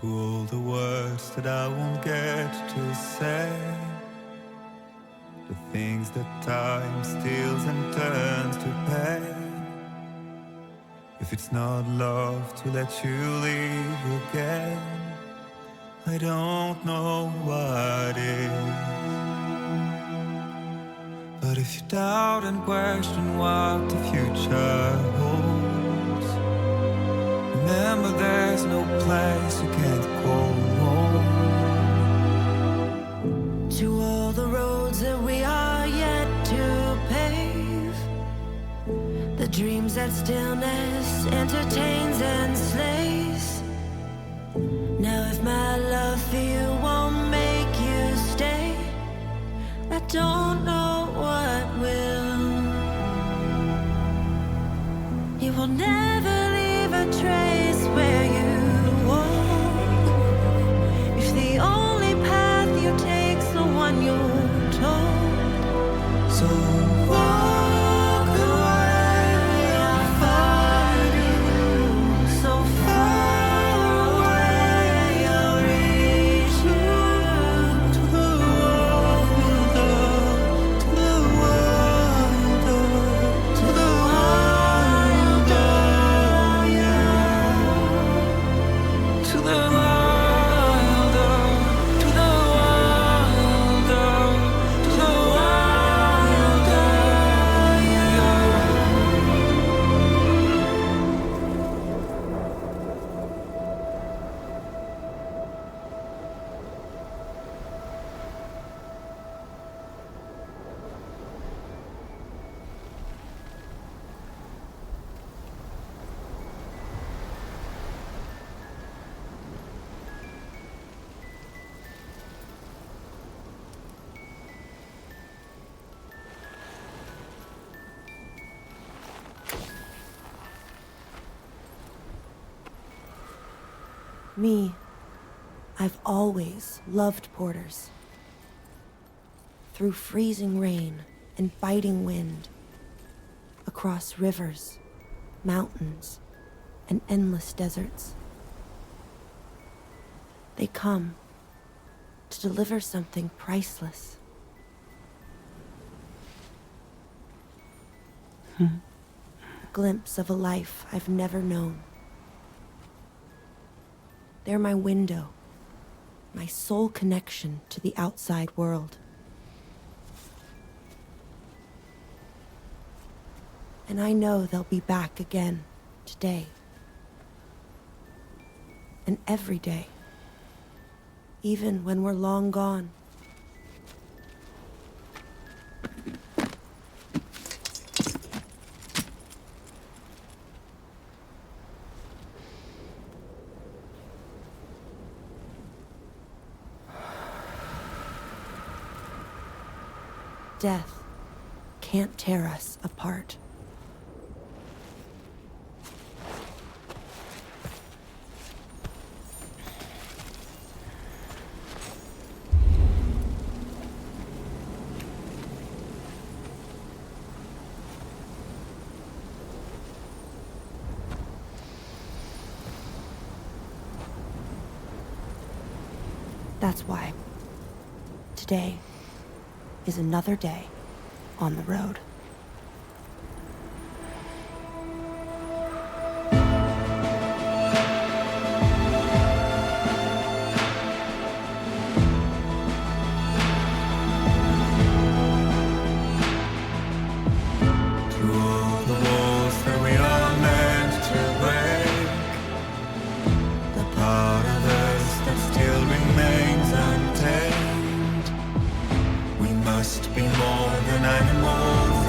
To all the words that I won't get to say, the things that time steals and turns to pain. If it's not love to let you leave again, I don't know what is. But if you doubt and question what the future holds, remember there's no place you can't call home. To all the roads that we are yet to pave, the dreams that stillness entertains and slays. Now if my love for you won't make you stay, I don't know what will. You will never leave a trace where you walk. If the only path you take's the one you're told, so walk away, I'll find you. So far away, I'll reach you. To the world, to the world, to the world, yeah. To the world, to the world, to the world, yeah. Me, I've always loved porters. Through freezing rain and biting wind, across rivers, mountains, and endless deserts. They come to deliver something priceless. A glimpse of a life I've never known. They're my window, my sole connection to the outside world. And I know they'll be back again today. And every day, even when we're long gone. Death can't tear us apart. That's why today is another day on the road. Must be more than animals.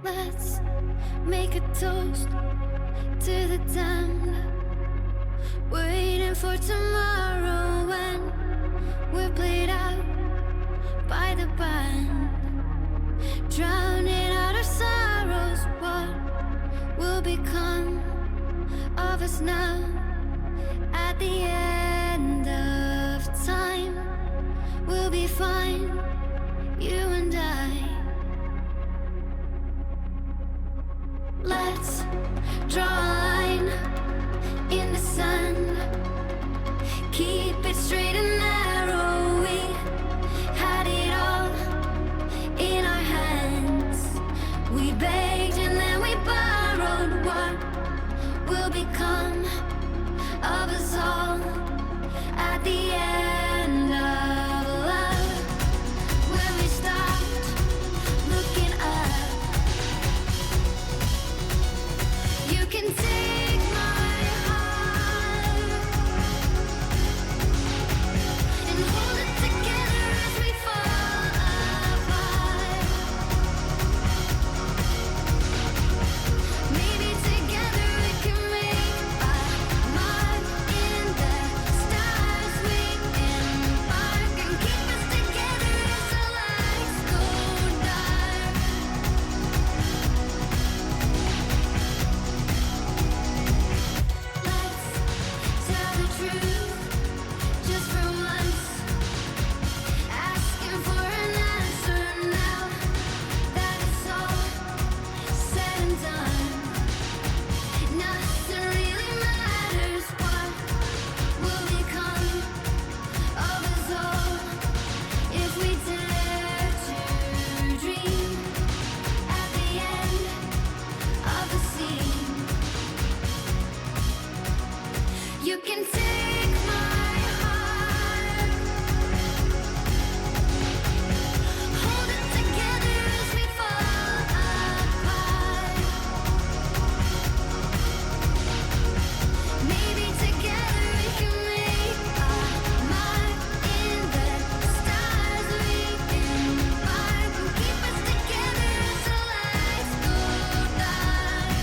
Let's make a toast to the damned, waiting for tomorrow when we're played out by the band, drowning out our sorrows. What will become of us now at the end of time? We'll be fine, you and I. Let's draw a line in the sand, keep it straight and narrow. We had it all in our hands. We begged and then we borrowed. What will become of us all at the end of love? When we stopped looking up, you can take my heart and hold it together as we fall apart. Maybe together we can make a mark in the stars. We embark and keep us together as the lights go dark. Let's tell the truth just for once, asking for an answer now that it's all said and done. Nothing really matters. What will become of us all if we dare to dream at the end of the scene? You can take my heart, hold it together as we fall apart. Maybe together we can make a mark in the stars. We embark and keep us together as the lights go dark.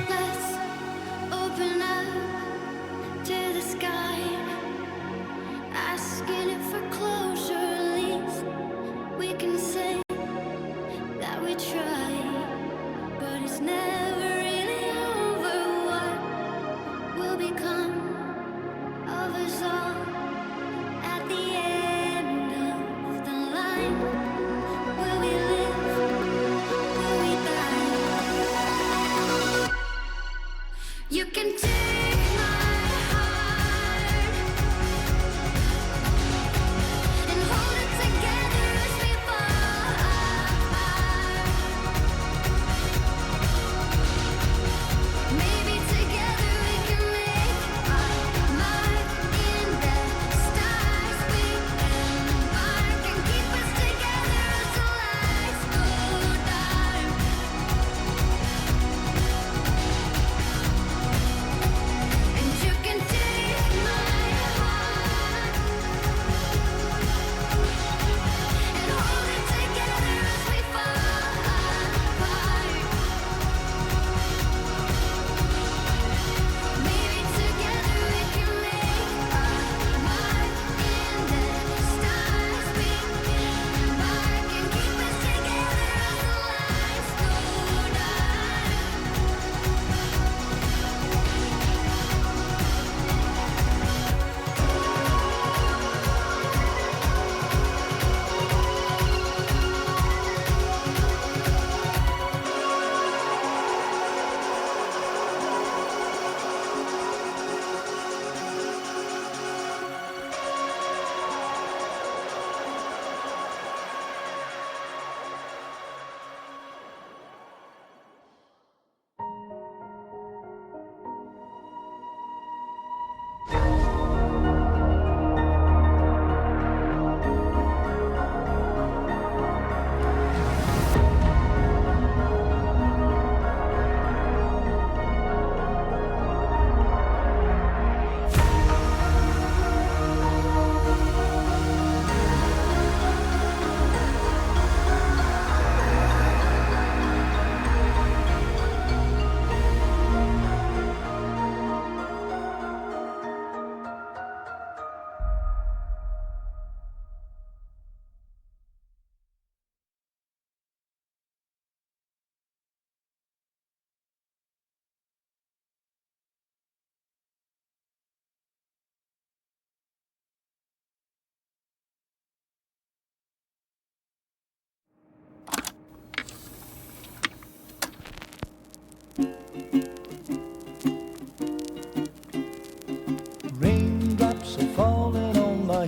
Let's open up to the sky, asking it for closure. At least we can say that we tried, but it's never really over. What will become of us all at the end of the line? Will we live? Will we die? You can take my heart and hold it together as we fall apart. Maybe together we can make a mark in the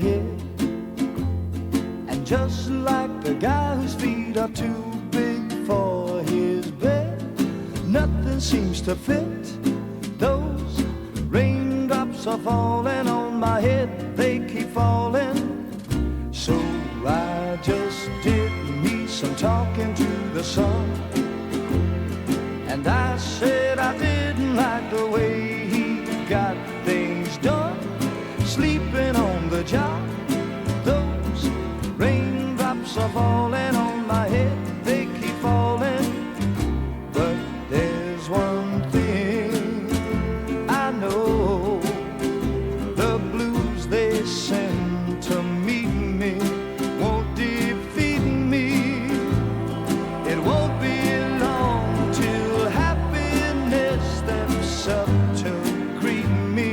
head. And just like the guy whose feet are too big for his bed, nothing seems to fit. Those raindrops are falling on my head, they keep falling. So I just did me some talking to the sun. And I said I didn't like the way he got things done, sleeping on the job. Those raindrops are falling on my head, they keep falling. But there's one thing I know, the blues they send to meet me won't defeat me. It won't be long till happiness steps up to greet me.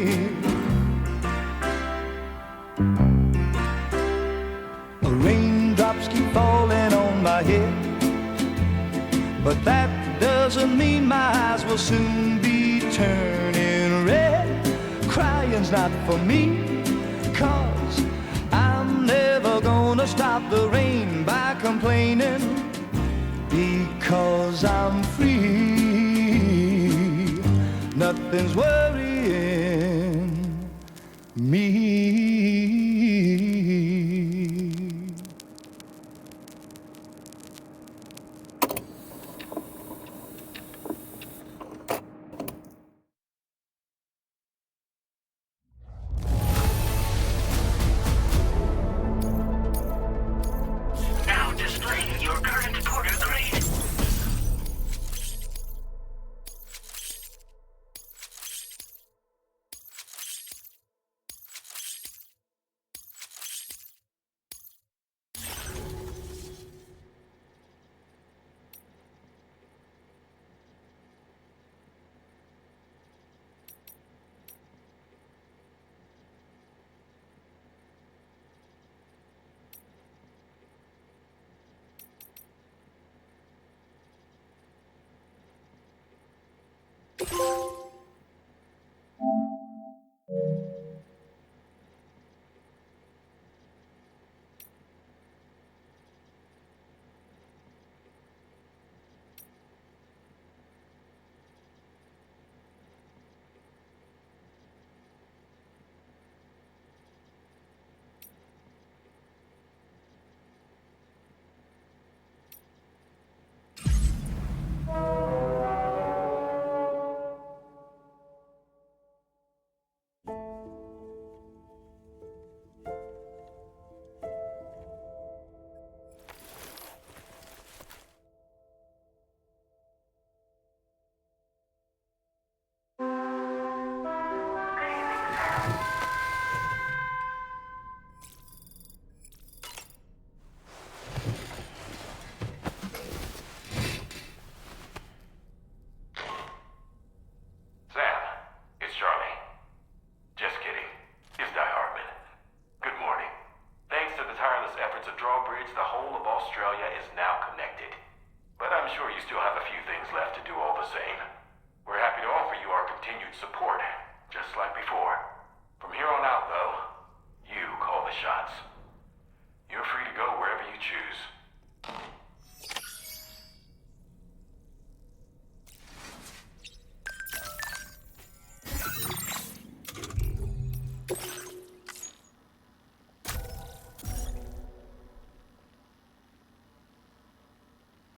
Raindrops keep falling on my head, but that doesn't mean my eyes will soon be turning red. Crying's not for me, 'cause I'm never gonna stop the rain by complaining, because I'm free. Nothing's worrying me. Now displaying your current porter grade.